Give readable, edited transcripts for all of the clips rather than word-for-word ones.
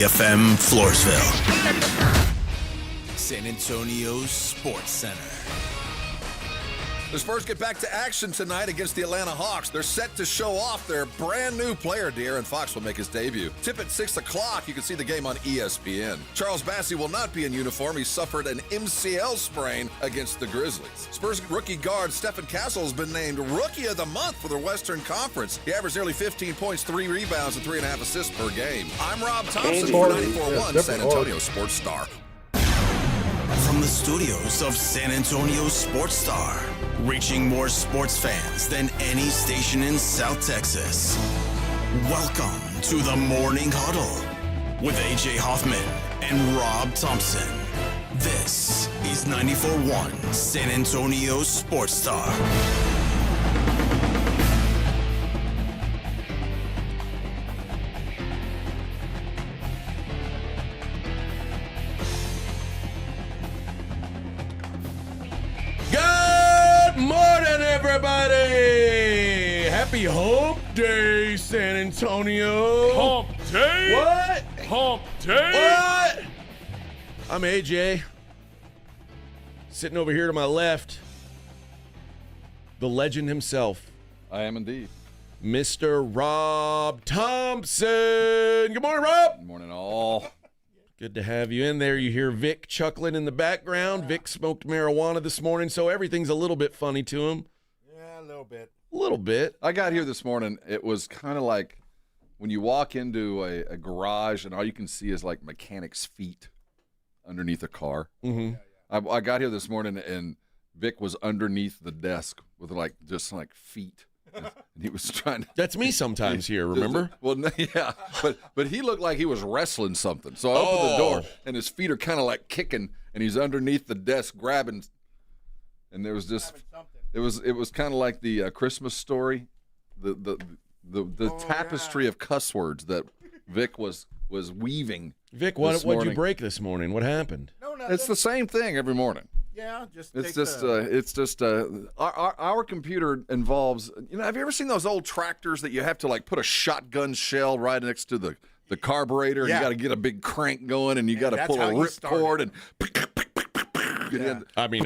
FM Floresville. San Antonio's Sports Center. The Spurs get back to action tonight against the Atlanta Hawks. They're set to show off their brand new player, De'Aaron Fox will make his debut. Tip at 6 o'clock. You can see the game on ESPN. Charles Bassey will not be in uniform. He suffered an MCL sprain against the Grizzlies. Spurs rookie guard Stephen Castle has been named Rookie of the Month for the Western Conference. He averaged nearly 15 points, 3 rebounds, and 3.5 assists per game. I'm Rob Thompson for 94.1 San Antonio Sports Star. From the studios of San Antonio Sports Star, reaching more sports fans than any station in South Texas. Welcome to the Morning Huddle with AJ Hoffman and Rob Thompson. This is 94.1 San Antonio Sports Star. Everybody, happy Hump Day, San Antonio. Hump Day? What? Hump Day? What? I'm AJ. Sitting over here to my left, the legend himself, I am indeed. Mr. Rob Thompson. Good morning, Rob. Good morning, all. Good to have you in there. You hear Vic chuckling in the background. Vic smoked marijuana this morning, so everything's a little bit funny to him. Yeah, a little bit. A little bit. I got here this morning. It was kind of like when you walk into a garage and all you can see is like mechanics' feet underneath a car. Mm-hmm. I got here this morning and Vic was underneath the desk with just feet. And he was trying to. That's me sometimes here, remember? Well, yeah, but he looked like he was wrestling something. So I opened the door, and his feet are kind of like kicking, and he's underneath the desk grabbing. And there was just, it was kind of like the Christmas story, the tapestry of cuss words that Vic was weaving. Vic, what'd you break this morning? What happened? No, It's the same thing every morning. Yeah, just our computer involves. Have you ever seen those old tractors that you have to put a shotgun shell right next to the carburetor, and you got to get a big crank going, and you got to pull a ripcord and. I mean,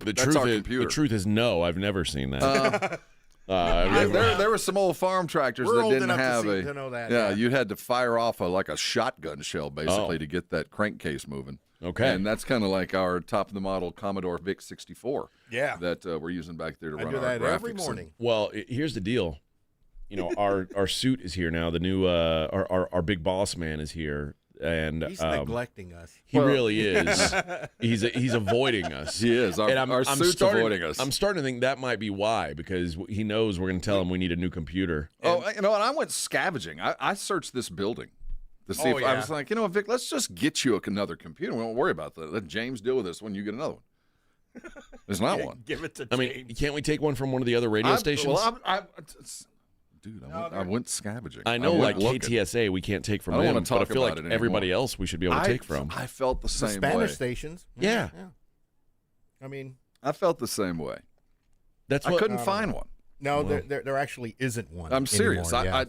the truth is no. I've never seen that. There were some old farm tractors that didn't have to know that. Yeah, you had to fire off a shotgun shell basically to get that crankcase moving. Okay. And that's kind of like our top-of-the-model Commodore VIC 64 Yeah. that we're using back there to run I do our that graphics. every morning. Well, here's the deal. Our suit is here now. The new our big boss man is here, and He's neglecting us. He really is. He's avoiding us. He is. Our suit's avoiding us. I'm starting to think that might be why, because he knows we're going to tell him we need a new computer. And I went scavenging. I searched this building to see I was like, Vic, let's just get you another computer. We won't worry about that. Let James deal with this when you get another one. There's not one. Give it to James. I mean, can't we take one from one of the other radio stations? I went scavenging. I know, KTSA, we can't take from them. I don't want to talk but I feel about like it everybody else we should be able to take from. I felt the same way. Spanish stations. Yeah. I mean, I felt the same way. I couldn't find one. No, there actually isn't one. I'm serious. Anymore,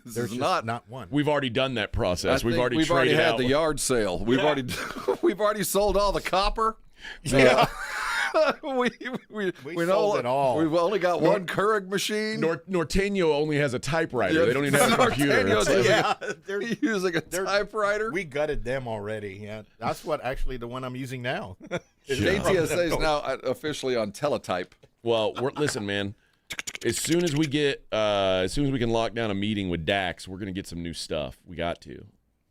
There's not one. We've already done that process. We've already had the yard sale. We've already sold all the copper. Yeah. we sold it all. We've only got one Keurig machine. Norteño only has a typewriter. Yeah, they don't even have a computer. They're using a typewriter. We gutted them already. Yeah, that's actually the one I'm using now. KTSA is now officially on teletype. Well, listen, man. As soon as we can lock down a meeting with Dax, we're gonna get some new stuff. We got to. Yeah.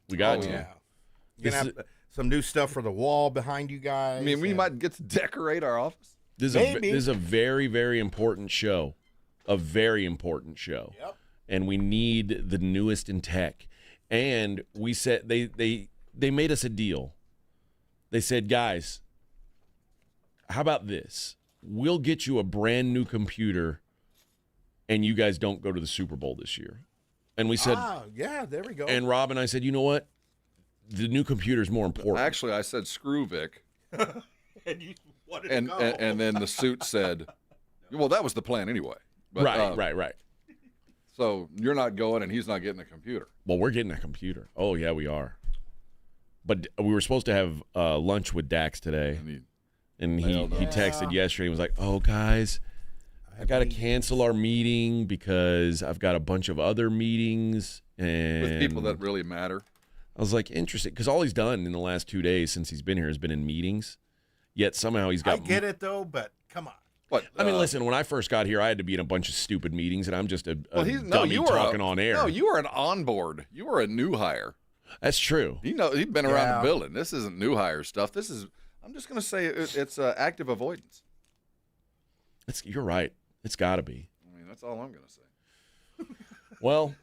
You're gonna have some new stuff for the wall behind you guys. I mean, we might get to decorate our office. This is a very, very important show. A very important show. Yep. And we need the newest in tech. And we said they made us a deal. They said, guys, how about this? We'll get you a brand new computer and you guys don't go to the Super Bowl this year. And we said, yeah, there we go. And Rob and I said, you know what? The new computer is more important. Actually, I said, screw Vic. And you wanted to go. And then the suit said, well, that was the plan anyway. But, right. So you're not going, and he's not getting a computer. Well, we're getting a computer. Oh, yeah, we are. But we were supposed to have lunch with Dax today. And he texted yesterday and was like, oh, guys, I got to cancel our meeting because I've got a bunch of other meetings. And With people that really matter. I was like, interesting. Because all he's done in the last 2 days since he's been here has been in meetings. Yet somehow he's got. I get it, though, but come on. What? I mean, listen, when I first got here, I had to be in a bunch of stupid meetings, and I'm just a dummy you were talking on air. No, you were an onboard. You were a new hire. That's true. He's been around the building. This isn't new hire stuff. This is, I'm just going to say it's active avoidance. You're right. It's got to be. I mean, that's all I'm going to say. Well,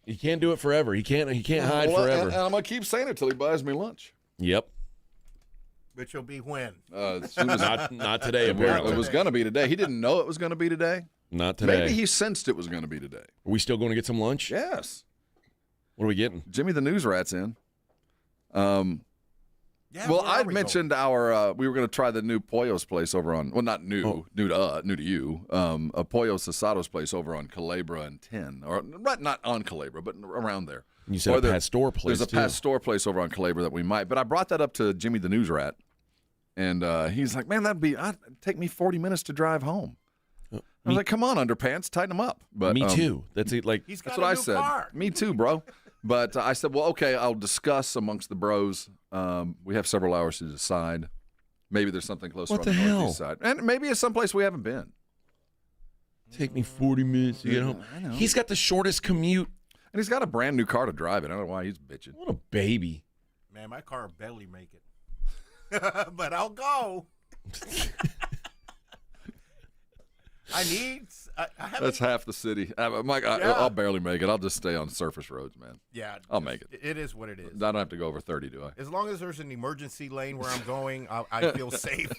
he can't do it forever. He can't hide forever. And I'm going to keep saying it till he buys me lunch. Yep. Which will be when? As soon as Not today, apparently. it was going to be today. He didn't know it was going to be today. Not today. Maybe he sensed it was going to be today. Are we still going to get some lunch? Yes. What are we getting? Jimmy the News Rat's in. Yeah, Well, where are I'd we mentioned we were going to try the new Pollo's place over on, well, not new, new to you, a Pollo Asada's place over on Culebra and 10, or not on Culebra, but around there. You said a pastor place, There's a pastor place over on Culebra that we might, but I brought that up to Jimmy the News Rat, and he's like, man, it'd take me 40 minutes to drive home. I was like, come on, underpants, tighten them up. But me too. That's it. Like He's got that's what a I new said. car. Me too, bro. But I said, well, okay, I'll discuss amongst the bros. We have several hours to decide. Maybe there's something closer What on the the hell? northeast side. And maybe it's someplace we haven't been. take me 40 minutes to get home. I know. He's got the shortest commute. And he's got a brand new car to drive it. I don't know why he's bitching. What a baby. Man, my car will barely make it. But I'll go. I haven't. That's half the city. I'll barely make it. I'll just stay on surface roads, man. Yeah. I'll make it. It is what it is. I don't have to go over 30, do I? As long as there's an emergency lane where I'm going, I feel safe.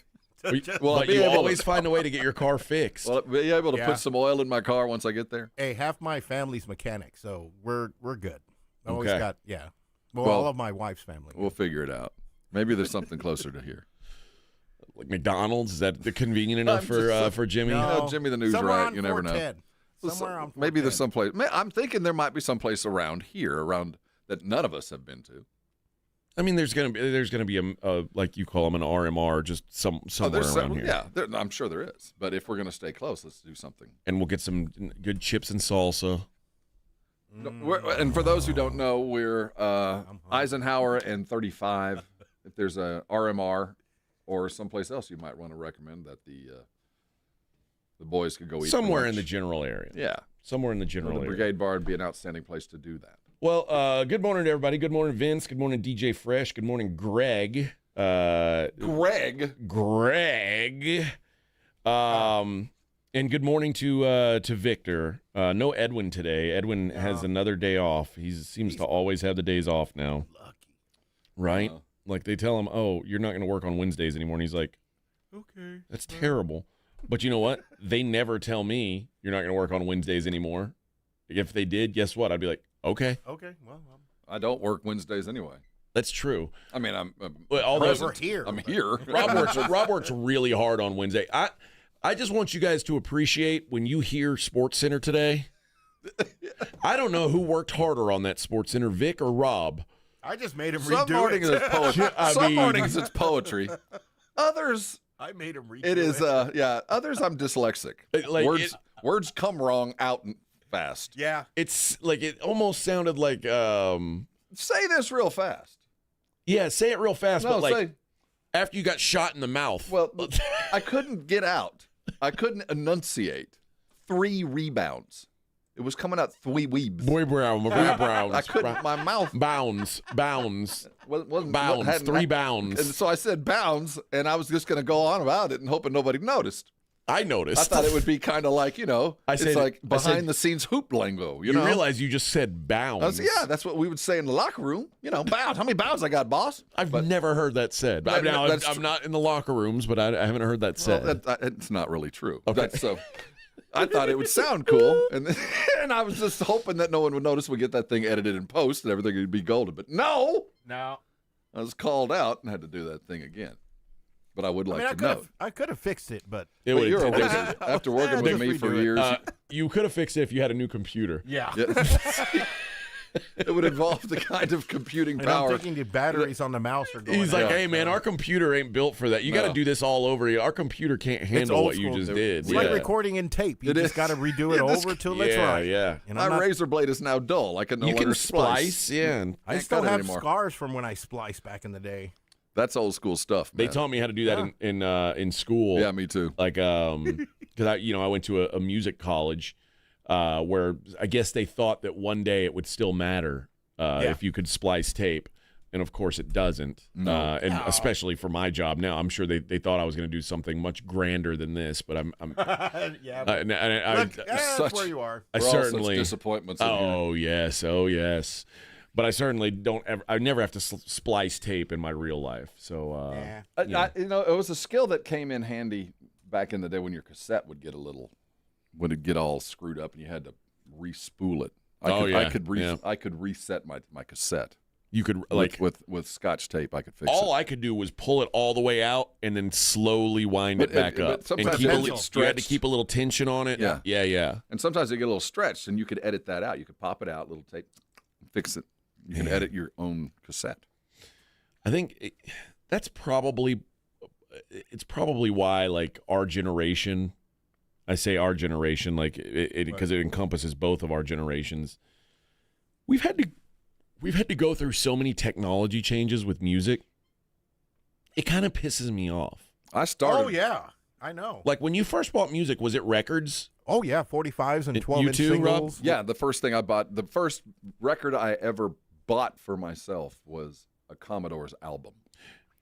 Well, But you always find a way to get your car fixed. Well, be able to Yeah. put some oil in my car once I get there. Hey, half my family's mechanic, so we're good. I always Okay. got Well, Well, all of my wife's family. We'll figure it out. Maybe there's something closer to here. Like McDonald's, is that convenient enough for Jimmy? No. Jimmy the News Somewhere Rat, on you never know. 410. Somewhere on Maybe there's 410. someplace. I'm thinking there might be someplace around here, that none of us have been to. I mean, there's gonna be a like you call them an RMR, just somewhere around here. Yeah, I'm sure there is. But if we're going to stay close, let's do something. And we'll get some good chips and salsa. And for those who don't know, we're Eisenhower and 35. If there's a RMR or someplace else you might want to recommend that the boys could go eat Somewhere for in the lunch. general area. Yeah. Somewhere in the The general area. Brigade Bar would be an outstanding place to do that. Well, good morning to everybody. Good morning, Vince. Good morning, DJ Fresh. Good morning, Greg. Greg. And good morning to Victor. No Edwin today. Edwin has another day off. He seems to always have the days off now. Lucky. Right? Like they tell him, "Oh, you're not going to work on Wednesdays anymore." And he's like, Okay. "That's terrible." But you know what? They never tell me you're not going to work on Wednesdays anymore. If they did, guess what? I'd be like, "Okay." Okay. Well, I don't work Wednesdays anyway. That's true. I mean, I'm Well, all those- present. We're here. I'm here. Rob works really hard on Wednesday. I just want you guys to appreciate when you hear Sports Center today. I don't know who worked harder on that Sports Center, Vic or Rob. I just made him Some redo mornings it. it's poetry. I Some mean- mornings it's poetry. Others, I made him redo it is. Others, I'm dyslexic. Like, words come wrong out and fast. Yeah. It's like it almost sounded like Say this real fast. yeah, say it real fast, No, but like say. after you got shot in the mouth. Well, I couldn't get out. I couldn't enunciate. 3 rebounds. It was coming out 3 weebs. Boy Brown, I couldn't. My mouth bounds, wasn't bounds, hadn't- 3 And bounds. so I said bounds, and I was just going to go on about it and hoping nobody noticed. I noticed. I thought it would be kind of like, it's like behind the scenes hoop lingo. You know? realize you just said bounds. I said, yeah, that's what we would say in the locker room. Bounds. How many bounds I got, boss? I've never heard that said. I'm not in the locker rooms, but I haven't heard that said. Well, it's not really true. Okay. So I thought it would sound cool, and I was just hoping that no one would notice. We get that thing edited in post, and everything would be golden. But no, No. I was called out and had to do that thing again. but I would like I to know. could have fixed it, but It But would you're a take- wizard. After working with just me for redo it. years, you could have fixed it if you had a new computer. yeah. it would involve the kind of computing And I'm power. thinking the batteries on the mouse are going. He's like, out. hey, man, our computer ain't built for that. You got to No. do this all over. Our computer can't handle old what you school. just did. It's like recording in tape. You It just is. got to redo it over till it's Yeah, right. yeah. And My I'm not, razor blade is now dull. I can no You longer can splice, yeah. and I can't still cut it have anymore. scars from when I spliced back in the day. That's old school stuff. They Man. taught me how to do that in school. Yeah, me too. Like, because I went to a music college where I guess they thought that one day it would still matter if you could splice tape. And of course it doesn't. Especially for my job now. I'm sure they thought I was going to do something much grander than this, but I'm Yeah. I That's such- where you are. I We're all such certainly disappointments. in here. Oh yes. But I certainly don't ever. I never have to splice tape in my real life. So Yeah. It was a skill that came in handy back in the day when your cassette would get get all screwed up and you had to re-spool it. I could reset my cassette. you could like with Scotch tape. I could fix all it. I could do was pull it all the way out and then slowly wind it back up. But sometimes and keep it a gets little, you had to stretched. keep a little tension on it. Yeah. Yeah. And sometimes they get a little stretched, and you could edit that out. You could pop it out, little tape, fix it. You can edit your own cassette. I think it's probably why like our generation. I say our generation like it because it encompasses both of our generations. We've had to go through so many technology changes with music. It kind of pisses me off. I started. Oh yeah, I know. Like when you first bought music, was it records? Oh yeah, 45s and You 12-inch too, Rob? singles. Yeah, the first thing I bought, the first record I ever bought for myself was a Commodore's album.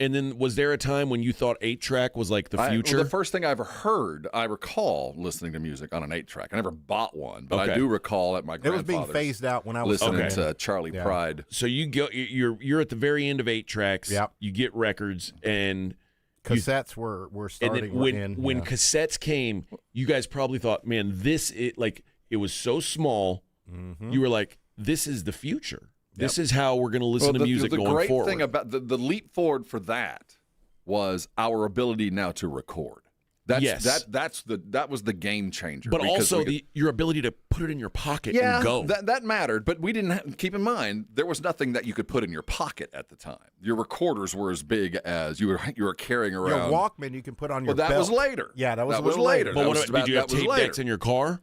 And then was there a time when you thought 8-track was like the future? The first thing I ever heard, I recall listening to music on an 8-track. I never bought one, but Okay. I do recall at my It was grandfather's being phased out when I was listening Okay. to Charlie Yeah. Pride. So you're at the very end of 8-tracks. Yep. You get records and cassettes were and starting then when yeah. cassettes came, you guys probably thought, man, it was so small. Mm-hmm. You were like, this is the future. This is how we're going to listen to music the going great forward. thing about the leap forward for that was our ability now to record. That was the game changer. but because also we could- your ability to put it in your pocket yeah, and go. that mattered. But we didn't keep in mind there was nothing that you could put in your pocket at the time. Your recorders were as big as you were carrying your around. Walkman you can put on your Well, that belt. was later. Yeah, that was that a was little later. later. but That what was about, did you have that was tape later. decks in your car?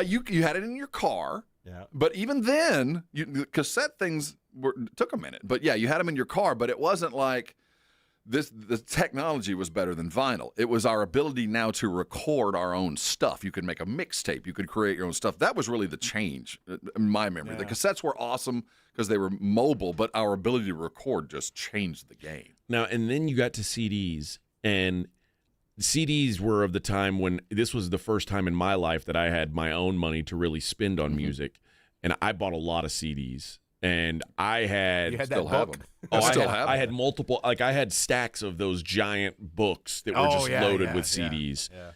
You had it in your car. Yeah. But even then, the cassette things took a minute. But yeah, you had them in your car. But it wasn't like the technology was better than vinyl. It was our ability now to record our own stuff. You could make a mixtape. You could create your own stuff. That was really the change in my memory. The cassettes were awesome because they were mobile, but our ability to record just changed the game. Now, and then you got to CDs, and CDs were of the time when this was the first time in my life that I had my own money to really spend on music, and I bought a lot of CDs. And I had, You had Still that have book. them. I had multiple, like I had stacks of those giant books that were just loaded with CDs. Yeah.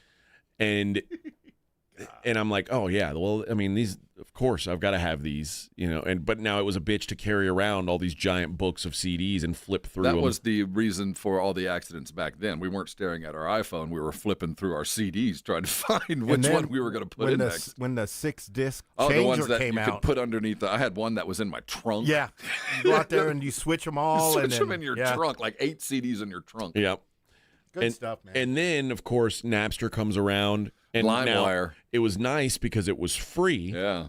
And I'm like, oh yeah, well, I mean, these, of course, I've got to have these, but now it was a bitch to carry around all these giant books of CDs and flip through That them. was the reason for all the accidents back then. We weren't staring at our iPhone. We were flipping through our CDs trying to find which then one we were going to put in next. When the 6-disc Oh, the ones changer that came you out. could put underneath. I had one that was in my trunk. Yeah. You go out there and you switch them all. You and switch then, them in your yeah. trunk, like 8 CDs in your trunk. Yep. Good stuff, man. And then, of course, Napster comes around. And now LimeWire. it was nice because it was free. Yeah.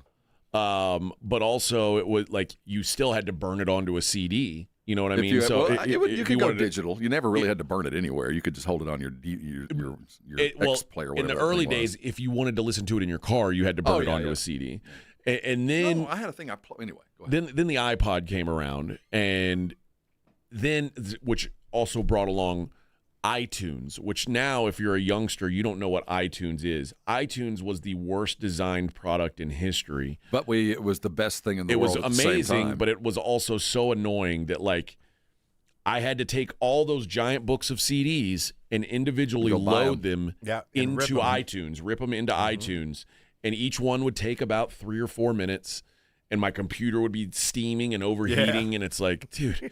But also it was like you still had to burn it onto a CD. You know what I mean? You, So you could go wanted to- digital. You never really had to burn it anywhere. You could just hold it on your X player. In the early days, if you wanted to listen to it in your car, you had to burn it onto a CD. And then I had a thing anyway. Go ahead. then the iPod came around, and then which also brought along iTunes, which now, if you're a youngster, you don't know what iTunes is. iTunes was the worst designed product in history. But it was the best thing in the It was world. At the same amazing, time. but it was also so annoying that like I had to take all those giant books of CDs and individually Go buy load them Yeah, and rip into 'em. iTunes, rip them into iTunes, and each one would take about 3 or 4 minutes, and my computer would be steaming and overheating, and it's like, dude.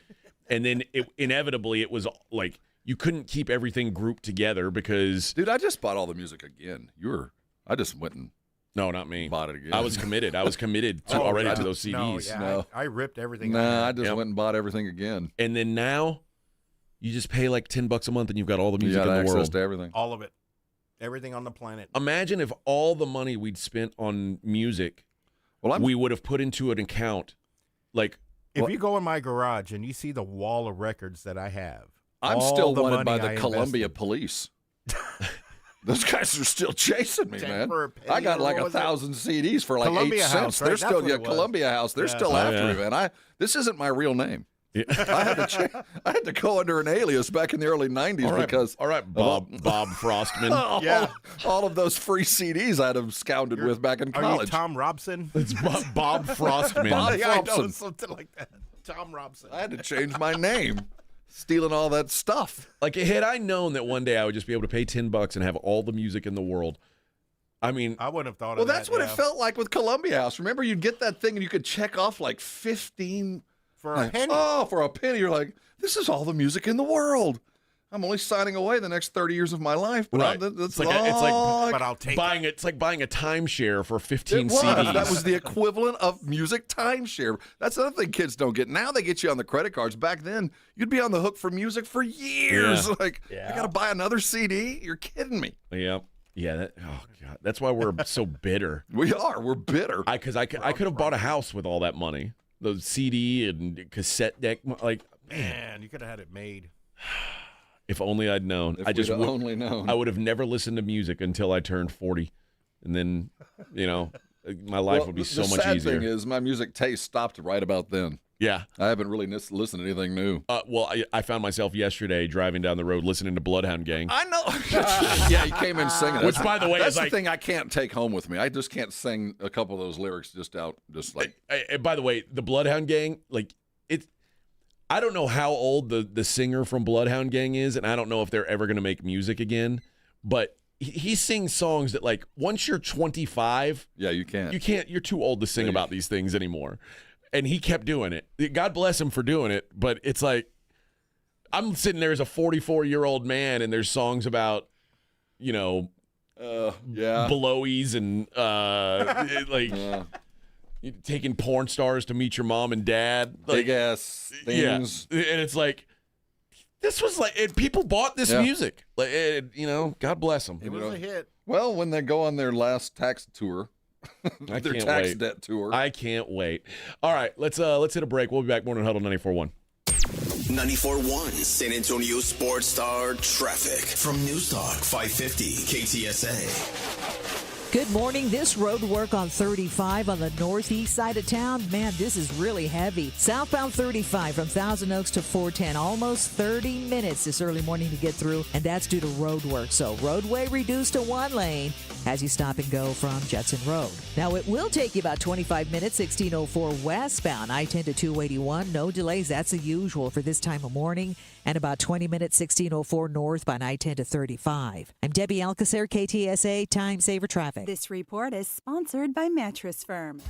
And then inevitably it was like you couldn't keep everything grouped together because Dude, I just bought all the music again. I just went and no, not me. bought it again. I was committed. to already to those No, CDs. yeah, No. I ripped everything. Nah, I out. just went and bought everything again. And then now you just pay like $10 a month and you've got all the You music got in the access world. to everything. All of it, everything on the planet. Imagine if all the money we'd spent on music Well, we would have put into an account like If you go in my garage and you see the wall of records that I have, I'm all still the wanted by money the I Columbia invested. police. Those guys are still chasing me, 10 man. for a penny I got or like what was it? 1,000 CDs for like Columbia 8 House, cents. right? They're That's still what it was. Columbia House. They're Yeah. still Oh, after yeah. me, man. This isn't my real name. I had to go under an alias back in the early 90s because all right, Bob Frostman. all of those free CDs I'd have scounded with back in Are you college. Tom Robson? It's Bob Frostman. Bob Yeah, I know, Thompson. something like that. Tom Robson. I had to change my name, stealing all that stuff. Like, had I known that one day I would just be able to pay $10 and have all the music in the world, I mean, I wouldn't have thought Well, of that. that's what it yeah. felt like with Columbia House. Remember, you'd get that thing and you could check off like 15 For a penny. Oh, for a penny. You're like, this is all the music in the world. I'm only signing away the next 30 years of my life. But right. that's It's like But I'll take buying it. It's like buying a timeshare for 15 it was. CDs. That was the equivalent of music timeshare. That's another thing kids don't get. Now they get you on the credit cards. Back then, you'd be on the hook for music for years. Yeah. Like, I got to buy another CD? You're kidding me. Yeah. Oh God, that's why we're so bitter. We are. We're bitter. I could have bought a house with all that money, the CD and cassette deck. Like, Man, you could have had it made. if only I'd known. If I just we'd would, only known. I would have never listened to music until I turned 40, and then, my life would be so the much sad easier. thing is my music taste stopped right about then. Yeah. I haven't really listened to anything new. Well, I found myself yesterday driving down the road listening to Bloodhound Gang. I know. Yeah, you came in singing. Which, by the way, that's is the like- thing I can't take home with me. I just can't sing a couple of those lyrics just like. By the way, the Bloodhound Gang, like it's. I don't know how old the singer from Bloodhound Gang is, and I don't know if they're ever going to make music again. But he sings songs that, like, once you're 25, Yeah, you can't. you can't. You're too old to sing about these things anymore. And he kept doing it. God bless him for doing it. But it's like I'm sitting there as a 44-year-old man, and there's songs about, Yeah. blowies and taking porn stars to meet your mom and dad. Big ass things. Yeah, and it's like this was like and people bought this Yeah. music. Like, God bless them. It was a hit. Well, when they go on their last tax tour, I their can't tax wait. debt tour. I can't wait. All right, let's hit a break. We'll be back. Morning Huddle 94.1. 94.1 San Antonio Sports Star Traffic from News Talk 550 KTSA. Good morning. This road work on 35 on the northeast side of town. Man, this is really heavy. Southbound 35 from Thousand Oaks to 410. Almost 30 minutes this early morning to get through, and that's due to road work. So roadway reduced to one lane as you stop and go from Judson Road. Now, it will take you about 25 minutes, 1604 westbound, I-10 to 281. No delays. That's the usual for this time of morning. And about 20 minutes, 1604 northbound, I-10 to 35. I'm Debbie Alcacer, KTSA Time Saver Traffic. This report is sponsored by Mattress Firm.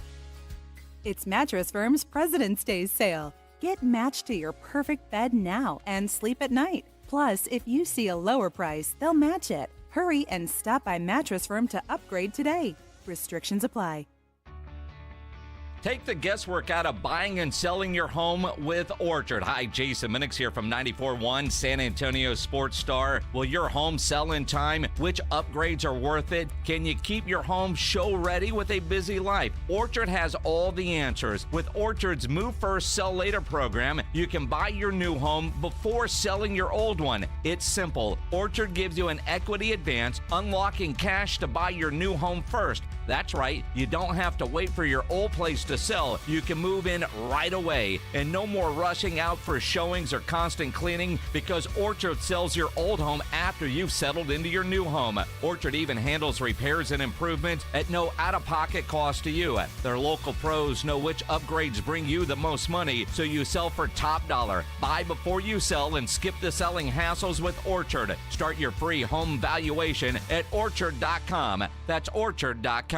It's Mattress Firm's President's Day sale. Get matched to your perfect bed now and sleep at night. Plus, if you see a lower price, they'll match it. Hurry and stop by Mattress Firm to upgrade today. Restrictions apply. Take the guesswork out of buying and selling your home with Orchard. Hi, Jason Minix here from 94.1 San Antonio Sports Star. Will your home sell in time? Which upgrades are worth it? Can you keep your home show ready with a busy life? Orchard has all the answers. With Orchard's Move First, Sell Later program, you can buy your new home before selling your old one. It's simple. Orchard gives you an equity advance, unlocking cash to buy your new home first. That's right, you don't have to wait for your old place to sell. You can move in right away. And no more rushing out for showings or constant cleaning because Orchard sells your old home after you've settled into your new home. Orchard even handles repairs and improvements at no out-of-pocket cost to you. Their local pros know which upgrades bring you the most money, so you sell for top dollar. Buy before you sell and skip the selling hassles with Orchard. Start your free home valuation at orchard.com. That's orchard.com.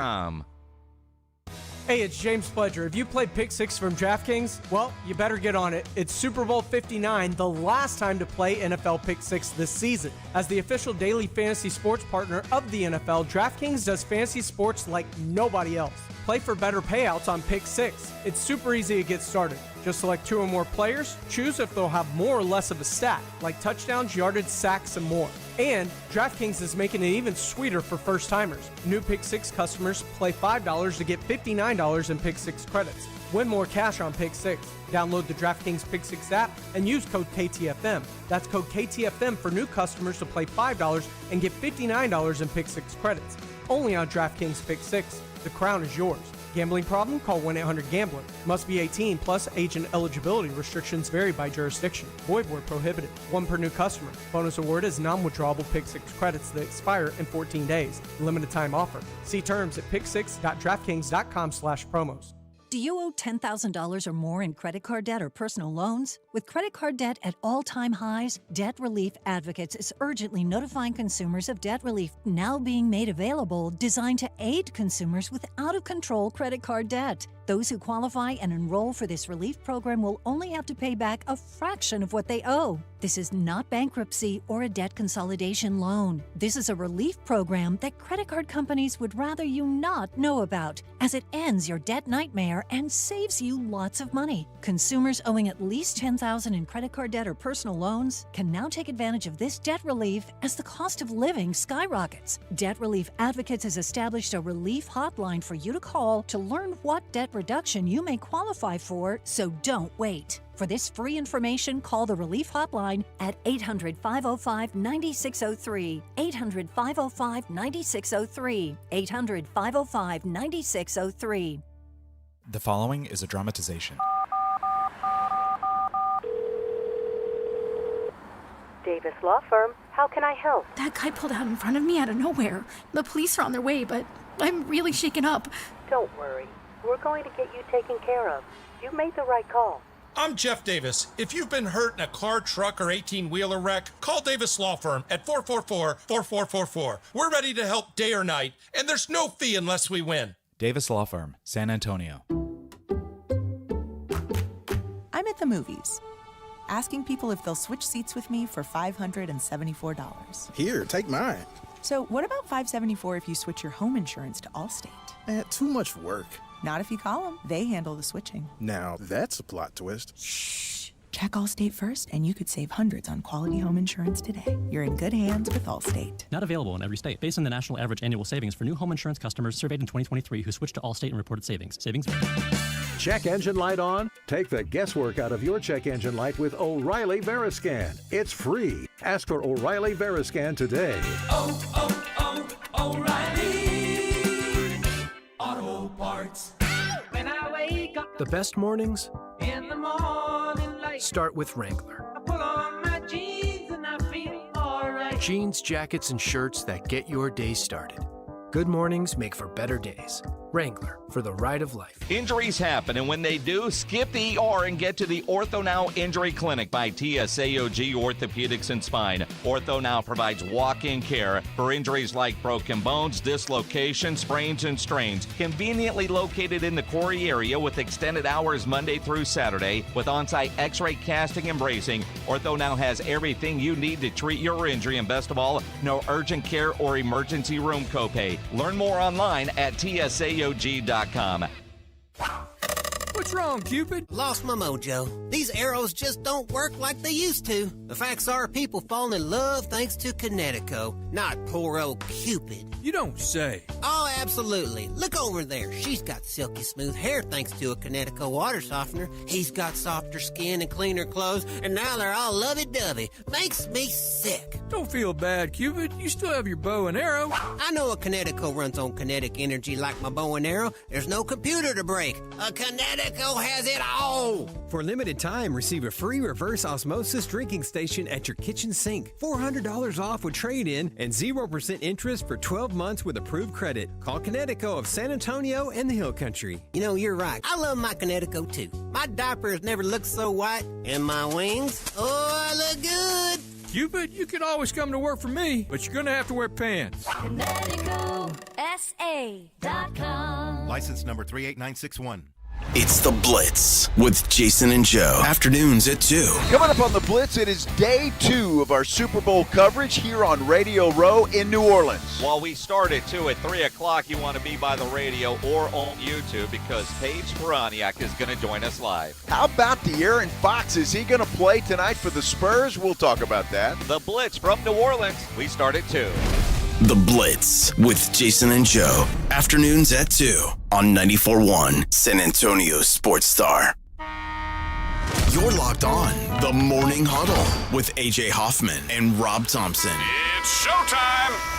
Hey, it's James Pledger. If you played Pick 6 from DraftKings, well, you better get on it. It's Super Bowl 59, the last time to play NFL Pick 6 this season. As the official daily fantasy sports partner of the NFL, DraftKings does fantasy sports like nobody else. Play for better payouts on Pick 6. It's super easy to get started. Just select 2 or more players, choose if they'll have more or less of a stat, like touchdowns, yardage, sacks, and more. And DraftKings is making it even sweeter for first-timers. New Pick 6 customers play $5 to get $59 in Pick 6 credits. Win more cash on Pick 6. Download the DraftKings Pick 6 app and use code KTFM. That's code KTFM for new customers to play $5 and get $59 in Pick 6 credits. Only on DraftKings Pick 6. The crown is yours. Gambling problem? Call 1-800-GAMBLER. Must be 18 plus. Age and eligibility restrictions vary by jurisdiction. Void where prohibited. 1 per new customer. Bonus award is non-withdrawable Pick 6 credits that expire in 14 days. Limited time offer. See terms at pick6.draftkings.com/promos. Do you owe $10,000 or more in credit card debt or personal loans? With credit card debt at all-time highs, Debt Relief Advocates is urgently notifying consumers of debt relief now being made available, designed to aid consumers with out-of-control credit card debt. Those who qualify and enroll for this relief program will only have to pay back a fraction of what they owe. This is not bankruptcy or a debt consolidation loan. This is a relief program that credit card companies would rather you not know about, as it ends your debt nightmare and saves you lots of money. Consumers owing at least $10,000 in credit card debt or personal loans can now take advantage of this debt relief as the cost of living skyrockets. Debt Relief Advocates has established a relief hotline for you to call to learn what debt reduction you may qualify for, so don't wait. For this free information, call the Relief Hotline at 800-505-9603, 800-505-9603, 800-505-9603. The following is a dramatization. Davis Law Firm, how can I help? That guy pulled out in front of me out of nowhere. The police are on their way, but I'm really shaken up. Don't worry. We're going to get you taken care of. You made the right call. I'm Jeff Davis. If you've been hurt in a car, truck, or 18-wheeler wreck, call Davis Law Firm at 444-4444. We're ready to help day or night, and there's no fee unless we win. Davis Law Firm, San Antonio. I'm at the movies, asking people if they'll switch seats with me for $574. Here, take mine. So what about $574 if you switch your home insurance to Allstate? Too much work. Not if you call them. They handle the switching. Now, that's a plot twist. Shh. Check Allstate first, and you could save hundreds on quality home insurance today. You're in good hands with Allstate. Not available in every state. Based on the national average annual savings for new home insurance customers surveyed in 2023 who switched to Allstate and reported savings. Savings vary. Check engine light on? Take the guesswork out of your check engine light with O'Reilly Veriscan. It's free. Ask for O'Reilly Veriscan today. O'Reilly Auto Parts. When I wake up the best mornings in the morning light, start with Wrangler. I pull on my jeans and I feel alright. Jeans, jackets, and shirts that get your day started. Good mornings make for better days. Wrangler, for the ride of life. Injuries happen, and when they do, skip the ER and get to the Ortho Now Injury Clinic by TSAOG Orthopedics and Spine. Ortho Now provides walk-in care for injuries like broken bones, dislocations, sprains, and strains. Conveniently located in the Quarry area with extended hours Monday through Saturday with on-site x-ray casting and bracing, Ortho Now has everything you need to treat your injury, and best of all, no urgent care or emergency room copay. Learn more online at TSAOG.com. What's wrong, Cupid? Lost my mojo. These arrows just don't work like they used to. The facts are people fall in love thanks to Kinetico, not poor old Cupid. You don't say. Oh, absolutely. Look over there. She's got silky smooth hair thanks to a Kinetico water softener. He's got softer skin and cleaner clothes, and now they're all lovey-dovey. Makes me sick. Don't feel bad, Cupid. You still have your bow and arrow. I know a Kinetico runs on kinetic energy like my bow and arrow. There's no computer to break. A Kinetico has it all. For a limited time, receive a free reverse osmosis drinking station at your kitchen sink. $400 off with trade-in and 0% interest for 12 months with approved credit. Call Kinetico of San Antonio and the Hill Country. You know, you're right. I love my Kinetico, too. My diaper has never looked so white. And my wings, oh, I look good. Cupid, you can always come to work for me, but you're going to have to wear pants. KineticoSA.com License number 38961. It's The Blitz with Jason and Joe. Afternoons at 2. Coming up on The Blitz, it is day 2 of our Super Bowl coverage here on Radio Row in New Orleans. While we start at 2, at 3 o'clock, you want to be by the radio or on YouTube because Paige Sporaniak is going to join us live. How about De'Aaron Fox? Is he going to play tonight for the Spurs? We'll talk about that. The Blitz from New Orleans. We start at 2. The Blitz with Jason and Joe. Afternoons at 2 on 94.1 San Antonio Sports Star. You're locked on the Morning Huddle with AJ Hoffman and Rob Thompson. It's showtime!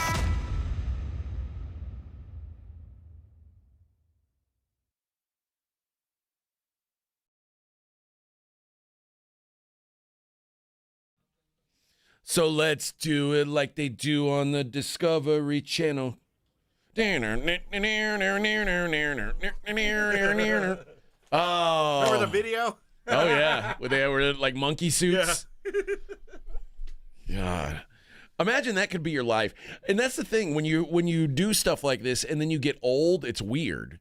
So let's do it like they do on the Discovery Channel. Oh. Remember the video? Oh, yeah. Where they were like monkey suits. Yeah. God. Imagine that could be your life. And that's the thing. When you do stuff like this and then you get old, it's weird.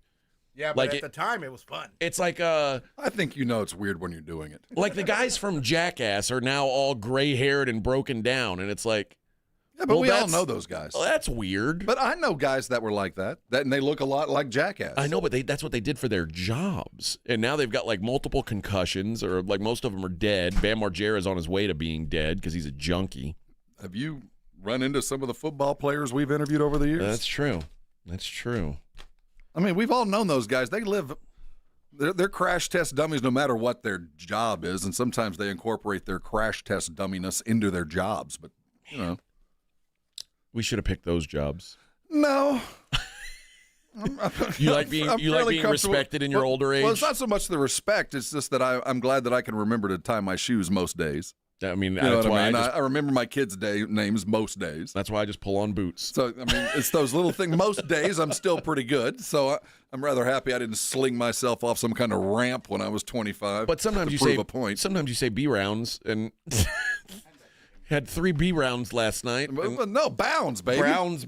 Yeah, but at the time, it was fun. It's like I think you know it's weird when you're doing it. Like the guys from Jackass are now all gray-haired and broken down, and it's like... Yeah, but we all know those guys. Well, that's weird. But I know guys that were like that, and they look a lot like Jackass. I know, but that's what they did for their jobs. And now they've got like multiple concussions, or like most of them are dead. Bam Margera's on his way to being dead because he's a junkie. Have you run into some of the football players we've interviewed over the years? That's true. That's true. I mean, we've all known those guys. They live, they're crash test dummies no matter what their job is, and sometimes they incorporate their crash test dumminess into their jobs. But, you know. We should have picked those jobs. No. You like being respected in your older age? Well, it's not so much the respect. It's just that I'm glad that I can remember to tie my shoes most days. I mean, you know what I mean? I remember my kids' names most days. That's why I just pull on boots. So, I mean, it's those little things. Most days I'm still pretty good. So I'm rather happy I didn't sling myself off some kind of ramp when I was 25. But sometimes you say a point. Sometimes you say B rounds and had 3 B rounds last night. No, bounds, baby. Browns.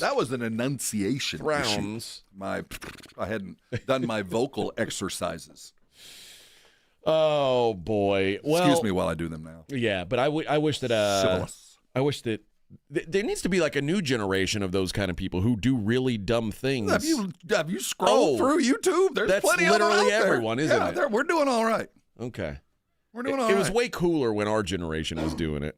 That was an enunciation Browns. issue. I hadn't done my vocal exercises. Oh boy! Well, excuse me while I do them now. Yeah, but I wish that there needs to be like a new generation of those kind of people who do really dumb things. Have you scrolled through YouTube? There's plenty of them out there. That's literally everyone, isn't it? We're doing all right. Okay, we're doing all right. It was way cooler when our generation was doing it.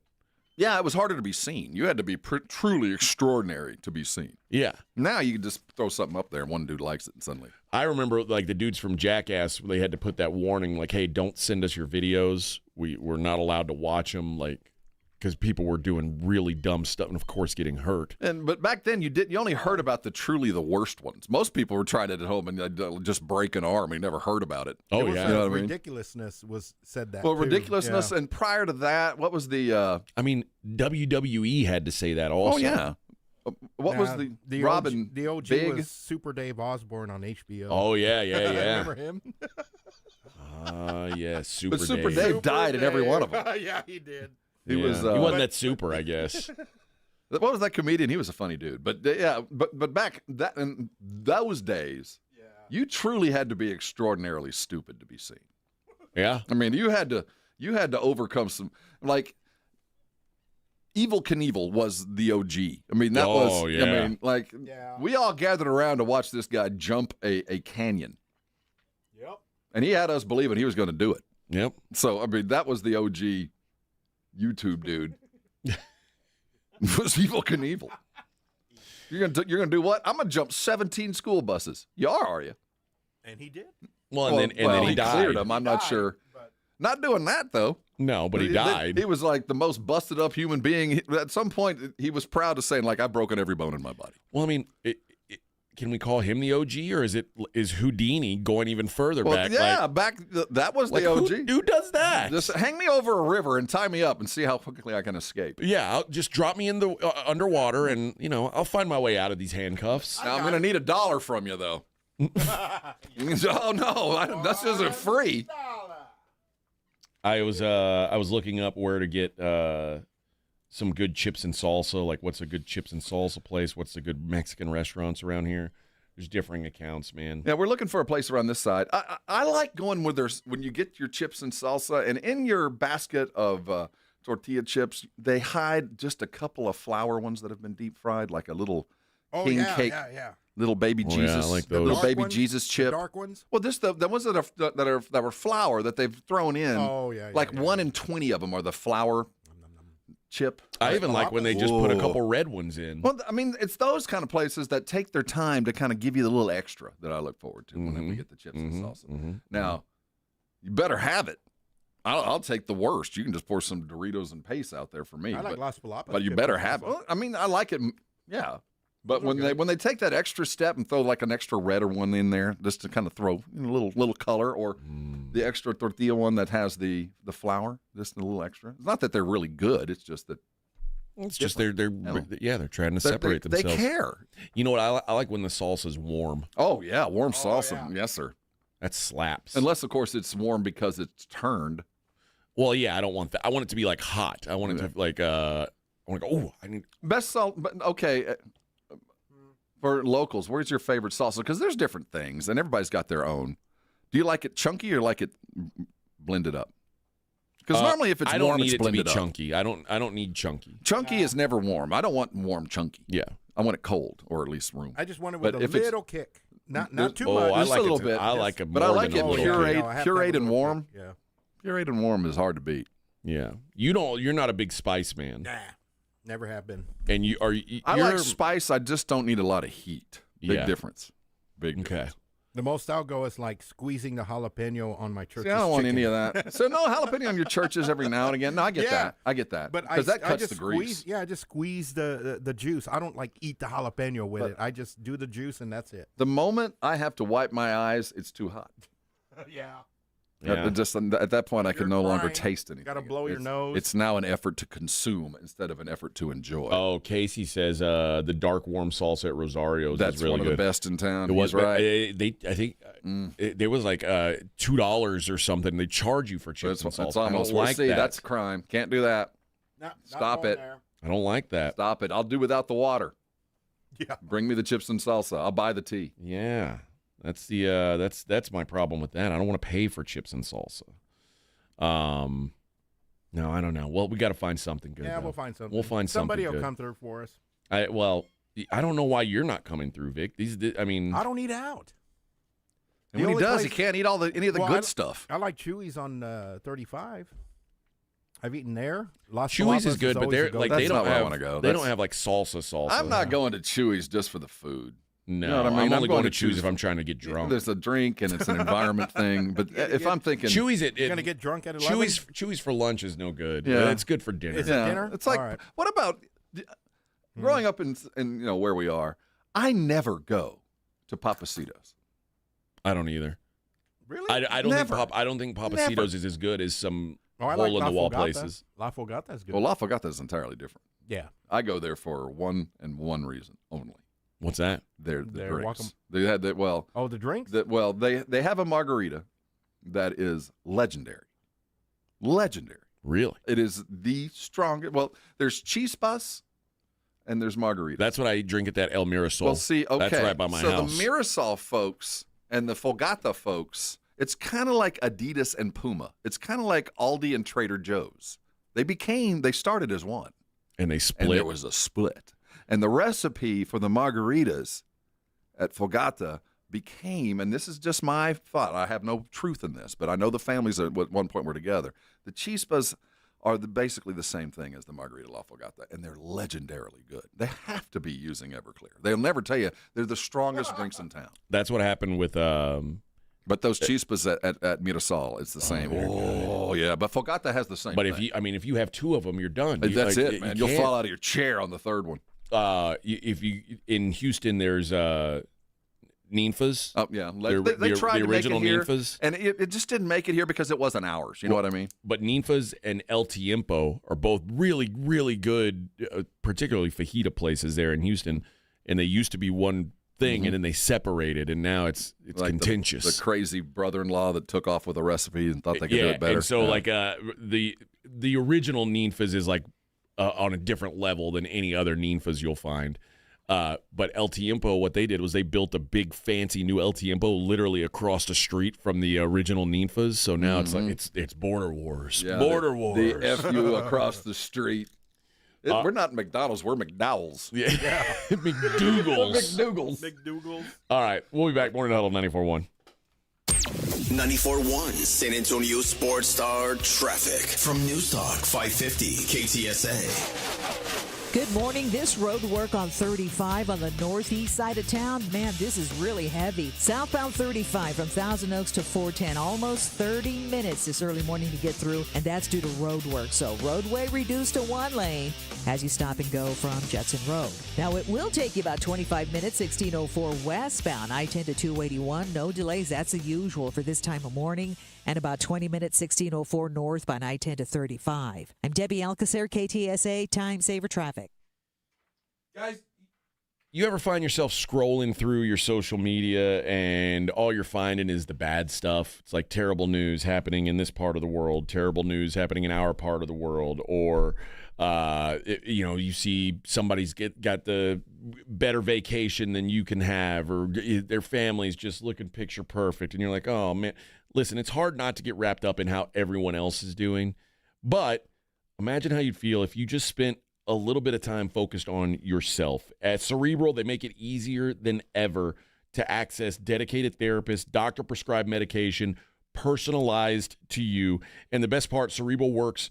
Yeah, it was harder to be seen. You had to be truly extraordinary to be seen. Yeah. Now you can just throw something up there and one dude likes it and suddenly. I remember like the dudes from Jackass, they had to put that warning like, hey, don't send us your videos. We're not allowed to watch them, like, because people were doing really dumb stuff and, of course, getting hurt. But back then you only heard about the worst ones. Most people were trying it at home and just break an arm. You never heard about it. Oh, yeah. You know what ridiculousness I mean? Was said that. Well, too. ridiculousness, and prior to that, what was the? I mean, WWE had to say that also. Oh yeah. What was the Robin? OG, the OG Big? was Super Dave Osborne on HBO. Oh yeah. Remember him? Yeah, Super But Super Dave. Dave died in every one of them. Yeah, he did. He wasn't that super, I guess. What was that comedian? He was a funny dude. But but back in those days, you truly had to be extraordinarily stupid to be seen. Yeah. I mean, you had to overcome some, like, Evel Knievel was the OG. I mean, that was. Yeah. I mean, like, we all gathered around to watch this guy jump a canyon. Yep. And he had us believing he was going to do it. Yep. So I mean, that was the OG YouTube dude. Was Evel Knievel. You're gonna do what? I'm gonna jump 17 school buses. You are you? And he did. Well, and then he died. Cleared them. I'm not sure. Not doing that though. No, but he died. He was like the most busted up human being. At some point, he was proud to say, like, I've broken every bone in my body. Well, I mean, can we call him the OG, or is Houdini going even further back? Yeah, like, that was the OG. Who does that? Just hang me over a river and tie me up and see how quickly I can escape. Yeah, just drop me in the underwater, and I'll find my way out of these handcuffs. Now, I'm going to need $1 from you, though. Oh no, this isn't free. I was looking up where to get some good chips and salsa. Like, what's a good chips and salsa place? What's the good Mexican restaurants around here? There's differing accounts, man. Yeah, we're looking for a place around this side. I like going where there's when you get your chips and salsa, and in your basket of tortilla chips, they hide just a couple of flour ones that have been deep fried, like a little king cake, little baby Jesus, I like those. little baby ones, Jesus chip. The dark ones. Well, the ones that were flour that they've thrown in. Oh, yeah, like 1 in 20 of them are the flour chip. I even like when they just put a couple red ones in. Well, I mean, it's those kind of places that take their time to kind of give you the little extra that I look forward to whenever we get the chips and salsa. Now, you better have it. I'll take the worst. You can just pour some Doritos and paste out there for me. I like Las Palapas. But you better have it. Well, I mean, I like it. Yeah. But when they take that extra step and throw like an extra redder one in there, just to kind of throw a little color, or the extra tortilla one that has the flour, just a little extra. It's not that they're really good. It's just that it's just they're trying to separate themselves. They care. You know what? I like when the salsa's warm. Oh yeah, warm salsa. Yeah. Yes, sir. That slaps. Unless of course it's warm because it's turned. Well, yeah, I don't want that. I want it to be like hot. I want it to like I want to go. Oh, I need best salt. But okay. For locals, where's your favorite salsa? Because there's different things, and everybody's got their own. Do you like it chunky or like it blended up? Because normally, if it's warm, it's blended up. I don't need it to be chunky. I don't need chunky. Chunky is never warm. I don't want warm chunky. Yeah, I want it cold or at least room. I just want it with a little kick, not too much. I like a little bit. I like it, but I like it pureed and warm. Yeah, pureed and warm is hard to beat. Yeah, you're not a big spice man. Nah, never have been. And I like spice. I just don't need a lot of heat. Big difference. Big difference. Okay. The most I'll go is like squeezing the jalapeno on my church's I don't want chicken. any of that. So no jalapeno on your churches every now and again. No, I get that. I get that. But because that cuts just the grease. I just squeeze the juice. I don't like eat the jalapeno with it. I just do the juice and that's it. The moment I have to wipe my eyes, it's too hot. Yeah. Just at that point, I can no longer taste anything. Got to blow your nose. It's now an effort to consume instead of an effort to enjoy. Oh, Casey says the dark warm salsa at Rosario's That's is really one of good. the best in town. It was right. I think there was like $2 or something. They charge you for chips and salsa. That's almost. I don't like that. That's a crime. Can't do that. Stop it. There. I don't like that. Stop it. I'll do without the water. Yeah. Bring me the chips and salsa. I'll buy the tea. Yeah. That's the that's my problem with that. I don't want to pay for chips and salsa. No, I don't know. Well, we got to find something good. Yeah, though. we'll find something. We'll find Somebody something will good. come through for us. I don't know why you're not coming through, Vic. I don't eat out. And when he does, he can't eat any of the good stuff. I like Chewy's on 35. I've eaten there. Chewy's is good, but they're like they don't have They don't have like salsa. I'm not going to Chewy's just for the food. No, you know what I mean? I'm only going to Chewy's Chewy's if I'm trying to get drunk. There's a drink and it's an environment thing. But if I'm thinking Chewy's, you're gonna get drunk at 11. Chewy's for lunch is no good. Yeah. It's good for dinner. Is it dinner? It's like, right. What about growing up in where we are? I never go to Papacitos. I don't either. Really? I don't Never. think I don't think Papacitos is as good as some I hole like in the wall La Fogata. places. La Fogata is good. Well, La Fogata is entirely different. Yeah. I go there for one reason only. What's that? They're the They're drinks. welcome. They had that. Well, the drinks. They have a margarita that is legendary. Legendary. Really? It is the strongest. Well, there's chispas and there's margarita. That's what I drink at that El Mirasol. Well, see, okay, that's right by my so house. So the Mirasol folks and the Fogata folks, it's kind of like Adidas and Puma. It's kind of like Aldi and Trader Joe's. They started as one. And they split. And there was a split. And the recipe for the margaritas at Fogata became, and this is just my thought, I have no truth in this, but I know the families at one point were together. The chispas are basically the same thing as the margarita La Fogata, and they're legendarily good. They have to be using Everclear. They'll never tell you they're the strongest drinks in town. That's what happened with But those chispas at Mirasol, it's the same. Oh, yeah. But Fogata has the same But thing. if you have two of them, you're done. That's it, man. You'll can't. fall out of your chair on the third one. If you in Houston, there's Ninfas. Oh yeah, they tried the to original make it here, Ninfas, and it just didn't make it here because it wasn't ours. You know what I mean? But Ninfas and El Tiempo are both really, really good, particularly fajita places there in Houston. And they used to be one thing, and then they separated, and now it's like contentious. The crazy brother-in-law that took off with a recipe and thought they could do it better. And so the original Ninfas is like on a different level than any other ninfas you'll find. But El Tiempo, what they did was they built a big fancy new El Tiempo literally across the street from the original ninfas. So now it's like it's border wars. Yeah, Border wars. The FU across the street. We're not McDonald's, we're McDowell's. Yeah. McDougal's. McDougal's. All right, we'll be back. Morning Huddle 94.1. 94.1 San Antonio Sports Star traffic from News Talk 550 KTSA. Good morning. This road work on 35 on the northeast side of town. Man, this is really heavy. Southbound 35 from Thousand Oaks to 410. Almost 30 minutes this early morning to get through, and that's due to road work. So roadway reduced to 1 lane as you stop and go from Judson Road. Now, it will take you about 25 minutes, 1604 westbound, I-10 to 281. No delays. That's the usual for this time of morning. And about 20 minutes, 1604 northbound, I-10 to 35. I'm Debbie Alcacer, KTSA, Time Saver Traffic. Guys, you ever find yourself scrolling through your social media and all you're finding is the bad stuff? It's like terrible news happening in this part of the world, terrible news happening in our part of the world, or you see somebody's got the better vacation than you can have, or their family's just looking picture perfect, and you're like, oh man. Listen, it's hard not to get wrapped up in how everyone else is doing, but imagine how you'd feel if you just spent a little bit of time focused on yourself. At Cerebral, they make it easier than ever to access dedicated therapists, doctor-prescribed medication, personalized to you. And the best part, Cerebral works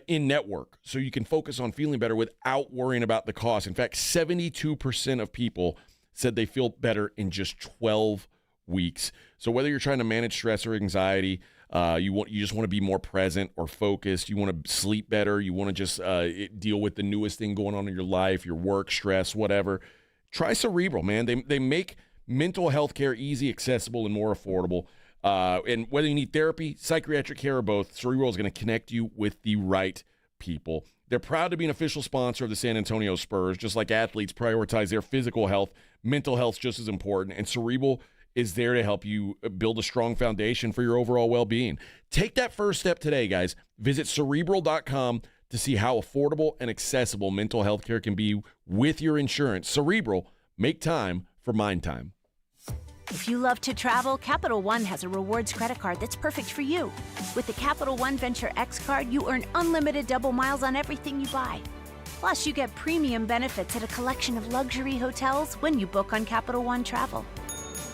in network, so you can focus on feeling better without worrying about the cost. In fact, 72% of people said they feel better in just 12 weeks. So whether you're trying to manage stress or anxiety, you just want to be more present or focused, you want to sleep better, you want to just deal with the newest thing going on in your life, your work, stress, whatever, try Cerebral, man. They make mental health care easy, accessible, and more affordable. And whether you need therapy, psychiatric care, or both, Cerebral is going to connect you with the right people. They're proud to be an official sponsor of the San Antonio Spurs. Just like athletes prioritize their physical health, mental health just as important, and Cerebral is there to help you build a strong foundation for your overall well-being. Take that first step today, guys. Visit Cerebral.com to see how affordable and accessible mental health care can be with your insurance. Cerebral, make time for Mind Time. If you love to travel, Capital One has a rewards credit card that's perfect for you. With the Capital One Venture X card, you earn unlimited double miles on everything you buy. Plus, you get premium benefits at a collection of luxury hotels when you book on Capital One Travel.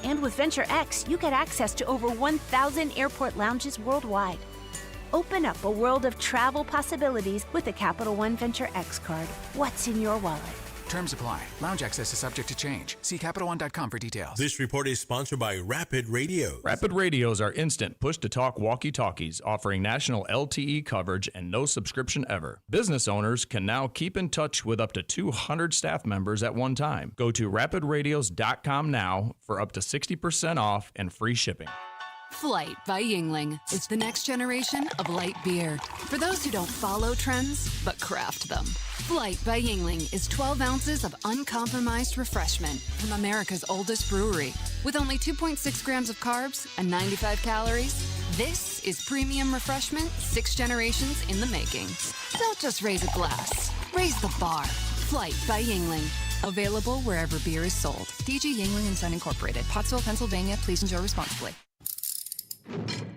And with Venture X, you get access to over 1,000 airport lounges worldwide. Open up a world of travel possibilities with the Capital One Venture X card. What's in your wallet? Terms apply. Lounge access is subject to change. See CapitalOne.com for details. This report is sponsored by Rapid Radios. Rapid Radios are instant push-to-talk walkie-talkies offering national LTE coverage and no subscription ever. Business owners can now keep in touch with up to 200 staff members at one time. Go to rapidradios.com now for up to 60% off and free shipping. Flight by Yingling is the next generation of light beer. For those who don't follow trends, but craft them. Flight by Yingling is 12 ounces of uncompromised refreshment from America's oldest brewery. With only 2.6 grams of carbs and 95 calories, this is premium refreshment 6 generations in the making. Don't just raise a glass, raise the bar. Flight by Yingling. Available wherever beer is sold. DG Yingling & Son Incorporated, Pottsville, Pennsylvania. Please enjoy responsibly.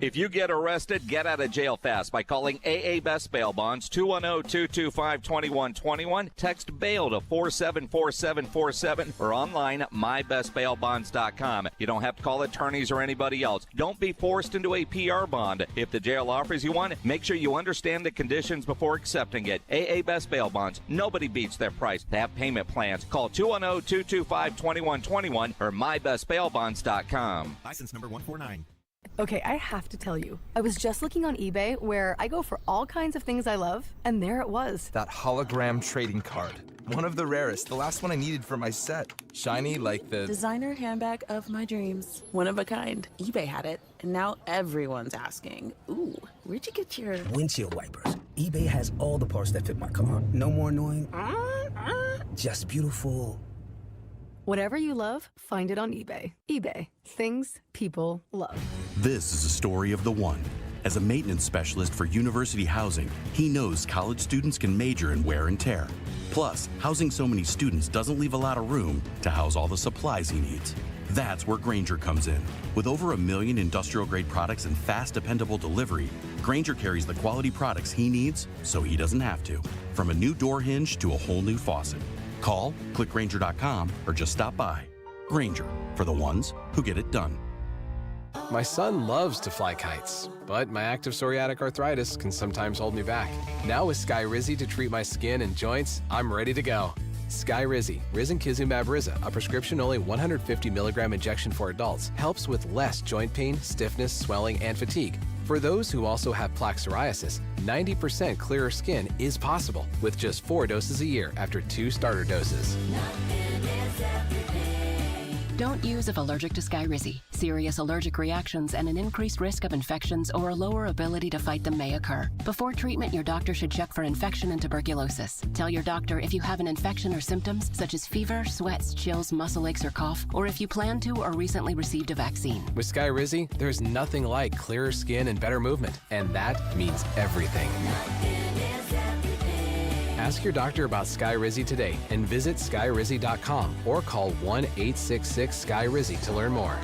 If you get arrested, get out of jail fast by calling AA Best Bail Bonds, 210-225-2121. Text bail to 474747 or online mybestbailbonds.com. You don't have to call attorneys or anybody else. Don't be forced into a PR bond. If the jail offers you one, make sure you understand the conditions before accepting it. AA Best Bail Bonds. Nobody beats their price. They have payment plans. Call 210-225-2121 or mybestbailbonds.com. License number 149. Okay, I have to tell you, I was just looking on eBay where I go for all kinds of things I love, and there it was. That hologram trading card. One of the rarest, the last one I needed for my set. Shiny like the... designer handbag of my dreams. One of a kind. eBay had it, and now everyone's asking, ooh, where'd you get your... windshield wipers. eBay has all the parts that fit my car. No more annoying, just beautiful. Whatever you love, find it on eBay. eBay. Things people love. This is a story of the one. As a maintenance specialist for university housing, he knows college students can major in wear and tear. Plus, housing so many students doesn't leave a lot of room to house all the supplies he needs. That's where Grainger comes in. With over 1 million industrial-grade products and fast, dependable delivery, Grainger carries the quality products he needs so he doesn't have to. From a new door hinge to a whole new faucet. Call, click Grainger.com, or just stop by. Grainger, for the ones who get it done. My son loves to fly kites, but my active psoriatic arthritis can sometimes hold me back. Now with Skyrizi to treat my skin and joints, I'm ready to go. Skyrizi, risankizumab Riza, a prescription-only 150 milligram injection for adults, helps with less joint pain, stiffness, swelling, and fatigue. For those who also have plaque psoriasis, 90% clearer skin is possible with just 4 doses a year after 2 starter doses. Don't use if allergic to Skyrizi. Serious allergic reactions and an increased risk of infections or a lower ability to fight them may occur. Before treatment, your doctor should check for infection and tuberculosis. Tell your doctor if you have an infection or symptoms such as fever, sweats, chills, muscle aches, or cough, or if you plan to or recently received a vaccine. With Skyrizi, there's nothing like clearer skin and better movement, and that means everything. Ask your doctor about Skyrizi today and visit skyrizi.com or call 1-866-SKY-RIZI to learn more.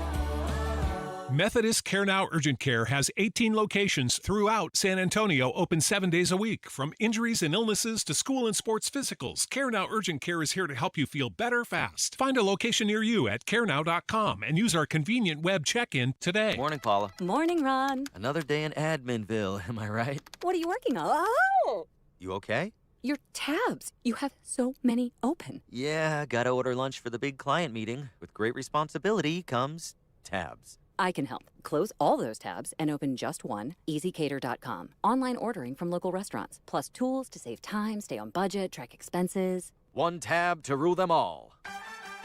Methodist Care Now Urgent Care has 18 locations throughout San Antonio, open 7 days a week. From injuries and illnesses to school and sports physicals, Care Now Urgent Care is here to help you feel better fast. Find a location near you at carenow.com and use our convenient web check-in today. Morning, Paula. Morning, Ron. Another day in Adminville, am I right? What are you working on? Oh! You okay? Your tabs. You have so many open. Yeah, gotta order lunch for the big client meeting. With great responsibility comes tabs. I can help. Close all those tabs and open just one, easycater.com. Online ordering from local restaurants, plus tools to save time, stay on budget, track expenses. One tab to rule them all.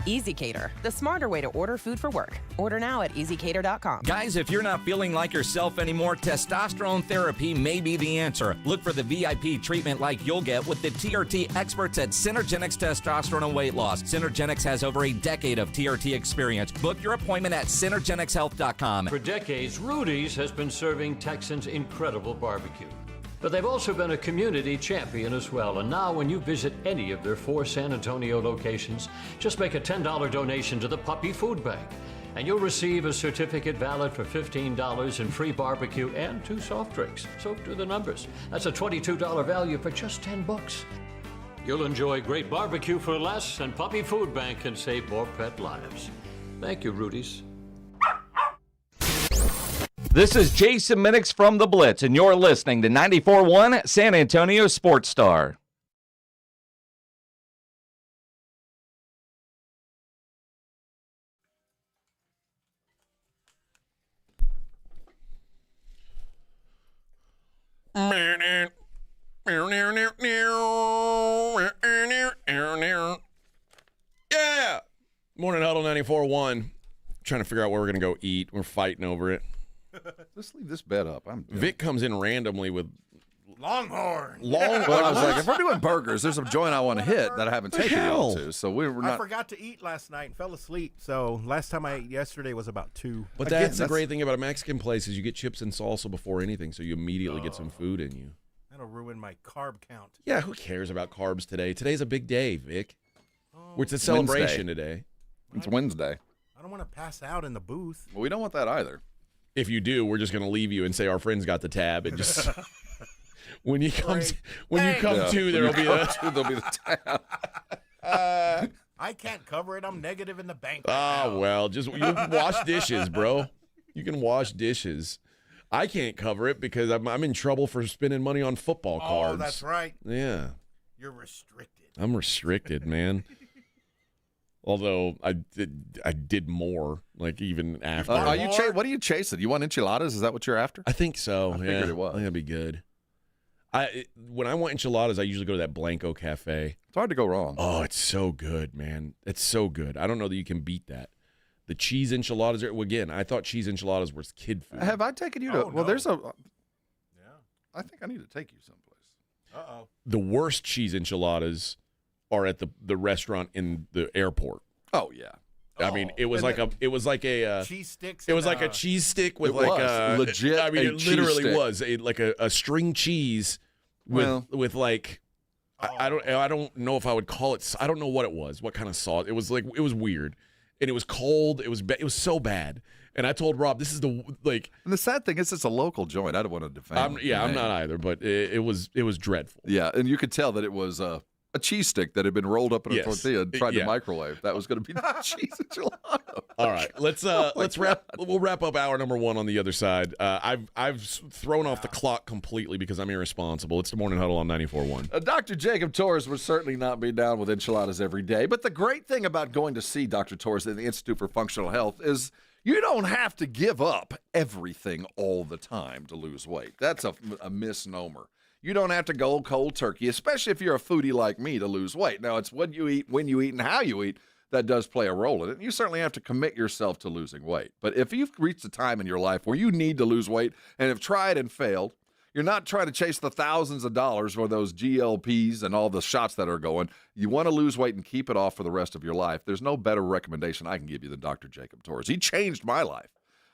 EasyCater, the smarter way to order food for work. Order now at easycater.com. Guys, if you're not feeling like yourself anymore, testosterone therapy may be the answer. Look for the VIP treatment like you'll get with the TRT experts at Synergenics Testosterone and Weight Loss. Synergenics has over a decade of TRT experience. Book your appointment at synergenicshealth.com. For decades, Rudy's has been serving Texans incredible barbecue. But they've also been a community champion as well. And now when you visit any of their 4 San Antonio locations, just make a $10 donation to the Puppy Food Bank. And you'll receive a certificate valid for $15 in free barbecue and 2 soft drinks. So do the numbers. That's a $22 value for just $10. You'll enjoy great barbecue for less, and Puppy Food Bank can save more pet lives. Thank you, Rudy's. This is Jason Minix from The Blitz, and you're listening to 94.1 San Antonio Sports Star. Yeah. Morning Huddle 94.1. Trying to figure out where we're going to go eat. We're fighting over it. Let's leave this bed up. Vic comes in randomly with Longhorn. Well, I was like, if we're doing burgers, there's a joint I want to hit that I haven't taken y'all to. So we're not. I forgot to eat last night and fell asleep. So last time I ate yesterday was about 2. But that's the great thing about a Mexican place is you get chips and salsa before anything, so you immediately get some food in you. That'll ruin my carb count. Yeah, who cares about carbs today? Today's a big day, Vic. It's a celebration today. It's Wednesday. I don't want to pass out in the booth. Well, we don't want that either. If you do, we're just going to leave you and say our friends got the tab and just when you come to, there'll be the tab. I can't cover it. I'm negative in the bank. Well, just you wash dishes, bro. You can wash dishes. I can't cover it because I'm in trouble for spending money on football cards. Oh, that's right. Yeah. You're restricted. I'm restricted, man. Although I did more, like even after. What are you chasing? You want enchiladas? Is that what you're after? I think so. I figured it was. I think that'd be good. When I want enchiladas, I usually go to that Blanco Cafe. It's hard to go wrong. Oh, it's so good, man. It's so good. I don't know that you can beat that. The cheese enchiladas are, again, I thought cheese enchiladas was kid food. Have I taken you to? Well, there's a. Yeah. I think I need to take you someplace. The worst cheese enchiladas are at the restaurant in the airport. Oh, yeah. I mean, it was like a cheese sticks. It was like a cheese stick with legit. I mean, it literally stick. was like a string cheese with like. I don't know if I would call it. I don't know what it was. What kind of sauce? It was weird, and it was cold. It was so bad. And I told Rob, this is And the sad thing is, it's a local joint. I don't want to defend. I'm not either, but it was dreadful. Yeah, and you could tell that it was a cheese stick that had been rolled up in a tortilla and tried to microwave. That was going to be the cheese enchilada. All right, let's wrap. We'll wrap up hour number 1 on the other side. I've thrown off the clock completely because I'm irresponsible. It's the Morning Huddle on 94.1. Dr. Jacob Torres would certainly not be down with enchiladas every day, but the great thing about going to see Dr. Torres at the Institute for Functional Health is you don't have to give up everything all the time to lose weight. That's a misnomer. You don't have to go cold turkey, especially if you're a foodie like me, to lose weight. Now, it's what you eat, when you eat, and how you eat that does play a role in it. You certainly have to commit yourself to losing weight. But if you've reached a time in your life where you need to lose weight and have tried and failed, you're not trying to chase the thousands of dollars for those GLPs and all the shots that are going. You want to lose weight and keep it off for the rest of your life. There's no better recommendation I can give you than Dr. Jacob Torres. He changed my life.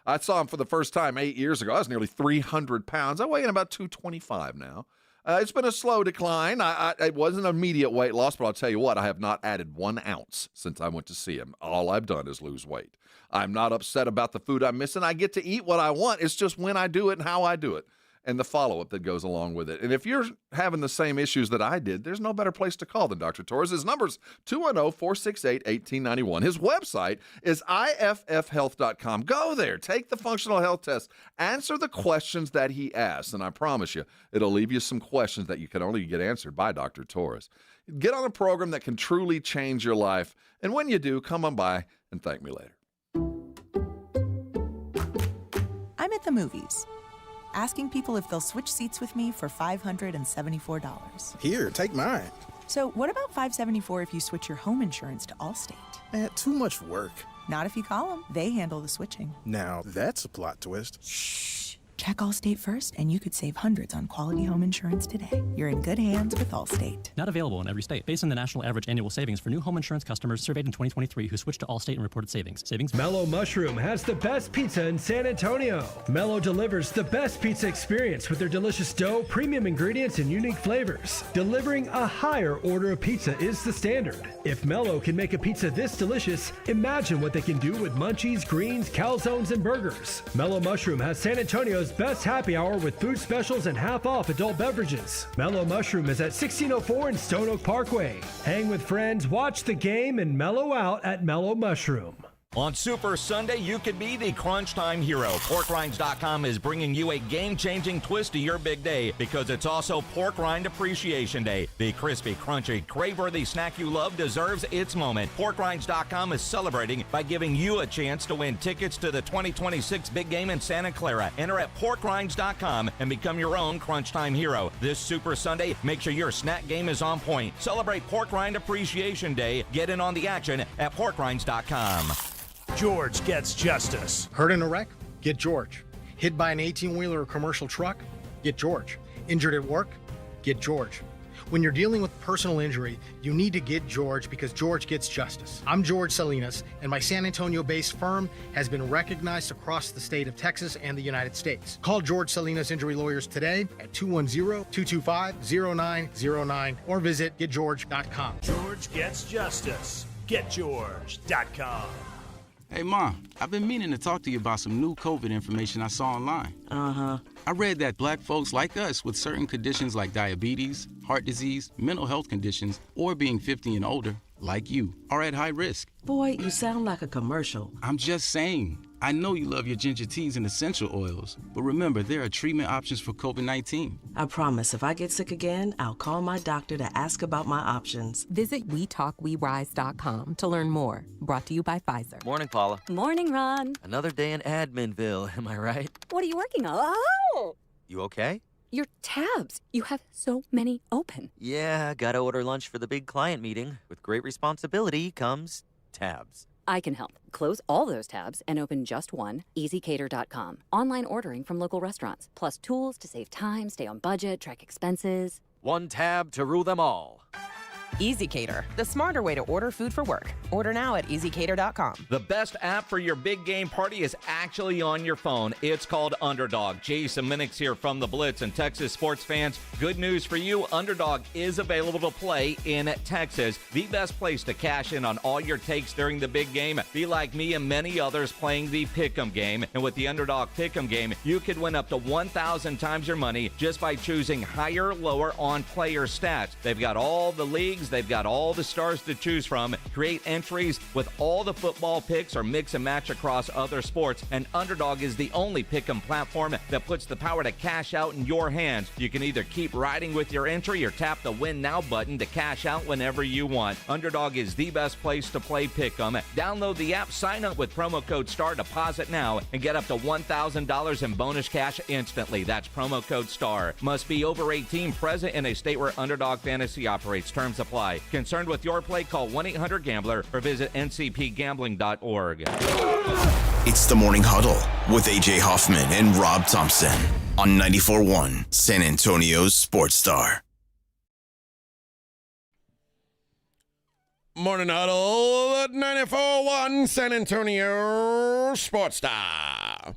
I saw him for the first time 8 years ago. I was nearly 300 pounds. I weigh in about 225 now. It's been a slow decline. It wasn't an immediate weight loss, but I'll tell you what, I have not added 1 ounce since I went to see him. All I've done is lose weight. I'm not upset about the food I'm missing. I get to eat what I want. It's just when I do it and how I do it, and the follow-up that goes along with it. And if you're having the same issues that I did, there's no better place to call than Dr. Torres. His number's 210-468-1891. His website is iffhealth.com. Go there. Take the functional health test. Answer the questions that he asks, and I promise you, it'll leave you some questions that you can only get answered by Dr. Torres. Get on a program that can truly change your life, and when you do, come on by and thank me later. I'm at the movies, asking people if they'll switch seats with me for $574. Here, take mine. So what about $574 if you switch your home insurance to Allstate? Too much work. Not if you call them. They handle the switching. Now, that's a plot twist. Shh. Check Allstate first, and you could save hundreds on quality home insurance today. You're in good hands with Allstate. Not available in every state. Based on the national average annual savings for new home insurance customers surveyed in 2023 who switched to Allstate and reported savings. Mellow Mushroom has the best pizza in San Antonio. Mellow delivers the best pizza experience with their delicious dough, premium ingredients, and unique flavors. Delivering a higher order of pizza is the standard. If Mellow can make a pizza this delicious, imagine what they can do with munchies, greens, calzones, and burgers. Mellow Mushroom has San Antonio's best happy hour with food specials and half-off adult beverages. Mellow Mushroom is at 1604 in Stone Oak Parkway. Hang with friends, watch the game, and mellow out at Mellow Mushroom. On Super Sunday, you could be the crunch time hero. PorkRinds.com is bringing you a game-changing twist to your big day because it's also Pork Rind Appreciation Day. The crispy, crunchy, crave-worthy snack you love deserves its moment. PorkRinds.com is celebrating by giving you a chance to win tickets to the 2026 big game in Santa Clara. Enter at PorkRinds.com and become your own crunch time hero. This Super Sunday, make sure your snack game is on point. Celebrate Pork Rind Appreciation Day. Get in on the action at PorkRinds.com. George gets justice. Hurt in a wreck? Get George. Hit by an 18-wheeler or commercial truck? Get George. Injured at work? Get George. When you're dealing with personal injury, you need to get George because George gets justice. I'm George Salinas, and my San Antonio-based firm has been recognized across the state of Texas and the United States. Call George Salinas Injury Lawyers today at 210-225-0909 or visit getgeorge.com. George gets justice. GetGeorge.com. Hey, Mom, I've been meaning to talk to you about some new COVID information I saw online. Uh-huh. I read that black folks like us with certain conditions like diabetes, heart disease, mental health conditions, or being 50 and older, like you, are at high risk. Boy, you sound like a commercial. I'm just saying. I know you love your ginger teas and essential oils, but remember, there are treatment options for COVID-19. I promise if I get sick again, I'll call my doctor to ask about my options. Visit WeTalkWeRise.com to learn more. Brought to you by Pfizer. Morning, Paula. Morning, Ron. Another day in Adminville, am I right? What are you working on? Oh! You okay? Your tabs. You have so many open. Yeah, gotta order lunch for the big client meeting. With great responsibility comes tabs. I can help. Close all those tabs and open just one, easycater.com. Online ordering from local restaurants, plus tools to save time, stay on budget, track expenses. One tab to rule them all. EasyCater, the smarter way to order food for work. Order now at easycater.com. The best app for your big game party is actually on your phone. It's called Underdog. Jason Minix here from the Blitz, and Texas sports fans, good news for you. Underdog is available to play in Texas. The best place to cash in on all your takes during the big game. Be like me and many others playing the Pick'em game. And with the Underdog Pick'em game, you could win up to 1,000 times your money just by choosing higher or lower on player stats. They've got all the leagues. They've got all the stars to choose from. Create entries with all the football picks or mix and match across other sports. And Underdog is the only pick'em platform that puts the power to cash out in your hands. You can either keep riding with your entry or tap the Win Now button to cash out whenever you want. Underdog is the best place to play pick'em. Download the app, sign up with promo code STAR, deposit now, and get up to $1,000 in bonus cash instantly. That's promo code STAR. Must be over 18, present in a state where Underdog Fantasy operates. Terms apply. Concerned with your play? Call 1-800-GAMBLER or visit ncpgambling.org. It's the Morning Huddle with A.J. Hoffman and Rob Thompson on 94.1 San Antonio's Sports Star. Morning Huddle at 94.1 San Antonio Sports Star.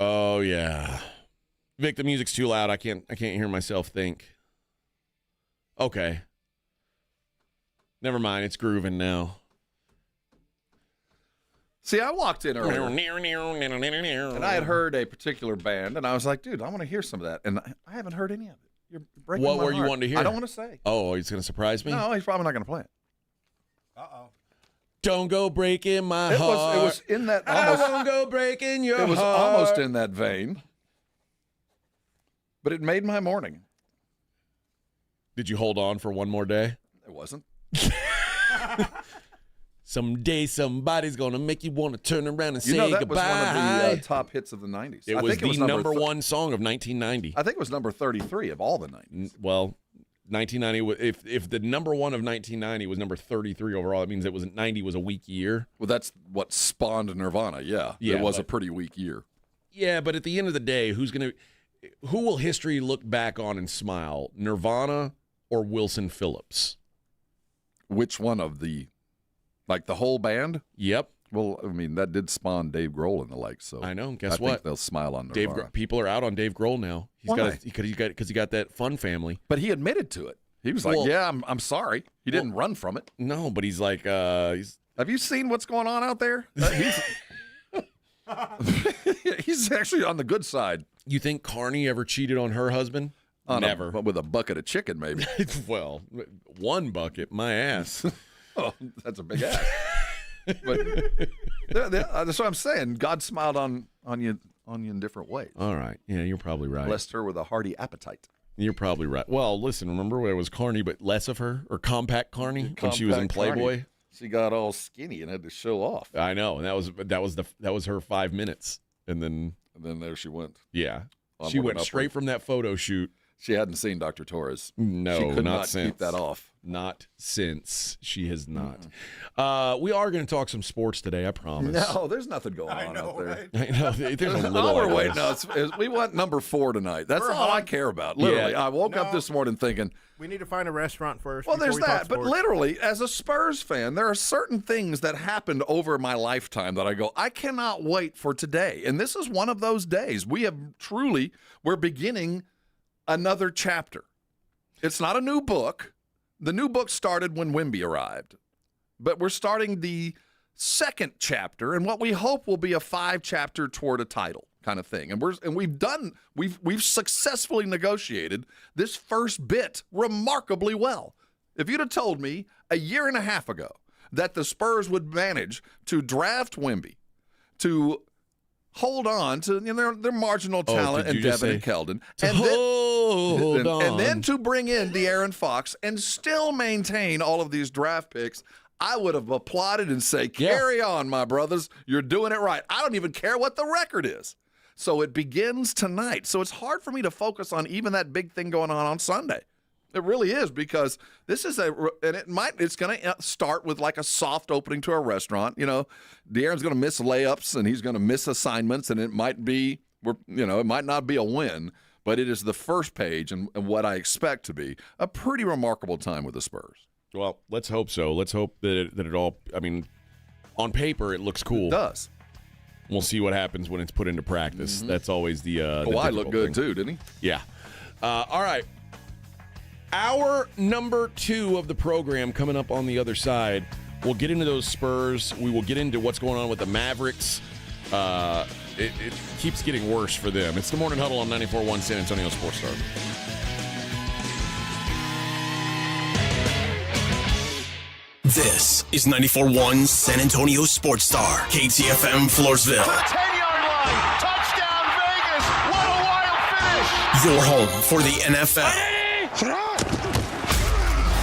Oh, yeah. Vic, the music's too loud. I can't hear myself think. Okay. Never mind. It's grooving now. See, I walked in earlier, and I had heard a particular band, and I was like, dude, I want to hear some of that. And I haven't heard any of it. You're breaking What my were you heart. wanting to hear? I don't want to say. Oh, he's going to surprise me? No, he's probably not going to play it. Uh-oh. Don't go breaking my It heart. was in that almost. I won't go breaking your heart. It was almost in that vein, but it made my morning. Did you hold on for one more day? It wasn't. Someday somebody's going to make you want to turn around and say that goodbye. was one of the top hits of the 90s. It was the number one song of 1990. I think it was number 33 of all the 90s. Well, 1990, if the number one of 1990 was number 33 overall, it means 90 was a weak year. Well, that's what spawned Nirvana, yeah. It was a pretty weak year. Yeah, but at the end of the day, who will history look back on and smile? Nirvana or Wilson Phillips? Which one of the, like the whole band? Yep. Well, I mean, that did spawn Dave Grohl and the like, so I know. Guess I what? think they'll smile on Nirvana. People are out on Dave Grohl now. Why? Because he got that fun family. But he admitted to it. He was like, "Yeah, I'm sorry." He didn't run from it. No, but he's like, Have you seen what's going on out there? He's actually on the good side. You think Carney ever cheated on her husband? Never. But with a bucket of chicken, maybe. Well, one bucket, my ass. Oh, that's a big ass. But that's what I'm saying. God smiled on you in different ways. All right. Yeah, you're probably right. Blessed her with a hearty appetite. You're probably right. Well, listen, remember where it was Carney, but less of her, or Compact Carney when she was in Playboy? Carney. She got all skinny and had to show off. I know, and that was her 5 minutes, and then there she went. Yeah, she went straight from that photo shoot. She hadn't seen Dr. Torres. No, she could not since. Keep that off. Not since. She has not. We are going to talk some sports today, I promise. No, there's nothing going on out there. Right? I know, there's a little. All we're waiting on is we want number 4 tonight. That's all I care about. Literally, Yeah. I woke up this morning thinking, We need to find a restaurant first. well, before there's we talk that. But sports. literally, as a Spurs fan, there are certain things that happened over my lifetime that I go, I cannot wait for today. And this is one of those days. We're beginning another chapter. It's not a new book. The new book started when Wemby arrived. But we're starting the second chapter and what we hope will be a 5-chapter toward a title kind of thing. And we've successfully negotiated this first bit remarkably well. If you'd have told me a year and a half ago that the Spurs would manage to draft Wemby, to hold on to their marginal talent and Devin and Keldon, and then to bring in De'Aaron Fox and still maintain all of these draft picks, I would have applauded and say, carry on, my brothers. You're doing it right. I don't even care what the record is. So it begins tonight. So it's hard for me to focus on even that big thing going on Sunday. It really is, because this is it's going to start with like a soft opening to a restaurant. De'Aaron's going to miss layups and he's going to miss assignments, and it might not be a win, but it is the first page and what I expect to be a pretty remarkable time with the Spurs. Well, let's hope so. Let's hope that it all, I mean, on paper it looks cool. It does. We'll see what happens when it's put into practice. Mm-hmm. That's always the Kawhi looked good too, didn't he? Yeah. All right. Hour number 2 of the program coming up on the other side. We'll get into those Spurs. We will get into what's going on with the Mavericks. It keeps getting worse for them. It's the Morning Huddle on 94.1 San Antonio Sports Star. This is 94.1 San Antonio Sports Star, KTFM Floresville. 10-yard line, touchdown Vegas, what a wild finish! Your home for the NFL.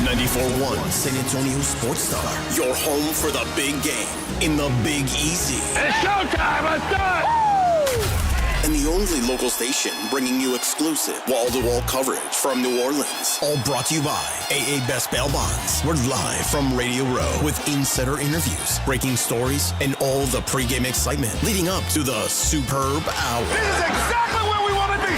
94.1 San Antonio Sports Star, your home for the big game in the Big Easy. It's showtime, let's do it! And the only local station bringing you exclusive wall-to-wall coverage from New Orleans. All brought to you by AA Best Bail Bonds. We're live from Radio Row with insider interviews, breaking stories, and all the pregame excitement leading up to the superb hour. This is exactly where we want to be!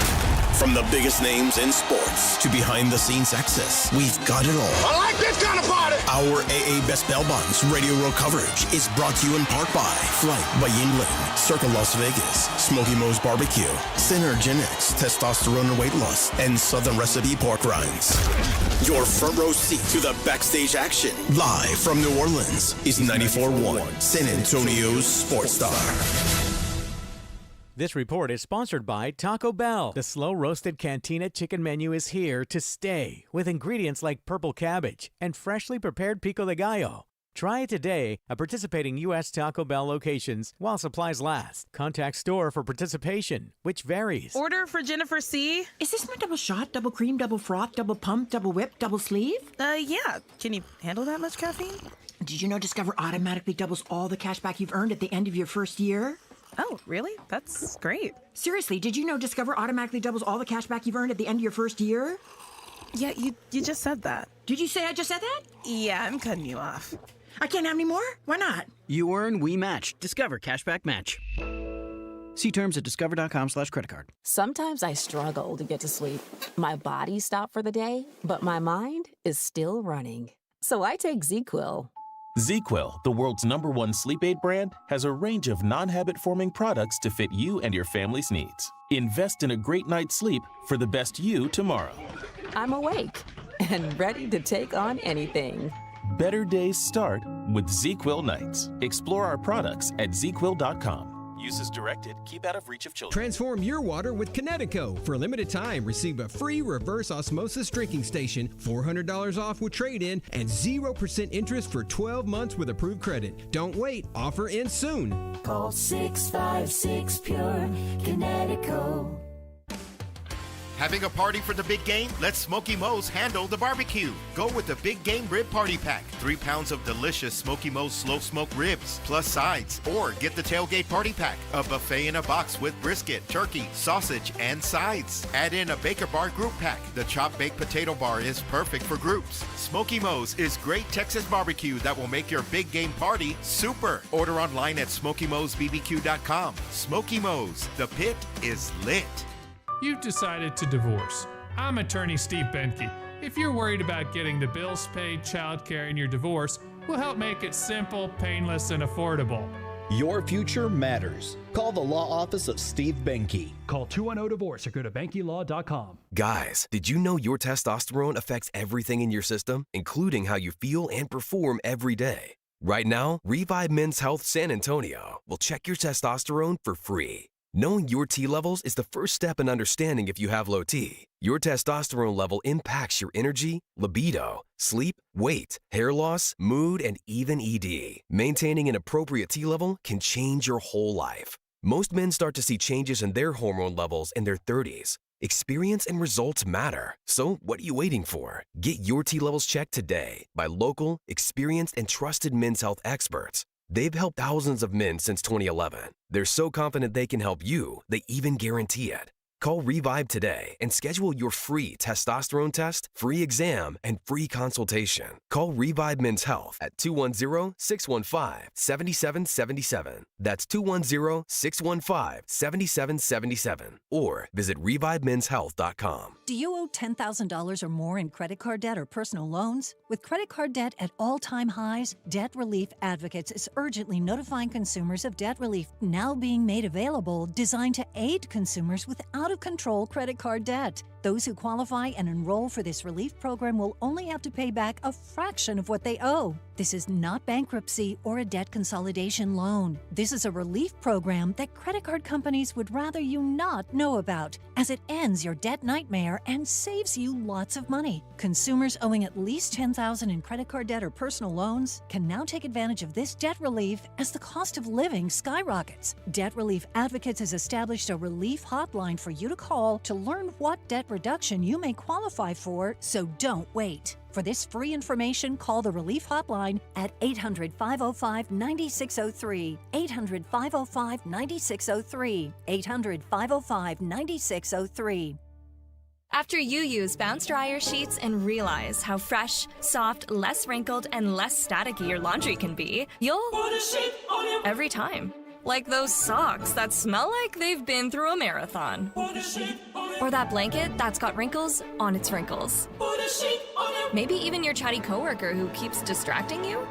From the biggest names in sports to behind-the-scenes access, we've got it all. I like this kind of party! Our AA Best Bail Bonds Radio Row coverage is brought to you in part by Flight by Yingling, Circle Las Vegas, Smoky Moe's Barbecue, Synergenics, Testosterone and Weight Loss, and Southern Recipe Pork Rinds. Your front row seat to the backstage action, live from New Orleans, is 94.1 San Antonio's Sports Star. This report is sponsored by Taco Bell. The slow-roasted Cantina chicken menu is here to stay with ingredients like purple cabbage and freshly prepared pico de gallo. Try it today at participating U.S. Taco Bell locations while supplies last. Contact store for participation, which varies. Order for Jennifer C. Is this my double shot, double cream, double froth, double pump, double whip, double sleeve? Yeah. Can you handle that much caffeine? Did you know Discover automatically doubles all the cash back you've earned at the end of your first year? Oh, really? That's great. Seriously, did you know Discover automatically doubles all the cash back you've earned at the end of your first year? Yeah, you just said that. Did you say I just said that? Yeah, I'm cutting you off. I can't have any more? Why not? You earn, we match. Discover Cashback Match. See terms at discover.com/creditcard. Sometimes I struggle to get to sleep. My body stopped for the day, but my mind is still running. So I take ZQuil. ZQuil, the world's #1 sleep aid brand, has a range of non-habit-forming products to fit you and your family's needs. Invest in a great night's sleep for the best you tomorrow. I'm awake and ready to take on anything. Better days start with ZQuil nights. Explore our products at ZQuil.com. Use as directed. Keep out of reach of children. Transform your water with Connecticut. For a limited time, receive a free reverse osmosis drinking station, $400 off with trade-in, and 0% interest for 12 months with approved credit. Don't wait. Offer ends soon. Call 656-PURE, Connecticut. Having a party for the big game? Let Smoky Moe's handle the barbecue. Go with the Big Game Rib Party Pack. 3 pounds of delicious Smoky Moe's slow smoked ribs, plus sides. Or get the Tailgate Party Pack, a buffet in a box with brisket, turkey, sausage, and sides. Add in a Baker Bar Group Pack. The chopped baked potato bar is perfect for groups. Smoky Moe's is great Texas barbecue that will make your big game party super. Order online at SmokyMoe'sBBQ.com. Smoky Moe's, the pit is lit. You've decided to divorce. I'm attorney Steve Benke. If you're worried about getting the bills paid, childcare, and your divorce, we'll help make it simple, painless, and affordable. Your future matters. Call the law office of Steve Benke. Call 210-DIVORCE or go to BenkeLaw.com. Guys, did you know your testosterone affects everything in your system, including how you feel and perform every day? Right now, Revive Men's Health San Antonio will check your testosterone for free. Knowing your T levels is the first step in understanding if you have low T. Your testosterone level impacts your energy, libido, sleep, weight, hair loss, mood, and even ED. Maintaining an appropriate T level can change your whole life. Most men start to see changes in their hormone levels in their 30s. Experience and results matter. So what are you waiting for? Get your T levels checked today by local, experienced, and trusted men's health experts. They've helped thousands of men since 2011. They're so confident they can help you, they even guarantee it. Call Revive today and schedule your free testosterone test, free exam, and free consultation. Call Revive Men's Health at 210-615-7777. That's 210-615-7777. Or visit ReviveMen'sHealth.com. Do you owe $10,000 or more in credit card debt or personal loans? With credit card debt at all-time highs, Debt Relief Advocates is urgently notifying consumers of debt relief now being made available, designed to aid consumers with out-of-control credit card debt. Those who qualify and enroll for this relief program will only have to pay back a fraction of what they owe. This is not bankruptcy or a debt consolidation loan. This is a relief program that credit card companies would rather you not know about, as it ends your debt nightmare and saves you lots of money. Consumers owing at least $10,000 in credit card debt or personal loans can now take advantage of this debt relief as the cost of living skyrockets. Debt Relief Advocates has established a relief hotline for you to call to learn what debt reduction you may qualify for, so don't wait. For this free information, call the Relief Hotline at 800-505-9603, 800-505-9603, 800-505-9603. After you use Bounce Dryer sheets and realize how fresh, soft, less wrinkled, and less staticky your laundry can be, you'll put a sheet on your every time. Like those socks that smell like they've been through a marathon. Put a sheet on your... Or that blanket that's got wrinkles on its wrinkles. Put a sheet on your... Maybe even your chatty coworker who keeps distracting you.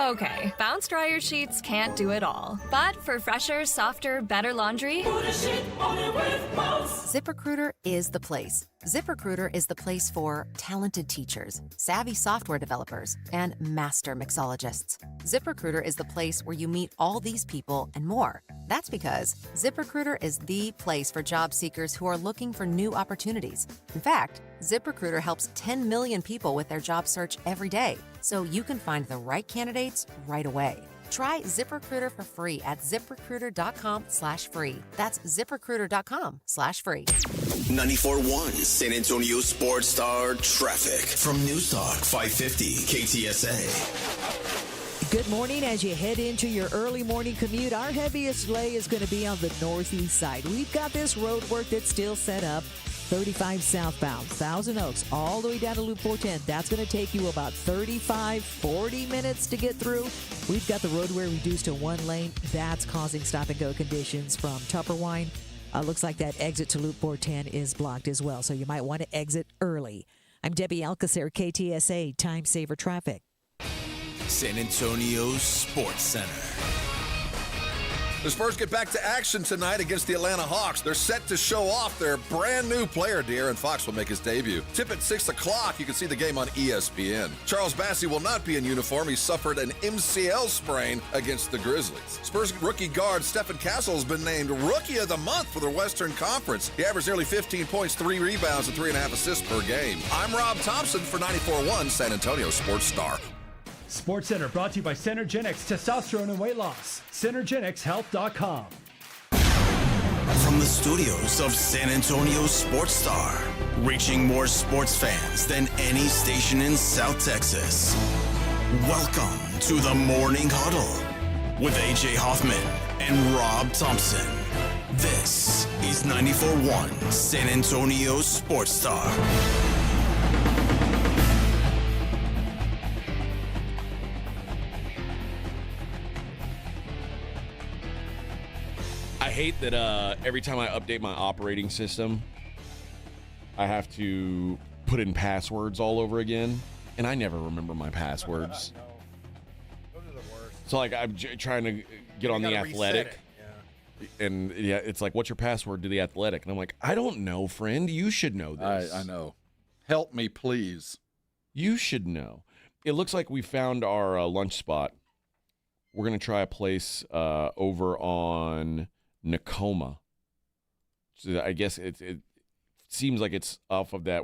Okay, Bounce Dryer sheets can't do it all. But for fresher, softer, better laundry, put a sheet on it with Bounce. ZipRecruiter is the place. ZipRecruiter is the place for talented teachers, savvy software developers, and master mixologists. ZipRecruiter is the place where you meet all these people and more. That's because ZipRecruiter is the place for job seekers who are looking for new opportunities. In fact, ZipRecruiter helps 10 million people with their job search every day, so you can find the right candidates right away. Try ZipRecruiter for free at ZipRecruiter.com/free. That's ZipRecruiter.com/free. 94.1 San Antonio Sports Star Traffic from News Talk 550 KTSA. Good morning. As you head into your early morning commute, our heaviest delay is going to be on the northeast side. We've got this road work that's still set up. 35 southbound, Thousand Oaks, all the way down to Loop 410. That's going to take you about 40 minutes to get through. We've got the roadway reduced to one lane. That's causing stop-and-go conditions from Tupperwine. Looks like that exit to Loop 410 is blocked as well, so you might want to exit early. I'm Debbie Alcacer, KTSA Time Saver Traffic. San Antonio Sports Center. The Spurs get back to action tonight against the Atlanta Hawks. They're set to show off their brand new player. De'Aaron Fox will make his debut. Tip at 6 o'clock. You can see the game on ESPN. Charles Bassey will not be in uniform. He suffered an MCL sprain against the Grizzlies. Spurs rookie guard Stephen Castle has been named Rookie of the Month for the Western Conference. He averaged nearly 15 points, 3 rebounds, and 3.5 assists per game. I'm Rob Thompson for 94.1 San Antonio Sports Star. Sports Center brought to you by Synergenics Testosterone and Weight Loss. SynergenicsHealth.com. From the studios of San Antonio Sports Star, reaching more sports fans than any station in South Texas. Welcome to the Morning Huddle with AJ Hoffman and Rob Thompson. This is 94.1 San Antonio Sports Star. I hate that every time I update my operating system, I have to put in passwords all over again, and I never remember my passwords. No. Those are the worst. So, like, I'm trying to get on the Athletic, and yeah, it's like, what's your password to the Athletic? And I'm like, I don't know, friend. You should know this. I know. Help me, please. You should know. It looks like we found our lunch spot. We're going to try a place over on Nakoma. So I guess it seems like it's off of that.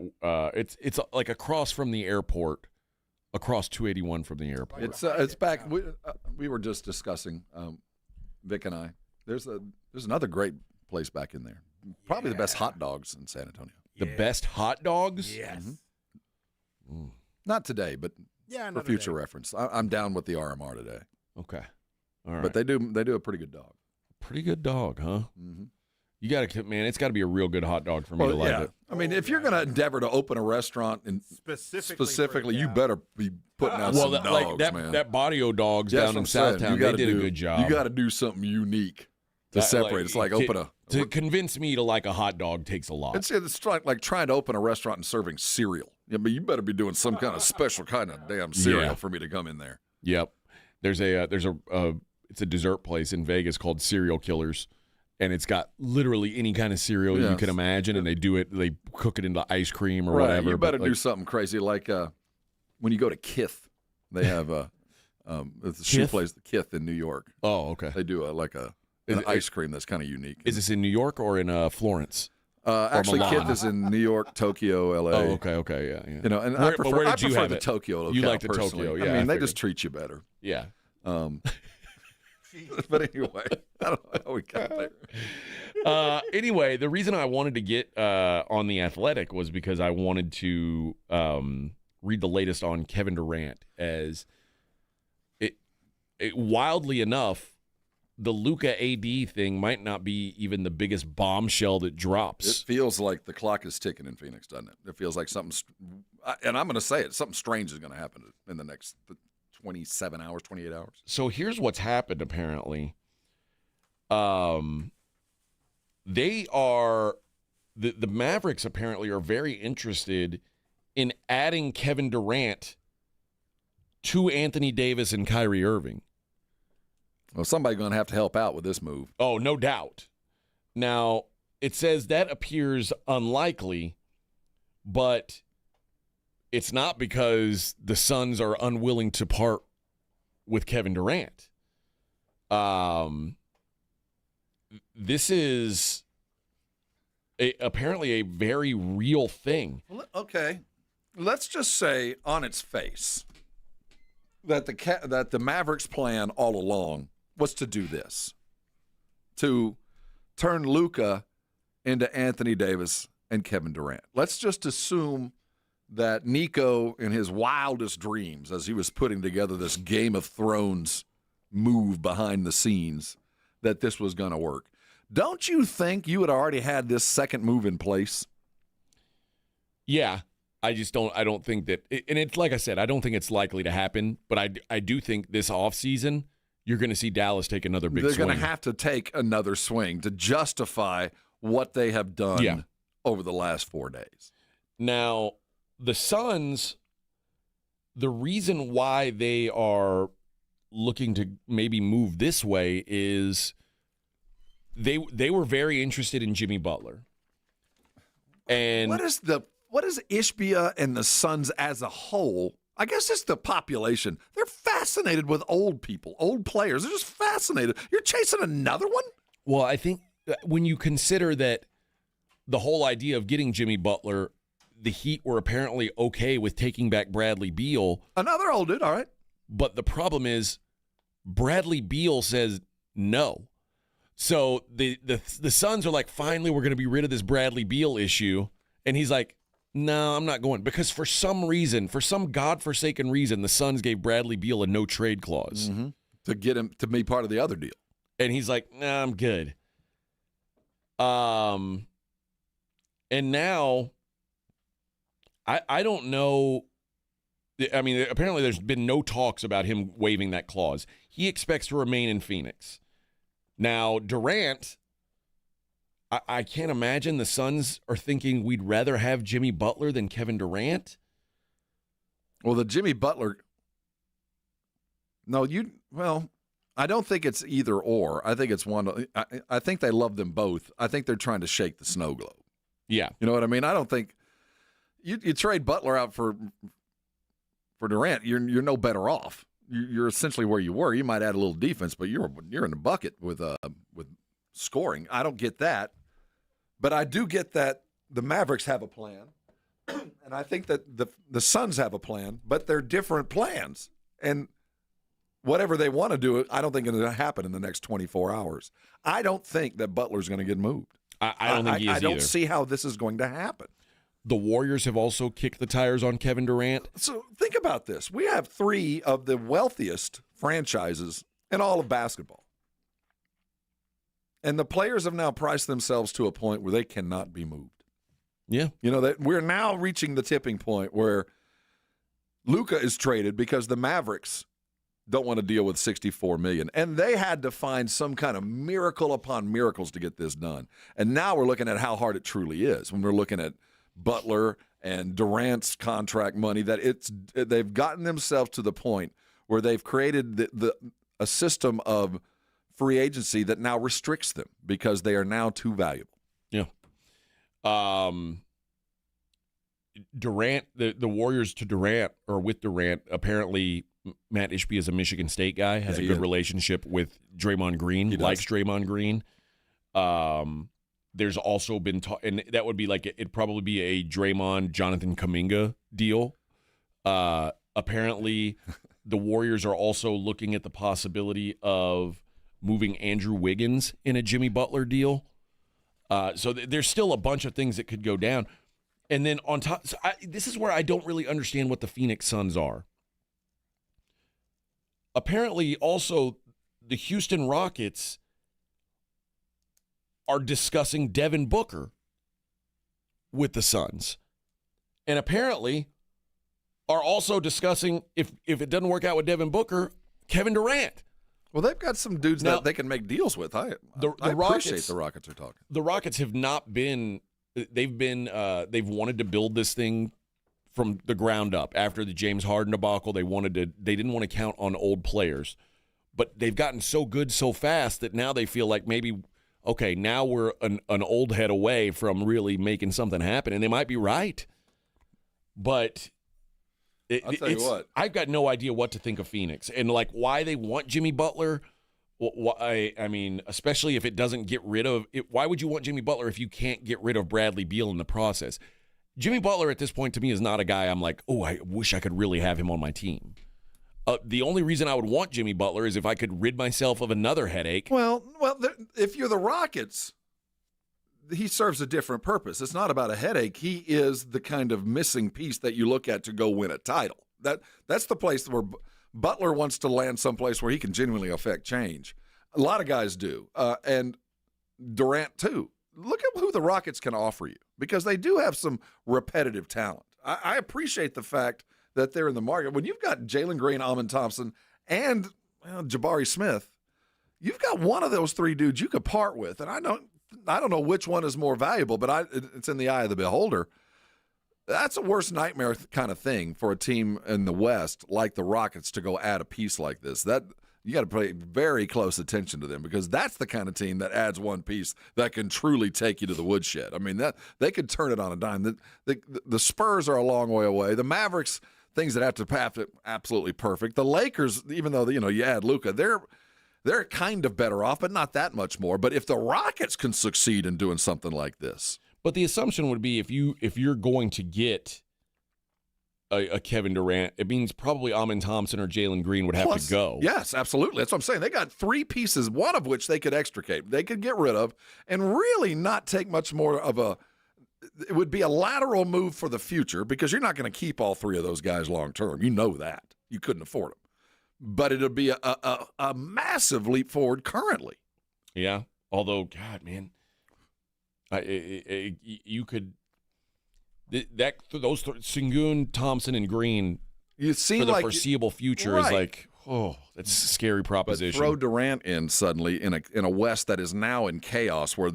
It's like across from the airport, across 281 from the airport. It's back. We were just discussing, Vic and I. There's another great place back in there. Probably the best hot dogs in San Antonio. The best hot dogs? Yes. Mm-hmm. Not today, but for future reference. I'm down with the RMR today. Okay. All right. But they do a pretty good dog. Pretty good dog, huh? Mm-hmm. You got to, man, it's got to be a real good hot dog for me to like it. I mean, if you're going to endeavor to open a restaurant and specifically you better be putting out some dogs, man. That Barrio Dogs down in Southtown, they did a good job. You got to do something unique to separate. It's like to convince me to like a hot dog takes a lot. It's like trying to open a restaurant and serving cereal. Yeah, but you better be doing some kind of special kind of damn cereal for me to come in there. Yep. It's a dessert place in Vegas called Cereal Killers. And it's got literally any kind of cereal you can imagine, and they cook it into ice cream or whatever. You better do something crazy, like when you go to Kith, they have the shoe place, the Kith in New York. Oh, okay. They do an ice cream that's kind of unique. Is this in New York or in Florence? Actually, Kith is in New York, Tokyo, LA. Oh, okay, yeah. You know, and where did you have the it? Tokyo locale. You like the personally. Tokyo, yeah. I mean, they just treat you better. Yeah. But anyway, I don't know how we got there. Anyway, the reason I wanted to get on The Athletic was because I wanted to read the latest on Kevin Durant. As it wildly enough, the Luka AD thing might not be even the biggest bombshell that drops. It feels like the clock is ticking in Phoenix, doesn't it? It feels like something, and I'm going to say it, something strange is going to happen in the next 27 hours, 28 hours. So here's what's happened, apparently. They are the Mavericks apparently are very interested in adding Kevin Durant to Anthony Davis and Kyrie Irving. Well, somebody's going to have to help out with this move. Oh, no doubt. Now, it says that appears unlikely, but it's not because the Suns are unwilling to part with Kevin Durant. This is apparently a very real thing. Okay. Let's just say on its face that the Mavericks' plan all along was to do this, to turn Luka into Anthony Davis and Kevin Durant. Let's just assume that Nico, in his wildest dreams, as he was putting together this Game of Thrones move behind the scenes, that this was going to work. Don't you think you had already had this second move in place? Yeah, I don't think that, and it's like I said, I don't think it's likely to happen, but I do think this offseason, you're going to see Dallas take another big swing. They're going to have to take another swing to justify what they have done over the last 4 days. Now, the Suns, the reason why they are looking to maybe move this way is they were very interested in Jimmy Butler. And what is Ishbia and the Suns as a whole? I guess it's the population. They're fascinated with old people, old players. They're just fascinated. You're chasing another one? Well, I think when you consider that the whole idea of getting Jimmy Butler, the Heat were apparently okay with taking back Bradley Beal. Another old dude, all right. But the problem is Bradley Beal says no. So the Suns are like, finally, we're going to be rid of this Bradley Beal issue. And he's like, no, I'm not going. Because for some reason, for some godforsaken reason, the Suns gave Bradley Beal a no-trade clause. Mm-hmm. To get him to be part of the other deal. And he's like, nah, I'm good. And now, I don't know. I mean, apparently there's been no talks about him waiving that clause. He expects to remain in Phoenix. Now, Durant, I can't imagine the Suns are thinking we'd rather have Jimmy Butler than Kevin Durant. Well, the Jimmy Butler. No, I don't think it's either or. I think it's one. I think they love them both. I think they're trying to shake the snow globe. Yeah. You know what I mean? I don't think you trade Butler out for Durant, you're no better off. You're essentially where you were. You might add a little defense, but you're in the bucket with scoring. I don't get that, but I do get that the Mavericks have a plan, and I think that the Suns have a plan, but they're different plans. And whatever they want to do, I don't think it's going to happen in the next 24 hours. I don't think that Butler's going to get moved. I don't think he is I don't either. see how this is going to happen. The Warriors have also kicked the tires on Kevin Durant. So think about this. We have three of the wealthiest franchises in all of basketball. And the players have now priced themselves to a point where they cannot be moved. Yeah. You know, that we're now reaching the tipping point where Luka is traded because the Mavericks don't want to deal with $64 million. And they had to find some kind of miracle upon miracles to get this done. And now we're looking at how hard it truly is when we're looking at Butler and Durant's contract money, that they've gotten themselves to the point where they've created a system of free agency that now restricts them because they are now too valuable. Yeah. Durant, the Warriors to Durant, or with Durant, apparently Matt Ishbia is a Michigan State guy, has a good relationship with Draymond Green, likes Draymond Green. There's also been talk, and that would be like, it'd probably be a Draymond, Jonathan Kuminga deal. Apparently, the Warriors are also looking at the possibility of moving Andrew Wiggins in a Jimmy Butler deal. So there's still a bunch of things that could go down. And then on top, this is where I don't really understand what the Phoenix Suns are. Apparently, also, the Houston Rockets are discussing Devin Booker with the Suns. And apparently are also discussing, if it doesn't work out with Devin Booker, Kevin Durant. Well, they've got some dudes that they can make deals with. I appreciate the Rockets are talking. The Rockets have not been – they've wanted to build this thing from the ground up. After the James Harden debacle, they didn't want to count on old players. But they've gotten so good so fast that now they feel like maybe, okay, now we're an old head away from really making something happen. And they might be right. But I'll tell you what. I've got no idea what to think of Phoenix. And, like, why they want Jimmy Butler. I mean, especially if it doesn't get rid of it. Why would you want Jimmy Butler if you can't get rid of Bradley Beal in the process? Jimmy Butler at this point to me is not a guy I'm like, oh, I wish I could really have him on my team. The only reason I would want Jimmy Butler is if I could rid myself of another headache. Well, if you're the Rockets, he serves a different purpose. It's not about a headache. He is the kind of missing piece that you look at to go win a title. That's the place where Butler wants to land someplace where he can genuinely affect change. A lot of guys do, and Durant too. Look at who the Rockets can offer you, because they do have some repetitive talent. I appreciate the fact that they're in the market. When you've got Jalen Green, Amen Thompson, and Jabari Smith, you've got one of those three dudes you could part with. And I don't know which one is more valuable, but it's in the eye of the beholder. That's a worst nightmare kind of thing for a team in the West like the Rockets to go add a piece like this. That you got to pay very close attention to them, because that's the kind of team that adds one piece that can truly take you to the woodshed. I mean, that they could turn it on a dime. The Spurs are a long way away. The Mavericks, things that have to absolutely perfect. The Lakers, even though you add Luka, they're kind of better off, but not that much more. But if the Rockets can succeed in doing something like this. But the assumption would be if you're going to get a Kevin Durant, it means probably Amen Thompson or Jalen Green would have to go. Yes, absolutely. That's what I'm saying. They got three pieces, one of which they could extricate, they could get rid of, and really not take much more of a – it would be a lateral move for the future, because you're not going to keep all three of those guys long term. You know that. You couldn't afford them. But it would be a massive leap forward currently. Yeah, although, God, man, you could – those Sengun, Thompson, and Green you seem for the like foreseeable future is like, oh, that's a scary proposition. But throw Durant in suddenly in a West that is now in chaos, where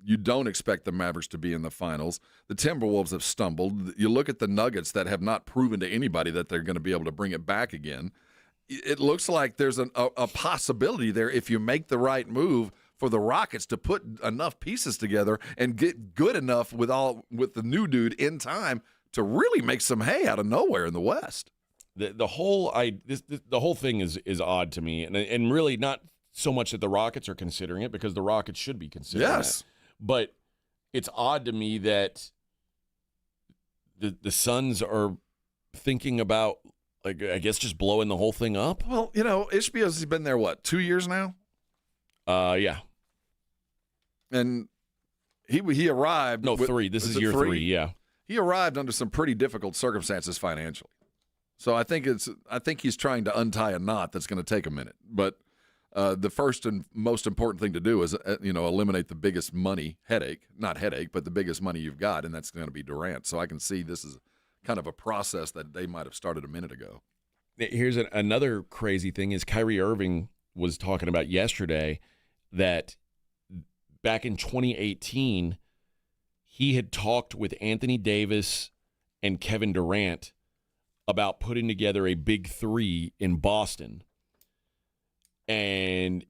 you don't expect the Mavericks to be in the finals. The Timberwolves have stumbled. You look at the Nuggets that have not proven to anybody that they're going to be able to bring it back again. It looks like there's a possibility there if you make the right move for the Rockets to put enough pieces together and get good enough with the new dude in time to really make some hay out of nowhere in the West. The whole thing is odd to me, and really not so much that the Rockets are considering it, because the Rockets should be considering it. But it's odd to me that the Suns are thinking about, like, I guess, just blowing the whole thing up. Well, Ishbia's been there 2 years now. Yeah. And he arrived. No, 3. This is year 3. Yeah. He arrived under some pretty difficult circumstances financially. So I think he's trying to untie a knot that's going to take a minute. But the first and most important thing to do is, eliminate the biggest money not headache, but the biggest money you've got, and that's going to be Durant. So I can see this is kind of a process that they might have started a minute ago. Here's another crazy thing is Kyrie Irving was talking about yesterday that back in 2018, he had talked with Anthony Davis and Kevin Durant about putting together a big three in Boston. And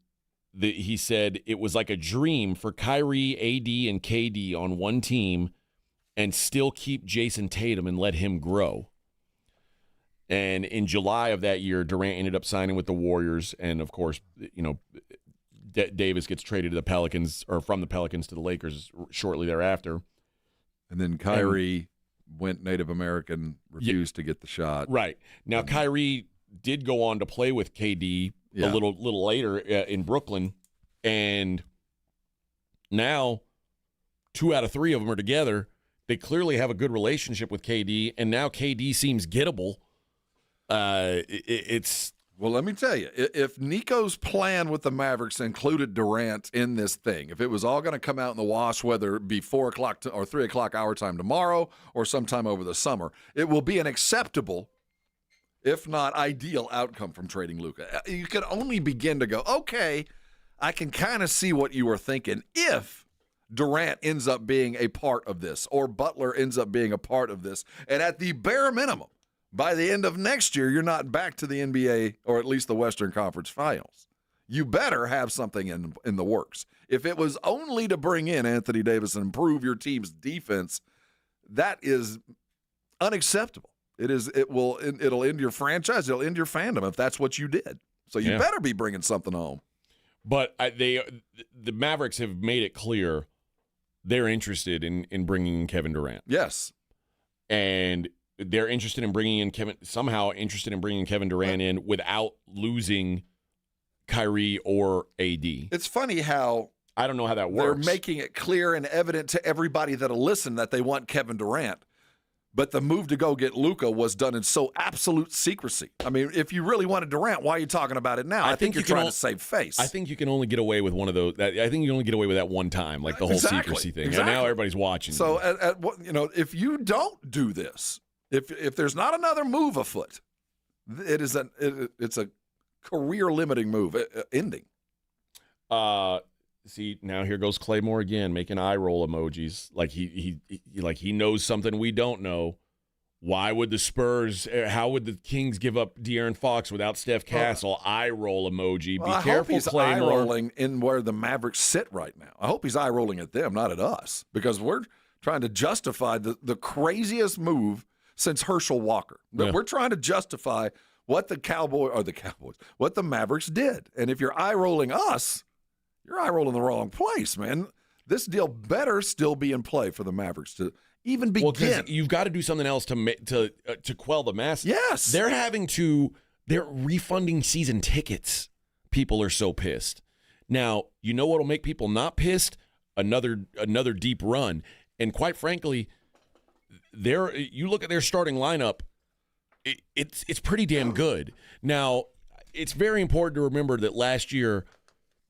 he said it was like a dream for Kyrie, AD, and KD on one team and still keep Jason Tatum and let him grow. And in July of that year, Durant ended up signing with the Warriors. And, of course, Davis gets traded to the Pelicans or from the Pelicans to the Lakers shortly thereafter. And then Kyrie went Native American, refused to get the shot. Right. Now, Kyrie did go on to play with KD a little later in Brooklyn. And now 2 out of 3 of them are together. They clearly have a good relationship with KD, and now KD seems gettable. Well, let me tell you, if Nico's plan with the Mavericks included Durant in this thing, if it was all going to come out in the wash, whether it be 4 o'clock or 3 o'clock our time tomorrow or sometime over the summer, it will be an acceptable, if not ideal, outcome from trading Luka. You could only begin to go, okay, I can kind of see what you were thinking if Durant ends up being a part of this or Butler ends up being a part of this. And at the bare minimum, by the end of next year, you're not back to the NBA or at least the Western Conference Finals. You better have something in the works. If it was only to bring in Anthony Davis and improve your team's defense, that is unacceptable. It'll end your franchise. It'll end your fandom if that's what you did. So you better be bringing something home. But the Mavericks have made it clear they're interested in bringing in Kevin Durant. Yes. And they're interested in bringing in Kevin Durant in without losing Kyrie or AD. It's funny how I don't know how that works. They're making it clear and evident to everybody that'll listen that they want Kevin Durant. But the move to go get Luka was done in so absolute secrecy. I mean, if you really wanted Durant, why are you talking about it now? I think you're trying to save face. I think you can only get away with one of those. I think you can only get away with that one time, like the whole secrecy thing. And now everybody's watching. So, if you don't do this, if there's not another move afoot, it's a career limiting move ending. See, now here goes Claymore again, making eye roll emojis, like he knows something we don't know. Why would the Spurs? How would the Kings give up De'Aaron Fox without Steph Castle? Eye roll emoji. Be careful, I hope he's Claymore. eye rolling in where the Mavericks sit right now. I hope he's eye rolling at them, not at us, because we're trying to justify the craziest move since Herschel Walker. Yeah. We're trying to justify what the Mavericks did, and if you're eye rolling us, you're eye rolling the wrong place, man. This deal better still be in play for the Mavericks to even begin. Well, you've got to do something else to quell the mess. Yes, they're refunding season tickets. People are so pissed. Now, you know what'll make people not pissed? Another deep run. And quite frankly, you look at their starting lineup, it's pretty damn good. Now, it's very important to remember that last year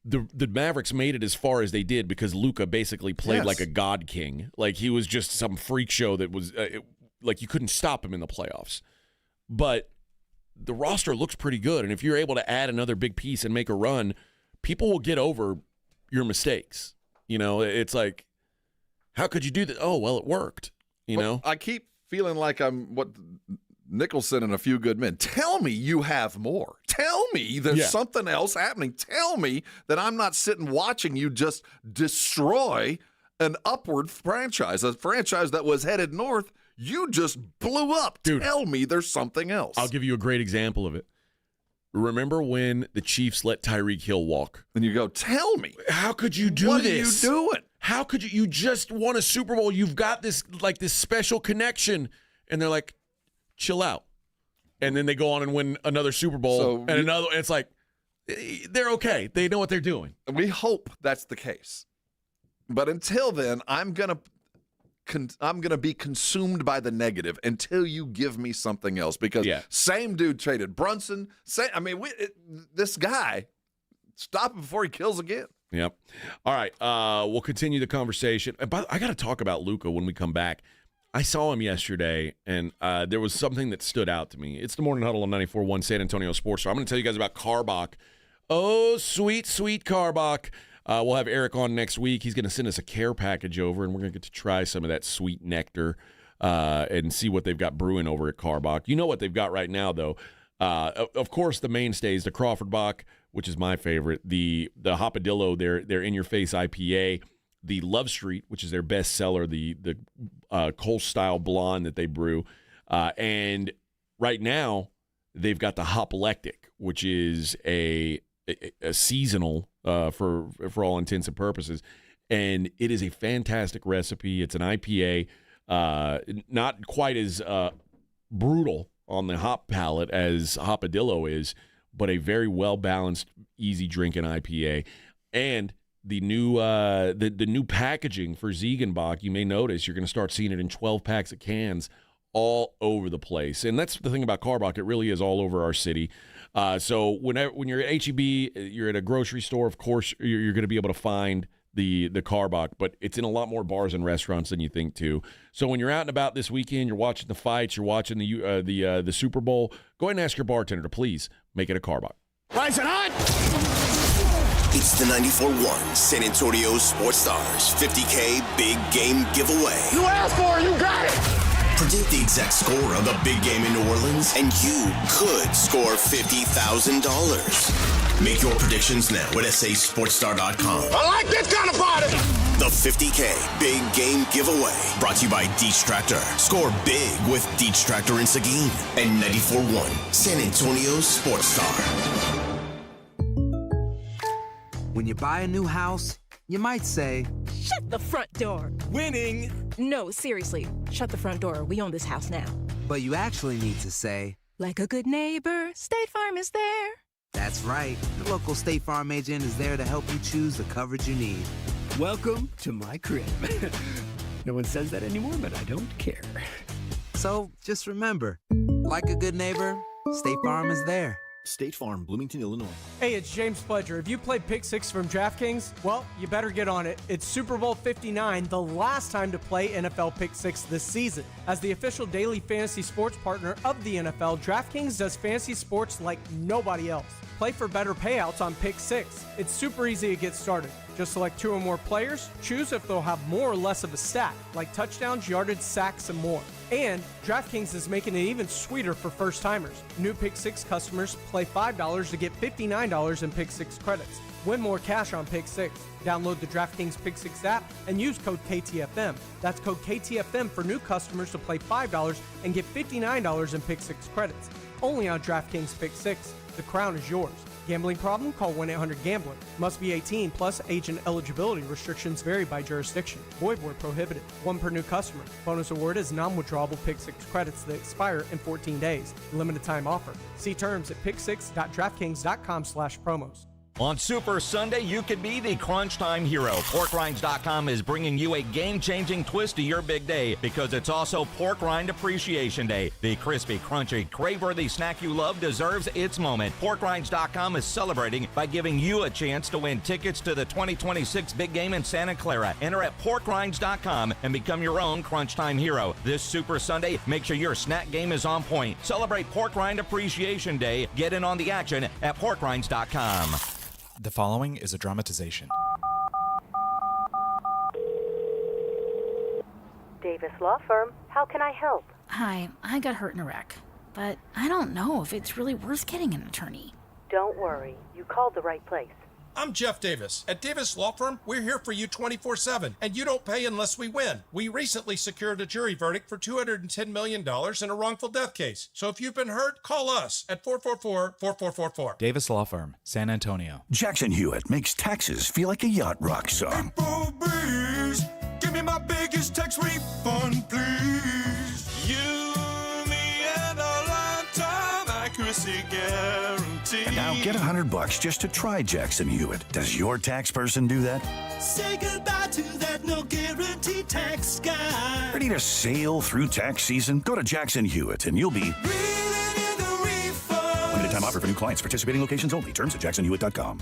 the Mavericks made it as far as they did because Luka basically played like a god king. Like he was just some freak show that was like you couldn't stop him in the playoffs. But the roster looks pretty good, and if you're able to add another big piece and make a run, people will get over your mistakes. You know, it's like, how could you do that? Oh, well, it worked. You know, I keep feeling like I'm Nicholson and a few good men. Tell me you have more. Tell me there's something else happening. Tell me that I'm not sitting watching you just destroy an upward franchise, a franchise that was headed north. You just blew up. Dude, tell me there's something else. I'll give you a great example of it. Remember when the Chiefs let Tyreek Hill walk? And you go, tell me. How could you do this? What are you doing? How could you? You just won a Super Bowl. You've got this special connection. And they're like, chill out. And then they go on and win another Super Bowl and another. And it's like, they're okay. They know what they're doing. We hope that's the case. But until then, I'm gonna be consumed by the negative until you give me something else. Because same dude traded Brunson. This guy stop him before he kills again. Yep. All right. We'll continue the conversation. But I got to talk about Luka when we come back. I saw him yesterday, and there was something that stood out to me. It's the Morning Huddle on 94.1 San Antonio Sports. So I'm going to tell you guys about Carbach. Oh, sweet, sweet Carbach. We'll have Eric on next week. He's going to send us a care package over, and we're going to get to try some of that sweet nectar and see what they've got brewing over at Carbach. You know what they've got right now, though. Of course, the mainstays, the Crawford Bach, which is my favorite, the Hopadillo, their in-your-face IPA, the Love Street, which is their best seller, the Cole-style blonde that they brew. And right now, they've got the Hoplectic, which is a seasonal for all intents and purposes. And it is a fantastic recipe. It's an IPA, not quite as brutal on the hop palate as Hopadillo is, but a very well-balanced, easy-drinking IPA. And the new the new packaging for Ziegenbach, you may notice you're going to start seeing it in 12 packs of cans all over the place. And that's the thing about Carbach. It really is all over our city. So when you're at H-E-B, you're at a grocery store, of course, you're going to be able to find the Carbach, but it's in a lot more bars and restaurants than you think too. So when you're out and about this weekend, you're watching the fights, you're watching the Super Bowl, go ahead and ask your bartender to please make it a Carbach. Rise it on! It's the 94.1 San Antonio Sports Stars 50K Big Game Giveaway. You asked for it, you got it! Predict the exact score of the big game in New Orleans, and you could score $50,000. Make your predictions now at sasportstar.com. I like this kind of party! The 50K Big Game Giveaway, brought to you by Deets Tractor. Score big with Deets Tractor in Seguin and 94.1 San Antonio Sports Star. When you buy a new house, you might say, "Shut the front door." Winning! No, seriously, shut the front door. We own this house now. But you actually need to say, "Like a good neighbor, State Farm is there." That's right. The local State Farm agent is there to help you choose the coverage you need. Welcome to my crib. No one says that anymore, but I don't care. So just remember, like a good neighbor, State Farm is there. State Farm, Bloomington, Illinois. Hey, it's James Pledger. Have you played Pick 6 from DraftKings? Well, you better get on it. It's Super Bowl 59, the last time to play NFL Pick 6 this season. As the official daily fantasy sports partner of the NFL, DraftKings does fantasy sports like nobody else. Play for better payouts on Pick 6. It's super easy to get started. Just select 2 or more players, choose if they'll have more or less of a stat, like touchdowns, yardage, sacks, and more. And DraftKings is making it even sweeter for first-timers. New Pick 6 customers play $5 to get $59 in Pick 6 credits. Win more cash on Pick 6. Download the DraftKings Pick 6 app and use code KTFM. That's code KTFM for new customers to play $5 and get $59 in Pick 6 credits. Only on DraftKings Pick 6. The crown is yours. Gambling problem? Call 1-800-GAMBLER. Must be 18 plus. Age and eligibility restrictions vary by jurisdiction. Void where prohibited. 1 per new customer. Bonus award is non-withdrawable Pick 6 credits that expire in 14 days. Limited time offer. See terms at pick6.draftkings.com/promos. On Super Sunday, you could be the crunch time hero. PorkRinds.com is bringing you a game-changing twist to your big day because it's also Pork Rind Appreciation Day. The crispy, crunchy, crave-worthy snack you love deserves its moment. PorkRinds.com is celebrating by giving you a chance to win tickets to the 2026 big game in Santa Clara. Enter at PorkRinds.com and become your own crunch time hero. This Super Sunday, make sure your snack game is on point. Celebrate Pork Rind Appreciation Day. Get in on the action at PorkRinds.com. The following is a dramatization. Davis Law Firm, how can I help? Hi, I got hurt in a wreck, but I don't know if it's really worth getting an attorney. Don't worry, you called the right place. I'm Jeff Davis. At Davis Law Firm, we're here for you 24/7, and you don't pay unless we win. We recently secured a jury verdict for $210 million in a wrongful death case. So if you've been hurt, call us at 444-4444. Davis Law Firm, San Antonio. Jackson Hewitt makes taxes feel like a yacht rock song. April breeze, give me my biggest tax refund, please. You, me, and a lifetime accuracy guarantee. And now get $100 just to try Jackson Hewitt. Does your tax person do that? Say goodbye to that no guarantee tax guy. Ready to sail through tax season? Go to Jackson Hewitt and you'll be Limited time offer for new clients. Participating locations only. Terms at jacksonhewitt.com.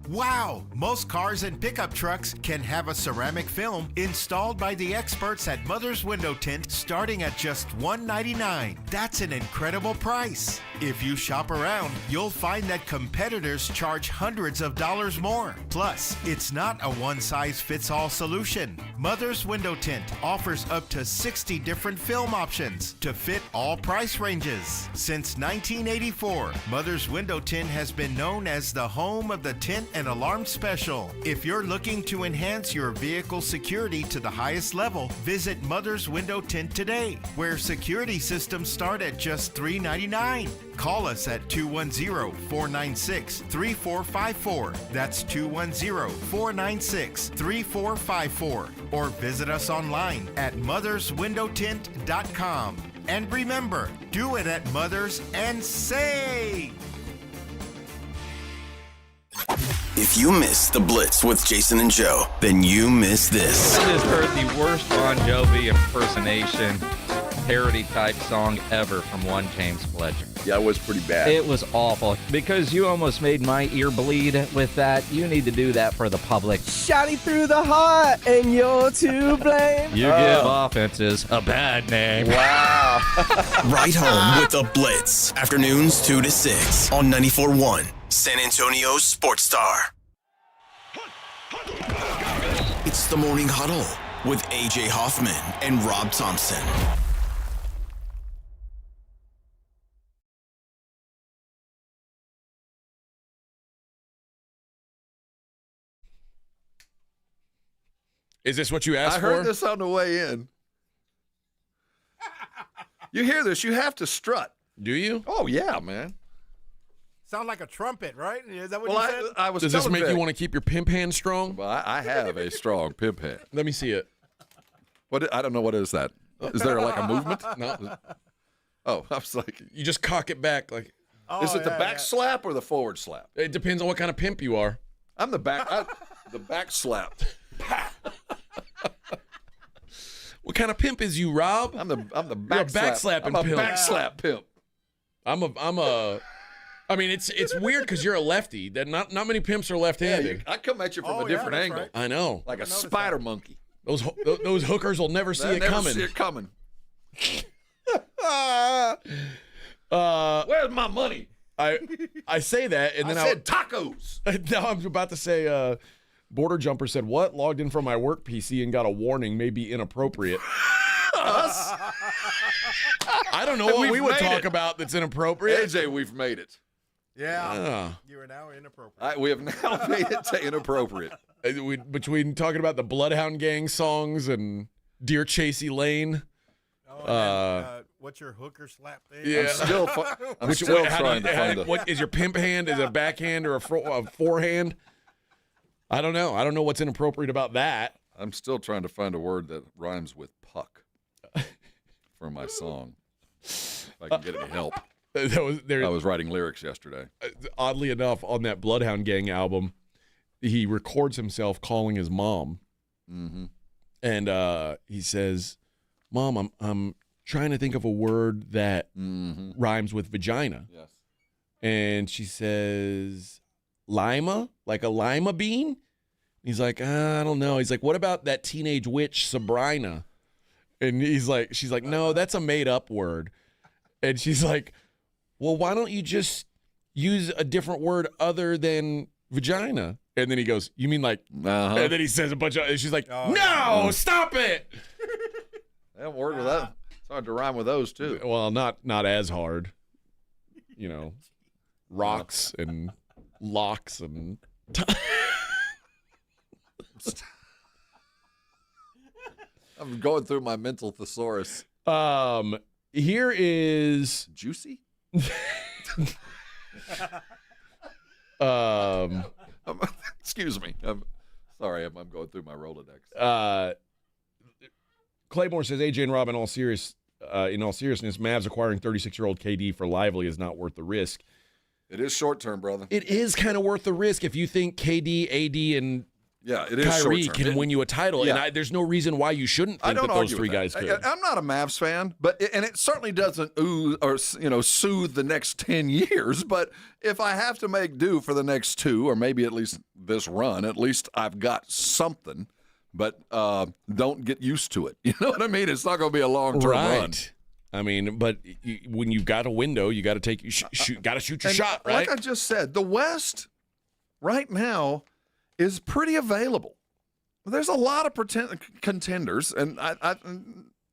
Wow! Most cars and pickup trucks can have a ceramic film installed by the experts at Mother's Window Tint starting at just $199. That's an incredible price. If you shop around, you'll find that competitors charge hundreds of dollars more. Plus, it's not a one-size-fits-all solution. Mother's Window Tint offers up to 60 different film options to fit all price ranges. Since 1984, Mother's Window Tint has been known as the home of the tint and alarm special. If you're looking to enhance your vehicle security to the highest level, visit Mother's Window Tint today, where security systems start at just $3.99. Call us at 210-496-3454. That's 210-496-3454. Or visit us online at motherswindowtint.com. And remember, do it at Mother's and save! If you missed the Blitz with Jason and Joe, then you missed this. I just heard the worst Bon Jovi impersonation parody type song ever from one James Fletcher. Yeah, it was pretty bad. It was awful. Because you almost made my ear bleed with that, you need to do that for the public. Shouting through the heart, and you're to blame. You give offenses a bad name. Wow. Right home with the Blitz. Afternoons 2 to 6 on 94.1 San Antonio's Sports Star. It's the Morning Huddle with AJ Hoffman and Rob Thompson. Is this what you asked I for? heard this on the way in. You hear this, you have to strut. Do you? Oh, yeah, man. Sound like a trumpet, right? Is that what Well, you said? I was Does this make Vic. you want to keep your pimp hand strong? Well, I have a strong pimp hand. Let me see it. What? I don't know, what is that? Is there like a movement? No. Oh, I was like, You just cock it back. Like is it the back slap or the forward slap? it depends on what kind of pimp you are. I'm the back. The back slap. What kind of pimp is you, Rob? I'm the You're a back back slap. slapping I'm a pimp. back slap pimp. I mean, it's weird because you're a lefty. That not many pimps are left-handed. I come at you from a different angle. right. I know. Like a spider monkey. Those hookers will never see it Never coming. see it coming. Uh, Where's my money? I say that, and then I said tacos. Now I'm about to say, Border Jumper said, what? Logged in from my work PC and got a warning, may be inappropriate. Us? I don't know what we would talk about that's inappropriate. AJ, we've made it. Yeah. You are now inappropriate. We have now made it to inappropriate. Between talking about the Bloodhound Gang songs and Dear Chasey Lane. What's your hooker slap thing? Yeah. I'm still trying to find what is your pimp hand? Is it a backhand or a forehand? I don't know. I don't know what's inappropriate about that. I'm still trying to find a word that rhymes with puck for my song. If I can get any help. I was writing lyrics yesterday. Oddly enough, on that Bloodhound Gang album, he records himself calling his mom. Mm-hmm. And he says, Mom, I'm trying to think of a word that rhymes with vagina. Yes. And she says, lima? Like a lima bean? He's like, I don't know. He's like, what about that teenage witch Sabrina? And she's like, no, that's a made up word. And she's like, well, why don't you just use a different word other than vagina? And then he goes, you mean like, and then he says a bunch of, and she's like, no, stop it. That word with that. It's hard to rhyme with those too. Well, not as hard. You know, rocks and locks and. I'm going through my mental thesaurus. Here is juicy. Excuse me. I'm sorry. I'm going through my Rolodex. Claymore says AJ and Rob, in all seriousness, Mavs acquiring 36-year-old KD for Lively is not worth the risk. It is short term, brother. It is kind of worth the risk if you think KD, AD, and Yeah, it is Kyrie short-term. can win you a title, Yeah. and there's no reason why you shouldn't think that those three guys could. I'm not a Mavs fan, and it certainly doesn't soothe the next 10 years. But if I have to make do for the next 2, or maybe at least this run, at least I've got something. But don't get used to it. You know what I mean? It's not going to be a long-term run. I mean, but when you've got a window, you got to take got to shoot your shot, right? Like I just said, the West right now is pretty available. There's a lot of contenders, and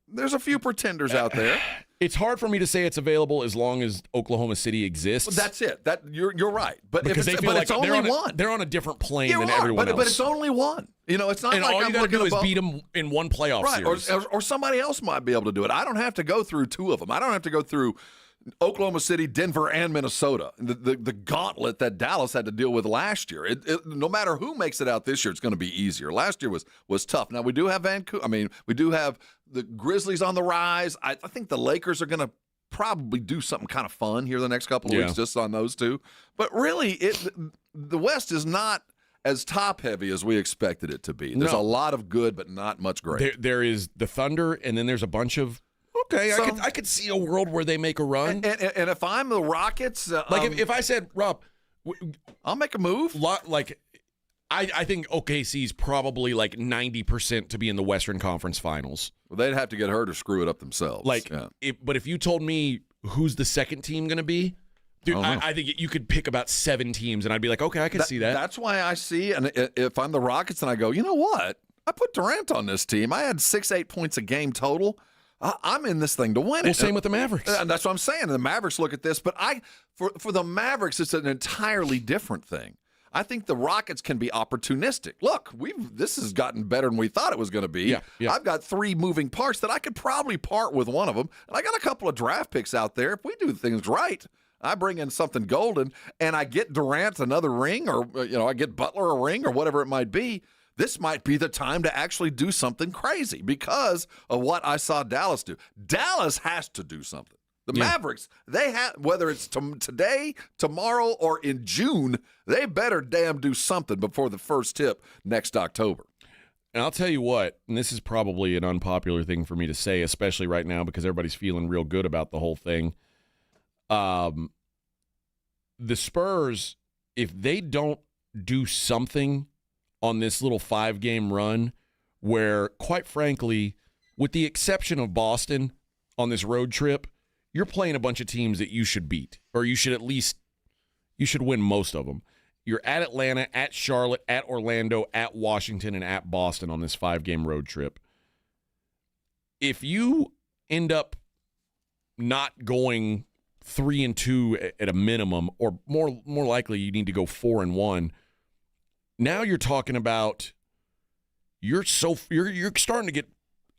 there's a few pretenders out there. It's hard for me to say it's available as long as Oklahoma City exists. Well, that's it. You're right. But because if they feel like it's only one. They're on a different plane than everyone else. But it's only one. It's not and like all I'm you got to do is above, beat them in one playoff series. Or somebody else might be able to do it. I don't have to go through 2 of them. I don't have to go through Oklahoma City, Denver, and Minnesota. The gauntlet that Dallas had to deal with last year. No matter who makes it out this year, it's going to be easier. Last year was tough. Now, we do have Vancouver. I mean, we do have the Grizzlies on the rise. I think the Lakers are going to probably do something kind of fun here the next couple of weeks just on those 2. But really, the West is not as top-heavy as we expected it to be. There's a lot of good, but not much great. There is the Thunder, and then there's a bunch of I could see a world where they make a run. And if I'm the Rockets, if I said, Rob, I'll make a move. I think OKC's probably like 90% to be in the Western Conference Finals. Well, they'd have to get hurt or screw it up themselves. But if you told me who's the second team going to be, dude, I think you could pick about 7 teams, and I'd be like, okay, I can see that. That's why I see, and if I'm the Rockets, and I go, you know what? I put Durant on this team. I had 6-8 points a game total. I'm in this thing to win it. Well, same with the Mavericks. And that's what I'm saying. The Mavericks look at this, but for the Mavericks, it's an entirely different thing. I think the Rockets can be opportunistic. Look, this has gotten better than we thought it was going to be. Yeah. I've got 3 moving parts that I could probably part with one of them, and I got a couple of draft picks out there. If we do things right, I bring in something golden, and I get Durant another ring, or I get Butler a ring, or whatever it might be. This might be the time to actually do something crazy because of what I saw Dallas do. Dallas has to do something. The Mavericks, they have, whether it's today, tomorrow, or in June, they better damn do something before the first tip next October. And I'll tell you what, and this is probably an unpopular thing for me to say, especially right now because everybody's feeling real good about the whole thing. The Spurs, if they don't do something on this little 5-game run where, quite frankly, with the exception of Boston on this road trip, you're playing a bunch of teams that you should beat, or you should win most of them. You're at Atlanta, at Charlotte, at Orlando, at Washington, and at Boston on this 5-game road trip. If you end up not going 3-2 at a minimum, or more likely you need to go 4-1, now you're talking about you're starting to get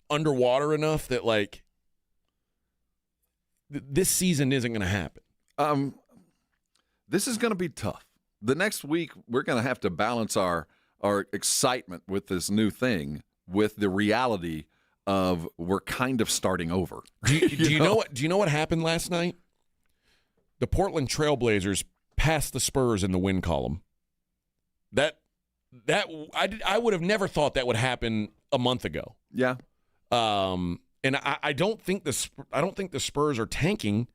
underwater enough that this season isn't going to happen. This is going to be tough. The next week we're going to have to balance our excitement with this new thing with the reality of we're kind of starting over. Do you know what happened last night? The Portland Trailblazers passed the Spurs in the win column. I would have never thought that would happen a month ago. Yeah. And I don't think the Spurs are tanking.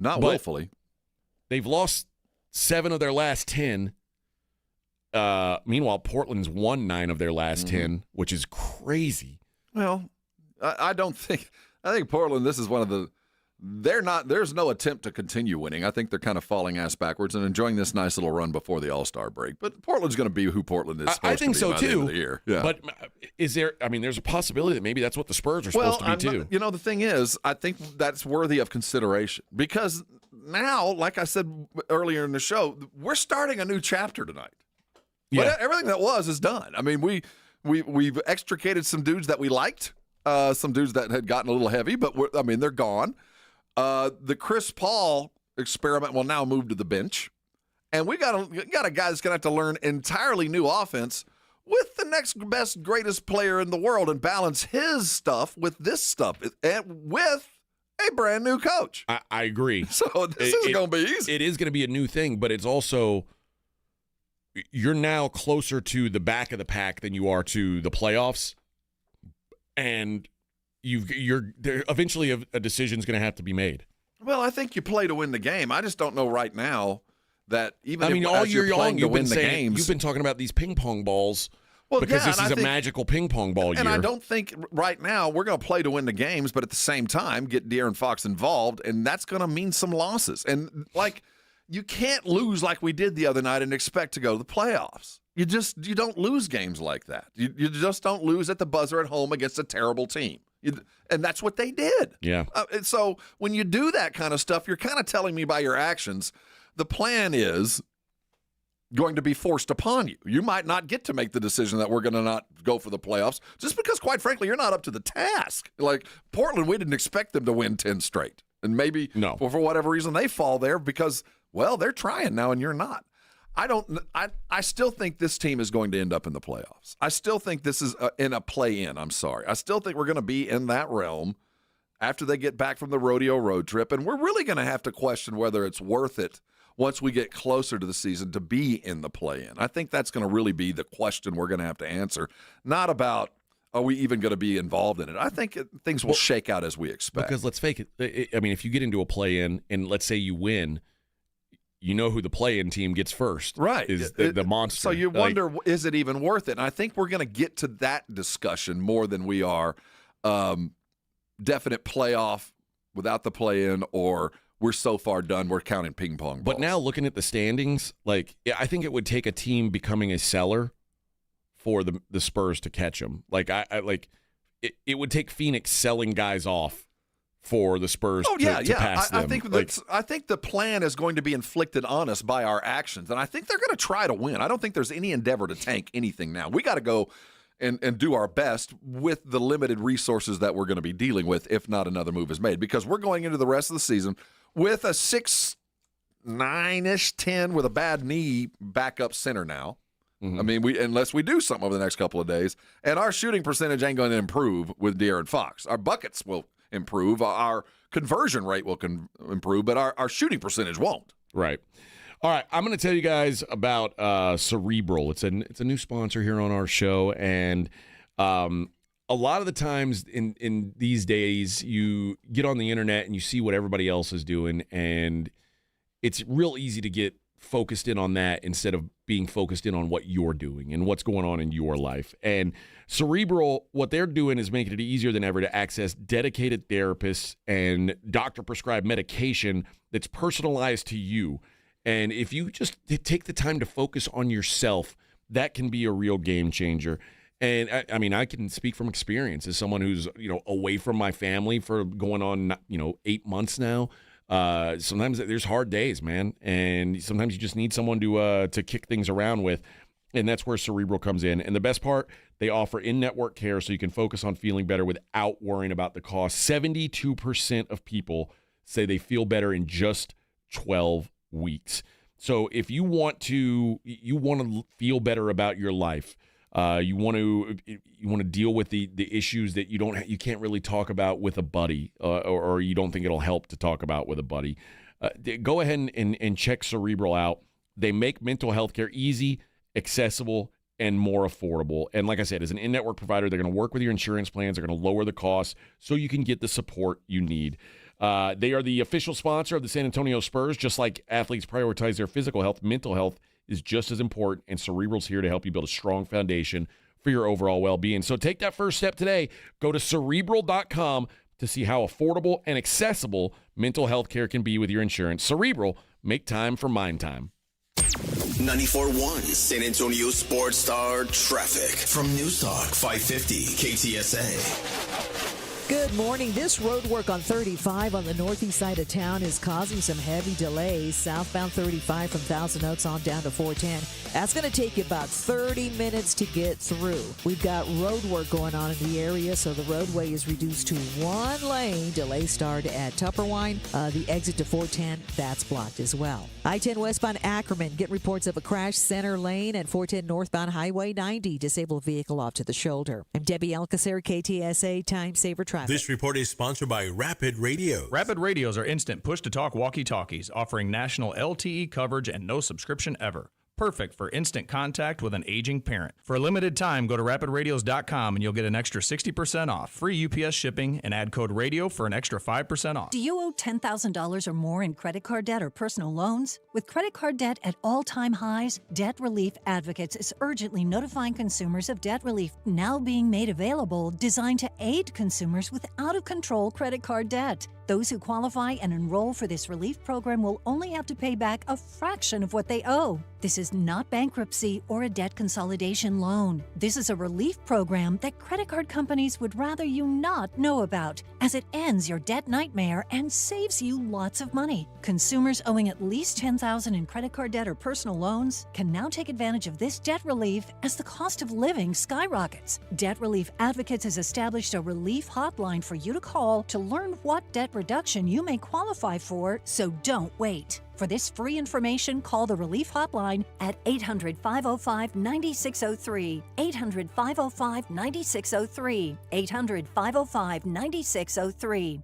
Not willfully. They've lost 7 of their last 10. Meanwhile, Portland's won 9 of their last 10, which is crazy. Well, I think Portland, this is one of the there's no attempt to continue winning. I think they're kind of falling ass backwards and enjoying this nice little run before the All-Star break. But Portland's going to be who Portland is supposed to be by the end of the year. Yeah. But there's a possibility that maybe that's what the Spurs are supposed to be too. The thing is, I think that's worthy of consideration because now, like I said earlier in the show, we're starting a new chapter tonight. Yeah. But everything that was is done. I mean, we've extricated some dudes that we liked, some dudes that had gotten a little heavy, but they're gone. The Chris Paul experiment will now move to the bench, and we got a guy that's going to have to learn entirely new offense with the next best, greatest player in the world and balance his stuff with this stuff and with a brand new coach. I agree. So this isn't going to be easy. It is going to be a new thing, but it's also you're now closer to the back of the pack than you are to the playoffs, and eventually a decision's going to have to be made. Well, I think you play to win the game. I just don't know right now that even all year long you've been talking about these ping pong balls. Well, because yeah, this is a magical ping pong ball year. And I don't think right now we're going to play to win the games, but at the same time get De'Aaron Fox involved, and that's going to mean some losses. And you can't lose like we did the other night and expect to go to the playoffs. You don't lose games like that. You just don't lose at the buzzer at home against a terrible team. And that's what they did. Yeah. And so when you do that kind of stuff, you're kind of telling me by your actions, the plan is going to be forced upon you. You might not get to make the decision that we're going to not go for the playoffs just because, quite frankly, you're not up to the task. Like Portland, we didn't expect them to win 10 straight. And maybe for whatever reason they fall there because, well, they're trying now and you're not. I still think this team is going to end up in the playoffs. I still think this is in a play-in. I'm sorry. I still think we're going to be in that realm after they get back from the rodeo road trip. And we're really going to have to question whether it's worth it once we get closer to the season to be in the play-in. I think that's going to really be the question we're going to have to answer, not about are we even going to be involved in it. I think things will shake out as we expect. Because let's face it, I mean, if you get into a play-in and let's say you win, you know who the play-in team gets first. Right. Is the monster. So you wonder, is it even worth it? And I think we're going to get to that discussion more than we are definite playoff without the play-in or we're so far done, we're counting ping pong balls. But now looking at the standings, I think it would take a team becoming a seller for the Spurs to catch them. It would take Phoenix selling guys off for the Spurs to pass them. I think the plan is going to be inflicted on us by our actions, and I think they're going to try to win. I don't think there's any endeavor to tank anything now. We got to go and do our best with the limited resources that we're going to be dealing with if not another move is made, because we're going into the rest of the season with a 6'9"-ish, 10 with a bad knee backup center now. Mm-hmm. I mean, unless we do something over the next couple of days, and our shooting percentage ain't going to improve with De'Aaron Fox. Our buckets will improve, our conversion rate will improve, but our shooting percentage won't. Right. All right, I'm going to tell you guys about Cerebral. It's a new sponsor here on our show, and a lot of the times in these days, you get on the internet and you see what everybody else is doing, and it's real easy to get focused in on that instead of being focused in on what you're doing and what's going on in your life. And Cerebral, what they're doing is making it easier than ever to access dedicated therapists and doctor-prescribed medication that's personalized to you. And if you just take the time to focus on yourself, that can be a real game changer. And I mean, I can speak from experience as someone who's, away from my family for going on, 8 months now. Sometimes there's hard days, man. And sometimes you just need someone to kick things around with. And that's where Cerebral comes in. And the best part, they offer in-network care so you can focus on feeling better without worrying about the cost. 72% of people say they feel better in just 12 weeks. So if you want to feel better about your life, you want to deal with the issues that you can't really talk about with a buddy, or you don't think it'll help to talk about with a buddy, go ahead and check Cerebral out. They make mental health care easy, accessible, and more affordable. And like I said, as an in-network provider, they're going to work with your insurance plans. They're going to lower the costs so you can get the support you need. They are the official sponsor of the San Antonio Spurs. Just like athletes prioritize their physical health, mental health is just as important, and Cerebral's here to help you build a strong foundation for your overall well-being. So take that first step today. Go to Cerebral.com to see how affordable and accessible mental health care can be with your insurance. Cerebral, make time for mind time. 94.1 San Antonio Sports Star Traffic from News Talk 550 KTSA. Good morning. This road work on 35 on the northeast side of town is causing some heavy delays. Southbound 35 from Thousand Oaks on down to 410. That's going to take you about 30 minutes to get through. We've got road work going on in the area, so the roadway is reduced to one lane. Delay started at Tupperwine. The exit to 410, that's blocked as well. I-10 westbound Ackerman, get reports of a crash center lane and 410 northbound Highway 90. Disabled vehicle off to the shoulder. I'm Debbie Alcacer, KTSA Time Saver Traffic. This report is sponsored by Rapid Radio. Rapid Radios are instant push-to-talk walkie-talkies offering national LTE coverage and no subscription ever. Perfect for instant contact with an aging parent. For a limited time, go to rapidradios.com and you'll get an extra 60% off. Free UPS shipping and add code radio for an extra 5% off. Do you owe $10,000 or more in credit card debt or personal loans? With credit card debt at all-time highs, Debt Relief Advocates is urgently notifying consumers of debt relief now being made available, designed to aid consumers with out-of-control credit card debt. Those who qualify and enroll for this relief program will only have to pay back a fraction of what they owe. This is not bankruptcy or a debt consolidation loan. This is a relief program that credit card companies would rather you not know about, as it ends your debt nightmare and saves you lots of money. Consumers owing at least $10,000 in credit card debt or personal loans can now take advantage of this debt relief as the cost of living skyrockets. Debt Relief Advocates has established a relief hotline for you to call to learn what debt reduction you may qualify for, so don't wait. For this free information, call the Relief Hotline at 800-505-9603, 800-505-9603, 800-505-9603.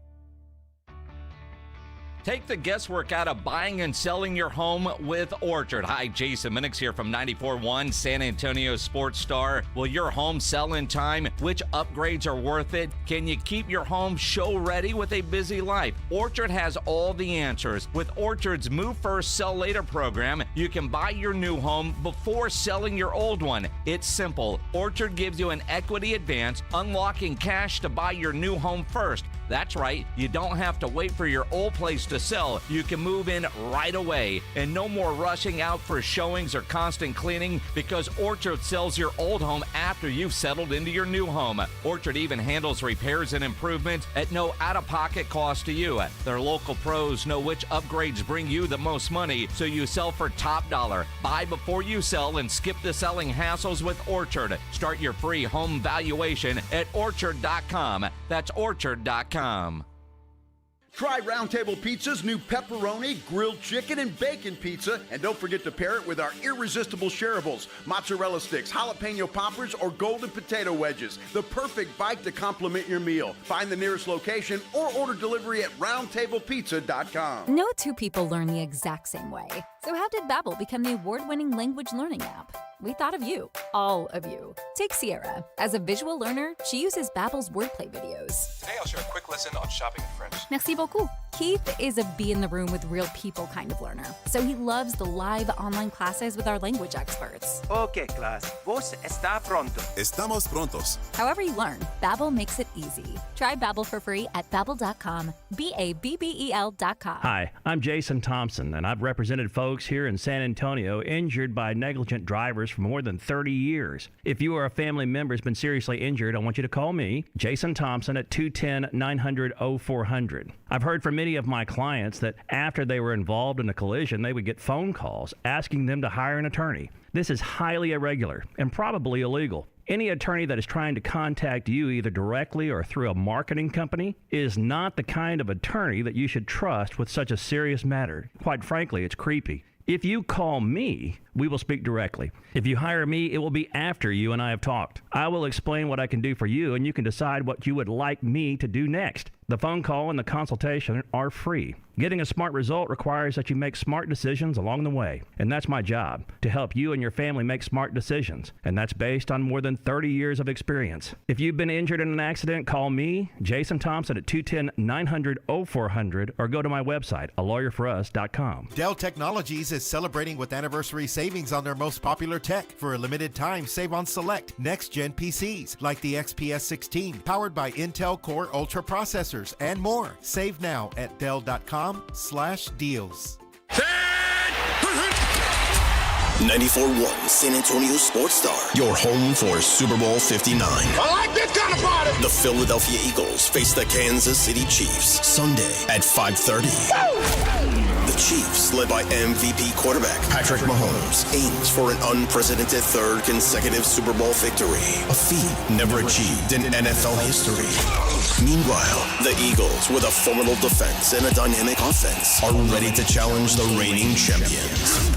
Take the guesswork out of buying and selling your home with Orchard. Hi, Jason Minix here from 94.1 San Antonio Sports Star. Will your home sell in time? Which upgrades are worth it? Can you keep your home show ready with a busy life? Orchard has all the answers. With Orchard's Move First, Sell Later program, you can buy your new home before selling your old one. It's simple. Orchard gives you an equity advance, unlocking cash to buy your new home first. That's right, you don't have to wait for your old place to sell. You can move in right away. And no more rushing out for showings or constant cleaning, because Orchard sells your old home after you've settled into your new home. Orchard even handles repairs and improvements at no out-of-pocket cost to you. Their local pros know which upgrades bring you the most money, so you sell for top dollar. Buy before you sell and skip the selling hassles with Orchard. Start your free home valuation at orchard.com. That's orchard.com. Try Round Table Pizza's new pepperoni, grilled chicken, and bacon pizza. And don't forget to pair it with our irresistible shareables, mozzarella sticks, jalapeno poppers, or golden potato wedges. The perfect bite to complement your meal. Find the nearest location or order delivery at roundtablepizza.com. No two people learn the exact same way. So how did Babbel become the award-winning language learning app? We thought of you, all of you. Take Sierra. As a visual learner, she uses Babbel's wordplay videos. Today I'll share a quick lesson on shopping in French. Merci beaucoup. Keith is a be in the room with real people kind of learner, so he loves the live online classes with our language experts. Okay, class. Vos está pronto. Estamos prontos. However you learn, Babbel makes it easy. Try Babbel for free at babbel.com, BABBEL.com. Hi, I'm Jason Thompson, and I've represented folks here in San Antonio injured by negligent drivers for more than 30 years. If you or a family member has been seriously injured, I want you to call me, Jason Thompson, at 210-900-0400. I've heard from many of my clients that after they were involved in a collision, they would get phone calls asking them to hire an attorney. This is highly irregular and probably illegal. Any attorney that is trying to contact you either directly or through a marketing company is not the kind of attorney that you should trust with such a serious matter. Quite frankly, it's creepy. If you call me, we will speak directly. If you hire me, it will be after you and I have talked. I will explain what I can do for you, and you can decide what you would like me to do next. The phone call and the consultation are free. Getting a smart result requires that you make smart decisions along the way, and that's my job, to help you and your family make smart decisions, and that's based on more than 30 years of experience. If you've been injured in an accident, call me, Jason Thompson, at 210-900-0400, or go to my website, alawyerforus.com. Dell Technologies is celebrating with anniversary savings on their most popular tech. For a limited time, save on select next-gen PCs like the XPS 16, powered by Intel Core Ultra processors, and more. Save now at Dell.com/deals. 94.1 San Antonio Sports Star, your home for Super Bowl 59. I like this kind of party. The Philadelphia Eagles face the Kansas City Chiefs Sunday at 5:30. The Chiefs, led by MVP quarterback Patrick Mahomes, aims for an unprecedented third consecutive Super Bowl victory, a feat never achieved in NFL history. Meanwhile, the Eagles, with a formidable defense and a dynamic offense, are ready to challenge the reigning champions.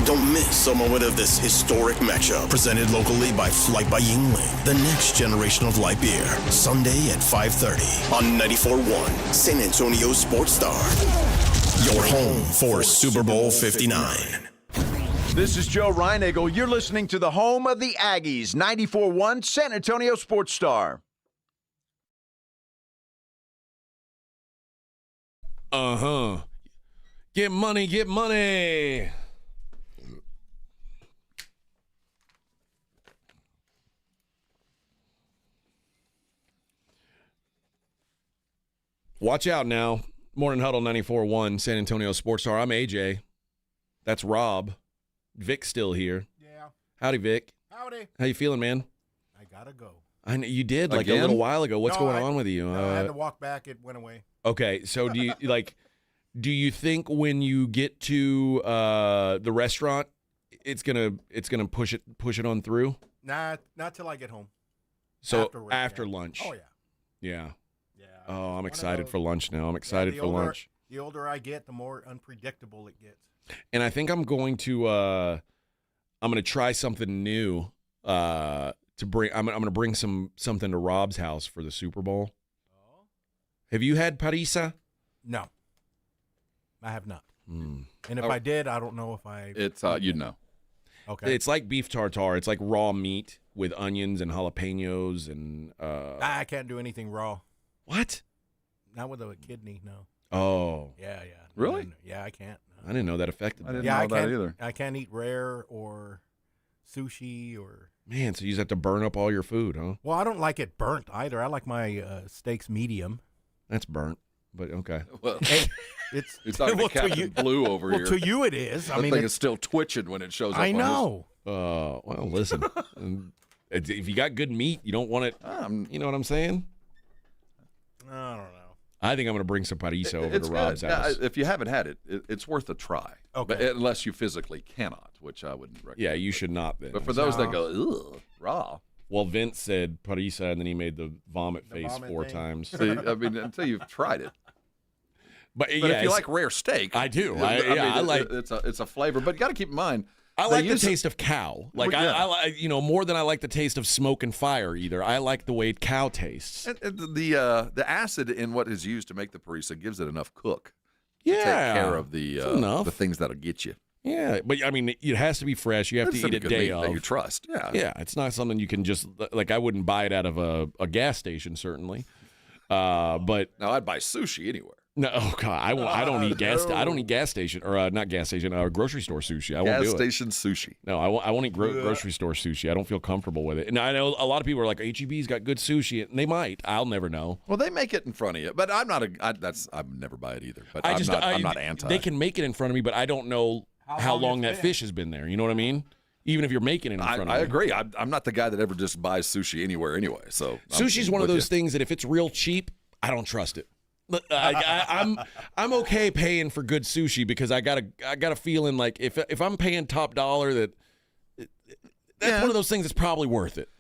Don't miss a moment of this historic matchup, presented locally by Flight by Yingling, the next generation of light beer. Sunday at 5:30 on 94.1 San Antonio Sports Star. Your home for Super Bowl 59. This is Joe Reinagel. You're listening to the home of the Aggies, 94.1 San Antonio Sports Star. Get money, get money. Watch out now. Morning Huddle 94.1 San Antonio Sports Star. I'm AJ. That's Rob. Vic's still here. Yeah. Howdy, Vic. Howdy. How you feeling, man? I gotta go. I know you did like Again? a little while ago. What's No, going on with you? No, I had to walk back. It went away. Okay, so do you do you think when you get to the restaurant, it's gonna push it on through? Nah, not till I get home. So after lunch. Oh yeah. Yeah. Yeah. Oh, I'm excited for lunch now. I'm excited for lunch. The older I get, the more unpredictable it gets. And I think I'm going to try something new to bring. I'm going to bring something to Rob's house for the Super Bowl. Oh. Have you had parisa? No. I have not. Mm. And if I did, I don't know if I. It's you'd know. Okay. It's like beef tartare. It's like raw meat with onions and jalapenos and. I can't do anything raw. What? Not with a kidney, no. Oh. Yeah. Really? Yeah, I can't. I didn't know that affected. I didn't know that either. I can't eat rare or sushi or. Man, so you just have to burn up all your food, huh? Well, I don't like it burnt either. I like my steaks medium. That's burnt, but okay. Well, hey, it's talking well, to Captain Blue over here. To you, it is. I mean, it's still twitching when it shows up. I know. Well, listen. If you got good meat, you don't want it. You know what I'm saying? I don't know. I think I'm going to bring some parisa over to Rob's house. If you haven't had it, it's worth a try. Okay. But unless you physically cannot, which I wouldn't recommend. Yeah, you should not then. But for those that go, ugh, raw. Well, Vince said parisa, and then he made the vomit face vomit 4 thing. times. See, I mean, until you've tried it. But yeah, if you like rare steak, I do. I like it's a flavor. But you got to keep in mind, I like the taste of cow. Like Well, yeah. I like more than I like the taste of smoke and fire either. I like the way cow tastes. And the acid in what is used to make the parisa gives it enough cook. Yeah, to take care of the things that'll get you. Yeah, but I mean, it has to be fresh. You have It's to eat a it good day meat of. that you trust. Yeah, Yeah, it's not something you can just like. I wouldn't buy it out of a gas station, certainly. But now I'd buy sushi anywhere. No, oh God, I don't eat gas. I don't eat gas station or not gas station. Grocery store sushi. I won't do it. Gas station sushi. No, I won't eat grocery store sushi. I don't feel comfortable with it. And I know a lot of people are like, HEB's got good sushi, and they might. I'll never know. Well, they make it in front of you, but I'm not I'd never buy it either. But I'm not anti. They can make it in front of me, but I don't know how long that fish has been there. You know what I mean? Even if you're making it in front of me. I agree. I'm not the guy that ever just buys sushi anywhere anyway. So sushi's one of those things that if it's real cheap, I don't trust it. I'm okay paying for good sushi because I got a feeling like if I'm paying top dollar that's one of those things that's probably worth it.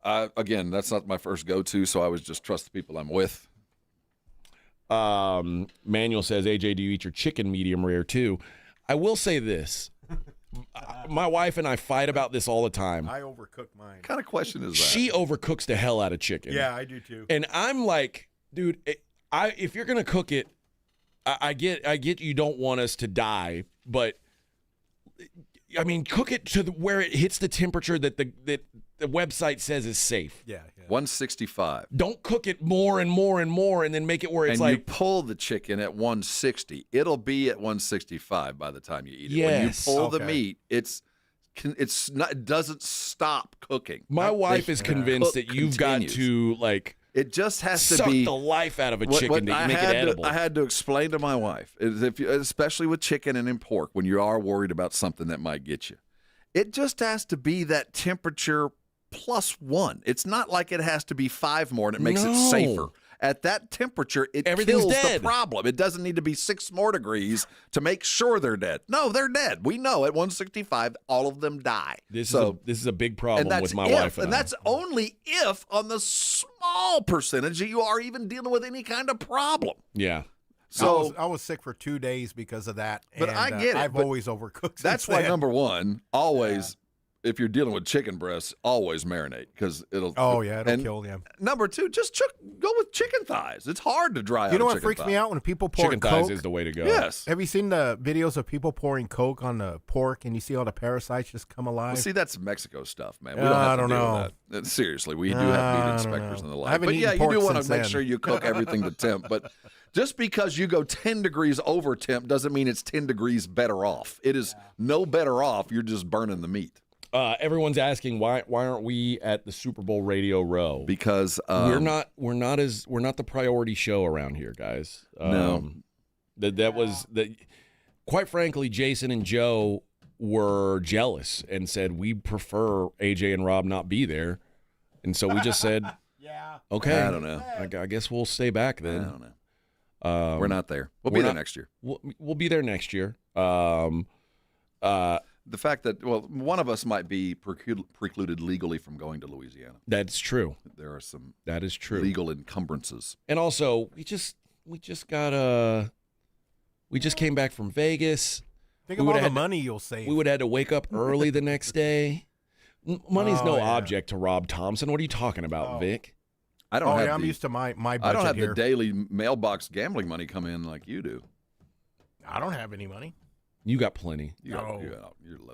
Again, that's not my first go-to, so I always just trust the people I'm with. Manuel says, AJ, do you eat your chicken medium rare too? I will say this. My wife and I fight about this all the time. I overcook mine. What kind of question is that? She overcooks the hell out of chicken. Yeah, I do too. And I'm like, dude, if you're gonna cook it, I get you don't want us to die, but I mean, cook it to where it hits the temperature that the website says is safe. Yeah. 165. Don't cook it more and more and more, and then make it where it's and you like pull the chicken at 160. It'll be at 165 by the time you eat it. Yes. When you pull the meat, it doesn't stop cooking. My wife is convinced that you've got to like. It just has to suck be the life out of a chicken to make it edible. I had to explain to my wife, especially with chicken and in pork, when you are worried about something that might get you, it just has to be that temperature +1. It's not like it has to be 5 more and it makes it safer. At that temperature, Everything's kills dead. the problem. It doesn't need to be 6 more degrees to make sure they're dead. No, they're dead. We know at 165, all of them die. This is a big problem with my wife and I. that's only if on the small percentage that you are even dealing with any kind of problem. Yeah. So I was sick for 2 days because of that. But and, I get it. I've but always overcooked. That's since why then. number one, always if you're dealing with chicken breasts, always marinate because it'll. Oh yeah, it'll kill them. Number 2, just go with chicken thighs. It's hard to dry out. You know what chicken freaks thigh. me out when people pour Chicken Coke? thighs is the way to go. Yes. Have you seen the videos of people pouring Coke on the pork and you see all the parasites just come alive? Well, see, that's Mexico stuff, man. We I don't have to don't deal know. with that. Seriously, we do have meat inspectors and the I like. haven't But yeah, eaten you do pork want to since make then. sure you cook everything to temp. But just because you go 10 degrees over temp doesn't mean it's 10 degrees better off. It is no better off. You're just burning the meat. Everyone's asking why aren't we at the Super Bowl Radio Row? Because we're not the priority show around here, guys. No. That was quite frankly, Jason and Joe were jealous and said we prefer AJ and Rob not be there, and so we just said, okay, I don't know. I guess we'll stay back then. I don't know. We're not there. We'll be there next year. We'll be there next year. The fact that, one of us might be precluded legally from going to Louisiana. That's true. There are some that is true legal encumbrances. And also, we just came back from Vegas. Think of all the money you'll save. We would have had to wake up early the next day. Money's no object to Rob Thompson. What are you talking about, Vic? I don't have I'm used to my budget I don't have here. the daily mailbox gambling money come in like you do. I don't have any money. You got plenty. You're loaded.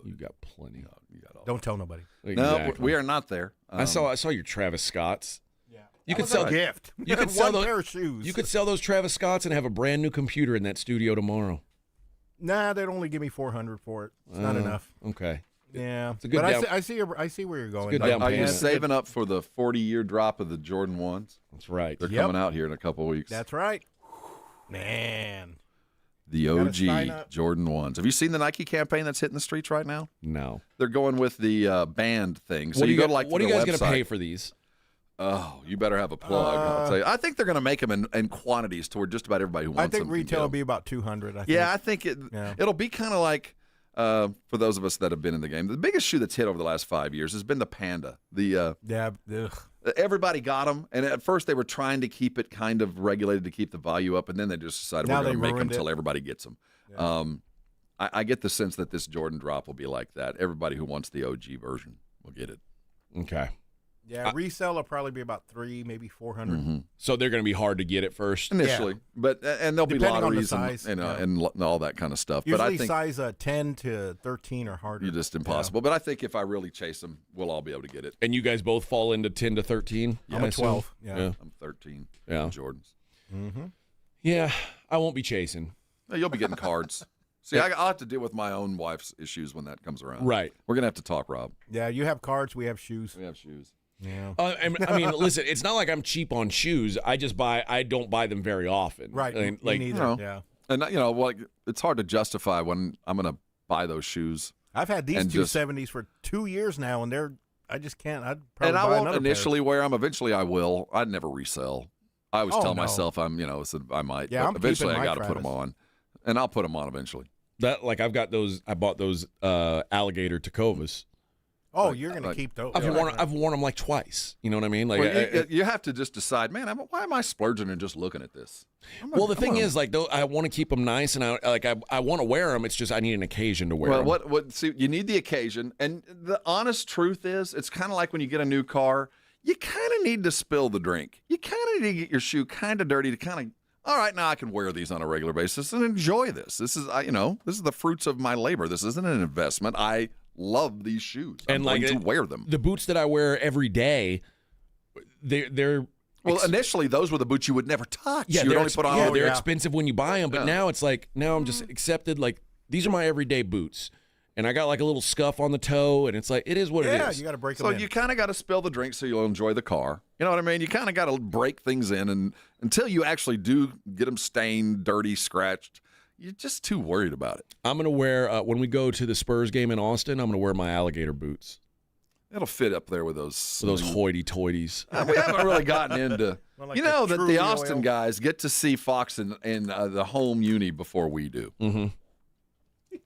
You got plenty. You got all. Don't tell nobody. No, we are not there. I saw your Travis Scotts. Yeah, you could was sell a gift. You could sell one pair of shoes. You could sell those Travis Scotts and have a brand new computer in that studio tomorrow. Nah, they'd only give me $400 for it. It's not enough. Okay. Yeah, it's a good. But I see where you're going. Are you saving up for the 40-year drop of the Jordan 1s? That's right. They're coming out here in a couple of weeks. That's right. Man. The OG Jordan 1s. Have you seen the Nike campaign that's hitting the streets right now? No. They're going with the band thing. So what you go to what are you guys going to pay for these? Oh, you better have a plug. I'll tell you. I think they're going to make them in quantities toward just about everybody who wants them. I think retail will be about $200. I think it'll be kind of like for those of us that have been in the game. The biggest shoe that's hit over the last 5 years has been the Panda. Everybody got them, and at first they were trying to keep it kind of regulated to keep the value up, and then they just decided we're going to make them until everybody gets them. Yeah. I get the sense that this Jordan drop will be like that. Everybody who wants the OG version will get it. Okay. Yeah, resale will probably be about $300, maybe $400. Mm-hmm. So they're going to be hard to get at first initially, but there'll be Depending lotteries on the size, and all that kind of stuff. Usually but I think size 10 to 13 or harder. You're just impossible. But I think if I really chase them, we'll all be able to get it. And you guys both fall into 10 to 13? I'm 12. Yeah. I'm 13. Yeah. Jordans. Mm-hmm. Yeah, I won't be chasing. You'll be getting cards. See, I'll have to deal with my own wife's issues when that comes around. Right. We're going to have to talk, Rob. Yeah, you have cards, we have shoes. We have shoes. Yeah. I mean, listen, it's not like I'm cheap on shoes. I don't buy them very often. Right. I mean, like, me neither. Yeah. And it's hard to justify when I'm going to buy those shoes. I've had these 270s for 2 years now, and I just can't. I'd probably I buy won't another initially wear them. Eventually, I will. I'd never resell. I always tell myself I might. Yeah, but I'm eventually I got to put them on, and I'll put them on eventually. I've got those. I bought those alligator Tacovas. Oh, you're going to keep those. I've worn them like twice. You know what I mean? Like you have to just decide, man. Why am I splurging and just looking at this? The thing is, like, I want to keep them nice, and I want to wear them. It's just I need an occasion to wear them. Well, see, you need the occasion, and the honest truth is, it's kind of like when you get a new car. You kind of need to spill the drink. You kind of need to get your shoe kind of dirty to kind of. All right, now I can wear these on a regular basis and enjoy this. This is the fruits of my labor. This isn't an investment. I love these shoes. I'm going to wear them. The boots that I wear every day, they're initially those were the boots you would never touch. Yeah, you would only put on. They're expensive when you buy them, but now it's like I'm just accepted. Like these are my everyday boots, and I got like a little scuff on the toe, and it's like it is what it is. Yeah, you got to break them in. So you kind of got to spill the drink so you'll enjoy the car. You know what I mean? You kind of got to break things in, and until you actually do get them stained, dirty, scratched. You're just too worried about it. I'm going to wear, when we go to the Spurs game in Austin, I'm going to wear my alligator boots. It'll fit up there with those hoity-toities. We haven't really gotten into, like that the Austin guys get to see Fox in the home uni before we do. Mm-hmm. Does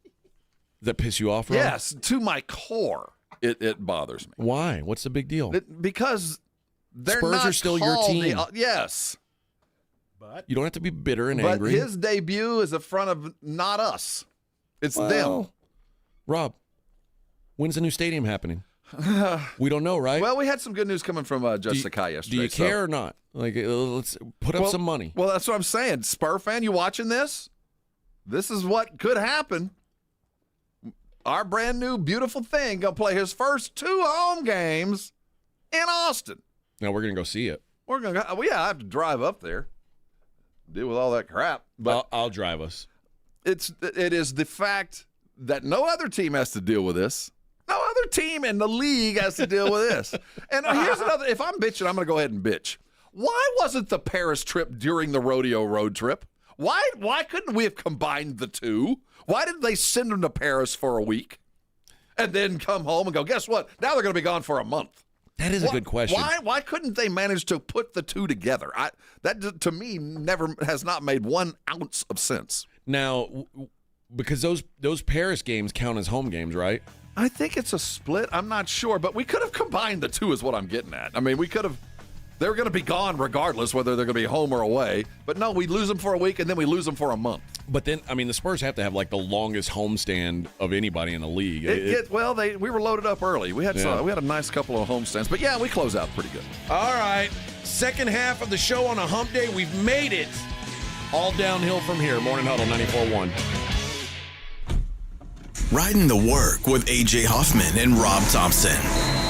that piss you off, Rob? Yes, to my core, it bothers me. Why? What's the big deal? Because they're Spurs not are still your called team. Yes. But you don't have to be bitter and angry. But his debut is in front of not us. It's them. Rob, When's the new stadium happening? We don't know, right? Well, we had some good news coming from Judge Sakai yesterday. Do you care or not? Like, let's put up some money. Well, that's what I'm saying. Spur fan, you watching this? This is what could happen. Our brand new beautiful thing gonna play his first 2 home games in Austin. Now we're gonna go see it. We're gonna go. Well, yeah, I have to drive up there, deal with all that crap. But I'll drive us. It is the fact that no other team has to deal with this. No other team in the league has to deal with this. And here's another. If I'm bitching, I'm gonna go ahead and bitch. Why wasn't the Paris trip during the rodeo road trip? Why couldn't we have combined the two? Why did they send them to Paris for a week and then come home and go, guess what? Now they're going to be gone for a month. That is a good question. Why couldn't they manage to put the two together? That to me has not made 1 ounce of sense. Now, because those Paris games count as home games, right? I think it's a split. I'm not sure, but we could have combined the two is what I'm getting at. I mean, we could have. They're going to be gone regardless whether they're going to be home or away. But no, we lose them for a week and then we lose them for a month. But then, I mean, the Spurs have to have like the longest homestand of anybody in the league. We were loaded up early. We had a nice couple of homestands. But yeah, we close out pretty good. All right. Second half of the show on a hump day. We've made it. All downhill from here. Morning Huddle 94.1. Riding the work with A.J. Hoffman and Rob Thompson.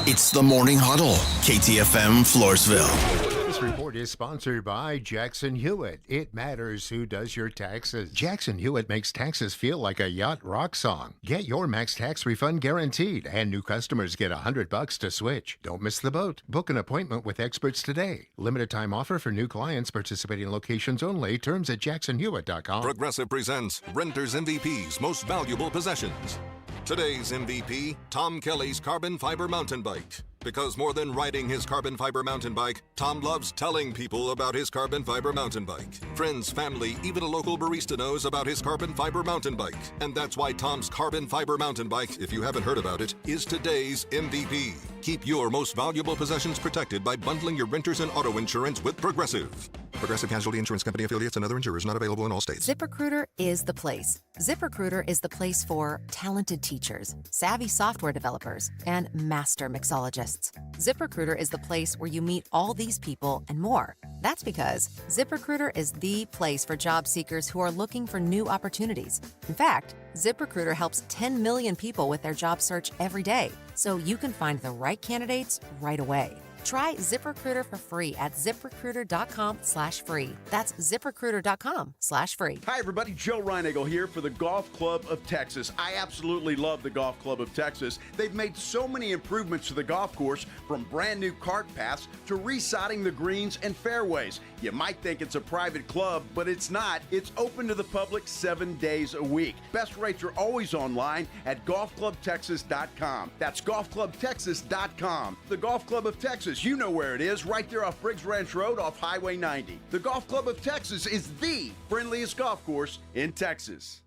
It's the Morning Huddle, KTFM Floresville. This report is sponsored by Jackson Hewitt. It matters who does your taxes. Jackson Hewitt makes taxes feel like a yacht rock song. Get your max tax refund guaranteed, and new customers get $100 to switch. Don't miss the boat. Book an appointment with experts today. Limited time offer for new clients. Participating locations only. Terms at jacksonhewitt.com. Progressive presents Renter's MVP's Most Valuable Possessions. Today's MVP, Tom Kelly's carbon fiber mountain bike. Because more than riding his carbon fiber mountain bike, Tom loves telling people about his carbon fiber mountain bike. Friends, family, even a local barista knows about his carbon fiber mountain bike. And that's why Tom's carbon fiber mountain bike, if you haven't heard about it, is today's MVP. Keep your most valuable possessions protected by bundling your renters and auto insurance with Progressive. Progressive Casualty Insurance Company affiliates and other insurers not available in all states. ZipRecruiter is the place. ZipRecruiter is the place for talented teachers, savvy software developers, and master mixologists. ZipRecruiter is the place where you meet all these people and more. That's because ZipRecruiter is the place for job seekers who are looking for new opportunities. In fact, ZipRecruiter helps 10 million people with their job search every day, so you can find the right candidates right away. Try ZipRecruiter for free at ZipRecruiter.com/free. That's ZipRecruiter.com/free. Hi, everybody. Joe Reinagle here for the Golf Club of Texas. I absolutely love the Golf Club of Texas. They've made so many improvements to the golf course, from brand new cart paths to resodding the greens and fairways. You might think it's a private club, but it's not. It's open to the public 7 days a week. Best rates are always online at golfclubtexas.com. That's golfclubtexas.com. The Golf Club of Texas. You know where it is, right there off Briggs Ranch Road off Highway 90. The Golf Club of Texas is the friendliest golf course in Texas.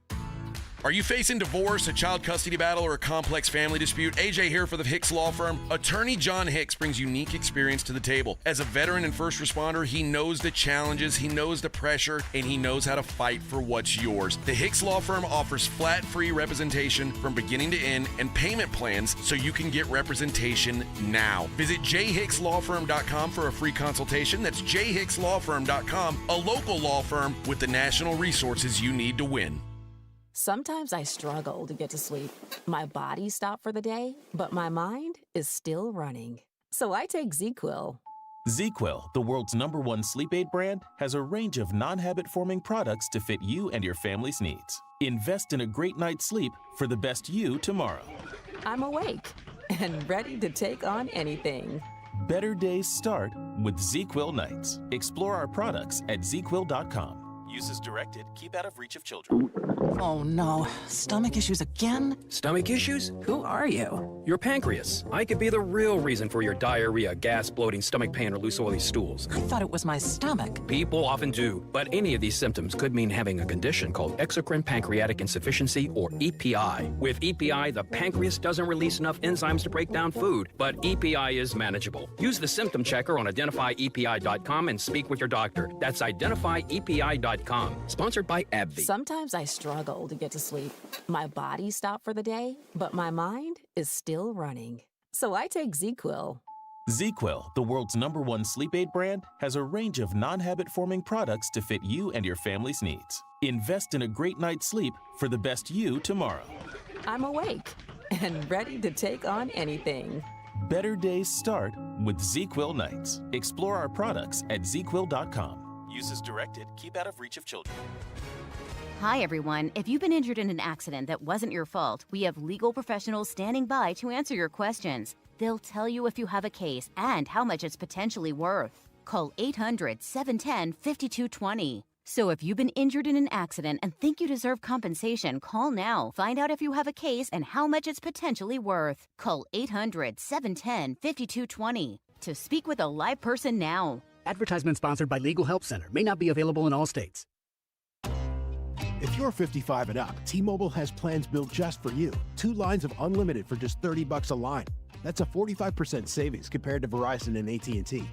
Are you facing divorce, a child custody battle, or a complex family dispute? AJ here for the Hicks Law Firm. Attorney John Hicks brings unique experience to the table. As a veteran and first responder, he knows the challenges, he knows the pressure, and he knows how to fight for what's yours. The Hicks Law Firm offers flat-free representation from beginning to end and payment plans so you can get representation now. Visit jhickslawfirm.com for a free consultation. That's jhickslawfirm.com, a local law firm with the national resources you need to win. Sometimes I struggle to get to sleep. My body stopped for the day, but my mind is still running. So I take ZzzQuil. ZzzQuil, the world's #1 sleep aid brand, has a range of non-habit-forming products to fit you and your family's needs. Invest in a great night's sleep for the best you tomorrow. I'm awake and ready to take on anything. Better days start with ZzzQuil nights. Explore our products at ZzzQuil.com. Use as directed. Keep out of reach of children. Oh no, stomach issues again? Stomach issues? Who are you? Your pancreas. I could be the real reason for your diarrhea, gas, bloating, stomach pain, or loose oily stools. I thought it was my stomach. People often do, but any of these symptoms could mean having a condition called exocrine pancreatic insufficiency, or EPI. With EPI, the pancreas doesn't release enough enzymes to break down food, but EPI is manageable. Use the symptom checker on identifyepi.com and speak with your doctor. That's identifyepi.com. Sponsored by AbbVie. Sometimes I struggle struggle to get to sleep. My body stopped for the day, but my mind is still running. So I take ZQuil. ZQuil, the world's #1 sleep aid brand, has a range of non-habit-forming products to fit you and your family's needs. Invest in a great night's sleep for the best you tomorrow. I'm awake and ready to take on anything. Better days start with ZQuil nights. Explore our products at ZQuil.com. Use as directed. Keep out of reach of children. Hi, everyone. If you've been injured in an accident that wasn't your fault, we have legal professionals standing by to answer your questions. They'll tell you if you have a case and how much it's potentially worth. Call 800-710-5220. So if you've been injured in an accident and think you deserve compensation, call now. Find out if you have a case and how much it's potentially worth. Call 800-710-5220 to speak with a live person now. Advertisement sponsored by Legal Help Center. May not be available in all states. If you're 55 and up, T-Mobile has plans built just for you. 2 lines of unlimited for just $30 a line. That's a 45% savings compared to Verizon and AT&T.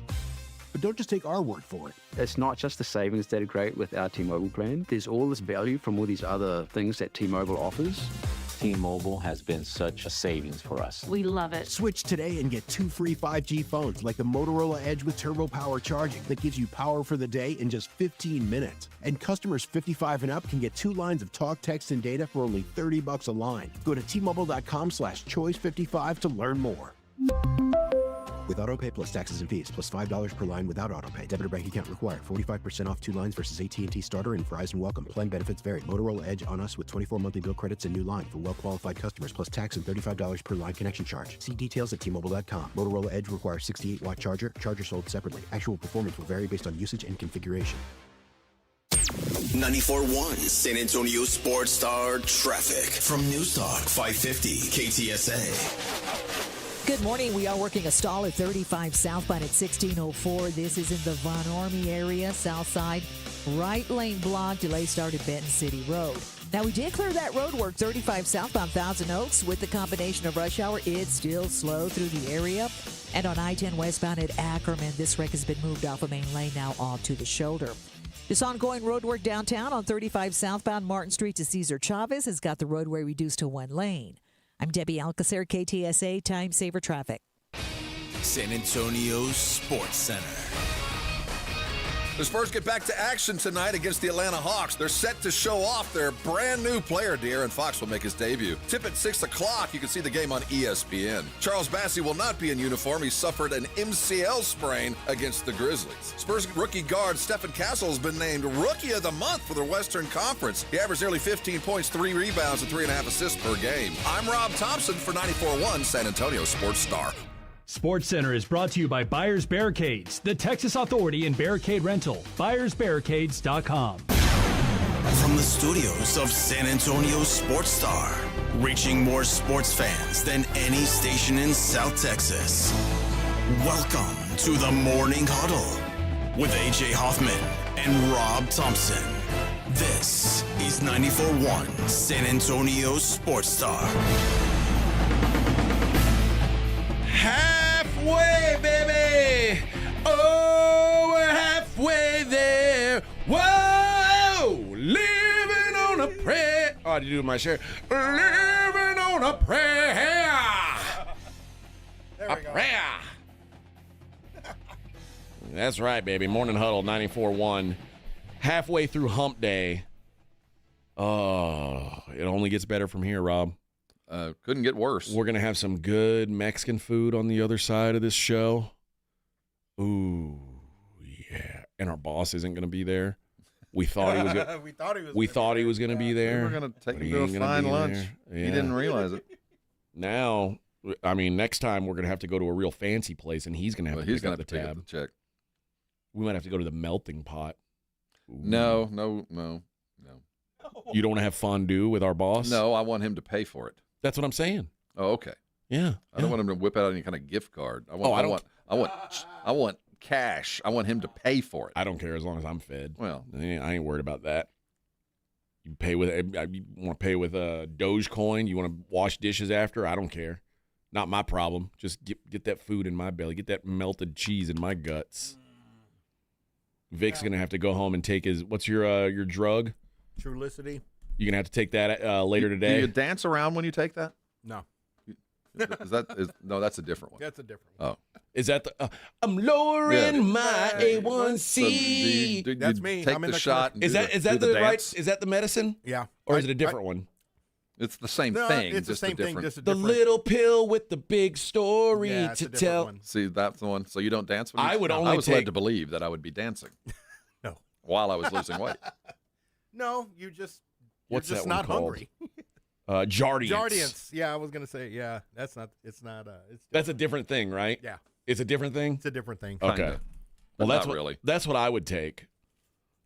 But don't just take our word for it. It's not just the savings that are great with our T-Mobile plan. There's all this value from all these other things that T-Mobile offers. T-Mobile has been such a savings for us. We love it. Switch today and get 2 free 5G phones like the Motorola Edge with Turbo Power charging that gives you power for the day in just 15 minutes. And customers 55 and up can get 2 lines of talk, text, and data for only $30 a line. Go to T-Mobile.com/choice55 to learn more. With AutoPay plus taxes and fees, plus $5 per line without AutoPay. Debit or bank account required. 45% off 2 lines versus AT&T Starter and Verizon Welcome. Plan benefits vary. Motorola Edge on us with 24 monthly bill credits and new line for well-qualified customers, plus tax and $35 per line connection charge. See details at T-Mobile.com. Motorola Edge requires 68-watt charger. Charger sold separately. Actual performance will vary based on usage and configuration. 94.1 San Antonio Sports Star Traffic from News Talk 550 KTSA. Good morning. We are working a stall at 35 southbound at 1604. This is in the Von Ormy area, south side. Right lane block. Delay started Benton City Road. Now, we did clear that road work 35 southbound Thousand Oaks. With the combination of rush hour, it's still slow through the area. And on I-10 westbound at Ackerman, this wreck has been moved off of main lane now off to the shoulder. This ongoing road work downtown on 35 southbound Martin Street to Cesar Chavez has got the roadway reduced to 1 lane. I'm Debbie Alcacer, KTSA Time Saver Traffic. San Antonio Sports Center. The Spurs get back to action tonight against the Atlanta Hawks. They're set to show off their brand new player. De'Aaron Fox will make his debut. Tip at 6 o'clock. You can see the game on ESPN. Charles Bassey will not be in uniform. He suffered an MCL sprain against the Grizzlies. Spurs rookie guard Stephen Castle has been named Rookie of the Month for the Western Conference. He averaged nearly 15 points, 3 rebounds, and 3.5 assists per game. I'm Rob Thompson for 94.1 San Antonio Sports Star. Sports Center is brought to you by Buyers Barricades, the Texas authority in barricade rental. BuyersBarricades.com. From the studios of San Antonio Sports Star, reaching more sports fans than any station in South Texas. Welcome to the Morning Huddle with AJ Hoffman and Rob Thompson. This is 94.1 San Antonio Sports Star. Halfway, baby. Oh, we're halfway there. Whoa, living on a prayer. Oh, I had to do my share. Living on a prayer. There we go. Prayer. That's right, baby. Morning Huddle 94.1. Halfway through Hump Day. Oh, it only gets better from here, Rob. Couldn't get worse. We're going to have some good Mexican food on the other side of this show. Ooh, yeah. And our boss isn't going to be there. We thought he was going we thought he was going to be there. We were going to take him to a fine lunch. Yeah. He didn't realize it. Now, I mean, next time we're going to have to go to a real fancy place, and he's going to have to pick up the tab. Check. We might have to go to the melting pot. Ooh. No. You don't want to have fondue with our boss? No, I want him to pay for it. That's what I'm saying. Oh, okay. Yeah. I don't want him to whip out any kind of gift card. I want cash. I want him to pay for it. I don't care as long as I'm fed. Well, I ain't worried about that. You want to pay with Dogecoin? You want to wash dishes after? I don't care. Not my problem. Just get that food in my belly. Get that melted cheese in my guts. Vic's gonna have to go home and take his. What's your drug? Trulicity. You gonna have to take that later today. Do you dance around when you take that? No. No, that's a different one. That's a different one. Oh. Is that the? I'm lowering my A1C. So That's me. Take I'm in the the shot. Is that the right? Is that the medicine? Yeah. Or is it a different one? It's the same No, thing. it's the just same a thing, different. just a The different. little pill with the big story Yeah, it's to a different tell. one. See, that's the one. So you don't dance when you I would only I was take- led to believe that I would be dancing. No. While I was losing weight. No, you're just What's just that not one called? hungry. Jardiance. Jardiance. Yeah, I was gonna say. Yeah, that's not. It's not. It's That's a different thing, right? Yeah. It's a different thing. It's a different thing. Okay. Kinda. Well, But that's not what, really. That's what I would take,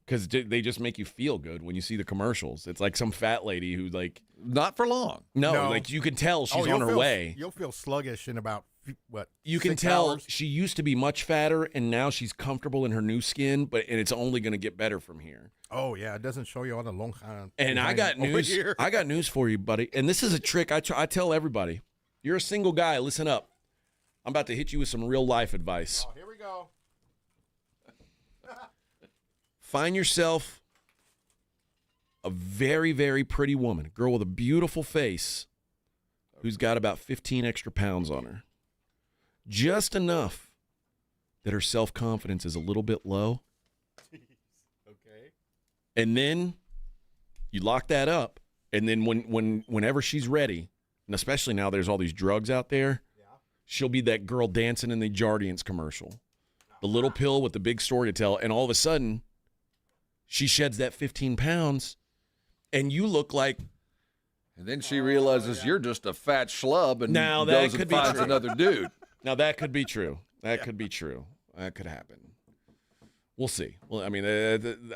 because they just make you feel good when you see the commercials. It's like some fat lady who like not for long. No, like you can tell she's on her way. You'll feel sluggish in about what? You can 6 tell hours? she used to be much fatter, and now she's comfortable in her new skin. And it's only going to get better from here. Oh yeah, it doesn't show you all the long. And I got news. I got news for you, buddy. And this is a trick I tell everybody. You're a single guy. Listen up. I'm about to hit you with some real life advice. Oh, here we go. Find yourself a very, very pretty woman, a girl with a beautiful face who's got about 15 extra pounds on her. Just enough that her self-confidence is a little bit low. Okay. And then you lock that up, and then whenever she's ready, and especially now there's all these drugs out there, she'll be that girl dancing in the Jardiance commercial. The little pill with the big story to tell, and all of a sudden, she sheds that 15 pounds, and you look like... And then she realizes you're just a fat schlub and Now that goes could and be finds true. another dude. Now, that could be true. That could be true. That could happen. We'll see. Well, I mean,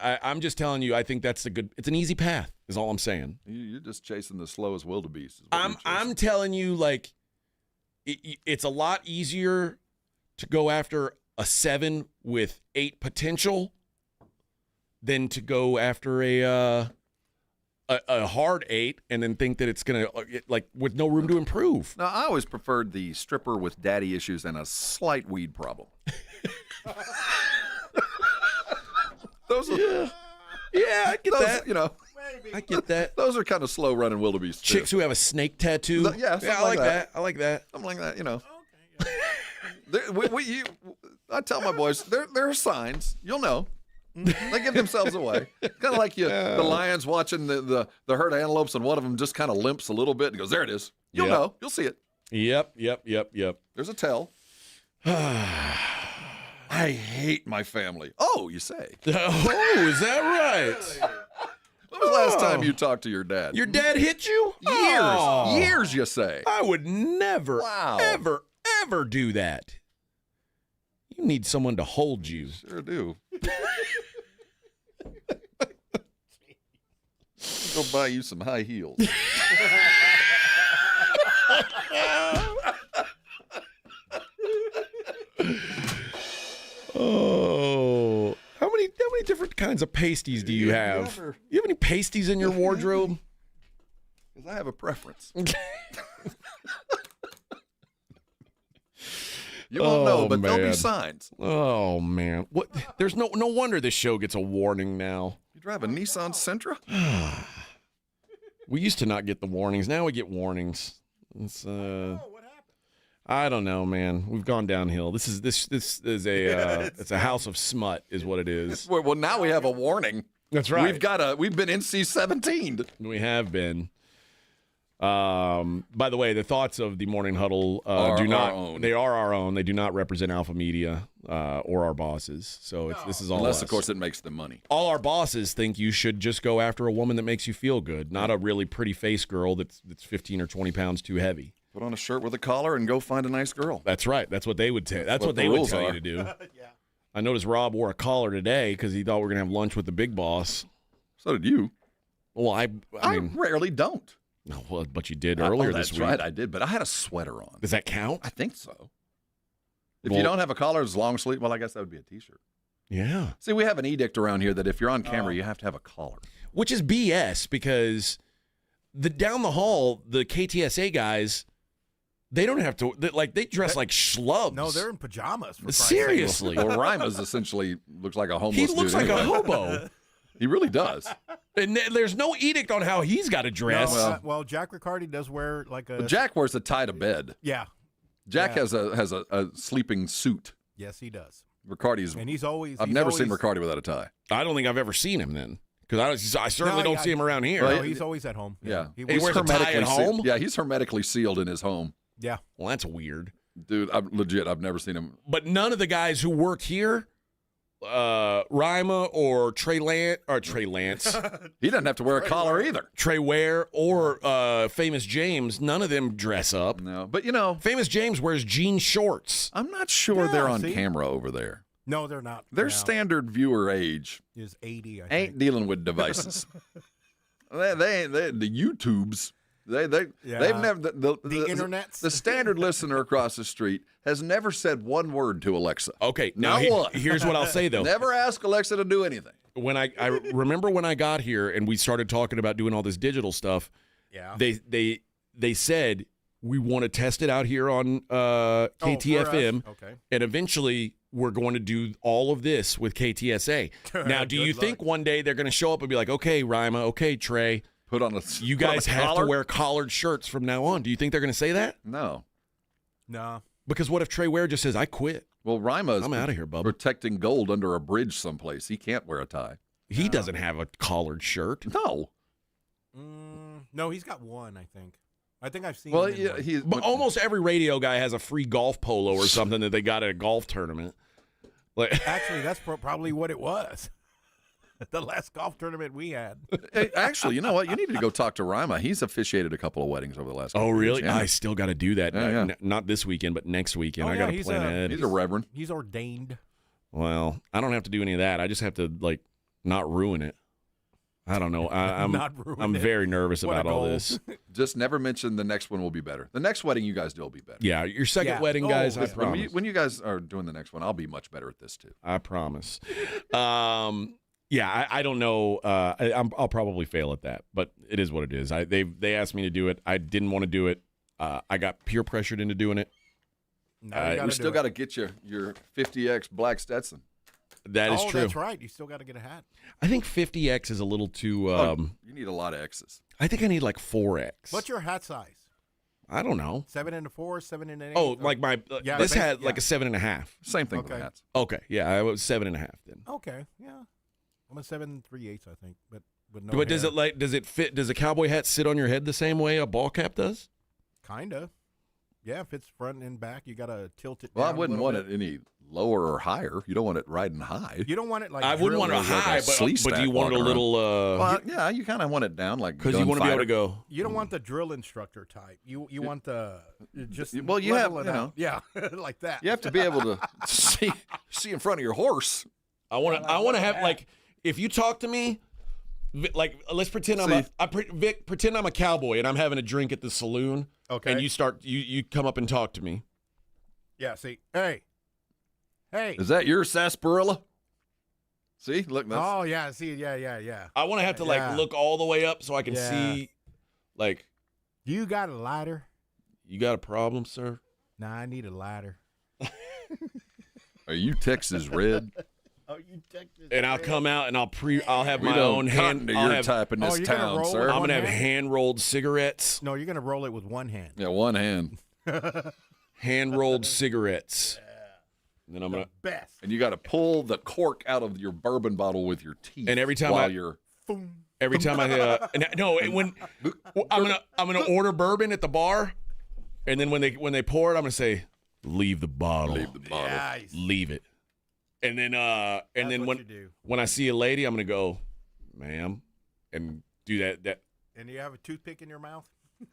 I'm just telling you, I think that's it's an easy path, is all I'm saying. You're just chasing the slowest wildebeest. is what I'm telling you, like, it's a lot easier to go after a 7 with 8 potential than to go after a hard 8 and then think that it's going to, like, with no room to improve. Now, I always preferred the stripper with daddy issues and a slight weed problem. Those are, yeah, I get that. You know, I get that. Those are kind of slow running wildebeest. Chicks who have a snake tattoo. Yeah, I like that. I like that. Something like that, you know. I tell my boys, there are signs. You'll know. They give themselves away. Kind of like the lions watching the herd of antelopes, and one of them just kind of limps a little bit and goes, there it is. You'll know. You'll see it. Yep. There's a tell. I hate my family. Oh, you say. Oh, is that right? When was the last time you talked to your dad? Your dad hit you? Years. Oh. Years, you say. I would never, ever do that. You need someone to hold you. Sure do. Go buy you some high heels. Oh, how many different kinds of pasties do you have? You have any pasties in your wardrobe? Because I have a preference. You won't know, but there'll be signs. Oh man, what? There's no wonder this show gets a warning now. You drive a Nissan Sentra? We used to not get the warnings. Now we get warnings. It's I don't know, man. We've gone downhill. This is a it's a house of smut, is what it is. Well, now we have a warning. That's right. We've been NC-17. We have been. By the way, the thoughts of the Morning Huddle do not. Our own. They are our own. They do not represent Alpha Media or our bosses. So this is all Unless, us. of course, it makes them money. All our bosses think you should just go after a woman that makes you feel good, not a really pretty face girl that's 15 or 20 pounds too heavy. Put on a shirt with a collar and go find a nice girl. That's right. That's what they would tell. That's what the they would rules tell you are. to do. I noticed Rob wore a collar today because he thought we were gonna have lunch with the big boss. So did you. Well, I mean, rarely don't. No, well, but you did earlier this week. That's right, I did, but I had a sweater on. Does that count? I think so. If you don't have a collar, it's long sleeve. Well, I guess that would be a T-shirt. Yeah. See, we have an edict around here that if you're on camera, you have to have a collar. Which is BS because down the hall, the KTSA guys, they don't have to, they dress like schlubs. No, they're in pajamas. For Seriously. Well, Rima's essentially looks like a homeless dude. He looks like a anyway. hobo. He really does. And there's no edict on how he's got to dress. No, well, Jack Riccardi does wear like a. Jack wears a tie to bed. Yeah. Jack has a sleeping suit. Yes, he does. Riccardi's. And he's always. I've never seen Riccardi without a tie. I don't think I've ever seen him then. Because I certainly don't see him around here. No, he's always at home. Yeah. He wears a tie at home? Yeah, he's hermetically sealed in his home. Yeah. Well, that's weird. Dude, I've never seen him. But none of the guys who work here, Rima or Trey Lance. He doesn't have to wear a collar either. Trey Ware or Famous James, none of them dress up. No, but you know. Famous James wears jean shorts. I'm not sure they're on camera over there. No, they're not. Their standard viewer age is 80. I think. Ain't dealing with devices. they the YouTubes. They've never the internets. The standard listener across the street has never said one word to Alexa. Okay, now here's what I'll say though. Never ask Alexa to do anything. When I remember when I got here and we started talking about doing all this digital stuff. Yeah. They said we want to test it out here on KTFM, and eventually we're going to do all of this with KTSA. Now, do you think one day they're going to show up and be like, okay, Rima, okay, Trey, you guys have to wear collared shirts from now on? Do you think they're going to say that? No. No. Because what if Trey Ware just says, I quit? Well, Rima's I'm out of here, Bubba. Protecting gold under a bridge someplace. He can't wear a tie. He doesn't have a collared shirt. No. No, he's got one, I think. I think I've seen him in one. But almost every radio guy has a free golf polo or something that they got at a golf tournament. Actually, that's probably what it was. The last golf tournament we had. Hey, actually, you know what? You need to go talk to Rima. He's officiated a couple of weddings over the last couple Oh, really? years. Yeah. I still got to do that. Yeah. Not this weekend, but next weekend. I got to plan ahead. He's a reverend. He's ordained. Well, I don't have to do any of that. I just have to, not ruin it. I don't know. I'm very nervous about all this. Just never mention the next one will be better. The next wedding you guys do will be better. Yeah, your second wedding, guys, I promise. When you guys are doing the next one, I'll be much better at this, too. I promise. Yeah, I don't know. I'll probably fail at that, but it is what it is. They asked me to do it. I didn't want to do it. I got peer pressured into doing it. We still got to get your 50X black Stetson. That is true. That's right. You still got to get a hat. I think 50X is a little too. You need a lot of X's. I think I need like 4X. What's your hat size? I don't know. 7 and a 4, 7 and an 8. Oh, like my this had like a 7.5. Same thing with hats. Okay, yeah, I was 7.5 then. Okay, yeah, I'm a 7 3/8, I think, but with no. But does it fit? Does a cowboy hat sit on your head the same way a ball cap does? Kinda. Yeah, if it's front and back, you gotta tilt it. Well, I down wouldn't a want little it any lower or higher. You don't want it riding high. You don't want it like. I wouldn't want it high, but do you want it a little? Well, yeah, you kind of want it down like because you want to be able to go. You don't want the drill instructor type. You want the just. Well, you have yeah, like that. You have to be able to see in front of your horse. I want to have like if you talk to me. Like, let's pretend Vic, pretend I'm a cowboy and I'm having a drink at the saloon. Okay. And you come up and talk to me. Yeah. See, hey. Is that your sarsaparilla? See, look. That's... Oh yeah. See, yeah. I want to have to look all the way up so I can see. Like, you got a lighter? You got a problem, sir? Nah, I need a lighter. Are you Texas Red? And I'll come out and I'll have my own hand. Type in this town, sir. I'm gonna have hand rolled cigarettes. No, you're gonna roll it with one hand. Yeah, one hand. Hand rolled cigarettes. And then I'm gonna best. And you got to pull the cork out of your bourbon bottle with your teeth. And every time I'm gonna order bourbon at the bar, and then when they pour it, I'm gonna say, "Leave the bottle. Leave the bottle. Nice. Leave it." And then when I see a lady, I'm gonna go, "Ma'am," and do that. And you have a toothpick in your mouth.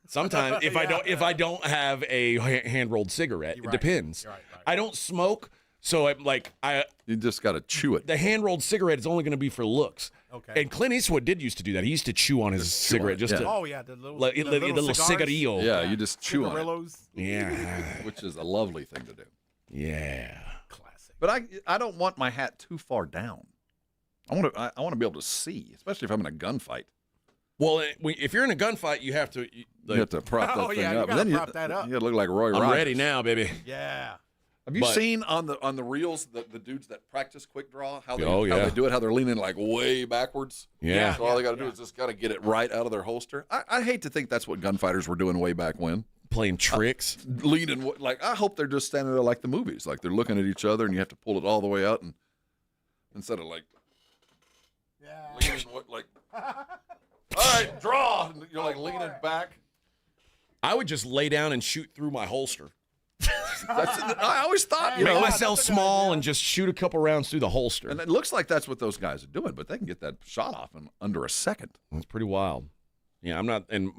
Sometimes if I don't have a hand rolled cigarette, it depends. Right. I don't smoke, so you just got to chew it. The hand rolled cigarette is only going to be for looks. Okay. And Clint Eastwood did used to do that. He used to chew on his cigarette the little cigarillo. Yeah, you just chew on it. Yeah, which is a lovely thing to do. Yeah. But I don't want my hat too far down. I want to be able to see, especially if I'm in a gunfight. Well, if you're in a gunfight, you have to you have to prop that thing up. You gotta prop that up. You look like Roy Rogers. I'm ready now, baby. Yeah. Have you seen on the reels the dudes that practice quick draw how they do it? How they're leaning like way backwards. Yeah. So all they got to do is just got to get it right out of their holster. I hate to think that's what gunfighters were doing way back when. Playing tricks, leaning like I hope they're just standing there like the movies, like they're looking at each other, and you have to pull it all the way out, and instead of like, leaning like, all right, draw. And you're like leaning back. I would just lay down and shoot through my holster. I always thought, make myself small and just shoot a couple rounds through the holster. And it looks like that's what those guys are doing, but they can get that shot off in under a second. That's pretty wild. Yeah, I'm not, and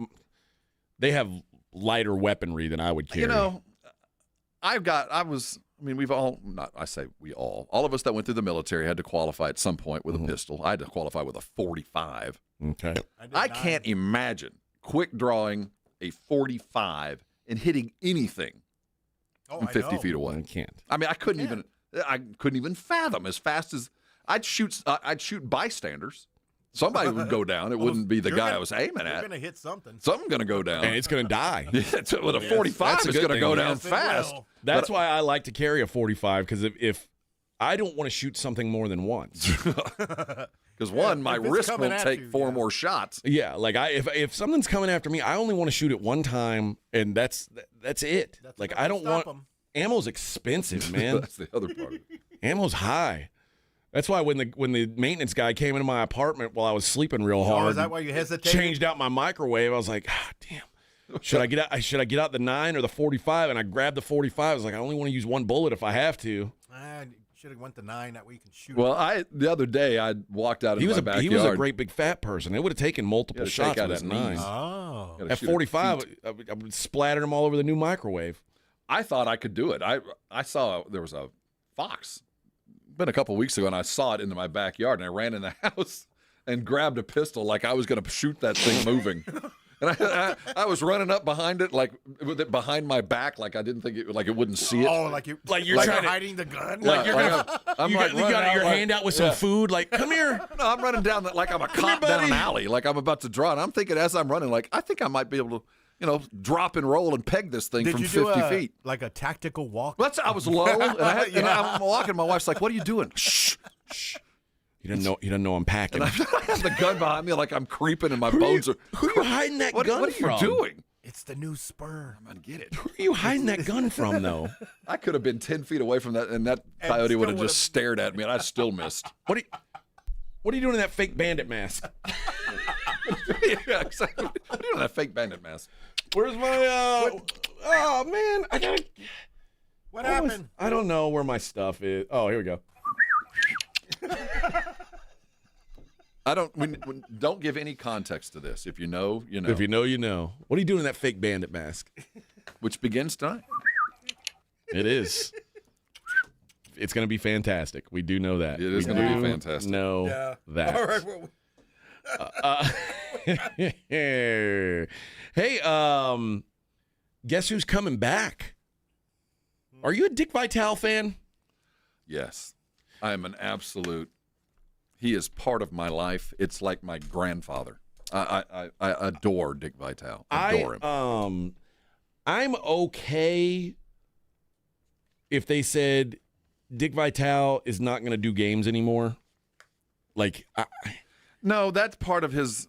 they have lighter weaponry than I would carry. We've all, all of us that went through the military had to qualify at some point with a pistol. I had to qualify with a 45. Okay. I can't imagine quick drawing a 45 and hitting anything from 50 feet away. I can't. I mean, I couldn't even fathom as fast as I'd shoot bystanders. Somebody would go down. It wouldn't be the guy I was aiming at. You're going to hit something. Something's going to go down. And it's going to die. With a 45, it's going to go down fast. That's why I like to carry a 45, because if I don't want to shoot something more than once. Because my wrist will take four more shots. Yeah, like if something's coming after me, I only want to shoot it one time, and that's it. Like I don't want ammo's expensive, man. That's the other part. Ammo's high. That's why when the maintenance guy came into my apartment while I was sleeping real hard, is that why you hesitated? Changed out my microwave. I was like, damn. Should I get out the 9 or the 45? And I grabbed the 45. I was like, I only want to use one bullet if I have to. Should have went the 9. That way you can shoot. Well, the other day I walked out into my backyard. He was a great big fat person. It would have taken multiple shots with that 9. Oh. At 45, I would splatter him all over the new microwave. I thought I could do it. I saw there was a fox. Been a couple weeks ago, and I saw it in my backyard, and I ran in the house and grabbed a pistol like I was going to shoot that thing moving. And I was running up behind it, like with it behind my back, like I didn't think it wouldn't see it. Oh, like you're hiding the gun. Like you got your hand out with some food. Like, come here. No, I'm running down like I'm a cop down an alley, like I'm about to draw. And I'm thinking as I'm running, like I think I might be able to, drop and roll and peg this thing from 50 feet. Like a tactical walk? I was low, and I'm walking. My wife's like, "What are you doing?" Shh, shh. You don't know I'm packing. And I have the gun behind me, like I'm creeping, and my bones are. Who are you hiding that gun from? What are you doing? It's the new Spur. I'm gonna get it. Who are you hiding that gun from, though? I could have been 10 feet away from that, and that coyote would have just stared at me, and I still missed. What are you doing in that fake bandit mask? Yeah, exactly. What are you doing in that fake bandit mask? Where's my? Oh man, I gotta. What happened? I don't know where my stuff is. Oh, here we go. Don't give any context to this. If you know, you know. If you know, you know. What are you doing in that fake bandit mask? Which begins tonight. It is. It's going to be fantastic. We do know that. It is going to be fantastic. Know that. All right. Hey, guess who's coming back? Are you a Dick Vitale fan? Yes. I am an absolute. He is part of my life. It's like my grandfather. I adore Dick Vitale. Adore him. I'm okay if they said Dick Vitale is not going to do games anymore. No, that's part of his.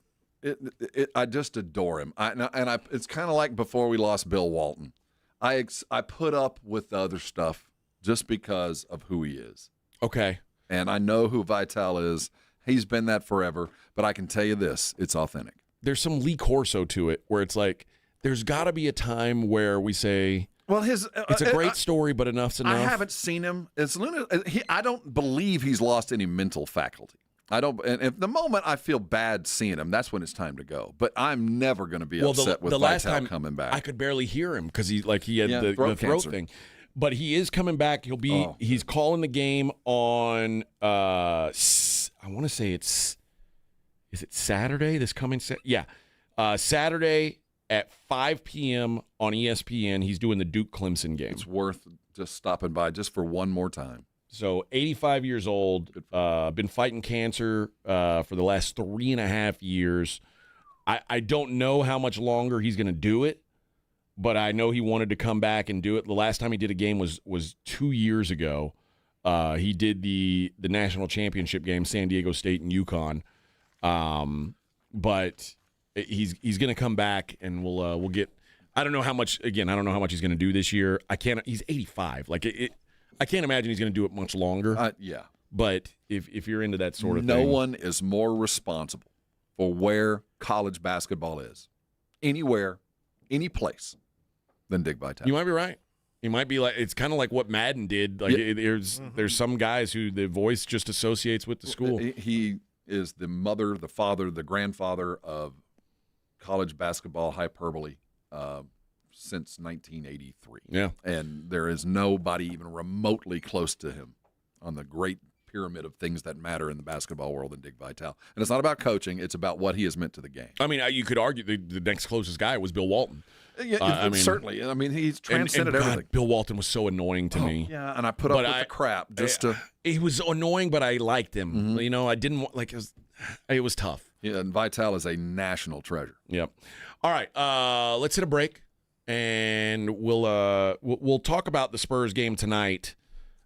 I just adore him. It's kind of like before we lost Bill Walton. I put up with the other stuff just because of who he is. Okay. And I know who Vitale is. He's been that forever. But I can tell you this, it's authentic. There's some Lee Corso to it where it's like, there's got to be a time where we say, well, it's a great story, but enough's enough. I haven't seen him. I don't believe he's lost any mental faculty. I don't. And if the moment I feel bad seeing him, that's when it's time to go. But I'm never going to be upset with Vitale coming back. I could barely hear him because he had the throat thing. But he is coming back. He's calling the game on. I want to say is it Saturday? This coming Saturday at 5 p.m. on ESPN. He's doing the Duke Clemson game. It's worth just stopping by just for one more time. So 85 years old, been fighting cancer for the last 3.5 years. I don't know how much longer he's going to do it, but I know he wanted to come back and do it. The last time he did a game was 2 years ago. He did the national championship game, San Diego State and UConn. But he's going to come back, and we'll get. I don't know how much. Again, I don't know how much he's going to do this year. He's 85. Like I can't imagine he's going to do it much longer. Yeah. But if you're into that sort of thing. No one is more responsible for where college basketball is, anywhere, any place, than Dick Vitale. You might be right. He might be like, it's kind of like what Madden did. Like there's some guys who the voice just associates with the school. He is the mother, the father, the grandfather of college basketball hyperbole since 1983. Yeah. And there is nobody even remotely close to him on the great pyramid of things that matter in the basketball world than Dick Vitale. And it's not about coaching. It's about what he has meant to the game. I mean, you could argue the next closest guy was Bill Walton. Yeah, certainly. I mean, he's transcended everything. Bill Walton was so annoying to me. Yeah, and I put up with the crap just to. He was annoying, but I liked him. Mm-hmm. You know, I didn't want it was tough. Yeah, and Vitale is a national treasure. Yep. All right, let's hit a break, and we'll talk about the Spurs game tonight.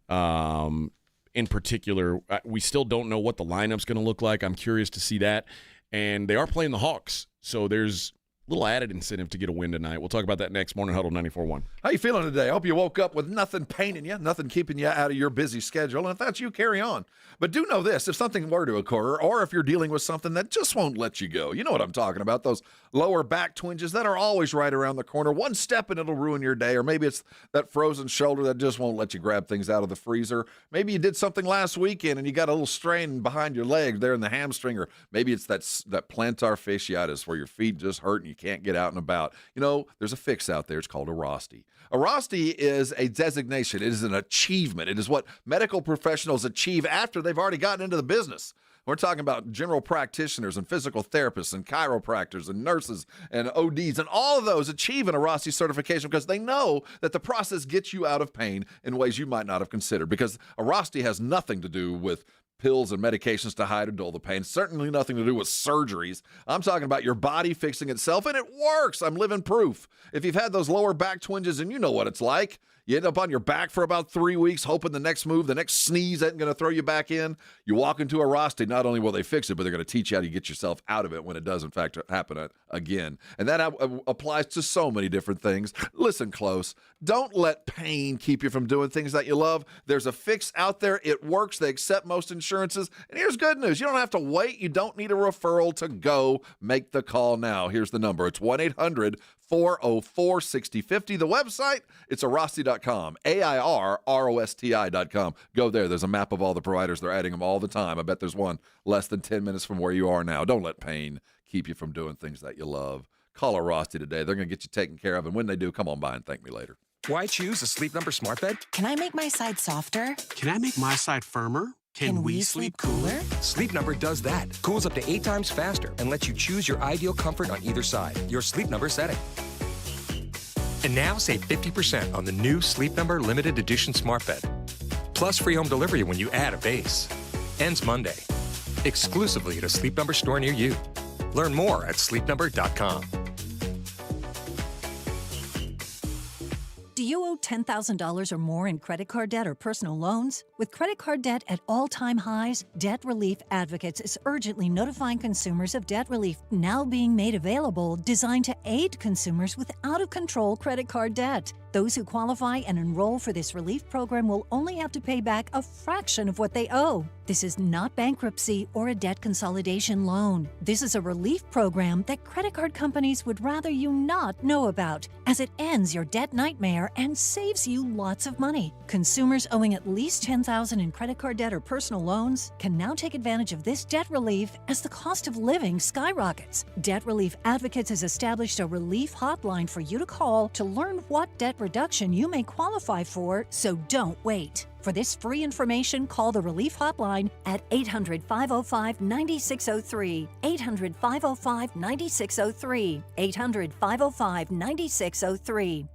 In particular, we still don't know what the lineup's going to look like. I'm curious to see that, and they are playing the Hawks, so there's little added incentive to get a win tonight. We'll talk about that next. Morning Huddle 94.1. How you feeling today? I hope you woke up with nothing paining you, nothing keeping you out of your busy schedule. And if that's you, carry on. But do know this, if something were to occur, or if you're dealing with something that just won't let you go, you know what I'm talking about, those lower back twinges that are always right around the corner. One step and it'll ruin your day. Or maybe it's that frozen shoulder that just won't let you grab things out of the freezer. Maybe you did something last weekend and you got a little strain behind your leg there in the hamstring. Or maybe it's that plantar fasciitis where your feet just hurt and you can't get out and about. You know, there's a fix out there. It's called Airrosti. Airrosti is a designation. It is an achievement. It is what medical professionals achieve after they've already gotten into the business. We're talking about general practitioners and physical therapists and chiropractors and nurses and ODs, and all of those achieve an Airrosti certification because they know that the process gets you out of pain in ways you might not have considered, because Airrosti has nothing to do with pills and medications to hide or dull the pain. Certainly nothing to do with surgeries. I'm talking about your body fixing itself, and it works. I'm living proof. If you've had those lower back twinges, and you know what it's like, you end up on your back for about 3 weeks, hoping the next move, the next sneeze isn't going to throw you back in. You walk into Airrosti, not only will they fix it, but they're going to teach you how to get yourself out of it when it does, in fact, happen again. And that applies to so many different things. Listen close. Don't let pain keep you from doing things that you love. There's a fix out there. It works. They accept most insurances. And here's good news. You don't have to wait. You don't need a referral to go. Make the call now. Here's the number. It's 1-800-404-6050. The website, it's Airrosti.com, AIRROSTI.com. Go there. There's a map of all the providers. They're adding them all the time. I bet there's one less than 10 minutes from where you are now. Don't let pain keep you from doing things that you love. Call Airrosti today. They're going to get you taken care of. And when they do, come on by and thank me later. Why choose a Sleep Number smart bed? Can I make my side softer? Can I make my side firmer? Can we sleep cooler? Sleep Number does that. Cools up to 8 times faster and lets you choose your ideal comfort on either side. Your Sleep Number setting. And now save 50% on the new Sleep Number limited edition smart bed. Plus free home delivery when you add a base. Ends Monday. Exclusively at a Sleep Number store near you. Learn more at sleepnumber.com. Do you owe $10,000 or more in credit card debt or personal loans? With credit card debt at all-time highs, Debt Relief Advocates is urgently notifying consumers of debt relief now being made available, designed to aid consumers with out-of-control credit card debt. Those who qualify and enroll for this relief program will only have to pay back a fraction of what they owe. This is not bankruptcy or a debt consolidation loan. This is a relief program that credit card companies would rather you not know about, as it ends your debt nightmare and saves you lots of money. Consumers owing at least $10,000 in credit card debt or personal loans can now take advantage of this debt relief as the cost of living skyrockets. Debt Relief Advocates has established a relief hotline for you to call to learn what debt reduction you may qualify for, so don't wait. For this free information, call the Relief Hotline at 800-505-9603, 800-505-9603, 800-505-9603.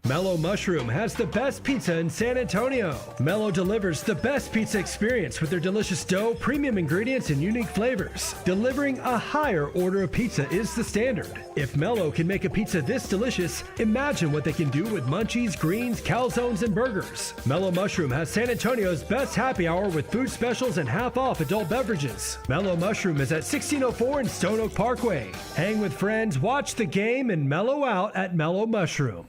Mellow Mushroom has the best pizza in San Antonio. Mellow delivers the best pizza experience with their delicious dough, premium ingredients, and unique flavors. Delivering a higher order of pizza is the standard. If Mellow can make a pizza this delicious, imagine what they can do with munchies, greens, calzones, and burgers. Mellow Mushroom has San Antonio's best happy hour with food specials and half-off adult beverages. Mellow Mushroom is at 1604 in Stone Oak Parkway. Hang with friends, watch the game, and mellow out at Mellow Mushroom.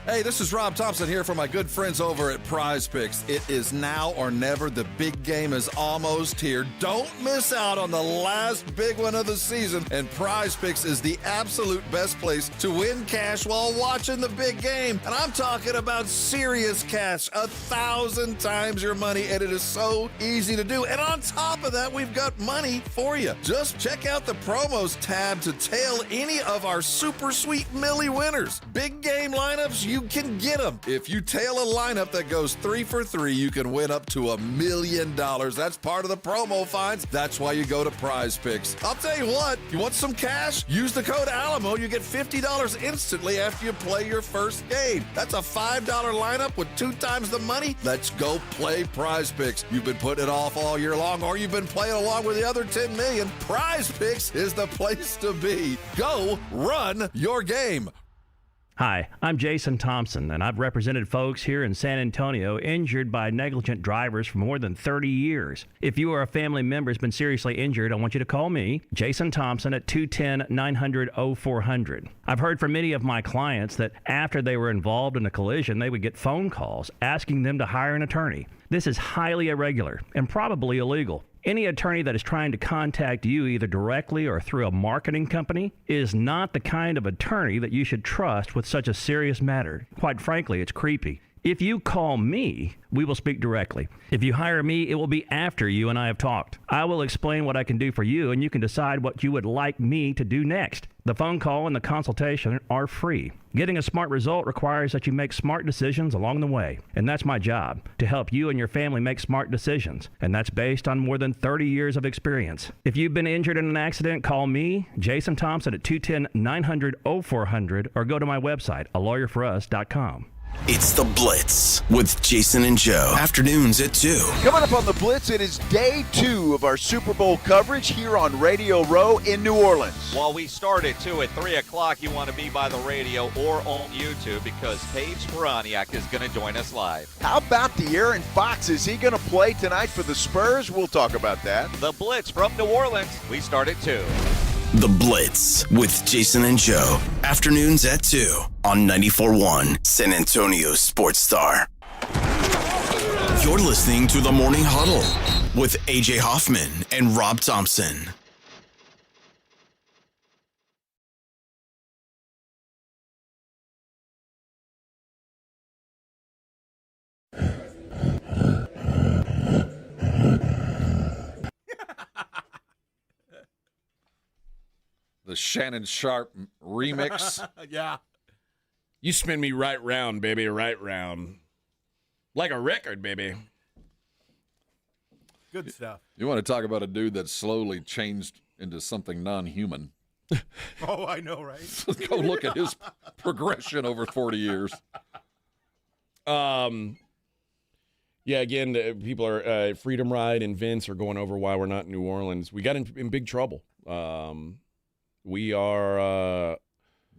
Hey, this is Rob Thompson here for my good friends over at Prize Picks. It is now or never. The big game is almost here. Don't miss out on the last big one of the season. And Prize Picks is the absolute best place to win cash while watching the big game. And I'm talking about serious cash, 1,000 times your money. And it is so easy to do. And on top of that, we've got money for you. Just check out the promos tab to tail any of our super sweet Millie winners. Big game lineups, you can get them. If you tail a lineup that goes 3 for 3, you can win up to $1 million. That's part of the promo finds. That's why you go to Prize Picks. I'll tell you what, you want some cash? Use the code Alamo. You get $50 instantly after you play your first game. That's a $5 lineup with 2 times the money. Let's go play Prize Picks. You've been putting it off all year long, or you've been playing along with the other 10 million. Prize Picks is the place to be. Go run your game. Hi, I'm Jason Thompson, and I've represented folks here in San Antonio injured by negligent drivers for more than 30 years. If you or a family member has been seriously injured, I want you to call me, Jason Thompson, at 210-900-0400. I've heard from many of my clients that after they were involved in a collision, they would get phone calls asking them to hire an attorney. This is highly irregular and probably illegal. Any attorney that is trying to contact you either directly or through a marketing company is not the kind of attorney that you should trust with such a serious matter. Quite frankly, it's creepy. If you call me, we will speak directly. If you hire me, it will be after you and I have talked. I will explain what I can do for you, and you can decide what you would like me to do next. The phone call and the consultation are free. Getting a smart result requires that you make smart decisions along the way, and that's my job, to help you and your family make smart decisions, and that's based on more than 30 years of experience. If you've been injured in an accident, call me, Jason Thompson, at 210-900-0400, or go to my website, alawyerforus.com. It's The Blitz with Jason and Joe. Afternoons at 2. Coming up on The Blitz, it is day 2 of our Super Bowl coverage here on Radio Row in New Orleans. While we start at 2 at 3 o'clock, you want to be by the radio or on YouTube because Paige Sporaniak is going to join us live. How about De'Aaron Fox? Is he going to play tonight for the Spurs? We'll talk about that. The Blitz from New Orleans. We start at 2. The Blitz with Jason and Joe. Afternoons at 2 on 94.1 San Antonio Sports Star. You're listening to the Morning Huddle with AJ Hoffman and Rob Thompson. The Shannon Sharp remix. Yeah. You spin me right round, baby, right round. Like a record, baby. Good stuff. You want to talk about a dude that slowly changed into something non-human. Oh, I know, right? Go look at his progression over 40 years. Yeah, again, people are Freedom Ride and Vince are going over why we're not in New Orleans. We got in big trouble. We are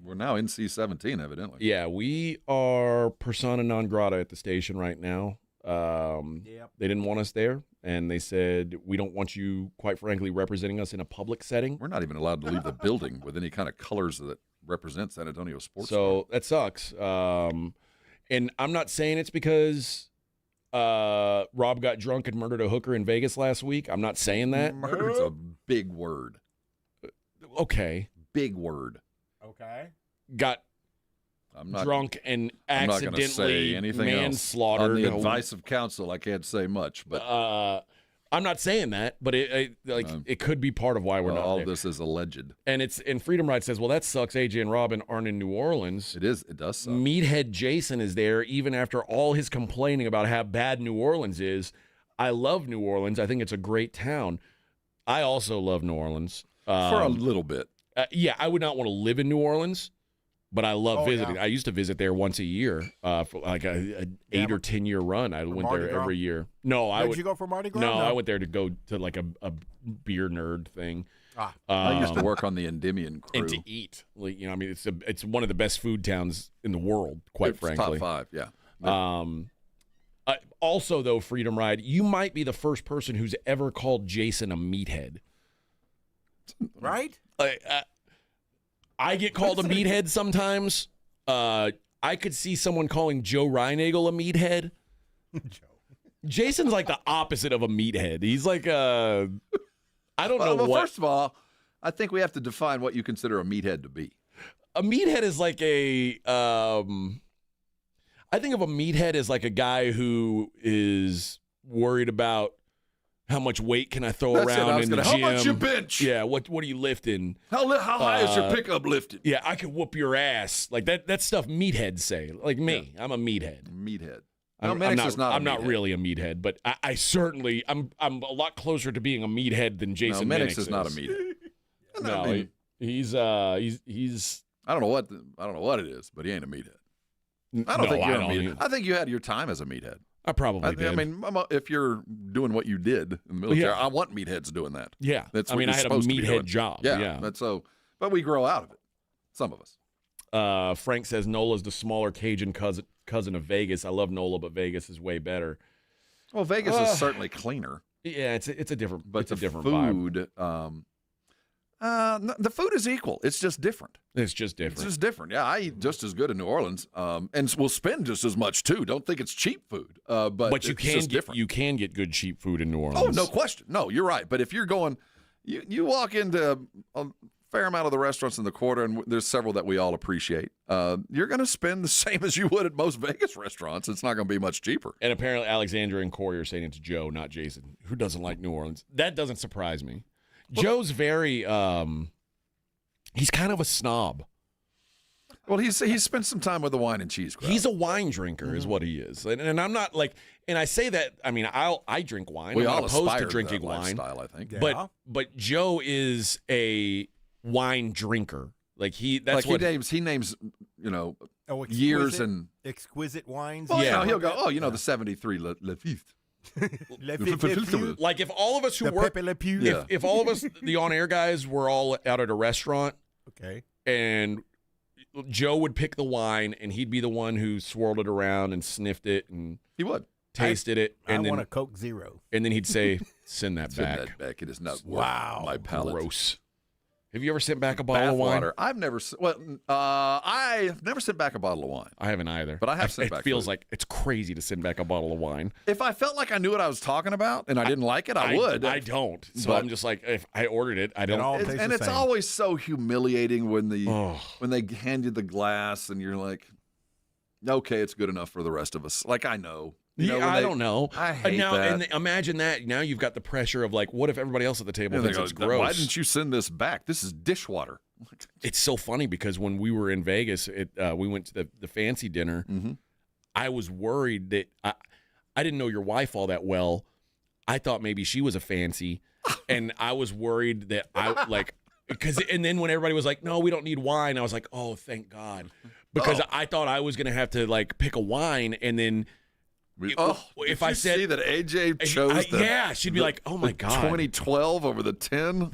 we're now NC-17, evidently. Yeah, we are persona non grata at the station right now. Yep. They didn't want us there, and they said, we don't want you, quite frankly, representing us in a public setting. We're not even allowed to leave the building with any kind of colors that represent San Antonio sports. So that sucks. And I'm not saying it's because Rob got drunk and murdered a hooker in Vegas last week. I'm not saying that. Murder's a big word. Okay. Big word. Okay. Got drunk and accidentally manslaughtered. On the advice of counsel, I can't say much, but I'm not saying that, but it could be part of why we're not all there. This is alleged. And Freedom Ride says, well, that sucks. AJ and Robin aren't in New Orleans. It does suck. Meathead Jason is there, even after all his complaining about how bad New Orleans is. I love New Orleans. I think it's a great town. I also love New Orleans. For a little bit. Yeah, I would not want to live in New Orleans, but I love visiting. Yeah. I used to visit there once a year for like a 8 or 10 year run. I went Mardi there Gras? every year. No, Did you go for Mardi Gras? No, I went there to go to like a beer nerd thing. I used to work on the Endymion crew. And to eat. Like, I mean, it's one of the best food towns in the world, quite frankly. Top 5, yeah. Also, though, Freedom Ride, you might be the first person who's ever called Jason a meathead. Right? I get called a meathead sometimes. I could see someone calling Joe Reinagle a meathead. Jason's like the opposite of a meathead. He's like I don't know well, what. First of all, I think we have to define what you consider a meathead to be. A meathead is like a. I think of a meathead as like a guy who is worried about how much weight can I throw around in the gym. How much you bench? Yeah, what are you lifting? How high is your pickup lifted? Yeah, I could whoop your ass. Like that stuff meatheads say. Like me, I'm a meathead. Meathead. I'm not really a meathead, but I certainly I'm a lot closer to being a meathead than Jason Minix is not a meathead. No, he's I don't know what it is, but he ain't a meathead. I don't think you're a meathead. I think you had your time as a meathead. I probably did. I mean, if you're doing what you did in the military, I want meatheads doing that. Yeah, that's. I mean, I had a meathead job. Yeah. That's so. But we grow out of it. Some of us. Frank says Nola's the smaller Cajun cousin of Vegas. I love Nola, but Vegas is way better. Well, Vegas is certainly cleaner. Yeah, it's a different. But it's a different food, vibe. The food is equal. It's just different. It's just different. It's just different. Yeah, I eat just as good in New Orleans, and we'll spend just as much too. Don't think it's cheap food, but you can get good cheap food in New Orleans. Oh, no question. No, you're right. But if you're going, you walk into a fair amount of the restaurants in the quarter, and there's several that we all appreciate. You're going to spend the same as you would at most Vegas restaurants. It's not going to be much cheaper. And apparently, Alexandra and Corey are saying it's Joe, not Jason, who doesn't like New Orleans. That doesn't surprise me. Joe's very, he's kind of a snob. Well, he's spent some time with the wine and cheese crowd. He's a wine drinker, is what he is, and I'm not like. And I say that. I mean, I drink wine. We I'm all not opposed aspire to drinking that wine. lifestyle, I think. Yeah. But Joe is a wine drinker. Like he names years and exquisite wines. Well, yeah, he'll go. The 73 Lafite. Like if all of us who work, if all of us, the on-air guys, were all out at a restaurant, okay, and Joe would pick the wine, and he'd be the one who swirled it around and sniffed it, and he would tasted it, and I then want a Coke Zero, and then he'd say, "Send that back." Send that back. It is not worth my palate. Gross. Have you ever sent back a bottle of wine? I've never sent back a bottle of wine. I haven't either. But I have sent back. It feels food. like it's crazy to send back a bottle of wine. If I felt like I knew what I was talking about and I didn't like it, I would. I don't. So I'm just like, if I ordered it, I don't. And it's always so humiliating when they hand you the glass and you're like, okay, it's good enough for the rest of us. Like I know. I don't know. I hate that. And imagine that. Now you've got the pressure of like, what if everybody else at the table thinks it's gross? Why didn't you send this back? This is dishwater. It's so funny because when we were in Vegas, we went to the fancy dinner. Mm-hmm. I was worried that I didn't know your wife all that well. I thought maybe she was a fancy, and I was worried that and then when everybody was like, no, we don't need wine, I was like, oh, thank God. Because I thought I was going to have to like pick a wine and then if I said see that AJ chose she'd be like, "Oh my God, 2012 over the 10."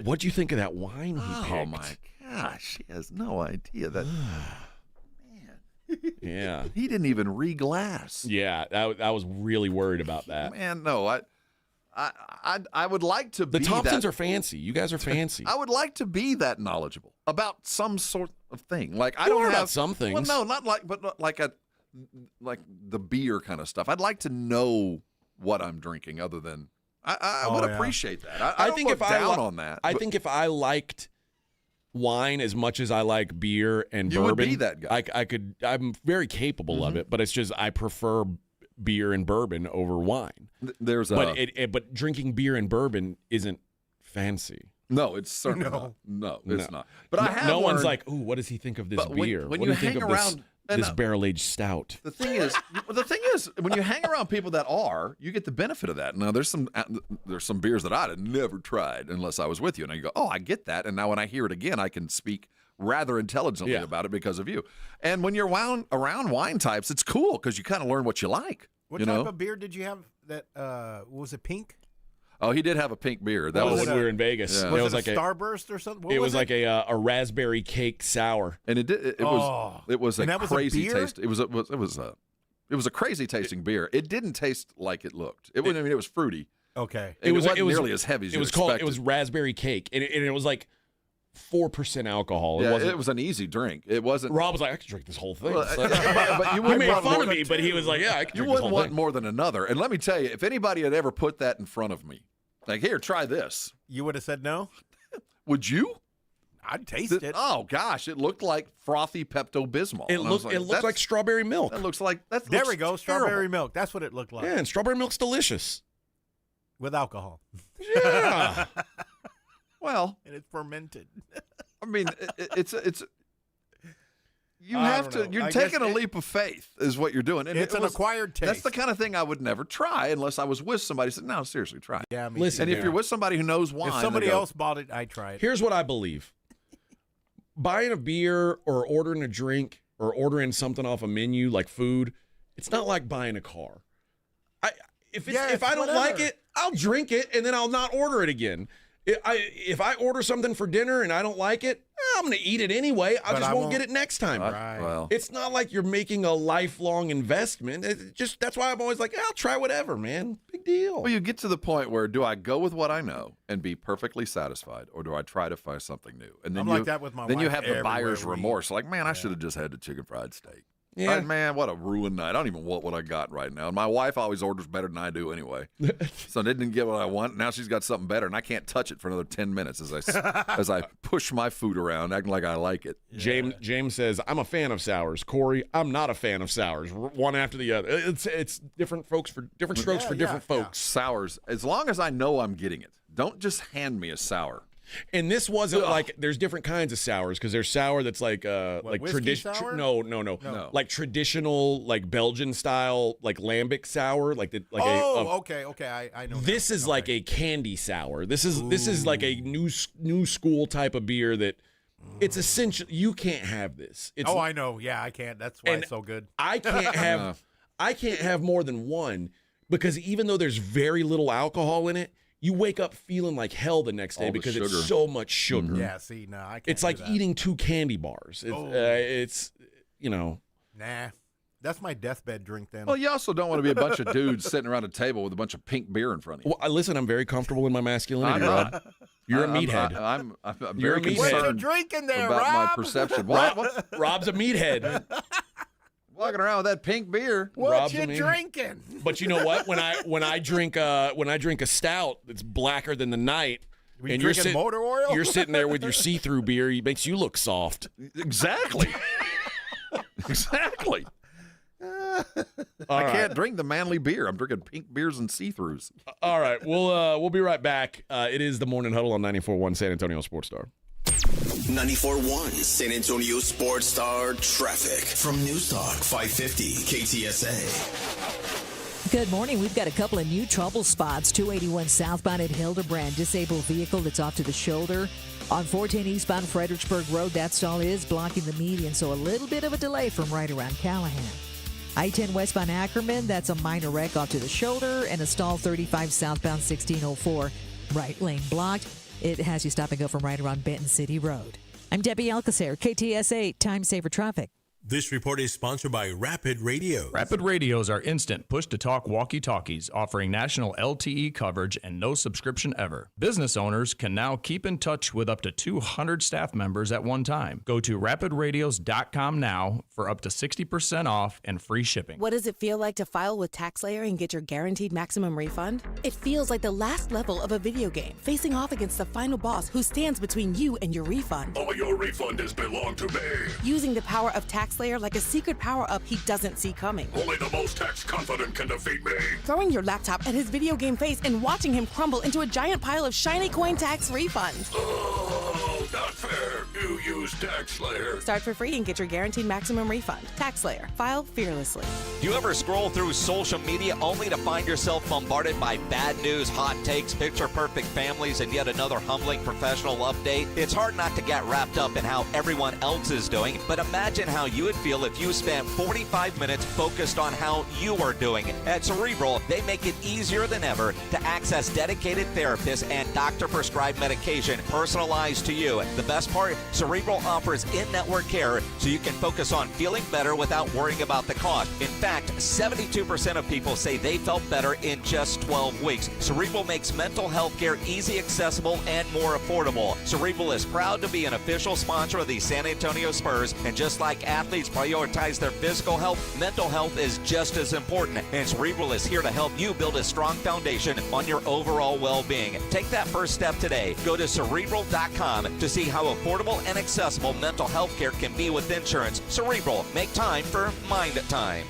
What'd you think of that wine he picked? Oh my gosh, she has no idea that. Man, yeah, he didn't even reglass. Yeah, I was really worried about that. Man, no, I would like to. The Thompsons are fancy. You guys are fancy. I would like to be that knowledgeable about some sort of thing. Like I You don't are have about some things. Well, no, not like the beer kind of stuff. I'd like to know what I'm drinking other than I would appreciate that. I think if on that. I think if I liked wine as much as I like beer and bourbon, would be that guy. I'm very capable of it, but it's just I prefer beer and bourbon over wine. But drinking beer and bourbon isn't fancy. No, it's certainly not. No, it's not. But no one's like, ooh, what does he think of this beer? When what you do you think hang of around this barrel-aged stout? The thing is, when you hang around people that you get the benefit of that. Now, there's some beers that I'd have never tried unless I was with you, and I go, oh, I get that. And now when I hear it again, I can speak rather intelligently about it because of you. And when you're around wine types, it's cool because you kind of learn what you like. What type of beer did you have that, was it pink? Oh, he did have a pink beer. That was when we were in Vegas. Yeah. Was it was a like Starburst or something? It was like a raspberry cake sour. And it was a crazy taste. It was a crazy tasting beer. It didn't taste like it looked. It was fruity. Okay. It wasn't nearly as heavy as you expected. It was raspberry cake, and it was like 4% alcohol. It was an easy drink. It wasn't. Rob was like, I could drink this whole thing. Well, but you he made want fun of me, but he was like, yeah, I could drink this whole wouldn't want thing. more than another. And let me tell you, if anybody had ever put that in front of me, like, here, try this. You would have said no? Would you? I'd taste it. Oh, gosh. It looked like frothy Pepto-Bismol. It looked like strawberry milk. That looks like that. There we go. Strawberry terrible. milk. That's what it looked like. Yeah, and strawberry milk's delicious. With alcohol. Yeah. Well. And it's fermented. I mean, it's you have to. You're taking a leap of faith, is what you're doing. And it's an acquired taste. That's the kind of thing I would never try unless I was with somebody who said, no, seriously, try it. Yeah, me Listen, and if you're with somebody who knows wine, if somebody else bought it, I'd try it. Here's what I believe. Buying a beer or ordering a drink or ordering something off a menu like food, it's not like buying a car. If I don't like it, I'll drink it and then I'll not order it again. If I order something for dinner and I don't like it, I'm going to eat it anyway. I won't get it next time. Right. Well, it's not like you're making a lifelong investment. That's why I'm always like, I'll try whatever, man. Big deal. Well, you get to the point where do I go with what I know and be perfectly satisfied, or do I try to find something new? And then I'm like that with my Then wife you have the everywhere buyer's we eat. remorse. Like, man, I should have just had the chicken fried steak. Yeah. Man, what a ruined night. I don't even want what I got right now. And my wife always orders better than I do anyway. So I didn't get what I want. Now she's got something better, and I can't touch it for another 10 minutes as I push my food around, acting like I like it. Yeah. James says, I'm a fan of sours. Corey, I'm not a fan of sours. One after the other. It's different folks for different strokes for different folks. Sours, as long as I know I'm getting it. Don't just hand me a sour. And this wasn't like there's different kinds of sours because there's sour that's like traditional. No, like traditional like Belgian style like lambic sour okay. I know. This is like a candy sour. This is like a new school type of beer that it's essential. You can't have this. I know. Yeah, I can't. That's why it's so good. I can't have more than one because even though there's very little alcohol in it, you wake up feeling like hell the next day because it's so much sugar. Yeah, see, no, I can't. It's like eating 2 candy bars. It's Nah, that's my deathbed drink then. Well, you also don't want to be a bunch of dudes sitting around a table with a bunch of pink beer in front of you. Well, listen, I'm very comfortable in my masculinity, Rob. You're a meathead. I'm You're very a meathead. concerned What you drinking there, about Rob? my perception. Rob's a meathead. Walking around with that pink beer. What you drinking? But you know what? When I drink a stout that's blacker than the night, and you're drinking motor oil, you're sitting there with your see-through beer. It makes you look soft. Exactly. Exactly. I can't drink the manly beer. I'm drinking pink beers and see-throughs. All right, we'll be right back. It is the Morning Huddle on 94.1 San Antonio Sports Star. 94.1 San Antonio Sports Star traffic from News Talk 550 KTSA. Good morning. We've got a couple of new trouble spots. 281 southbound at Hildebrand. Disabled vehicle that's off to the shoulder. On 410 eastbound Fredericksburg Road, that stall is blocking the median, so a little bit of a delay from right around Callahan. I-10 westbound Ackerman, that's a minor wreck off to the shoulder, and a stall 35 southbound 1604. Right lane blocked. It has you stop and go from right around Benton City Road. I'm Debbie Alcacer, KTSA Time Saver Traffic. This report is sponsored by Rapid Radio. Rapid Radios are instant push-to-talk walkie-talkies offering national LTE coverage and no subscription ever. Business owners can now keep in touch with up to 200 staff members at one time. Go to rapidradios.com now for up to 60% off and free shipping. What does it feel like to file with TaxSlayer and get your guaranteed maximum refund? It feels like the last level of a video game, facing off against the final boss who stands between you and your refund. All your refund has belonged to me. Using the power of TaxSlayer like a secret power-up he doesn't see coming. Only the most tax-confident can defeat me. Throwing your laptop at his video game face and watching him crumble into a giant pile of shiny coin tax refunds. Oh, not fair. You use TaxSlayer. Start for free and get your guaranteed maximum refund. TaxSlayer. File fearlessly. Do you ever scroll through social media only to find yourself bombarded by bad news, hot takes, picture-perfect families, and yet another humbling professional update? It's hard not to get wrapped up in how everyone else is doing, but imagine how you would feel if you spent 45 minutes focused on how you are doing. At Cerebral, they make it easier than ever to access dedicated therapists and doctor-prescribed medication personalized to you. The best part, Cerebral offers in-network care so you can focus on feeling better without worrying about the cost. In fact, 72% of people say they felt better in just 12 weeks. Cerebral makes mental health care easy, accessible, and more affordable. Cerebral is proud to be an official sponsor of the San Antonio Spurs, and just like athletes prioritize their physical health, mental health is just as important, and Cerebral is here to help you build a strong foundation on your overall well-being. Take that first step today. Go to Cerebral.com to see how affordable and accessible mental health care can be with insurance. Cerebral, make time for Mind Time.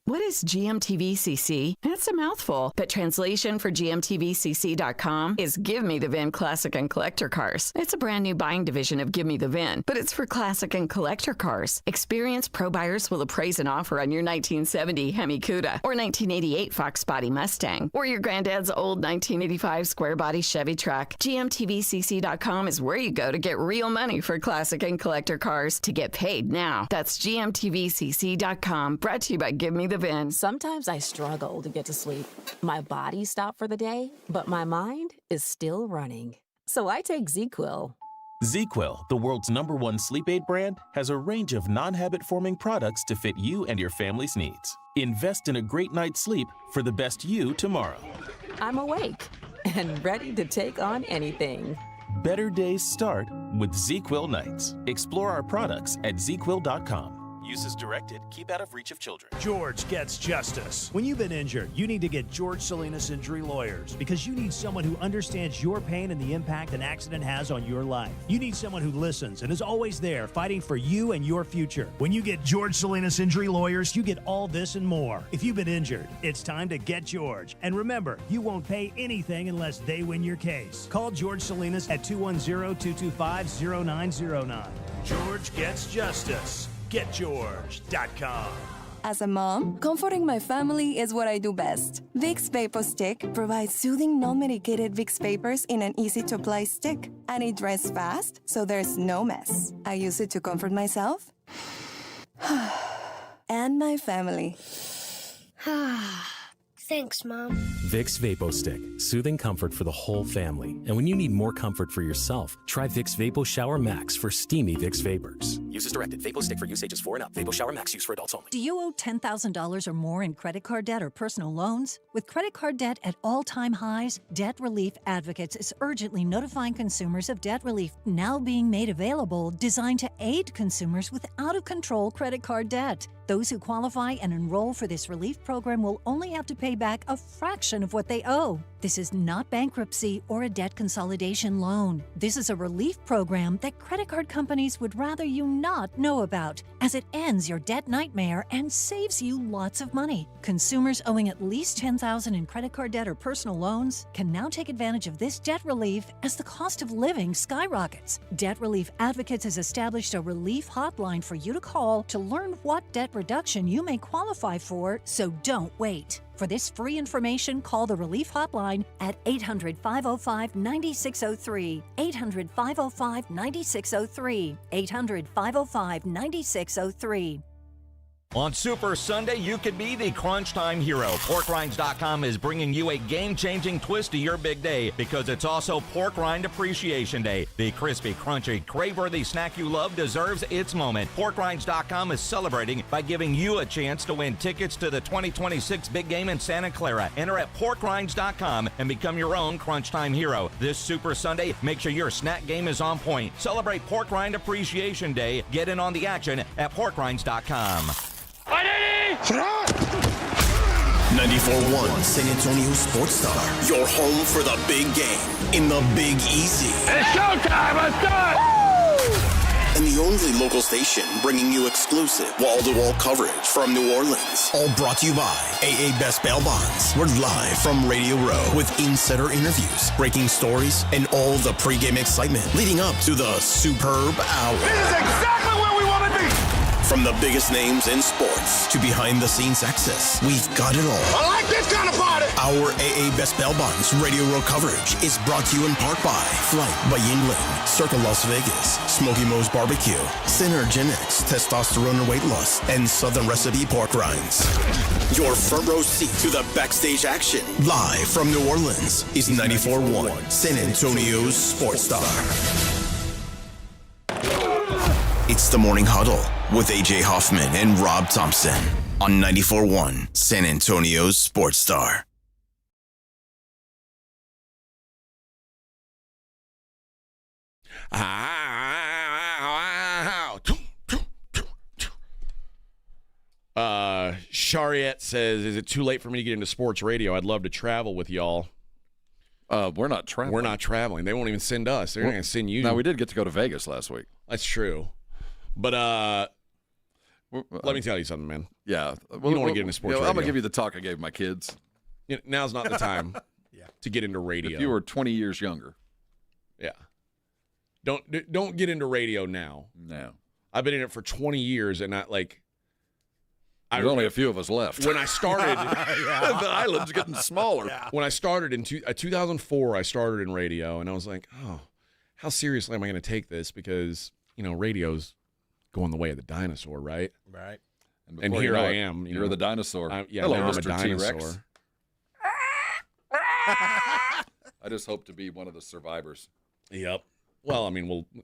What is GMTVCC? It's a mouthful, but translation for GMTVCC.com is Give Me the VIN Classic and Collector Cars. It's a brand new buying division of Give Me the VIN, but it's for classic and collector cars. Experienced pro buyers will appraise an offer on your 1970 Hemi Cuda or 1988 Fox Body Mustang or your granddad's old 1985 square body Chevy truck. GMTVCC.com is where you go to get real money for classic and collector cars to get paid now. That's GMTVCC.com, brought to you by Give Me the VIN. Sometimes I struggle to get to sleep. My body stopped for the day, but my mind is still running. So I take ZQuil. ZQuil, the world's #1 sleep aid brand, has a range of non-habit-forming products to fit you and your family's needs. Invest in a great night's sleep for the best you tomorrow. I'm awake and ready to take on anything. Better days start with ZQuil nights. Explore our products at ZQuil.com. Use as directed. Keep out of reach of children. George gets justice. When you've been injured, you need to get George Salinas Injury Lawyers because you need someone who understands your pain and the impact an accident has on your life. You need someone who listens and is always there fighting for you and your future. When you get George Salinas Injury Lawyers, you get all this and more. If you've been injured, it's time to get George. And remember, you won't pay anything unless they win your case. Call George Salinas at 210-225-0909. George gets justice. GetGeorge.com. As a mom, comforting my family is what I do best. Vicks Vapor Stick provides soothing, non-medicated Vicks Vapors in an easy-to-apply stick. And it dries fast, so there's no mess. I use it to comfort myself and my family. Thanks, Mom. Vicks Vapo Stick, soothing comfort for the whole family. And when you need more comfort for yourself, try Vicks Vapo Shower Max for steamy Vicks Vapors. Use as directed. Vapo Stick for use ages 4 and up. Vapo Shower Max use for adults only. Do you owe $10,000 or more in credit card debt or personal loans? With credit card debt at all-time highs, Debt Relief Advocates is urgently notifying consumers of debt relief now being made available, designed to aid consumers with out-of-control credit card debt. Those who qualify and enroll for this relief program will only have to pay back a fraction of what they owe. This is not bankruptcy or a debt consolidation loan. This is a relief program that credit card companies would rather you not know about, as it ends your debt nightmare and saves you lots of money. Consumers owing at least $10,000 in credit card debt or personal loans can now take advantage of this debt relief as the cost of living skyrockets. Debt Relief Advocates has established a relief hotline for you to call to learn what debt reduction you may qualify for, so don't wait. For this free information, call the Relief Hotline at 800-505-9603, 800-505-9603, 800-505-9603. On Super Sunday, you could be the crunch time hero. PorkRinds.com is bringing you a game-changing twist to your big day because it's also Pork Rind Appreciation Day. The crispy, crunchy, crave-worthy snack you love deserves its moment. PorkRinds.com is celebrating by giving you a chance to win tickets to the 2026 big game in Santa Clara. Enter at PorkRinds.com and become your own crunch time hero. This Super Sunday, make sure your snack game is on point. Celebrate Pork Rind Appreciation Day. Get in on the action at PorkRinds.com. 94.1 San Antonio Sports Star, your home for the big game in the Big Easy. It's showtime, let's do it! and the only local station bringing you exclusive wall-to-wall coverage from New Orleans. All brought to you by AA Best Bail Bonds. We're live from Radio Row with insider interviews, breaking stories, and all the pregame excitement leading up to the superb hour. This is exactly where we want to be. From the biggest names in sports to behind-the-scenes access, we've got it all. I like this kind of party. Our AA Best Bail Bonds Radio Row coverage is brought to you in part by Flight by Yingling, Circle Las Vegas, Smoky Moe's Barbecue, Synergenics, Testosterone and Weight Loss, and Southern Recipe Pork Rinds. Your front row seat to the backstage action, live from New Orleans, is 94.1 San Antonio's Sports Star. It's the Morning Huddle with AJ Hoffman and Rob Thompson on 94.1 San Antonio's Sports Star. Shariette says, is it too late for me to get into sports radio? I'd love to travel with y'all. We're not traveling. We're not traveling. They won't even send us. They're not going to send you. No, we did get to go to Vegas last week. That's true. But let me tell you something, man. Yeah. You don't want to get into sports radio. I'm going to give you the talk I gave my kids. Now's not the time to get into radio. If you were 20 years younger. Yeah. Don't get into radio now. No. I've been in it for 20 years, and There's only a few of us left. When I started, the island's getting smaller. Yeah. When I started in 2004, I started in radio, and I was like, oh, how seriously am I going to take this? Because, radio's going the way of the dinosaur, right? Right. And here I am. You're the dinosaur. Hello, I'm Mr. a dinosaur. T-Rex. I just hope to be one of the survivors. Yep. Well,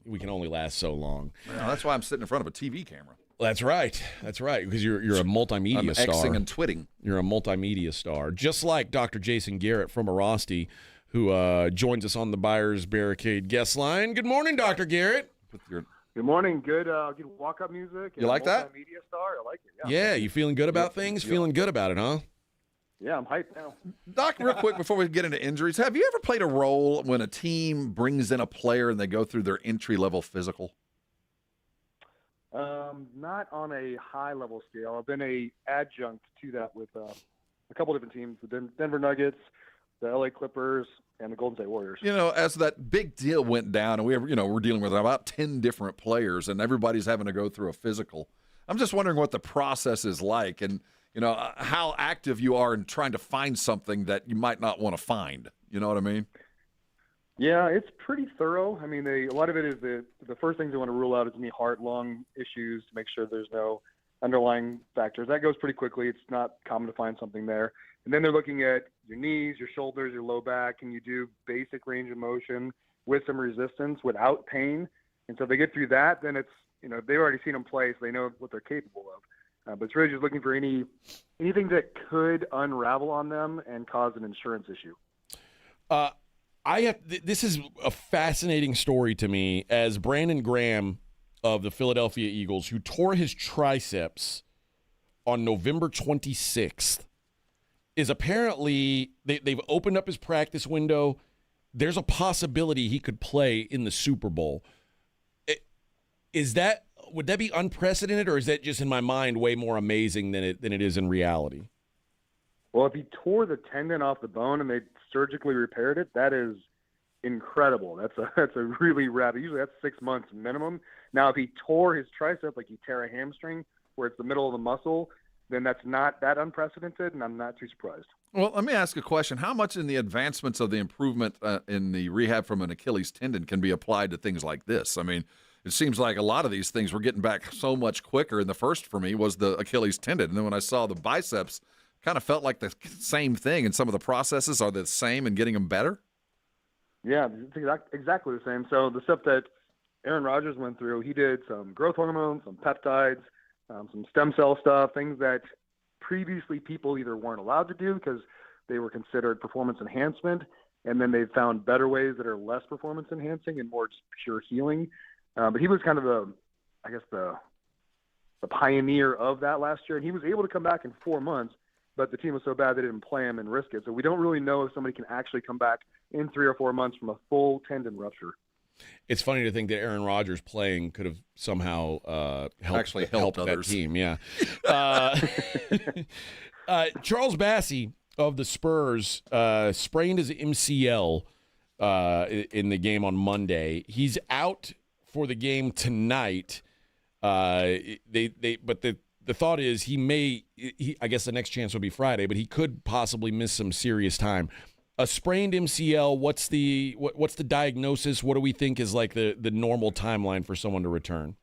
we can only last so long. Well, that's why I'm sitting in front of a TV camera. That's right. That's right. Because you're a multimedia star. I'm Xing and twitting. You're a multimedia star. Just like Dr. Jason Garrett from Airrosti, who joins us on the Buyers Barricade guest line. Good morning, Dr. Garrett. Good morning. Good walk-up music. You like that? Multimedia star. I like it. Yeah, you feeling good about things? Feeling good about it, huh? Yeah, I'm hyped now. Doc, real quick before we get into injuries, have you ever played a role when a team brings in a player and they go through their entry-level physical? Not on a high-level scale. I've been a adjunct to that with a couple different teams: the Denver Nuggets, the LA Clippers, and the Golden State Warriors. As that big deal went down, and we're dealing with about 10 different players, and everybody's having to go through a physical. I'm just wondering what the process is like, and how active you are in trying to find something that you might not want to find. You know what I mean? Yeah, it's pretty thorough. A lot of it is the first things they want to rule out is any heart, lung issues to make sure there's no underlying factors. That goes pretty quickly. It's not common to find something there. And then they're looking at your knees, your shoulders, your low back, and you do basic range of motion with some resistance without pain. And so if they get through that, then it's, they've already seen them play, so they know what they're capable of. But it's really just looking for anything that could unravel on them and cause an insurance issue. This is a fascinating story to me, as Brandon Graham of the Philadelphia Eagles, who tore his triceps on November 26th, is apparently they've opened up his practice window. There's a possibility he could play in the Super Bowl. Would that be unprecedented, or is that just in my mind way more amazing than it is in reality? Well, if he tore the tendon off the bone and they surgically repaired it, that is incredible. That's a really rapid. Usually that's 6 months minimum. Now, if he tore his tricep, like he tear a hamstring where it's the middle of the muscle, then that's not that unprecedented, and I'm not too surprised. Well, let me ask a question. How much in the advancements of the improvement in the rehab from an Achilles tendon can be applied to things like this? It seems like a lot of these things we're getting back so much quicker. And the first for me was the Achilles tendon. And then when I saw the biceps, kind of felt like the same thing. And some of the processes are the same in getting them better? Yeah, it's exactly the same. So the stuff that Aaron Rodgers went through, he did some growth hormones, some peptides, some stem cell stuff, things that previously people either weren't allowed to do because they were considered performance enhancement, and then they've found better ways that are less performance enhancing and more just pure healing. But he was kind of the pioneer of that last year, and he was able to come back in 4 months, but the team was so bad they didn't play him and risk it. So we don't really know if somebody can actually come back in 3 or 4 months from a full tendon rupture. It's funny to think that Aaron Rodgers playing could have somehow helped that others. team. Yeah. Charles Bassey of the Spurs sprained his MCL in the game on Monday. He's out for the game tonight. But the thought is I guess the next chance would be Friday, but he could possibly miss some serious time. A sprained MCL, what's the diagnosis? What do we think is like the normal timeline for someone to return?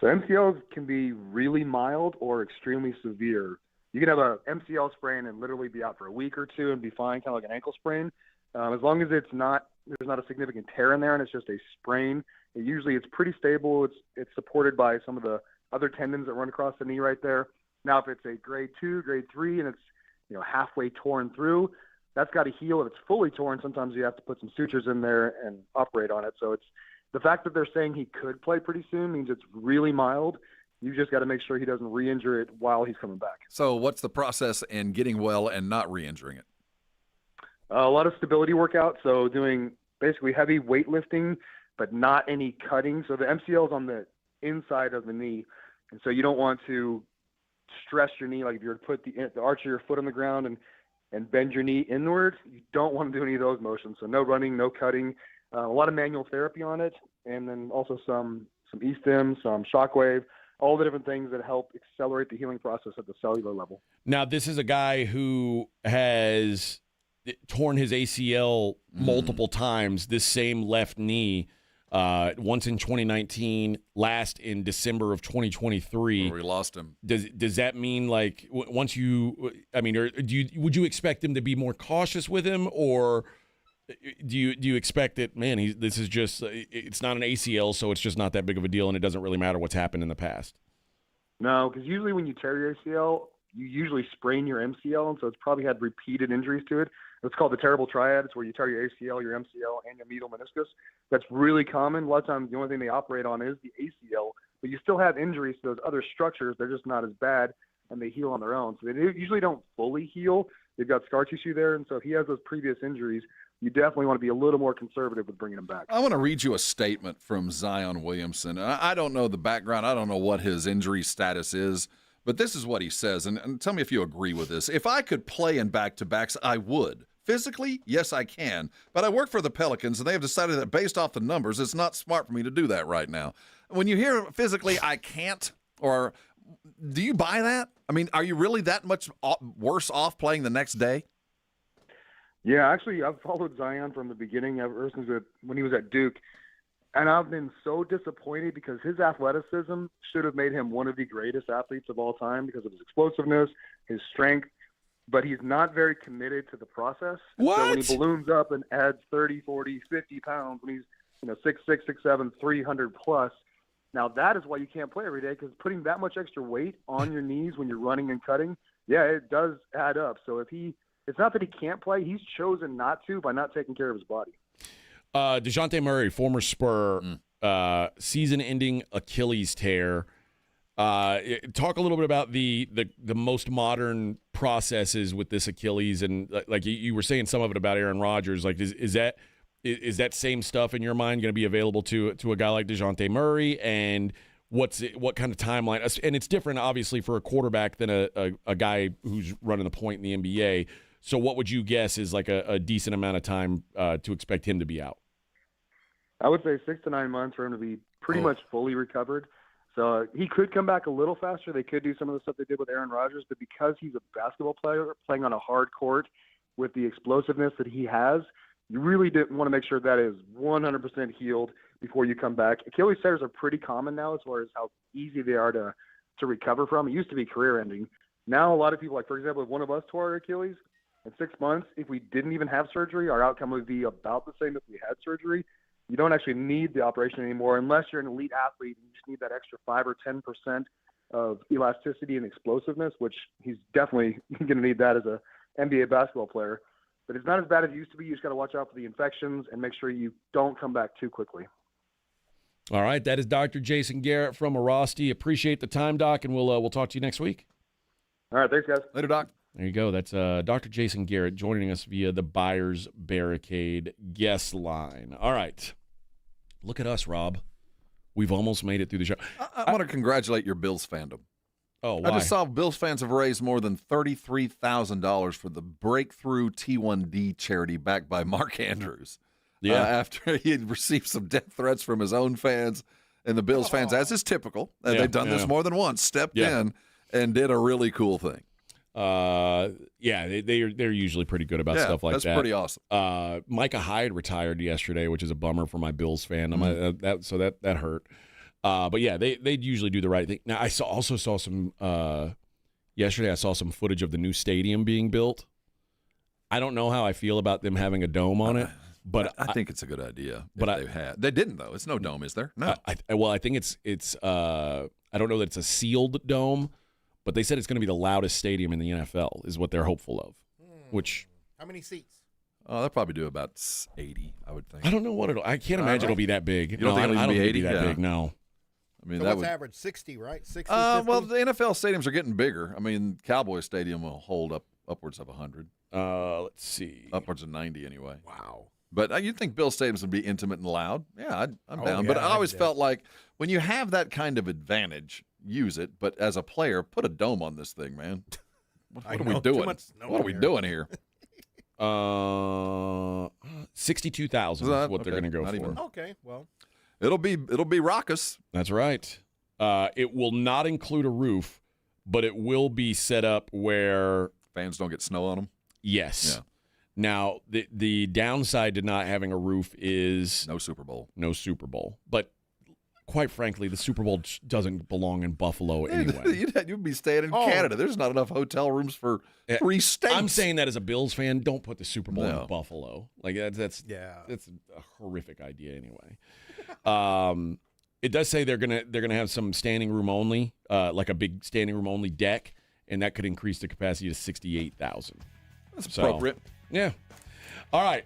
So MCLs can be really mild or extremely severe. You can have a MCL sprain and literally be out for a week or two and be fine, kind of like an ankle sprain. As long as there's not a significant tear in there and it's just a sprain, it's pretty stable. It's supported by some of the other tendons that run across the knee right there. Now, if it's a grade 2, grade 3, and it's halfway torn through, that's got to heal. If it's fully torn, sometimes you have to put some sutures in there and operate on it. So it's the fact that they're saying he could play pretty soon means it's really mild. You just got to make sure he doesn't re-injure it while he's coming back. So what's the process in getting well and not re-injuring it? A lot of stability workouts, so doing basically heavy weightlifting, but not any cutting. So the MCL is on the inside of the knee, and so you don't want to stress your knee. Like if you were to put the arch of your foot on the ground and bend your knee inward, you don't want to do any of those motions. So no running, no cutting, a lot of manual therapy on it, and then also some E-stim, some shockwave, all the different things that help accelerate the healing process at the cellular level. Now, this is a guy who has torn his ACL multiple times, this same left knee, once in 2019, last in December of 2023. We lost him. Does that mean like would you expect him to be more cautious with him, or do you expect that, man, this is just, it's not an ACL, so it's just not that big of a deal and it doesn't really matter what's happened in the past? No, because usually when you tear your ACL, you usually sprain your MCL, and so it's probably had repeated injuries to it. It's called the terrible triad. It's where you tear your ACL, your MCL, and your medial meniscus. That's really common. A lot of times the only thing they operate on is the ACL, but you still have injuries to those other structures. They're just not as bad, and they heal on their own. So they usually don't fully heal. They've got scar tissue there, and so if he has those previous injuries, you definitely want to be a little more conservative with bringing him back. I want to read you a statement from Zion Williamson. I don't know the background. I don't know what his injury status is, but this is what he says, and tell me if you agree with this. If I could play in back-to-backs, I would. Physically, yes, I can, but I work for the Pelicans, and they have decided that based off the numbers, it's not smart for me to do that right now. When you hear physically, I can't, or do you buy that? I mean, are you really that much worse off playing the next day? Yeah, actually, I've followed Zion from the beginning, ever since when he was at Duke, and I've been so disappointed because his athleticism should have made him one of the greatest athletes of all time because of his explosiveness, his strength, but he's not very committed to the process. What? So when he balloons up and adds 30, 40, 50 pounds, when he's 6'6", 6'7", 300 plus, now that is why you can't play every day, because putting that much extra weight on your knees when you're running and cutting, yeah, it does add up. So it's not that he can't play, he's chosen not to by not taking care of his body. DeJounte Murray, former Spur, season-ending Achilles tear. Talk a little bit about the most modern processes with this Achilles, and like you were saying some of it about Aaron Rodgers. Like, is that same stuff in your mind going to be available to a guy like DeJounte Murray? And what kind of timeline? And it's different, obviously, for a quarterback than a guy who's running the point in the NBA. So what would you guess is like a decent amount of time to expect him to be out? I would say 6 to 9 months for him to be pretty much fully recovered. So he could come back a little faster. They could do some of the stuff they did with Aaron Rodgers, but because he's a basketball player playing on a hard court with the explosiveness that he has, you really didn't want to make sure that is 100% healed before you come back. Achilles tears are pretty common now as far as how easy they are to recover from. It used to be career-ending. Now a lot of people, like, for example, if one of us tore our Achilles, in 6 months, if we didn't even have surgery, our outcome would be about the same if we had surgery. You don't actually need the operation anymore unless you're an elite athlete and you just need that extra 5 or 10% of elasticity and explosiveness, which he's definitely going to need that as a NBA basketball player. But it's not as bad as it used to be. You just got to watch out for the infections and make sure you don't come back too quickly. All right, that is Dr. Jason Garrett from Airrosti. Appreciate the time, Doc, and we'll talk to you next week. All right, thanks, guys. Later, Doc. There you go. That's Dr. Jason Garrett joining us via the Buyers Barricade guest line. All right. Look at us, Rob. We've almost made it through the show. I want to congratulate your Bills fandom. Oh, why? I just saw Bills fans have raised more than $33,000 for the Breakthrough T1D charity backed by Mark Andrews. Yeah. After he had received some death threats from his own fans and the Bills fans, as is typical. They've done this more than once, stepped in and did a really cool thing. They're usually pretty good about stuff like that. That's pretty awesome. Micah Hyde retired yesterday, which is a bummer for my Bills fan. That hurt. But yeah, they usually do the right thing. Now I also saw some yesterday. I saw some footage of the new stadium being built. I don't know how I feel about them having a dome on it, but I think it's a good idea. But they didn't though. It's no dome, is there? No. I think it's. I don't know that it's a sealed dome, but they said it's going to be the loudest stadium in the NFL. Is what they're hopeful of. Which how many seats? Oh, they'll probably do about 80, I would think. I don't know what it'll. I can't imagine it'll be that big. You don't think it'll be 80? That big? No. I mean, so that what's would average 60, right? 60. Well, the NFL stadiums are getting bigger. I mean, Cowboy Stadium will hold up upwards of 100. Let's see, upwards of 90 anyway. Wow. But you'd think Bill stadiums would be intimate and loud. Yeah, I'm down. But I always felt like when you have that kind of advantage, use it. But as a player, put a dome on this thing, man. What are we doing? What are we doing here? 62,000 is what they're going to go for. Okay, well, it'll be raucous. That's right. It will not include a roof, but it will be set up where fans don't get snow on them. Yes. Yeah. Now the downside to not having a roof is no Super Bowl. No Super Bowl, but quite frankly, the Super Bowl doesn't belong in Buffalo anyway. You'd be staying in Canada. There's not enough hotel rooms for 3 states. I'm saying that as a Bills fan, don't put the Super Bowl in Buffalo. Like that's a horrific idea anyway. It does say they're gonna have some standing room only, like a big standing room only deck, and that could increase the capacity to 68,000. That's appropriate. Yeah. All right.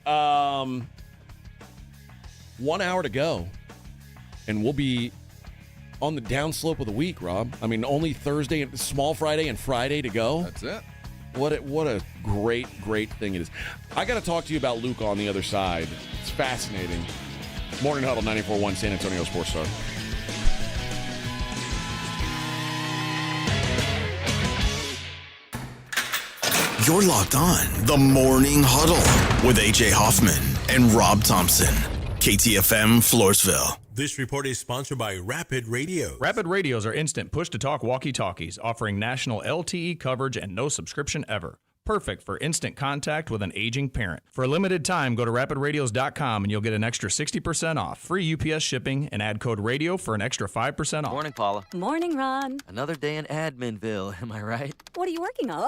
1 hour to go. And we'll be on the downslope of the week, Rob. I mean, only Thursday, Small Friday, and Friday to go. That's it. What a great thing it is. I got to talk to you about Luka on the other side. It's fascinating. Morning Huddle 94.1 San Antonio Sports Star. You're locked on the Morning Huddle with A.J. Hoffman and Rob Thompson. KTFM Floresville. This report is sponsored by Rapid Radio. Rapid Radios are instant push-to-talk walkie-talkies offering national LTE coverage and no subscription ever. Perfect for instant contact with an aging parent. For a limited time, go to rapidradios.com and you'll get an extra 60% off. Free UPS shipping and add code radio for an extra 5% off. Morning, Paula. Morning, Ron. Another day in Adminville, am I right? What are you working on?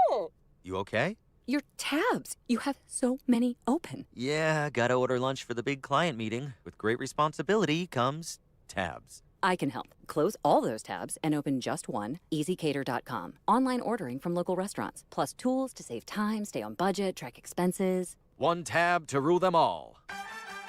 Oh! You okay? Your tabs. You have so many open. Yeah, gotta order lunch for the big client meeting. With great responsibility comes tabs. I can help. Close all those tabs and open just one, easycater.com. Online ordering from local restaurants, plus tools to save time, stay on budget, track expenses. One tab to rule them all.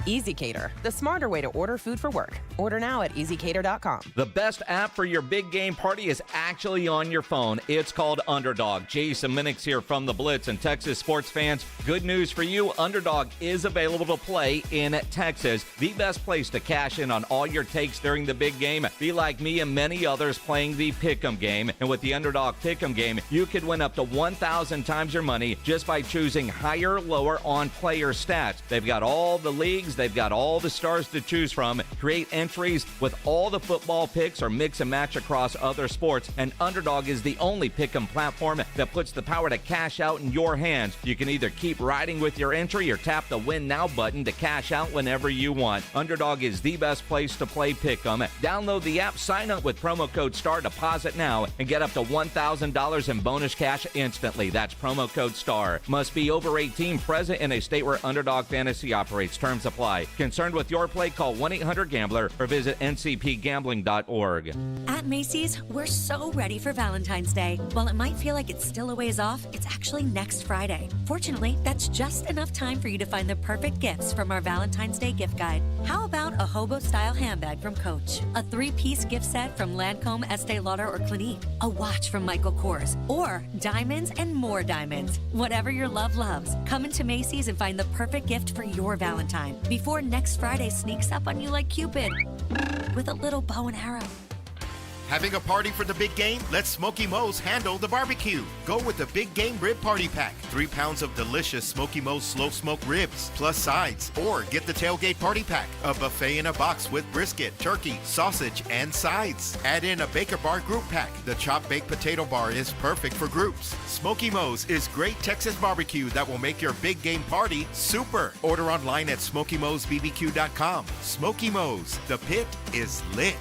EasyCater, the smarter way to order food for work. Order now at easycater.com. The best app for your big game party is actually on your phone. It's called Underdog. Jason Minix here from The Blitz, and Texas sports fans, good news for you. Underdog is available to play in Texas. The best place to cash in on all your takes during the big game. Be like me and many others playing the Pick'em game. And with the Underdog Pick'em game, you could win up to 1,000 times your money just by choosing higher, lower on player stats. They've got all the leagues. They've got all the stars to choose from. Create entries with all the football picks or mix and match across other sports. And Underdog is the only pick'em platform that puts the power to cash out in your hands. You can either keep riding with your entry or tap the Win Now button to cash out whenever you want. Underdog is the best place to play pick'em. Download the app, sign up with promo code STAR, deposit now, and get up to $1,000 in bonus cash instantly. That's promo code STAR. Must be over 18, present in a state where Underdog Fantasy operates. Terms apply. Concerned with your play? Call 1-800-GAMBLER or visit ncpgambling.org. At Macy's, we're so ready for Valentine's Day. While it might feel like it's still a ways off, it's actually next Friday. Fortunately, that's just enough time for you to find the perfect gifts from our Valentine's Day gift guide. How about a hobo-style handbag from Coach? A 3-piece gift set from Lancome, Estee Lauder, or Clinique? A watch from Michael Kors? Or diamonds and more diamonds? Whatever your love loves, come into Macy's and find the perfect gift for your Valentine. before next Friday sneaks up on you like Cupid with a little bow and arrow. Having a party for the big game? Let Smoky Moe's handle the barbecue. Go with the Big Game Rib Party Pack. 3 pounds of delicious Smoky Moe's slow smoked ribs, plus sides. Or get the Tailgate Party Pack, a buffet in a box with brisket, turkey, sausage, and sides. Add in a Baker Bar Group Pack. The chopped baked potato bar is perfect for groups. Smoky Moe's is great Texas barbecue that will make your big game party super. Order online at SmokyMoe'sBBQ.com. Smoky Moe's, the pit is lit.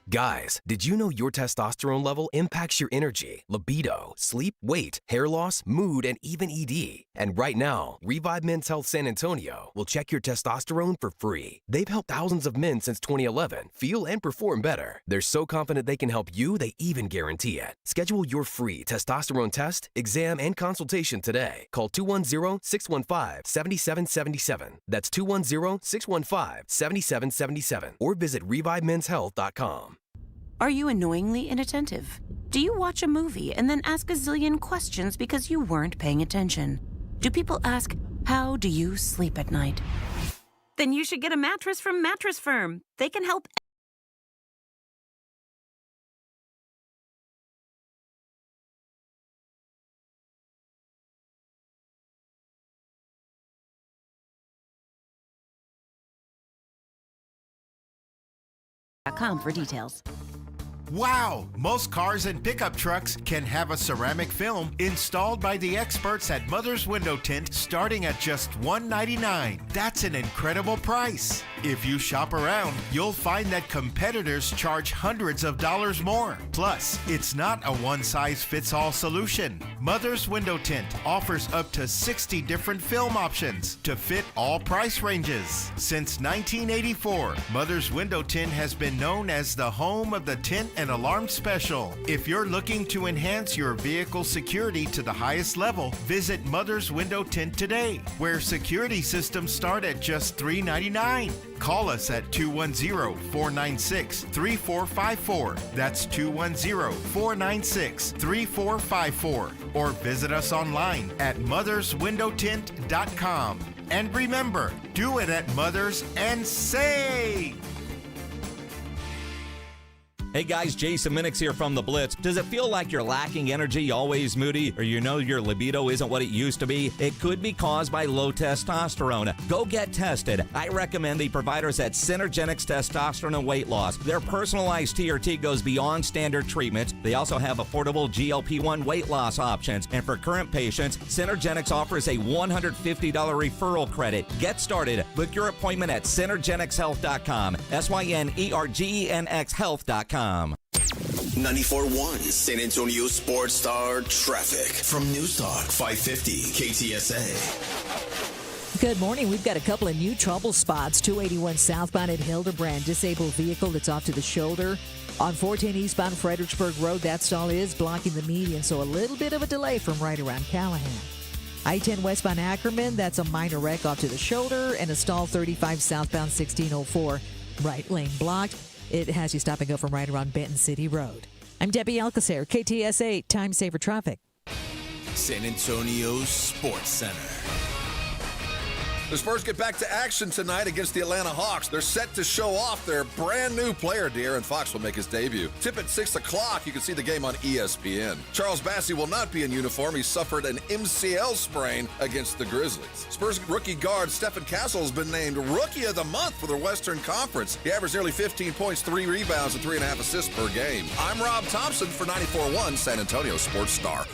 Guys, did you know your testosterone level impacts your energy, libido, sleep, weight, hair loss, mood, and even ED? And right now, Revive Men's Health San Antonio will check your testosterone for free. They've helped thousands of men since 2011 feel and perform better. They're so confident they can help you, they even guarantee it. Schedule your free testosterone test, exam, and consultation today. Call 210-615-7777. That's 210-615-7777. Or visit ReviveMen'sHealth.com. Are you annoyingly inattentive? Do you watch a movie and then ask a zillion questions because you weren't paying attention? Do people ask, how do you sleep at night? Then you should get a mattress from Mattress Firm. They can help. .com for details. Wow! Most cars and pickup trucks can have a ceramic film installed by the experts at Mother's Window Tint starting at just $199. That's an incredible price. If you shop around, you'll find that competitors charge hundreds of dollars more. Plus, it's not a one-size-fits-all solution. Mother's Window Tint offers up to 60 different film options to fit all price ranges. Since 1984, Mother's Window Tint has been known as the home of the tint and alarm special. If you're looking to enhance your vehicle security to the highest level, visit Mother's Window Tint today, where security systems start at just $3.99. Call us at 210-496-3454. That's 210-496-3454. Or visit us online at motherswindowtint.com. And remember, do it at Mother's and save! Hey guys, Jason Minix here from The Blitz. Does it feel like you're lacking energy, always moody, or you know your libido isn't what it used to be? It could be caused by low testosterone. Go get tested. I recommend the providers at Synergenics Testosterone and Weight Loss. Their personalized TRT goes beyond standard treatments. They also have affordable GLP-1 weight loss options. And for current patients, Synergenics offers a $150 referral credit. Get started. Book your appointment at synergenicshealth.com. SYNERGENX health.com. 94.1 San Antonio Sports Star traffic from News Talk 550 KTSA. Good morning. We've got a couple of new trouble spots. 281 southbound at Hildebrand. Disabled vehicle that's off to the shoulder. On 410 eastbound Fredericksburg Road, that stall is blocking the median, so a little bit of a delay from right around Callahan. I-10 westbound Ackerman, that's a minor wreck off to the shoulder, and a stall 35 southbound 1604. Right lane blocked. It has you stop and go from right around Benton City Road. I'm Debbie Alcacer, KTSA, Time Saver Traffic. San Antonio Sports Center. The Spurs get back to action tonight against the Atlanta Hawks. They're set to show off their brand new player. De'Aaron Fox will make his debut. Tip at 6 o'clock. You can see the game on ESPN. Charles Bassey will not be in uniform. He suffered an MCL sprain against the Grizzlies. Spurs rookie guard Stephen Castle has been named Rookie of the Month for the Western Conference. He averaged nearly 15 points, 3 rebounds, and 3.5 assists per game. I'm Rob Thompson for 94.1 San Antonio Sports Star.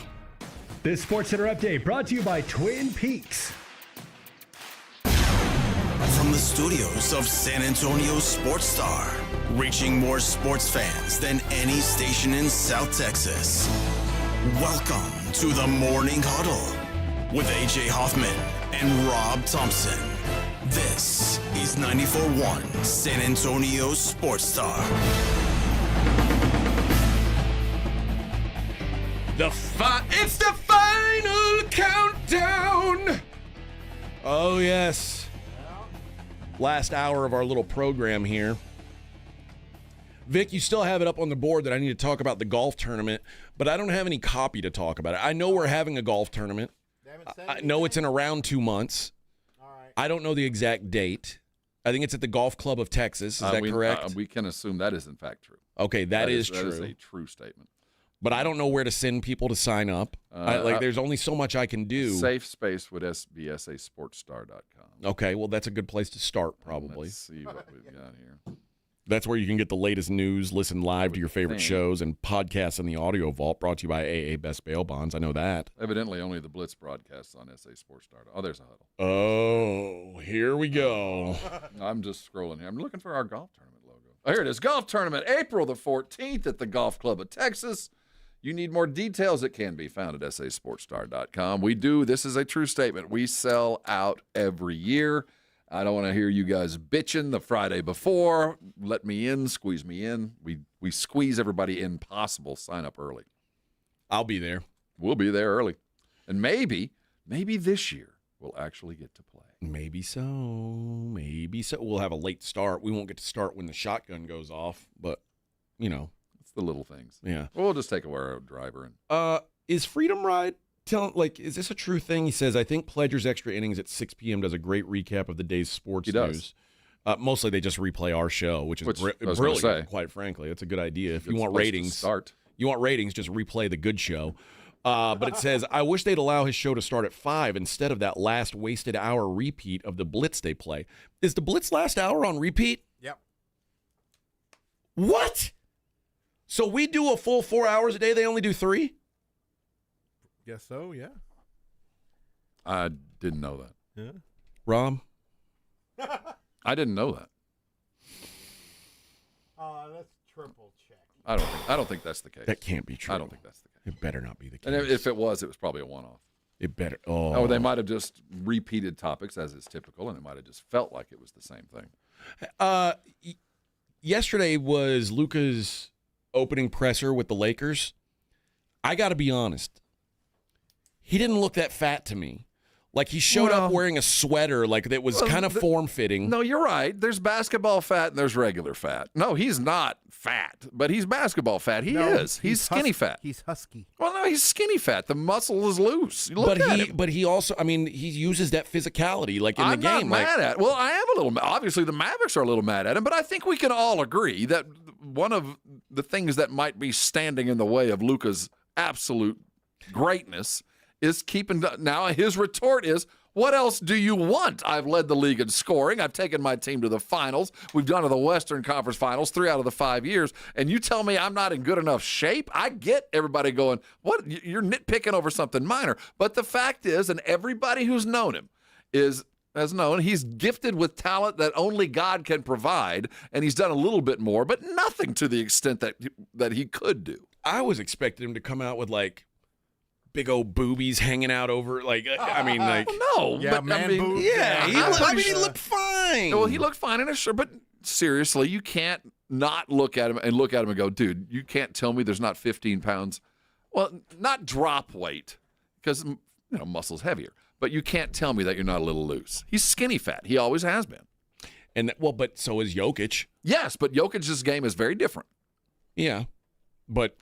This Sports Center update brought to you by Twin Peaks. From the studios of San Antonio Sports Star, reaching more sports fans than any station in South Texas. Welcome to the Morning Huddle with AJ Hoffman and Rob Thompson. This is 94.1 San Antonio Sports Star. It's the final countdown. Oh, yes. Last hour of our little program here. Vic, you still have it up on the board that I need to talk about the golf tournament, but I don't have any copy to talk about it. I know we're having a golf tournament. I know it's in around 2 months. All right. I don't know the exact date. I think it's at the Golf Club of Texas. Is that correct? We can assume that is in fact true. Okay, that is true. That is a true statement. But I don't know where to send people to sign up. There's only so much I can do. Safe space would be sasportstar.com. Okay, well, that's a good place to start, probably. Let's see what we've got here. That's where you can get the latest news, listen live to your favorite shows, and podcasts in the audio vault, brought to you by AA Best Bail Bonds. I know that. Evidently, only the Blitz broadcasts on SA Sports Star. Oh, there's a huddle. Oh, here we go. I'm just scrolling here. I'm looking for our golf tournament logo. Oh, here it is. Golf tournament, April the 14th at the Golf Club of Texas. You need more details. It can be found at sasportstar.com. We do. This is a true statement. We sell out every year. I don't want to hear you guys bitching the Friday before. Let me in, squeeze me in. We squeeze everybody in possible. Sign up early. I'll be there. We'll be there early. And maybe this year we'll actually get to play. Maybe so. Maybe so. We'll have a late start. We won't get to start when the shotgun goes off, but, you know. It's the little things. Yeah. We'll just take a driver. Is Freedom Ride... is this a true thing? He says, I think Pledger's Extra Innings at 6 p.m. does a great recap of the day's sports news. Mostly they just replay our show, which is brilliant, quite frankly. It's a good idea. If you want ratings, just replay the good show. But it says, I wish they'd allow his show to start at 5 instead of that last wasted hour repeat of the Blitz they play. Is the Blitz last hour on repeat? Yep. What? So we do a full 4 hours a day, they only do 3? Guess so, yeah. I didn't know that. Yeah. Rob? I didn't know that. Let's triple check. I don't think that's the case. That can't be true. I don't think that's the case. It better not be the case. And if it was probably a one-off. It better. Oh, they might have just repeated topics as is typical, and it might have just felt like it was the same thing. Yesterday was Luka's opening presser with the Lakers. I got to be honest. He didn't look that fat to me. Like he showed up wearing a sweater like that was kind of form-fitting. No, you're right. There's basketball fat and there's regular fat. No, he's not fat, but he's basketball fat. He's skinny fat. He's husky. Well, no, he's skinny fat. The muscle is loose. But he also, I mean, he uses that physicality like in the game. I'm not mad at. Well, I am a little. Obviously, the Mavericks are a little mad at him, but I think we can all agree that one of the things that might be standing in the way of Luka's absolute greatness is keeping. Now his retort is, what else do you want? I've led the league in scoring. I've taken my team to the finals. We've gone to the Western Conference Finals 3 out of the 5 years. And you tell me I'm not in good enough shape? I get everybody going, what? You're nitpicking over something minor. But the fact is, and everybody who's known him has known, he's gifted with talent that only God can provide. And he's done a little bit more, but nothing to the extent that he could do. I was expecting him to come out with like big old boobies hanging out over, like, no. Yeah, but, man boobs. Yeah, he looked fine. Well, he looked fine in a shirt, but seriously, you can't not look at him and go, dude, you can't tell me there's not 15 pounds. Well, not drop weight, because, muscle's heavier, but you can't tell me that you're not a little loose. He's skinny fat. He always has been. But so is Jokic. Yes, but Jokic's game is very different. Yeah, but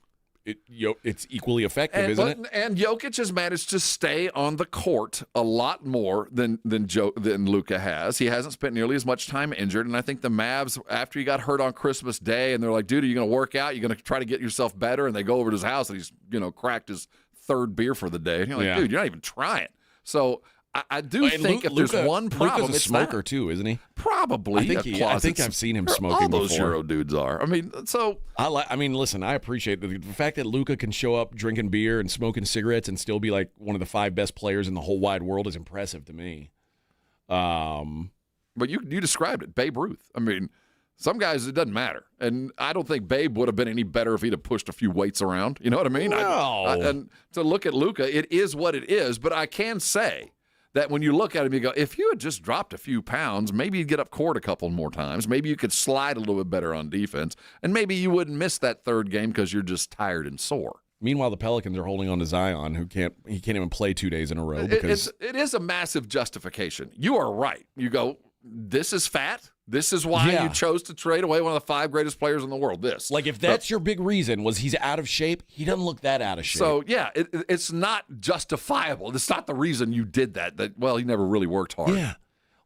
it's equally effective, isn't it? And Jokic has managed to stay on the court a lot more than Luka has. He hasn't spent nearly as much time injured, and I think the Mavs, after he got hurt on Christmas Day, and they're like, dude, are you going to work out? You're going to try to get yourself better? And they go over to his house, and he's cracked his 3rd beer for the day. And you're like, dude, you're not even trying. So I do think if there's one problem, Luka's a smoker too, isn't he? Probably. I think I've seen him smoking before. All those Euro dudes are. I mean, so listen, I appreciate the fact that Luka can show up drinking beer and smoking cigarettes and still be like one of the 5 best players in the whole wide world is impressive to me. But you described it, Babe Ruth. I mean, some guys it doesn't matter, and I don't think Babe would have been any better if he'd have pushed a few weights around. You know what I mean? No. And to look at Luka, it is what it is. But I can say that when you look at him, you go, if you had just dropped a few pounds, maybe you'd get up court a couple more times. Maybe you could slide a little bit better on defense, and maybe you wouldn't miss that 3rd game because you're just tired and sore. Meanwhile, the Pelicans are holding on to Zion, he can't even play 2 days in a row. Because it is a massive justification. You are right. You go, this is fat. This is why you chose to trade away one of the 5 greatest players in the world. Like, if that's your big reason, was he's out of shape, he doesn't look that out of shape. So, yeah, it's not justifiable. It's not the reason you did that, he never really worked hard. Yeah.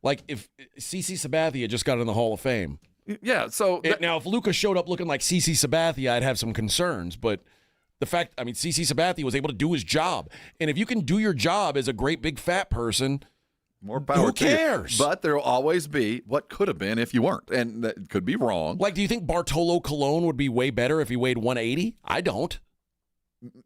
Like if CeCe Sabathia just got in the Hall of Fame. Yeah, so now if Luka showed up looking like CeCe Sabathia, I'd have some concerns. But the fact, I mean, CeCe Sabathia was able to do his job, and if you can do your job as a great big fat person, more power. Who cares? But there'll always be what could have been if you weren't, and that could be wrong. Like, do you think Bartolo Colon would be way better if he weighed 180? I don't.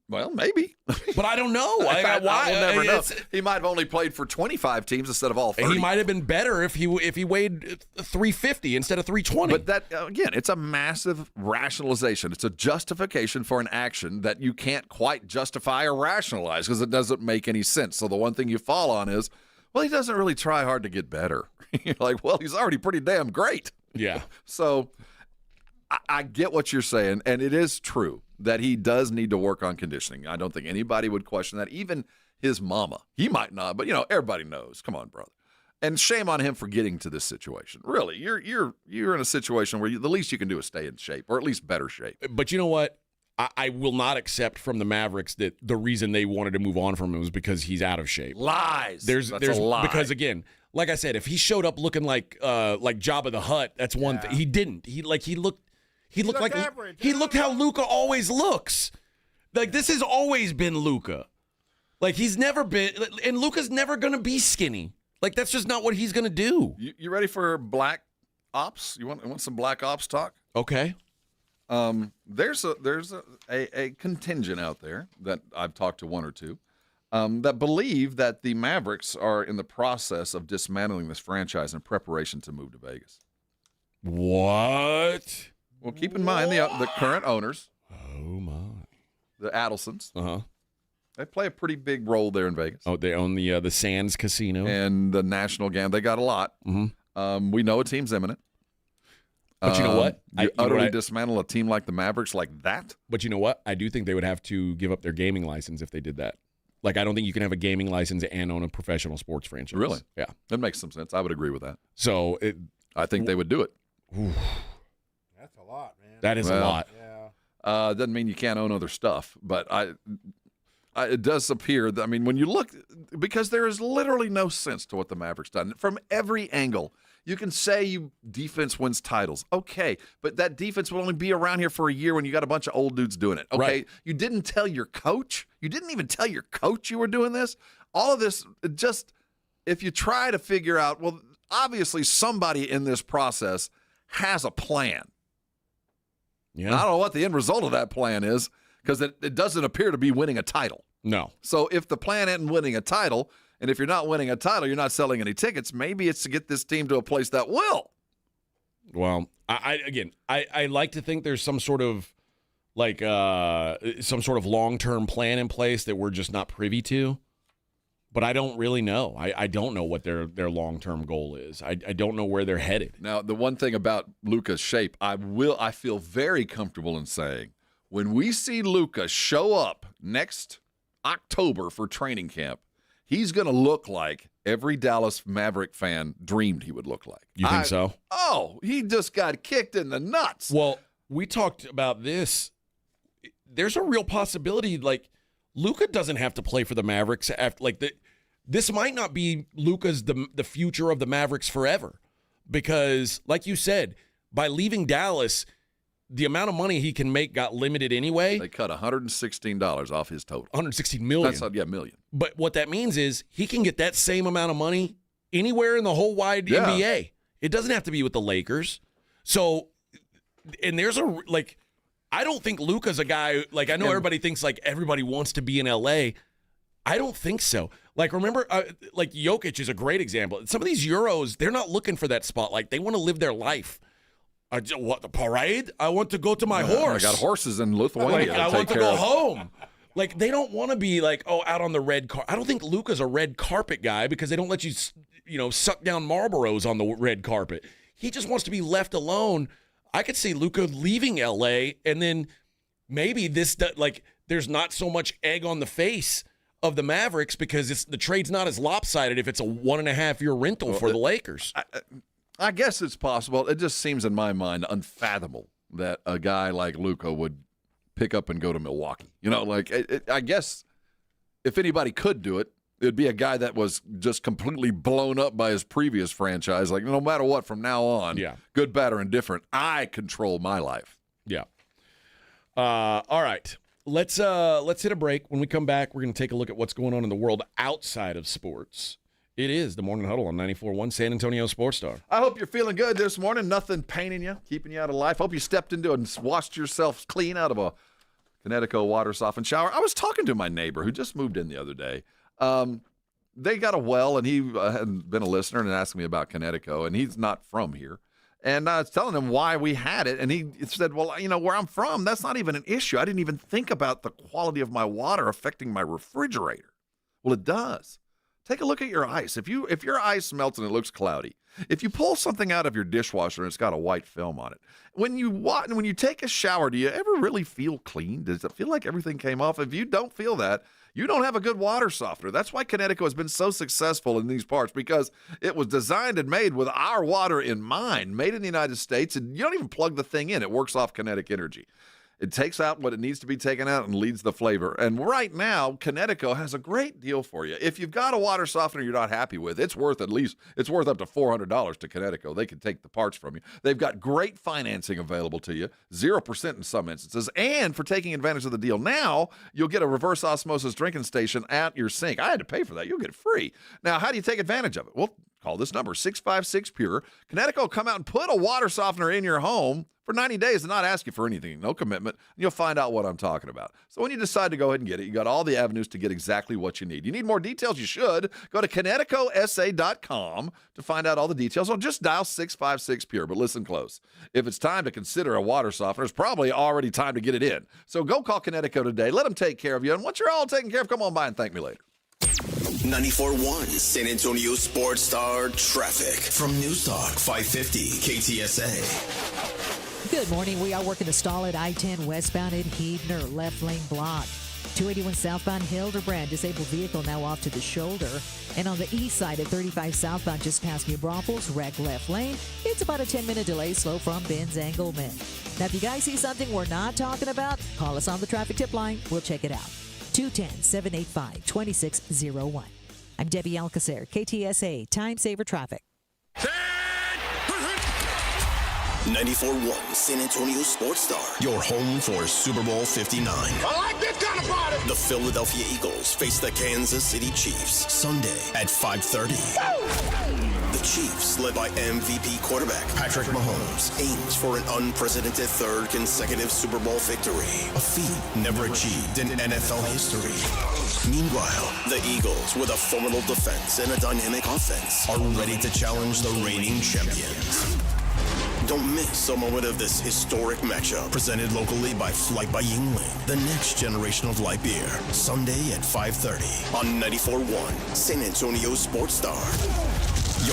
Well, maybe. But I don't know. I will never know. He might have only played for 25 teams instead of all 30. He might have been better if he weighed 350 instead of 320. But that, again, it's a massive rationalization. It's a justification for an action that you can't quite justify or rationalize because it doesn't make any sense. So the one thing you fall on is, well, he doesn't really try hard to get better. You're like, well, he's already pretty damn great. Yeah. So I get what you're saying, and it is true that he does need to work on conditioning. I don't think anybody would question that. Even his mama. He might not, but, everybody knows. Come on, brother. And shame on him for getting to this situation. Really, you're in a situation where the least you can do is stay in shape, or at least better shape. But you know what? I will not accept from the Mavericks that the reason they wanted to move on from him was because he's out of shape. Lies. There's a lie. Because, again, like I said, if he showed up looking like Jabba the Hutt, that's one thing. He didn't. He looked like average. He looked how Luka always looks. Like, this has always been Luka. Like, he's never been, and Luka's never going to be skinny. Like, that's just not what he's going to do. You ready for black ops? You want some black ops talk? Okay. There's a contingent out there that I've talked to one or two that believe that the Mavericks are in the process of dismantling this franchise in preparation to move to Vegas. What? Well, keep in mind the current owners. Oh, my. The Adelsons. Uh-huh. They play a pretty big role there in Vegas. Oh, they own the Sands Casino. And the National Gamble. They got a lot. Mm-hmm. We know a team's imminent. But you know what? You utterly dismantle a team like the Mavericks like that? But you know what? I do think they would have to give up their gaming license if they did that. Like, I don't think you can have a gaming license and own a professional sports franchise. Really? Yeah. That makes some sense. I would agree with that. So I think they would do it. That's a lot, man. That is a lot. Yeah. Doesn't mean you can't own other stuff, but it does appear that, when you look, because there is literally no sense to what the Mavericks done from every angle. You can say defense wins titles. Okay, but that defense will only be around here for a year when you got a bunch of old dudes doing it. Okay, right. You didn't tell your coach. You didn't even tell your coach you were doing this. All of this, just if you try to figure out, well, obviously somebody in this process has a plan. Yeah. I don't know what the end result of that plan is because it doesn't appear to be winning a title. No. So if the plan isn't winning a title, and if you're not winning a title, you're not selling any tickets, maybe it's to get this team to a place that will. Well, I like to think there's some sort of long-term plan in place that we're just not privy to. But I don't really know. I don't know what their long-term goal is. I don't know where they're headed. Now, the one thing about Luka's shape, I feel very comfortable in saying, when we see Luka show up next October for training camp, he's going to look like every Dallas Maverick fan dreamed he would look like. You think so? Oh, he just got kicked in the nuts. Well, we talked about this. There's a real possibility, like, Luka doesn't have to play for the Mavericks after, this might not be Luka's the future of the Mavericks forever, because, like you said, by leaving Dallas, the amount of money he can make got limited anyway. They cut $116 off his total. $116 million. That's million. But what that means is he can get that same amount of money anywhere in the whole wide NBA. It doesn't have to be with the Lakers. So, and there's I don't think Luka's a guy, I know everybody thinks everybody wants to be in LA. I don't think so. Remember, Jokic is a great example. Some of these Euros, they're not looking for that spotlight. They want to live their life. What, the parade? I want to go to my horse. I got horses in Lithuania. I want to go home. They don't want to be out on the red carpet. I don't think Luka's a red carpet guy because they don't let you, suck down Marlboros on the red carpet. He just wants to be left alone. I could see Luka leaving LA, and then maybe there's not so much egg on the face of the Mavericks because the trade's not as lopsided if it's a 1.5-year rental for the Lakers. I guess it's possible. It just seems in my mind unfathomable that a guy like Luka would pick up and go to Milwaukee. I guess if anybody could do it, It'd be a guy that was just completely blown up by his previous franchise. Like, no matter what, from now on, good, bad, or indifferent, I control my life. Yeah. All right. Let's hit a break. When we come back, we're going to take a look at what's going on in the world outside of sports. It is the Morning Huddle on 94.1 San Antonio Sports Star. I hope you're feeling good this morning. Nothing paining you, keeping you out of life. Hope you stepped into and washed yourself clean out of a Connecticut water softened shower. I was talking to my neighbor who just moved in the other day. They got a well, and he had been a listener and asked me about Connecticut, and he's not from here. And I was telling him why we had it, and he said, well, where I'm from, that's not even an issue. I didn't even think about the quality of my water affecting my refrigerator. Well, it does. Take a look at your ice. If your ice melts and it looks cloudy, if you pull something out of your dishwasher and it's got a white film on it, when you take a shower, do you ever really feel clean? Does it feel like everything came off? If you don't feel that, you don't have a good water softener. That's why Connecticut has been so successful in these parts, because it was designed and made with our water in mind, made in the United States, and you don't even plug the thing in. It works off kinetic energy. It takes out what it needs to be taken out and leads the flavor. And right now, Connecticut has a great deal for you. If you've got a water softener you're not happy with, it's worth up to $400 to Connecticut. They can take the parts from you. They've got great financing available to you, 0% in some instances. And for taking advantage of the deal now, you'll get a reverse osmosis drinking station at your sink. I had to pay for that. You'll get it free. Now, how do you take advantage of it? Well, call this number, 656-PURE. Connecticut will come out and put a water softener in your home for 90 days and not ask you for anything, no commitment, and you'll find out what I'm talking about. So when you decide to go ahead and get it, you got all the avenues to get exactly what you need. You need more details? You should. Go to ConnecticutSA.com to find out all the details, or just dial 656-PURE. But listen close. If it's time to consider a water softener, it's probably already time to get it in. So go call Connecticut today. Let them take care of you. And once you're all taken care of, come on by and thank me later. 94.1 San Antonio Sports Star traffic from News Talk 550 KTSA. Good morning. We are working to stall at I-10 westbound at Heidner, left lane blocked. 281 southbound Hildebrand, disabled vehicle now off to the shoulder. And on the east side at 35 southbound just past New Braunfels, wreck left lane. It's about a 10-minute delay slow from Ben's Engelman. Now, if you guys see something we're not talking about, call us on the traffic tip line. We'll check it out. 210-785-2601. I'm Debbie Alcacer, KTSA, Time Saver Traffic. 94.1 San Antonio Sports Star, your home for Super Bowl 59. I like this kind of party. The Philadelphia Eagles face the Kansas City Chiefs Sunday at 5:30. The Chiefs, led by MVP quarterback Patrick Mahomes, aims for an unprecedented third consecutive Super Bowl victory, a feat never achieved in NFL history. Meanwhile, the Eagles, with a formidable defense and a dynamic offense, are ready to challenge the reigning champions. Don't miss a moment of this historic matchup, presented locally by Flight by Yingling, the next generation of light beer. Sunday at 5:30 on 94.1 San Antonio Sports Star.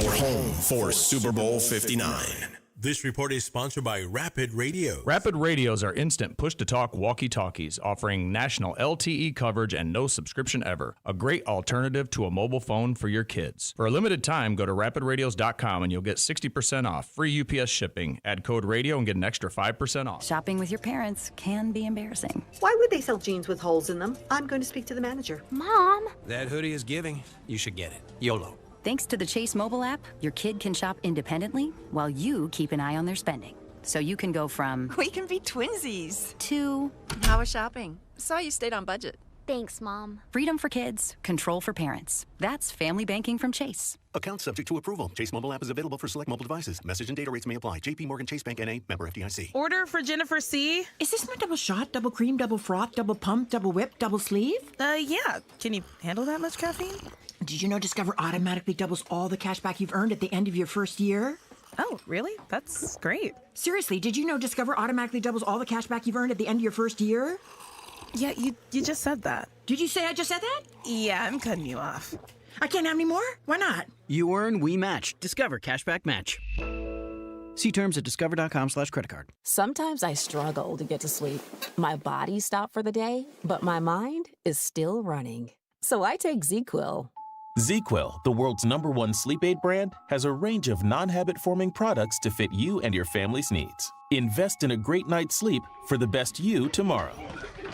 Your home for Super Bowl 59. This report is sponsored by Rapid Radio. Rapid Radios are instant push-to-talk walkie-talkies offering national LTE coverage and no subscription ever. A great alternative to a mobile phone for your kids. For a limited time, go to rapidradios.com and you'll get 60% off, free UPS shipping. Add code radio and get an extra 5% off. Shopping with your parents can be embarrassing. Why would they sell jeans with holes in them? I'm going to speak to the manager. Mom! That hoodie is giving. You should get it. YOLO. Thanks to the Chase mobile app, your kid can shop independently while you keep an eye on their spending. So you can go from... We can be twinsies. ...to... How was shopping? Saw you stayed on budget. Thanks, Mom. Freedom for kids, control for parents. That's family banking from Chase. Account subject to approval. Chase mobile app is available for select mobile devices. Message and data rates may apply. JP Morgan Chase Bank N.A. member FDIC. Order for Jennifer C. Is this my double shot, double cream, double froth, double pump, double whip, double sleeve? Yeah. Can you handle that much caffeine? Did you know Discover automatically doubles all the cash back you've earned at the end of your first year? Oh, really? That's great. Seriously, did you know Discover automatically doubles all the cash back you've earned at the end of your first year? Yeah, you just said that. Did you say I just said that? Yeah, I'm cutting you off. I can't have any more? Why not? You earn, we match. Discover Cashback Match. See terms at discover.com/creditcard. Sometimes I struggle to get to sleep. My body stopped for the day, but my mind is still running. So I take ZQuil. ZQuil, the world's #1 sleep aid brand, has a range of non-habit-forming products to fit you and your family's needs. Invest in a great night's sleep for the best you tomorrow.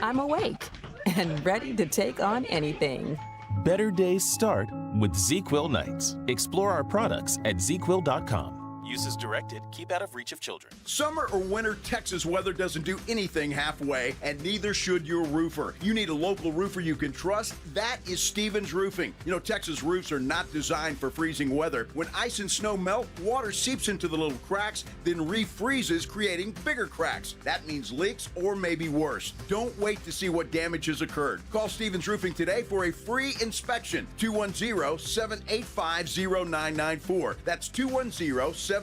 I'm awake and ready to take on anything. Better days start with ZzzQuil nights. Explore our products at ZzzQuil.com. Use as directed. Keep out of reach of children. Summer or winter, Texas weather doesn't do anything halfway, and neither should your roofer. You need a local roofer you can trust. That is Stevens Roofing. You know, Texas roofs are not designed for freezing weather. When ice and snow melt, water seeps into the little cracks, then refreezes, creating bigger cracks. That means leaks or maybe worse. Don't wait to see what damage has occurred. Call Stevens Roofing today for a free inspection. 210-785-0994. That's 210-785-0994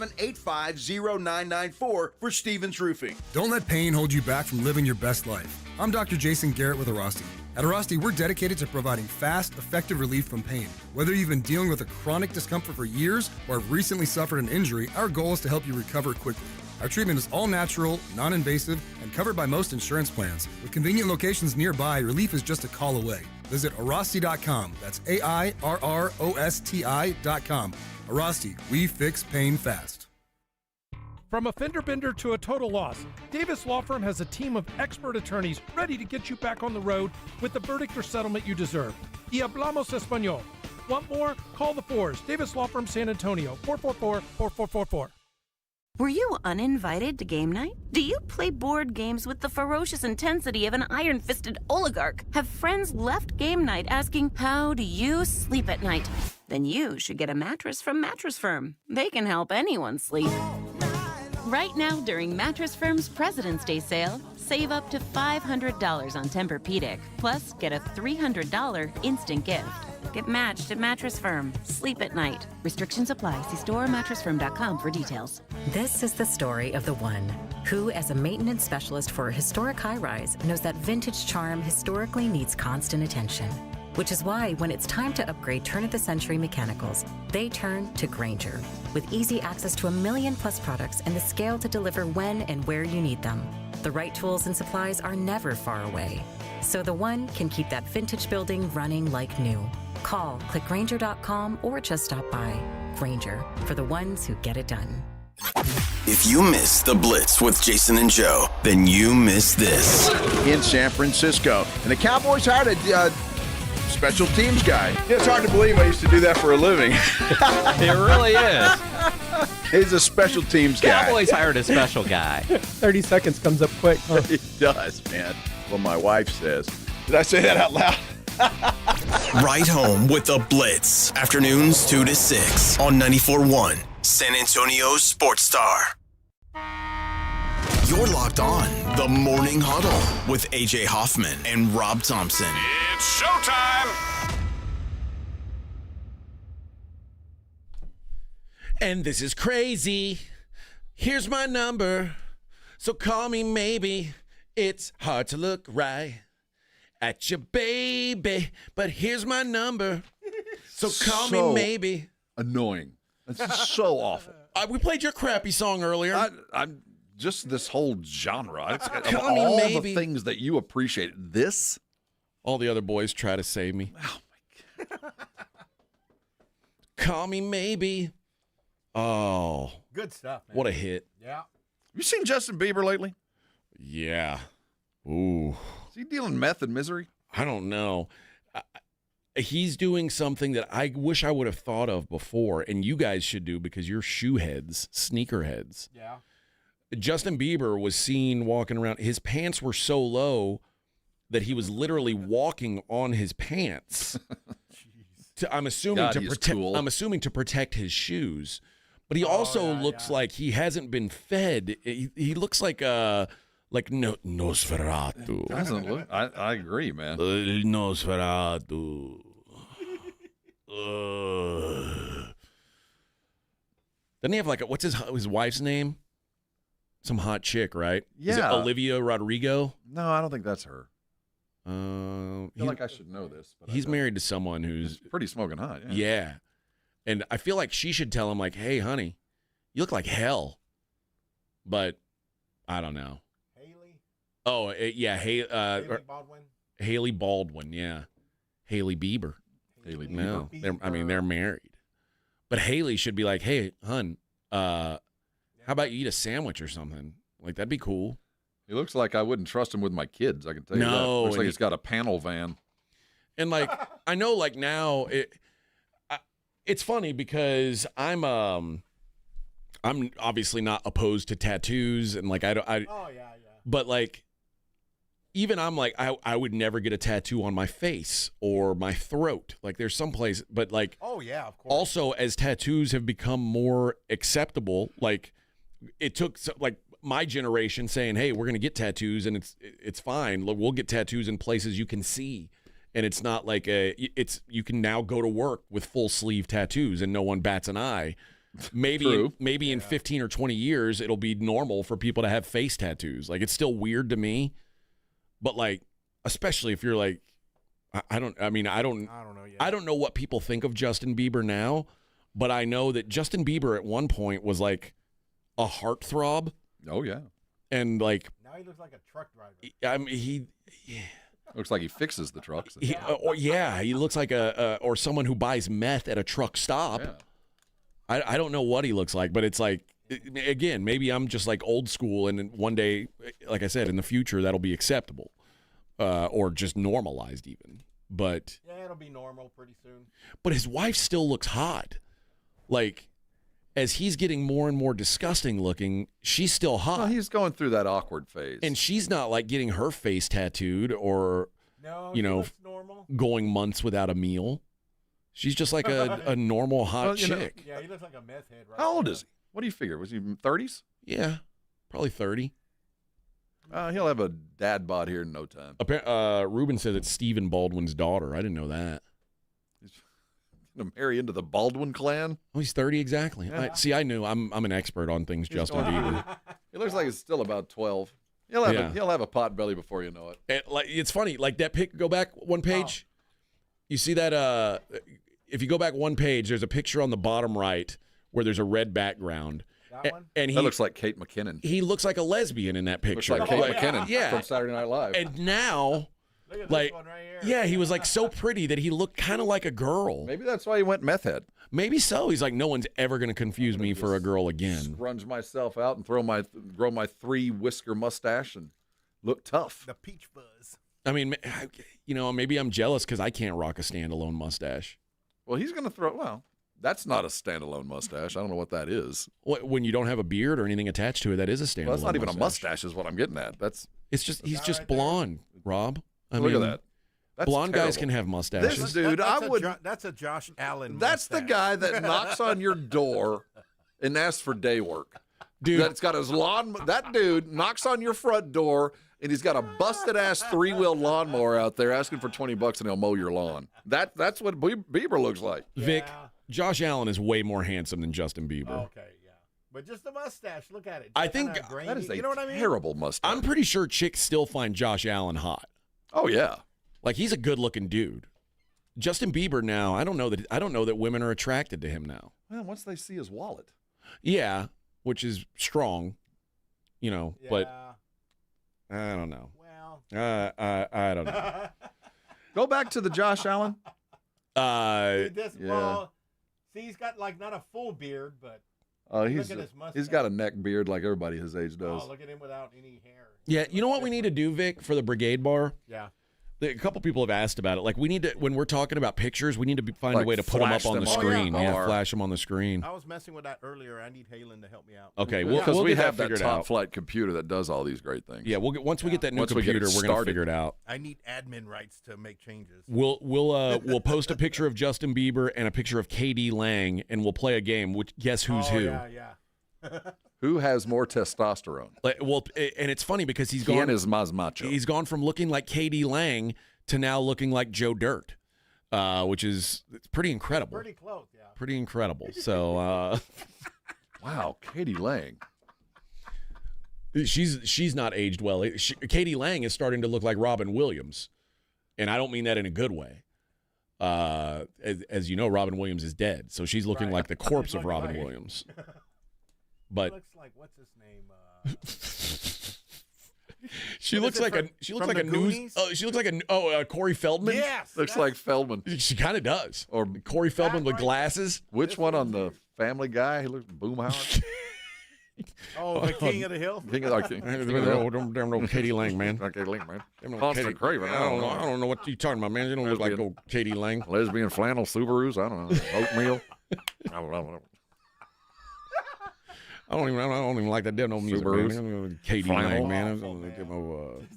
for Stevens Roofing. Don't let pain hold you back from living your best life. I'm Dr. Jason Garrett with Airrosti. At Airrosti, we're dedicated to providing fast, effective relief from pain. Whether you've been dealing with a chronic discomfort for years or have recently suffered an injury, our goal is to help you recover quickly. Our treatment is all natural, non-invasive, and covered by most insurance plans. With convenient locations nearby, relief is just a call away. Visit Airrosti.com. That's AIRROSTI.com. Airrosti, we fix pain fast. From a fender bender to a total loss, Davis Law Firm has a team of expert attorneys ready to get you back on the road with the verdict or settlement you deserve. Y hablamos español. Want more? Call the Fours. Davis Law Firm, San Antonio, 444-4444. Were you uninvited to game night? Do you play board games with the ferocious intensity of an iron-fisted oligarch? Have friends left game night asking, how do you sleep at night? Then you should get a mattress from Mattress Firm. They can help anyone sleep. Right now, during Mattress Firm's President's Day sale, save up to $500 on Tempur-Pedic, plus get a $300 instant gift. Get matched at Mattress Firm. Sleep at night. Restrictions apply. See store or mattressfirm.com for details. This is the story of the one who, as a maintenance specialist for a historic high-rise, knows that vintage charm historically needs constant attention. Which is why, when it's time to upgrade turn-of-the-century mechanicals, they turn to Grainger. With easy access to 1 million+ products and the scale to deliver when and where you need them. The right tools and supplies are never far away. So the one can keep that vintage building running like new. Call, click Grainger.com, or just stop by. Grainger, for the ones who get it done. If you miss the Blitz with Jason and Joe, then you miss this. In San Francisco. And the Cowboys hired a special teams guy. It's hard to believe I used to do that for a living. It really is. He's a special teams guy. Cowboys hired a special guy. 30 seconds comes up quick. Huh? He does, man. Well, my wife says. Did I say that out loud? Right home with the Blitz. Afternoons 2 to 6 on 94.1 San Antonio's Sports Star. You're locked on the Morning Huddle with AJ Hoffman and Rob Thompson. It's showtime. And this is crazy. Here's my number. So call me maybe. It's hard to look right at your baby, but here's my number. So call me maybe. Annoying. That's so awful. We played your crappy song earlier. I'm just this whole genre. Call me all maybe. the things that you appreciate. This? All the other boys try to save me. Oh, my God. Call me maybe. Oh. Good stuff, man. What a hit. Yeah. Have you seen Justin Bieber lately? Yeah. Ooh. Is he dealing meth and misery? I don't know. He's doing something that I wish I would have thought of before, and you guys should do because you're shoe heads, sneaker heads. Yeah. Justin Bieber was seen walking around. His pants were so low that he was literally walking on his pants. I'm assuming to protect his shoes. But he also looks like he hasn't been fed. He looks like Nosferatu. Doesn't look. I agree, man. Nosferatu. Doesn't he have like what's his wife's name? Some hot chick, right? Yeah. Is it Olivia Rodrigo? No, I don't think that's her. I feel like I should know this. But he's married to someone who's pretty smoking hot. Yeah. And I feel like she should tell him, like, hey, honey, you look like hell. But I don't know. Haley? Oh, yeah. Haley Baldwin? Haley Baldwin, yeah. Haley Bieber. Haley Bieber. No, they're married. But Haley should be like, hey, hun, how about you eat a sandwich or something? Like, that'd be cool. He looks like I wouldn't trust him with my kids, I can tell you that. Looks like he's got a panel van. And like I know, like now it's funny because I'm obviously not opposed to tattoos, and like but like even I'm like I would never get a tattoo on my face or my throat. Like there's some place, but like of course. Also, as tattoos have become more acceptable, like it took like my generation saying, "Hey, we're gonna get tattoos, and it's fine. We'll get tattoos in places you can see." And it's not like you can now go to work with full sleeve tattoos and no one bats an eye. Maybe in 15 or 20 years it'll be normal for people to have face tattoos. Like it's still weird to me, but like especially if you're like I don't know what people think of Justin Bieber now, but I know that Justin Bieber at one point was like a heartthrob. Oh yeah. And like now he looks like a truck driver. I mean he looks like he fixes the trucks. He looks like or someone who buys meth at a truck stop. Yeah. I don't know what he looks like, but it's like, again, maybe I'm just like old school, and one day, like I said, in the future, that'll be acceptable or just normalized even. But yeah, it'll be normal pretty soon. But his wife still looks hot. Like, as he's getting more and more disgusting looking, she's still hot. Well, he's going through that awkward phase. And she's not like getting her face tattooed or, normal. Going months without a meal. She's just like a normal hot chick. Yeah, he looks like a meth head right How old is he? What do you figure? Was he 30s? Yeah, probably 30. He'll have a dad bod here in no time. Ruben says it's Stephen Baldwin's daughter. I didn't know that. He's going to marry into the Baldwin clan? Oh, he's 30 exactly. Yeah. I knew. I'm an expert on things, Justin Bieber. He looks like he's still about 12. He'll have a pot belly before you know it. It's funny. Like that pic, go back one page. You see that if you go back one page, there's a picture on the bottom right where there's a red background. That one? And that looks like Kate McKinnon. He looks like a lesbian in that picture. Looks like Kate McKinnon from Saturday Night Live. And now, Look at like, this one right here. yeah, he was like so pretty that he looked kind of like a girl. Maybe that's why he went meth head. Maybe so. He's like, no one's ever going to confuse me for a girl again. Scrunch myself out and grow my 3-whisker mustache and look tough. The peach fuzz. I mean, maybe I'm jealous because I can't rock a standalone mustache. Well, he's going to well, that's not a standalone mustache. I don't know what that is. When you don't have a beard or anything attached to it, that is a standalone Well, that's not even mustache. A mustache is what I'm getting at. He's just blonde, Rob. Look at that. That's blonde terrible. guys can have mustaches. This dude, that's a Josh Allen That's mustache. the guy that knocks on your door and asks for day work. Dude. That's got his lawn. That dude knocks on your front door and he's got a busted-ass 3-wheel lawnmower out there asking for $20 and he'll mow your lawn. That's what Bieber looks like. Vic, Josh Allen is way more handsome than Justin Bieber. Okay, yeah. But just the mustache, look at it. I think that is a you know what I mean? terrible mustache. I'm pretty sure chicks still find Josh Allen hot. Oh, yeah. Like, he's a good-looking dude. Justin Bieber now, I don't know that women are attracted to him now. Well, once they see his wallet. Yeah, which is strong, but I don't know. Well, I don't know. Go back to the Josh Allen. See, he's got like not a full beard, but he's look at his mustache. He's got a neck beard like everybody his age does. Oh, look at him without any hair. Yeah, you know what we need to do, Vic, for the Brigade Bar? Yeah. A couple people have asked about it. Like, we need to, when we're talking about pictures, we need to find a way to put them up on the screen. Yeah, flash them on the screen. I was messing with that earlier. I need Halen to help me out. Okay, because we'll we get have that figured out. top flight computer that does all these great things. Yeah, once we get that new computer, we're going to figure it out. I need admin rights to make changes. We'll post a picture of Justin Bieber and a picture of KD Lang, and we'll play a game. Which guess who's who? Yeah. Who has more testosterone? And it's funny because he's gone from looking like KD Lang to now looking like Joe Dirt, which is pretty incredible. Pretty close, yeah. Pretty incredible. So, wow, Katie Lang. She's not aged well. Katie Lang is starting to look like Robin Williams, and I don't mean that in a good way. As you know, Robin Williams is dead, so she's looking like the corpse of Robin Williams. But looks like what's his name? She looks like a Corey Feldman. Yes, looks like Feldman. She kind of does. Or Corey Feldman with glasses. Which one on the Family Guy? He looks Boomhauer. Oh, the king of the hill. King of the king. Damn old Katie Lang, man. Katie Lang, man. Constant craving. I don't know what you're talking about, man. You don't look like old Katie Lang. Lesbian flannel Subarus. I don't know. Oatmeal. I don't know. I don't even like that damn old music, man. Katie Lang, man.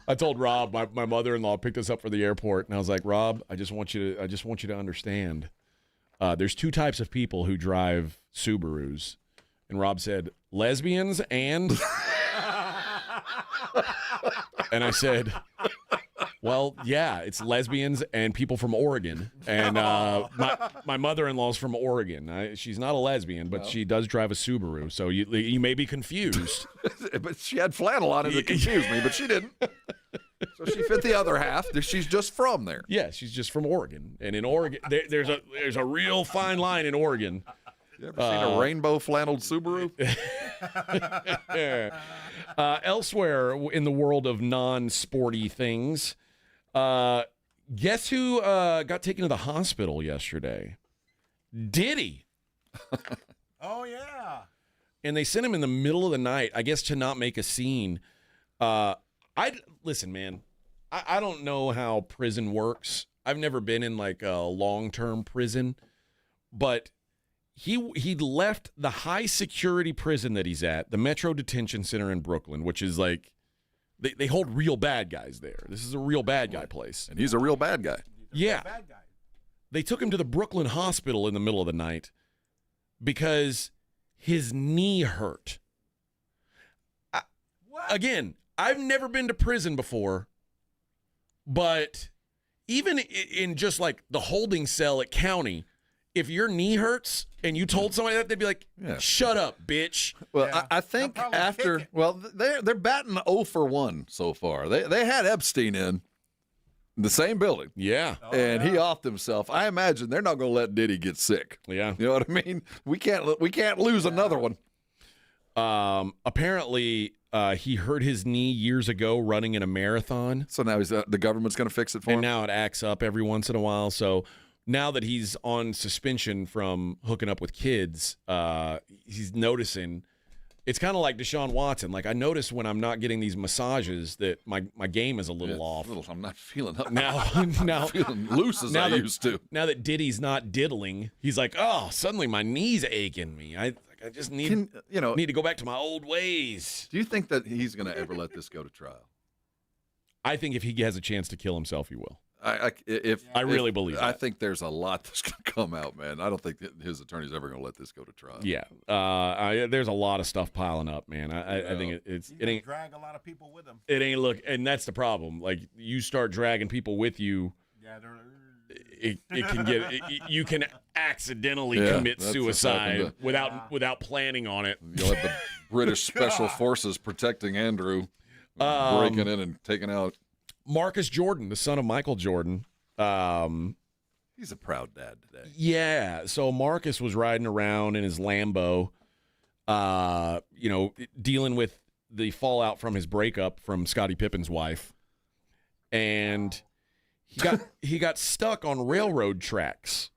I told Rob, my mother-in-law picked us up for the airport, and I was like, Rob, I just want you to understand. There's two types of people who drive Subarus. And Rob said, lesbians and... And I said, well, yeah, it's lesbians and people from Oregon. And my mother-in-law's from Oregon. She's not a lesbian, but she does drive a Subaru. So you may be confused. But she had flannel on it that confused me, but she didn't. So she fit the other half. She's just from there. Yeah, she's just from Oregon. And in Oregon, there's a real fine line in Oregon. You ever seen a rainbow flanneled Subaru? Elsewhere in the world of non-sporty things, guess who got taken to the hospital yesterday? Diddy. Oh, yeah. And they sent him in the middle of the night, I guess, to not make a scene. Listen, man, I don't know how prison works. I've never been in like a long-term prison, but he left the high security prison that he's at, the Metro Detention Center in Brooklyn, which is like they hold real bad guys there. This is a real bad guy place, and he's a real bad guy. Yeah, they took him to the Brooklyn hospital in the middle of the night because his knee hurt. Again, I've never been to prison before, but even in just like the holding cell at county, if your knee hurts and you told somebody that, they'd be like, shut up, bitch. Well, yeah. I think after, they're batting 0 for 1 so far. They had Epstein in the same building. Yeah. And he offed himself. I imagine they're not going to let Diddy get sick. Yeah. You know what I mean? We can't lose another one. Apparently, he hurt his knee years ago running in a marathon. So now the government's going to fix it for him? And now it acts up every once in a while. So now that he's on suspension from hooking up with kids, he's noticing it's kind of like Deshaun Watson. Like, I notice when I'm not getting these massages that my game is a little off. I'm not feeling up. Now feeling loose as I used to. Now that Diddy's not diddling, he's like, oh, suddenly my knee's aching me. I just need to go back to my old ways. Do you think that he's going to ever let this go to trial? I think if he has a chance to kill himself, he will. I really believe that. I think there's a lot that's going to come out, man. I don't think his attorney's ever going to let this go to trial. Yeah, there's a lot of stuff piling up, man. I think it ain't drag a lot of people with him. It ain't and that's the problem. Like, you start dragging people with you, it can get you can accidentally commit suicide without planning on it. You'll have the British Special Forces protecting Andrew, breaking in and taking out Marcus Jordan, the son of Michael Jordan. He's a proud dad today. Yeah. So Marcus was riding around in his Lambo, dealing with the fallout from his breakup from Scottie Pippen's wife. And he got stuck on railroad tracks.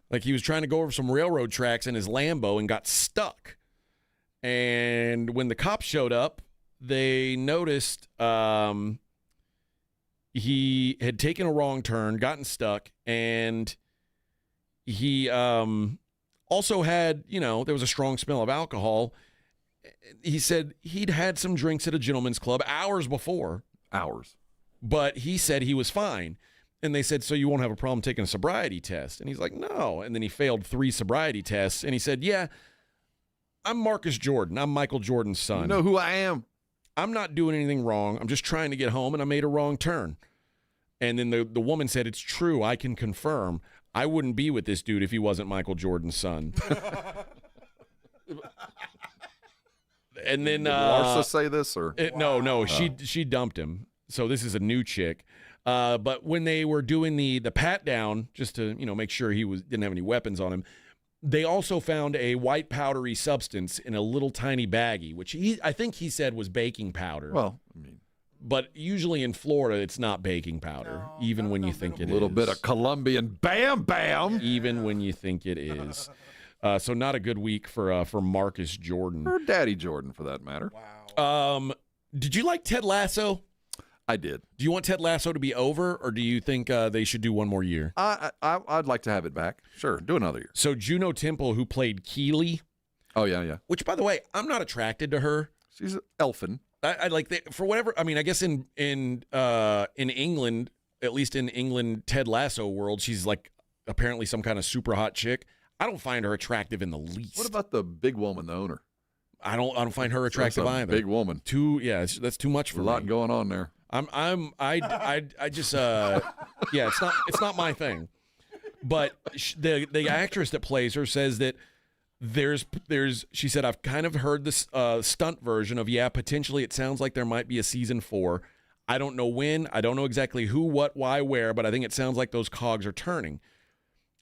Like, he was trying to go over some railroad tracks in his Lambo and got stuck. And when the cops showed up, they noticed he had taken a wrong turn, gotten stuck, and he also had, there was a strong smell of alcohol. He said he'd had some drinks at a gentleman's club hours before. But he said he was fine. And they said, so you won't have a problem taking a sobriety test? And he's like, no. And then he failed 3 sobriety tests. And he said, yeah, I'm Marcus Jordan. I'm Michael Jordan's son. You know who I am? I'm not doing anything wrong. I'm just trying to get home, and I made a wrong turn. And then the woman said, it's true. I can confirm. I wouldn't be with this dude if he wasn't Michael Jordan's son. And then did Larsa say this? Or no, she dumped him. So this is a new chick. But when they were doing the pat down, just to make sure he didn't have any weapons on him, they also found a white powdery substance in a little tiny baggie, which I think he said was baking powder. Well, but usually in Florida, it's not baking powder, even when you think it is. A little bit of Colombian bam bam. Even when you think it is. So not a good week for Marcus Jordan. Or Daddy Jordan, for that matter. Wow. Did you like Ted Lasso? I did. Do you want Ted Lasso to be over, or do you think they should do one more year? I'd like to have it back. Sure, do another year. So Juno Temple, who played Keely. Oh, yeah. Which, by the way, I'm not attracted to her. She's elfin. I like for whatever. I mean, I guess in England, at least in England, Ted Lasso world, she's like apparently some kind of super hot chick. I don't find her attractive in the least. What about the big woman, the owner? I don't find her attractive That's a either. Big woman. That's too much for me. A lot going on there. I just it's not my thing. But the actress that plays her says that she said, I've kind of heard this stunt version of, potentially it sounds like there might be a season 4. I don't know when, I don't know exactly who, what, why, where, but I think it sounds like those cogs are turning.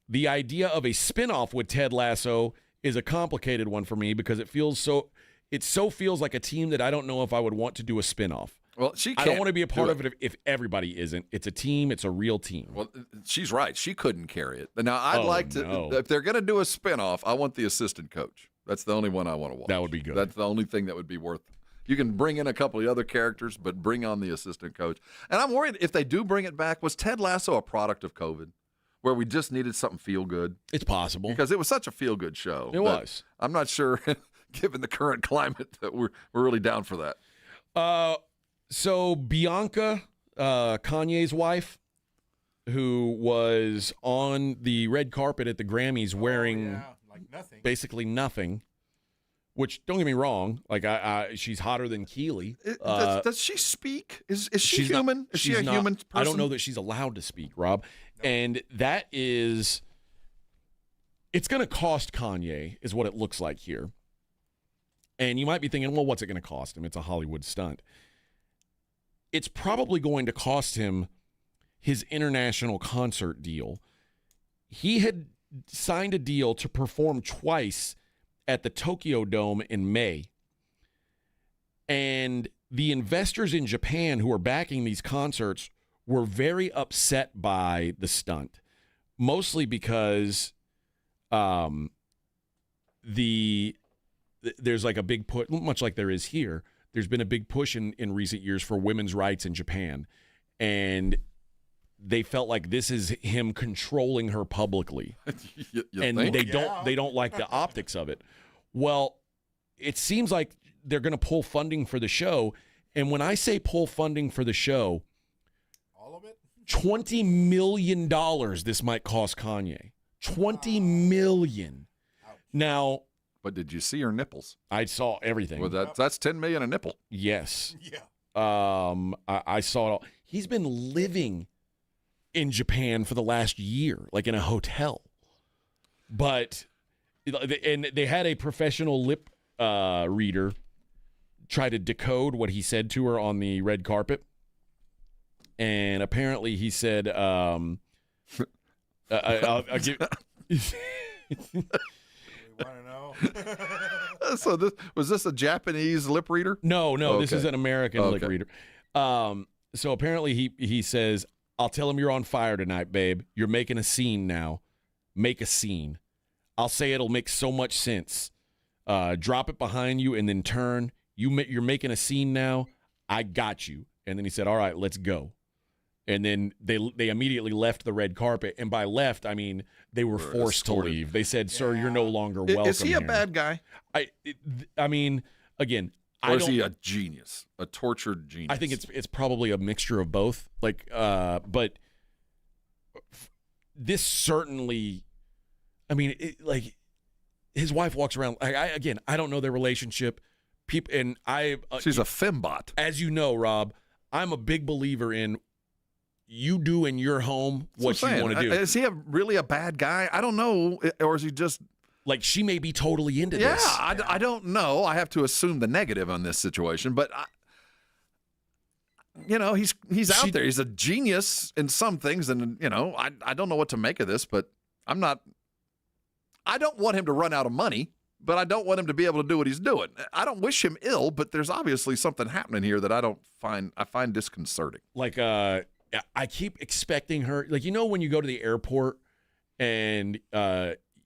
The idea of a spinoff with Ted Lasso is a complicated one for me because it feels like a team that I don't know if I would want to do a spinoff. Well, I don't want to be a part of it if everybody isn't. It's a team. It's a real team. Well, she's right. She couldn't carry it. Now, I'd like to, if they're going to do a spinoff, I want the assistant coach. That's the only one I want to watch. That would be good. That's the only thing that would be worth. You can bring in a couple of other characters, but bring on the assistant coach. And I'm worried if they do bring it back, was Ted Lasso a product of COVID? Where we just needed something feel-good? It's possible. Because it was such a feel-good show. It was. I'm not sure, given the current climate, that we're really down for that. So Bianca, Kanye's wife, who was on the red carpet at the Grammys wearing basically nothing, which, don't get me wrong, like she's hotter than Keely. Does she speak? Is she human? Is she a human person? I don't know that she's allowed to speak, Rob. No. And that is, it's going to cost Kanye, is what it looks like here. And you might be thinking, well, what's it going to cost him? It's a Hollywood stunt. It's probably going to cost him his international concert deal. He had signed a deal to perform twice at the Tokyo Dome in May. And the investors in Japan who are backing these concerts were very upset by the stunt, mostly because there's like a big push, much like there is here. There's been a big push in recent years for women's rights in Japan, and they felt like this is him controlling her publicly, and they don't like the optics of it. Well, it seems like they're going to pull funding for the show, and when I say pull funding for the show, all of it, $20 million this might cost Kanye. $20 million. Now. But did you see her nipples? I saw everything. Well, that's $10 million a nipple. Yes. Yeah. I saw it all. He's been living in Japan for the last year, like in a hotel. But and they had a professional lip reader try to decode what he said to her on the red carpet, and apparently he said, "I'll give." So was this a Japanese lip reader? No, okay. This is an American lip reader. So apparently he says, I'll tell him you're on fire tonight, babe. You're making a scene now. Make a scene. I'll say it'll make so much sense. Drop it behind you and then turn. You're making a scene now. I got you. And then he said, all right, let's go. And then they immediately left the red carpet. And by left, I mean they were forced to leave. They said, sir, you're no longer welcome. Is he a bad guy? I mean, again, or is he a genius, a tortured genius? I think it's probably a mixture of both. Like, but this certainly, I mean, like his wife walks around. I don't know their relationship. People and she's a fembot, as you know, Rob. I'm a big believer in you do in your home what you want to do. Is he really a bad guy? I don't know, or is he just like she may be totally into this? Yeah, I don't know. I have to assume the negative on this situation, but he's out there. He's a genius in some things, and I don't know what to make of this, but I don't want him to run out of money, but I don't want him to be able to do what he's doing. I don't wish him ill, but there's obviously something happening here that I find disconcerting. Like I keep expecting her, like when you go to the airport and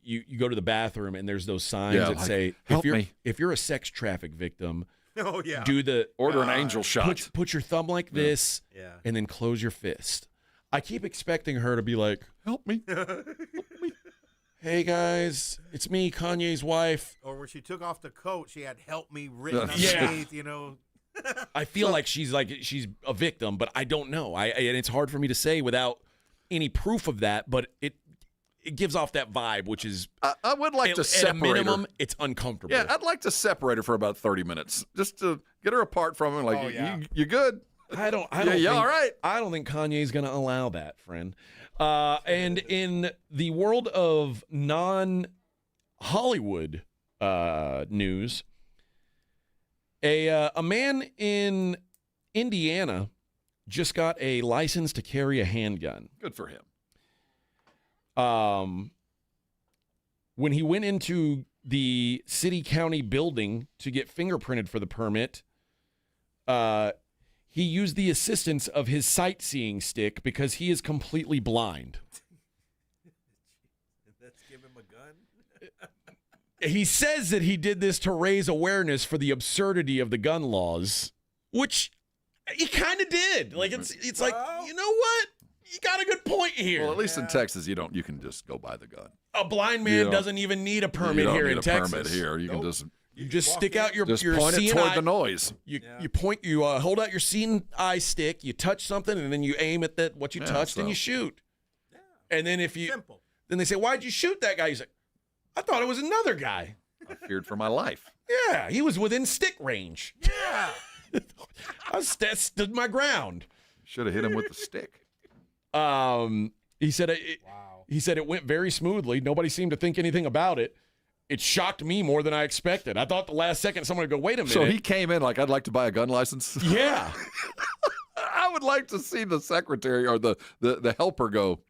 you go to the bathroom and there's those signs that say, help me. If you're a sex traffic victim, Oh yeah. do the Order an angel shot. Put your thumb like this, and then close your fist. I keep expecting her to be like, help me. Hey guys, it's me, Kanye's wife. Or when she took off the coat, she had "help me" written underneath. You know. I feel like she's a victim, but I don't know. And it's hard for me to say without any proof of that. But it gives off that vibe, which is I would like to separate at a minimum. her. It's uncomfortable. Yeah, I'd like to separate her for about 30 minutes, just to get her apart from him. Like, you good? I don't. Yeah, think, all right. I don't think Kanye's going to allow that, friend. And in the world of non-Hollywood news, a man in Indiana just got a license to carry a handgun. Good for him. When he went into the city-county building to get fingerprinted for the permit, he used the assistance of his sightseeing stick because he is completely blind. Let's give him a gun. He says that he did this to raise awareness for the absurdity of the gun laws, which he kind of did. Like it's like, you know what? You got a good point here. Well, at least in Texas, you can just go buy the gun. A blind man doesn't even need a permit here in Texas. Permit here. You can just. You just stick out your point seeing it toward eye. the noise. You hold out your seeing eye stick. You touch something, and then you aim at what you touched, and you shoot. Yeah. And then then they say, "Why'd you shoot that guy?" He's like, "I thought it was another guy. I feared for my life." Yeah, he was within stick range. Yeah, I stood my ground. Should have hit him with the stick. He said it went very smoothly. Nobody seemed to think anything about it. It shocked me more than I expected. I thought the last second someone would go, wait a minute. So he came in like, I'd like to buy a gun license? Yeah. I would like to see the secretary or the helper go,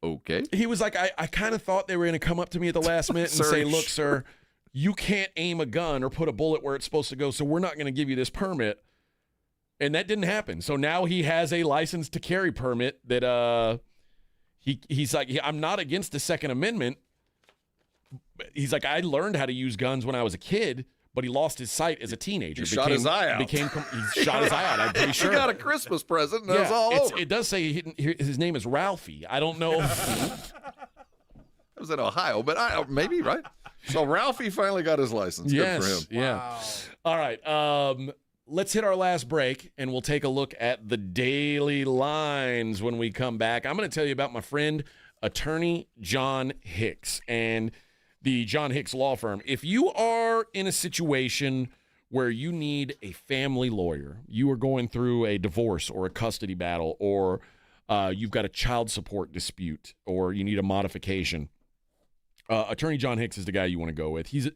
okay. He was like, I kind of thought they were going to come up to me at the last minute and say, look, sir, you can't aim a gun or put a bullet where it's supposed to go, so we're not going to give you this permit. And that didn't happen. So now he has a license to carry permit that he's like, I'm not against the Second Amendment. He's like, I learned how to use guns when I was a kid, but he lost his sight as a teenager. He shot his eye out. He shot his eye out, I'm pretty sure. He got a Christmas present, and it was all over. It does say his name is Ralphie. I don't know. It was in Ohio, but maybe, right? So Ralphie finally got his license. Yes, good for him. Yeah. Wow. All right. Let's hit our last break, and we'll take a look at the daily lines when we come back. I'm going to tell you about my friend, attorney John Hicks, and the John Hicks Law Firm. If you are in a situation where you need a family lawyer, you are going through a divorce or a custody battle, or you've got a child support dispute, or you need a modification, attorney John Hicks is the guy you want to go with. He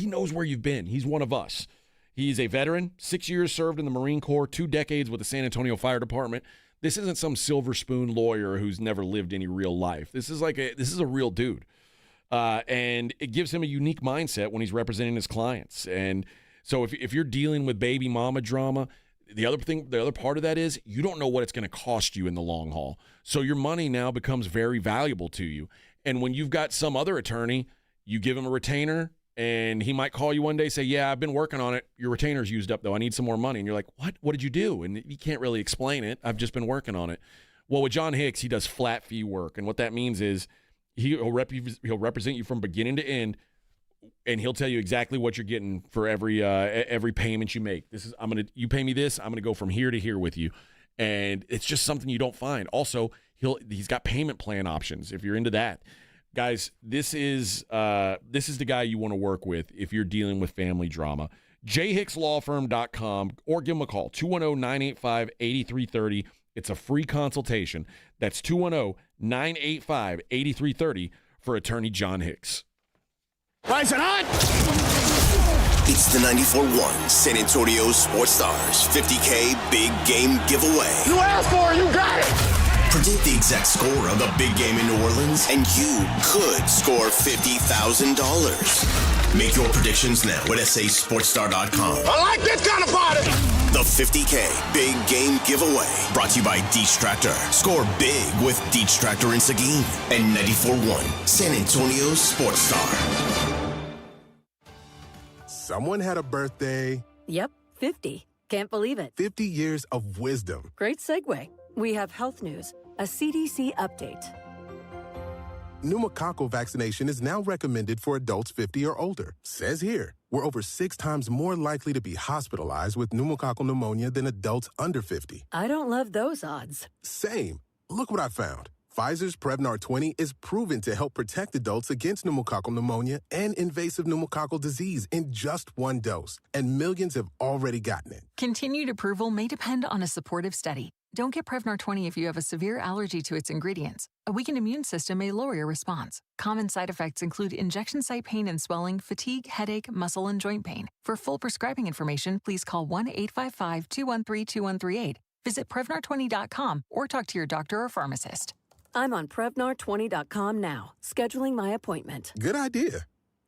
knows where you've been. He's one of us. He's a veteran, 6 years served in the Marine Corps, 2 decades with the San Antonio Fire Department. This isn't some silver spoon lawyer who's never lived any real life. This is a real dude. And it gives him a unique mindset when he's representing his clients. And so if you're dealing with baby mama drama, the other part of that is you don't know what it's going to cost you in the long haul. So your money now becomes very valuable to you. And when you've got some other attorney, you give him a retainer, and he might call you one day, say, yeah, I've been working on it. Your retainer's used up, though. I need some more money. And you're like, what? What did you do? And you can't really explain it. I've just been working on it. Well, with John Hicks, he does flat fee work. And what that means is he'll represent you from beginning to end, and he'll tell you exactly what you're getting for every payment you make. You pay me this, I'm going to go from here to here with you. And it's just something you don't find. Also, he's got payment plan options if you're into that. Guys, this is the guy you want to work with if you're dealing with family drama. jhickslawfirm.com, or give him a call, 210-985-8330. It's a free consultation. That's 210-985-8330 for attorney John Hicks. Rise and on! It's the 94.1 San Antonio Sports Stars 50K Big Game Giveaway. You asked for it, you got it! Predict the exact score of the big game in New Orleans, and you could score $50,000. Make your predictions now at sasportstar.com. I like this kind of party. The $50K Big Game Giveaway, brought to you by Detractor. Score big with Detractor and Seguin and 94.1 San Antonio Sports Star. Someone had a birthday. Yep, 50. Can't believe it. 50 years of wisdom. Great segue. We have health news, a CDC update. Pneumococcal vaccination is now recommended for adults 50 or older. Says here, we're over 6 times more likely to be hospitalized with pneumococcal pneumonia than adults under 50. I don't love those odds. Same. Look what I found. Pfizer's Prevnar 20 is proven to help protect adults against pneumococcal pneumonia and invasive pneumococcal disease in just 1 dose. And millions have already gotten it. Continued approval may depend on a supportive study. Don't get Prevnar 20 if you have a severe allergy to its ingredients. A weakened immune system may lower your response. Common side effects include injection site pain and swelling, fatigue, headache, muscle, and joint pain. For full prescribing information, please call 1-855-213-2138. Visit Prevnar20.com or talk to your doctor or pharmacist. I'm on Prevnar20.com now, scheduling my appointment. Good idea.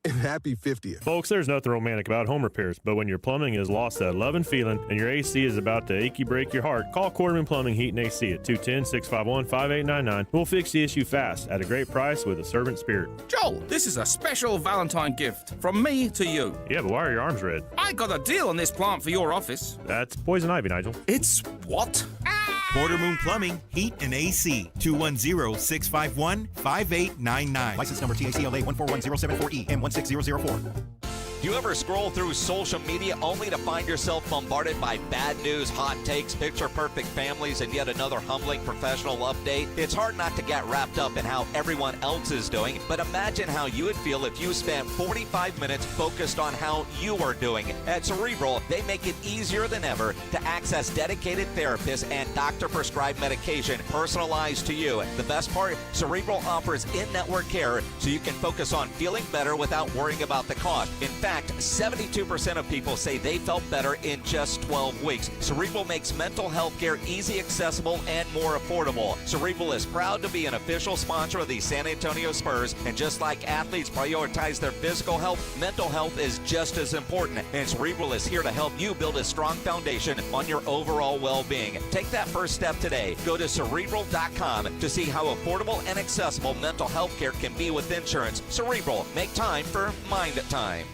And happy 50th. Folks, there's nothing romantic about home repairs, but when your plumbing has lost that love and feeling and your AC is about to achy break your heart, call Quarterman Plumbing, Heat, and AC at 210-651-5899. We'll fix the issue fast at a great price with a servant spirit. Joel, this is a special Valentine gift from me to you. Yeah, but why are your arms red? I got a deal on this plant for your office. That's poison ivy, Nigel. It's what? Quarter Moon Plumbing, Heat, and AC. 210-651-5899. License number TACLA 141074E and 16004. Do you ever scroll through social media only to find yourself bombarded by bad news, hot takes, picture-perfect families, and yet another humbling professional update? It's hard not to get wrapped up in how everyone else is doing, but imagine how you would feel if you spent 45 minutes focused on how you are doing. At Cerebral, they make it easier than ever to access dedicated therapists and doctor-prescribed medication personalized to you. The best part, Cerebral offers in-network care so you can focus on feeling better without worrying about the cost. In fact, 72% of people say they felt better in just 12 weeks. Cerebral makes mental health care easy, accessible, and more affordable. Cerebral is proud to be an official sponsor of the San Antonio Spurs, and just like athletes prioritize their physical health, mental health is just as important, and Cerebral is here to help you build a strong foundation on your overall well-being. Take that first step today. Go to Cerebral.com to see how affordable and accessible mental health care can be with insurance. Cerebral, make time for Mind Time.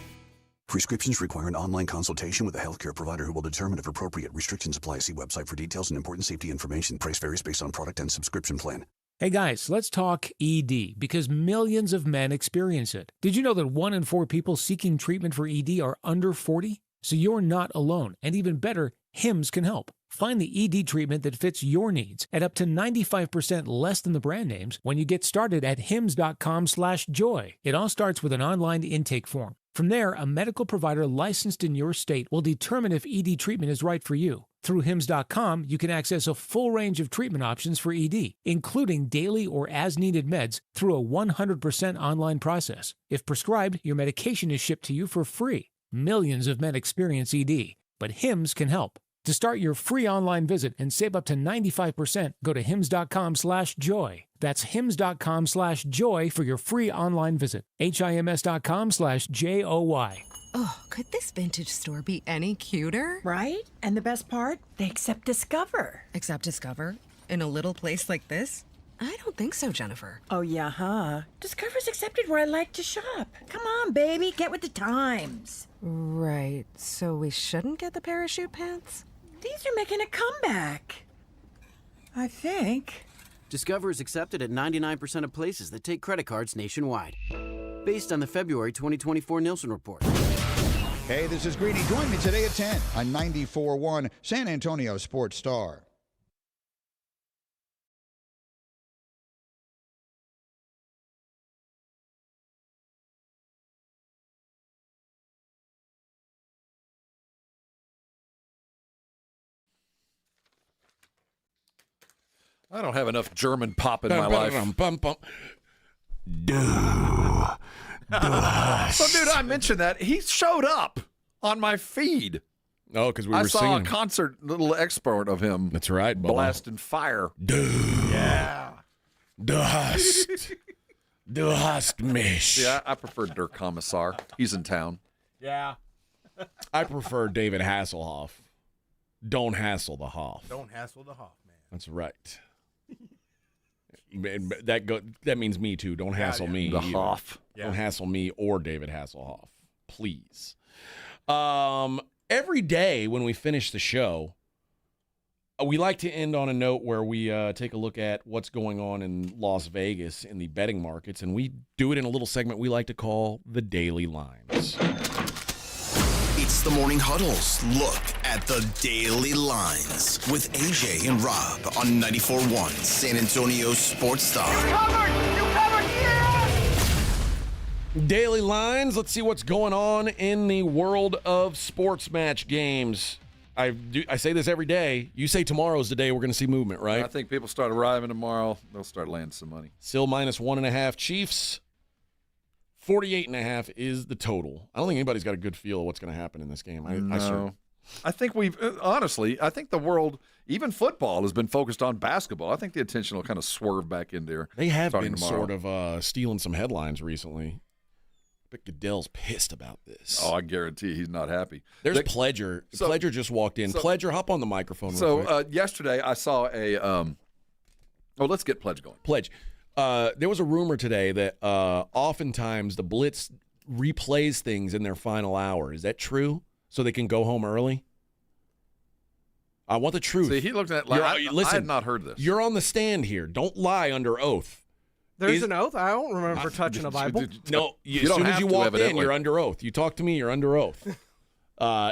Prescriptions require an online consultation with a healthcare provider who will determine if appropriate. Restrictions apply. See website for details and important safety information. Price varies based on product and subscription plan. Hey guys, let's talk ED, because millions of men experience it. Did you know that 1 in 4 people seeking treatment for ED are under 40? So you're not alone. And even better, Hims can help. Find the ED treatment that fits your needs at up to 95% less than the brand names when you get started at hims.com/joy. It all starts with an online intake form. From there, a medical provider licensed in your state will determine if ED treatment is right for you. Through hims.com, you can access a full range of treatment options for ED, including daily or as-needed meds through a 100% online process. If prescribed, your medication is shipped to you for free. Millions of men experience ED, but Hims can help. To start your free online visit and save up to 95%, go to hims.com/joy. That's hims.com/joy for your free online visit. HIMS.com/JOY. Oh, could this vintage store be any cuter? Right? And the best part? They accept Discover. Accept Discover? In a little place like this? I don't think so, Jennifer. Oh, yeah, huh? Discover's accepted where I like to shop. Come on, baby, get with the times. Right, so we shouldn't get the parachute pants? These are making a comeback. I think. Discover is accepted at 99% of places that take credit cards nationwide. Based on the February 2024 Nielsen report. Hey, this is Greeny. Join me today at 10 on 94.1 San Antonio Sports Star. I don't have enough German pop in my life. Duh. So, dude, I mentioned that. He showed up on my feed. Oh, because we were I saw singing. a concert, little export of him. That's right, Bubba. Blasting fire. Duh. Yeah. Du hast mich. Yeah, I prefer Der Kommissar. He's in town. Yeah. I prefer David Hasselhoff. Don't hassle the Hoff. Don't hassle the Hoff, man. That's right. That means me too. Don't hassle me. The either. Hoff. Don't hassle me or David Hasselhoff, please. Every day when we finish the show, we like to end on a note where we take a look at what's going on in Las Vegas in the betting markets, and we do it in a little segment we like to call the Daily Lines. It's the Morning Huddle's look at the Daily Lines with AJ and Rob on 94.1 San Antonio Sports Star. You covered, yeah! Daily Lines, let's see what's going on in the world of sports match games. I say this every day. You say tomorrow's the day we're going to see movement, right? I think people start arriving tomorrow. They'll start landing some money. Still -1.5 Chiefs. 48.5 is the total. I don't think anybody's got a good feel of what's going to happen in this game. I think honestly, I think the world, even football, has been focused on basketball. I think the attention will kind of swerve back in there. They have been tomorrow. sort of stealing some headlines recently. But Goodell's pissed about this. Oh, I guarantee he's not happy. There's Pledger. Pledger just walked in. Pledger, hop on the microphone real quick. Yesterday I saw a let's get Pledge going. Pledge. There was a rumor today that oftentimes the Blitz replays things in their final hour. Is that true? So they can go home early? I want the truth. See, he looked at I had not heard this. You're on the stand here. Don't lie under oath. There's an oath? I don't remember touching a Bible. No, as soon as you walked in, you're under oath. You talk to me, you're under oath.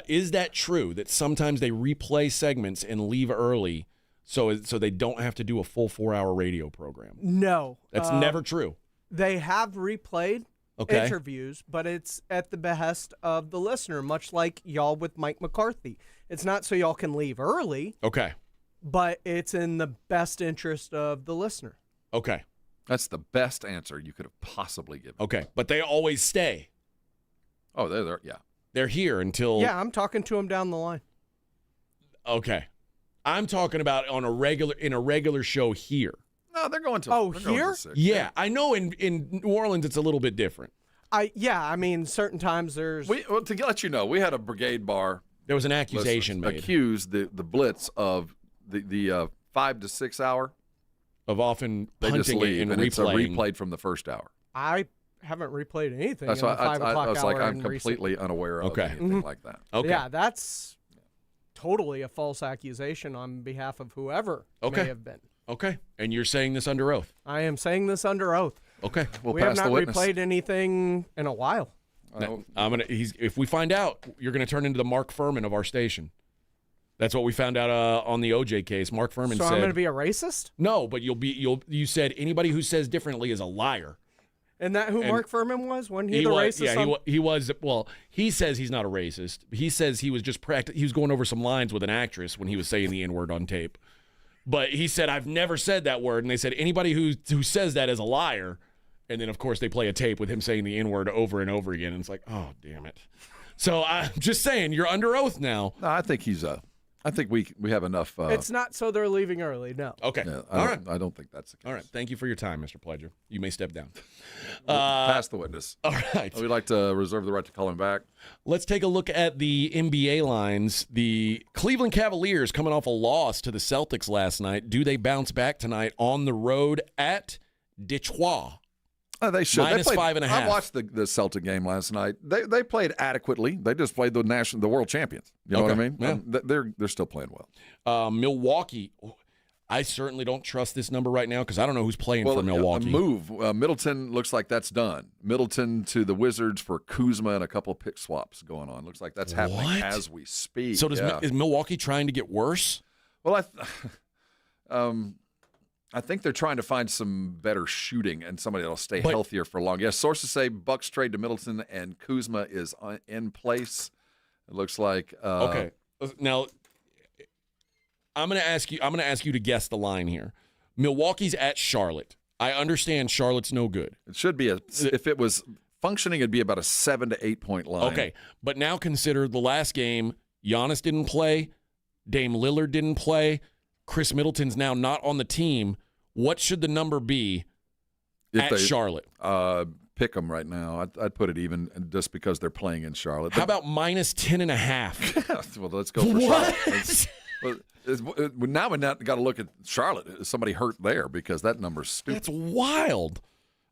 Is that true that sometimes they replay segments and leave early so they don't have to do a full 4-hour radio program? No. That's never true. They have replayed interviews, but it's at the behest of the listener, much like y'all with Mike McCarthy. It's not so y'all can leave early. Okay. But it's in the best interest of the listener. Okay. That's the best answer you could have possibly given. Okay, but they always stay. Oh, they're there. Yeah. They're here until... Yeah, I'm talking to them down the line. Okay. I'm talking about in a regular show here. No, they're going to. Oh, here? Yeah, I know in New Orleans it's a little bit different. I mean, certain times there's... to let you know, we had a Brigade bar. There was an accusation made. Accused the Blitz of the 5 to 6 hour. Of often they just punting leave, and and it's replaying. replayed from the first hour. I haven't replayed anything That's in why the 5 o'clock I was hour like, I'm in completely recent... unaware of anything like that. Okay. Yeah, that's totally a false accusation on behalf of whoever may have been. Okay. And you're saying this under oath? I am saying this under oath. Okay. We have not replayed anything in a while. Now, if we find out, you're going to turn into the Mark Furman of our station. That's what we found out on the OJ case. Mark Furman said, I'm going to be a racist? No, but you said anybody who says differently is a liar. And that who Mark Furman was? Wasn't he the racist? Yeah, he was. Well, he says he's not a racist. He says he was just he was going over some lines with an actress when he was saying the N-word on tape. But he said, I've never said that word. And they said, anybody who says that is a liar. And then, of course, they play a tape with him saying the N-word over and over again. And it's like, oh, damn it. So I'm just saying, you're under oath now. No, I think he's I think we have enough. It's not so they're leaving early, no. Okay. Yeah, All right. I don't think that's the case. All right. Thank you for your time, Mr. Pledger. You may step down. Pass the witness. All right. We'd like to reserve the right to call him back. Let's take a look at the NBA lines. The Cleveland Cavaliers coming off a loss to the Celtics last night. Do they bounce back tonight on the road at Detroit? They should. Minus they played, 5.5. I watched the Celtic game last night. They played adequately. They just played the world champions. You know what I mean? Yeah. They're still playing well. Milwaukee. I certainly don't trust this number right now because I don't know who's playing for Milwaukee. Middleton looks like that's done. Middleton to the Wizards for Kuzma and a couple of pick swaps going on. Looks like that's happening as we speak. So is Milwaukee trying to get worse? Well, I think they're trying to find some better shooting and somebody that'll stay healthier for long. Yes, sources say Bucks trade to Middleton and Kuzma is in place. It looks like. Okay, now I'm going to ask you to guess the line here. Milwaukee's at Charlotte. I understand Charlotte's no good. It should be if it was functioning, it'd be about a 7 to 8 point line. Okay, but now consider the last game. Giannis didn't play. Dame Lillard didn't play. Chris Middleton's now not on the team. What should the number be at Charlotte? Pick them right now. I'd put it even just because they're playing in Charlotte. How about minus 10.5? Well, let's go for Charlotte. Now we got to look at Charlotte. Is somebody hurt there? Because that number's stupid. That's wild.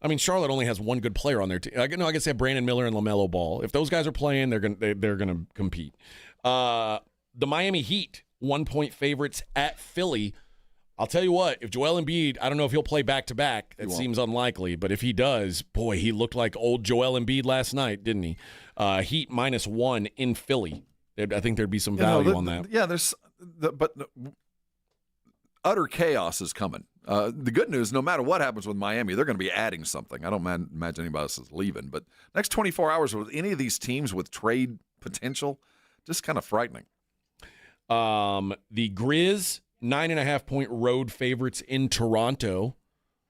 I mean, Charlotte only has one good player on their team. I guess they have Brandon Miller and LaMelo Ball. If those guys are playing, they're gonna compete. The Miami Heat, 1-point favorites at Philly. I'll tell you what, if Joel Embiid, I don't know if he'll play back-to-back. It seems unlikely, but if he does, boy, he looked like old Joel Embiid last night, didn't he? Heat -1 in Philly. I think there'd be some value on that. Yeah, but utter chaos is coming. The good news, no matter what happens with Miami, they're going to be adding something. I don't imagine anybody else is leaving, but next 24 hours with any of these teams with trade potential, just kind of frightening. The Grizz, 9.5-point road favorites in Toronto.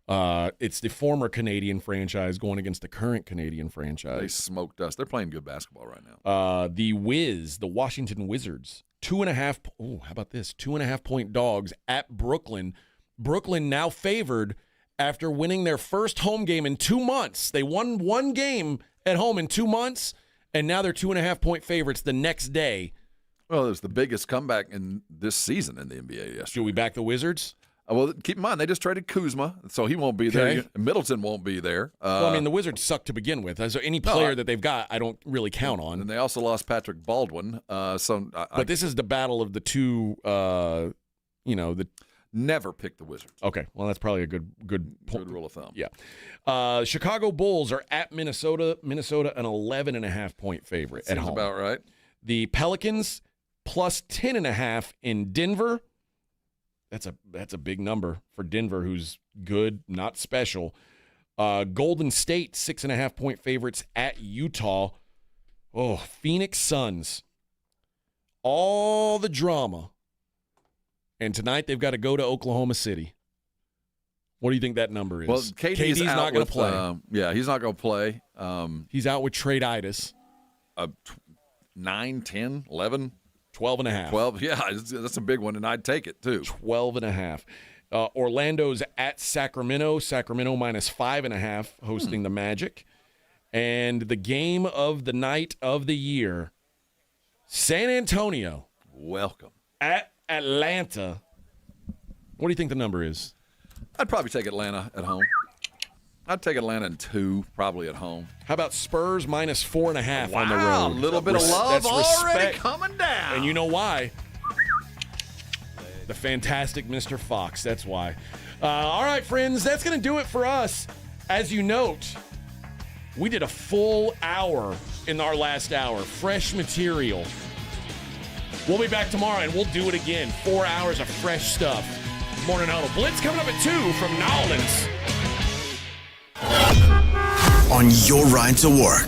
It's the former Canadian franchise going against the current Canadian franchise. They smoked us. They're playing good basketball right now. The Wiz, the Washington Wizards, 2.5. Oh, how about this? 2.5-point dogs at Brooklyn. Brooklyn now favored after winning their first home game in 2 months. They won one game at home in 2 months, and now they're 2.5-point favorites the next day. Well, it was the biggest comeback in this season in the NBA yesterday. Should we back the Wizards? Well, keep in mind, they just traded Kuzma, so he won't be there. Middleton won't be there. Well, I mean, the Wizards suck to begin with. So any player that they've got, I don't really count on. And they also lost Patrick Baldwin. But this is the battle of the two, Never pick the Wizards. Okay, well, that's probably a good rule of thumb. Yeah. Chicago Bulls are at Minnesota. Minnesota, an 11.5-point favorite at home. Seems about right. The Pelicans, plus 10.5 in Denver. That's a big number for Denver, who's good, not special. Golden State, 6.5-point favorites at Utah. Oh, Phoenix Suns. All the drama. And tonight they've got to go to Oklahoma City. What do you think that number is? Well, KD's not going to play. He's not going to play. He's out with trade-itis. 9, 10, 11. 12.5. 12, yeah, that's a big one, and I'd take it, too. 12.5. Orlando's at Sacramento. Sacramento -5.5, hosting the Magic. And the game of the night of the year, San Antonio. Welcome. At Atlanta. What do you think the number is? I'd probably take Atlanta at home. I'd take Atlanta in 2, probably at home. How about Spurs -4.5 on the road? Wow, a little bit of love already coming down. And you know why? The fantastic Mr. Fox. That's why. All right, friends, that's going to do it for us. As you note, we did a full hour in our last hour. Fresh material. We'll be back tomorrow, and we'll do it again. 4 hours of fresh stuff. Morning Huddle. Blitz coming up at 2 from Nolans. On your ride to work,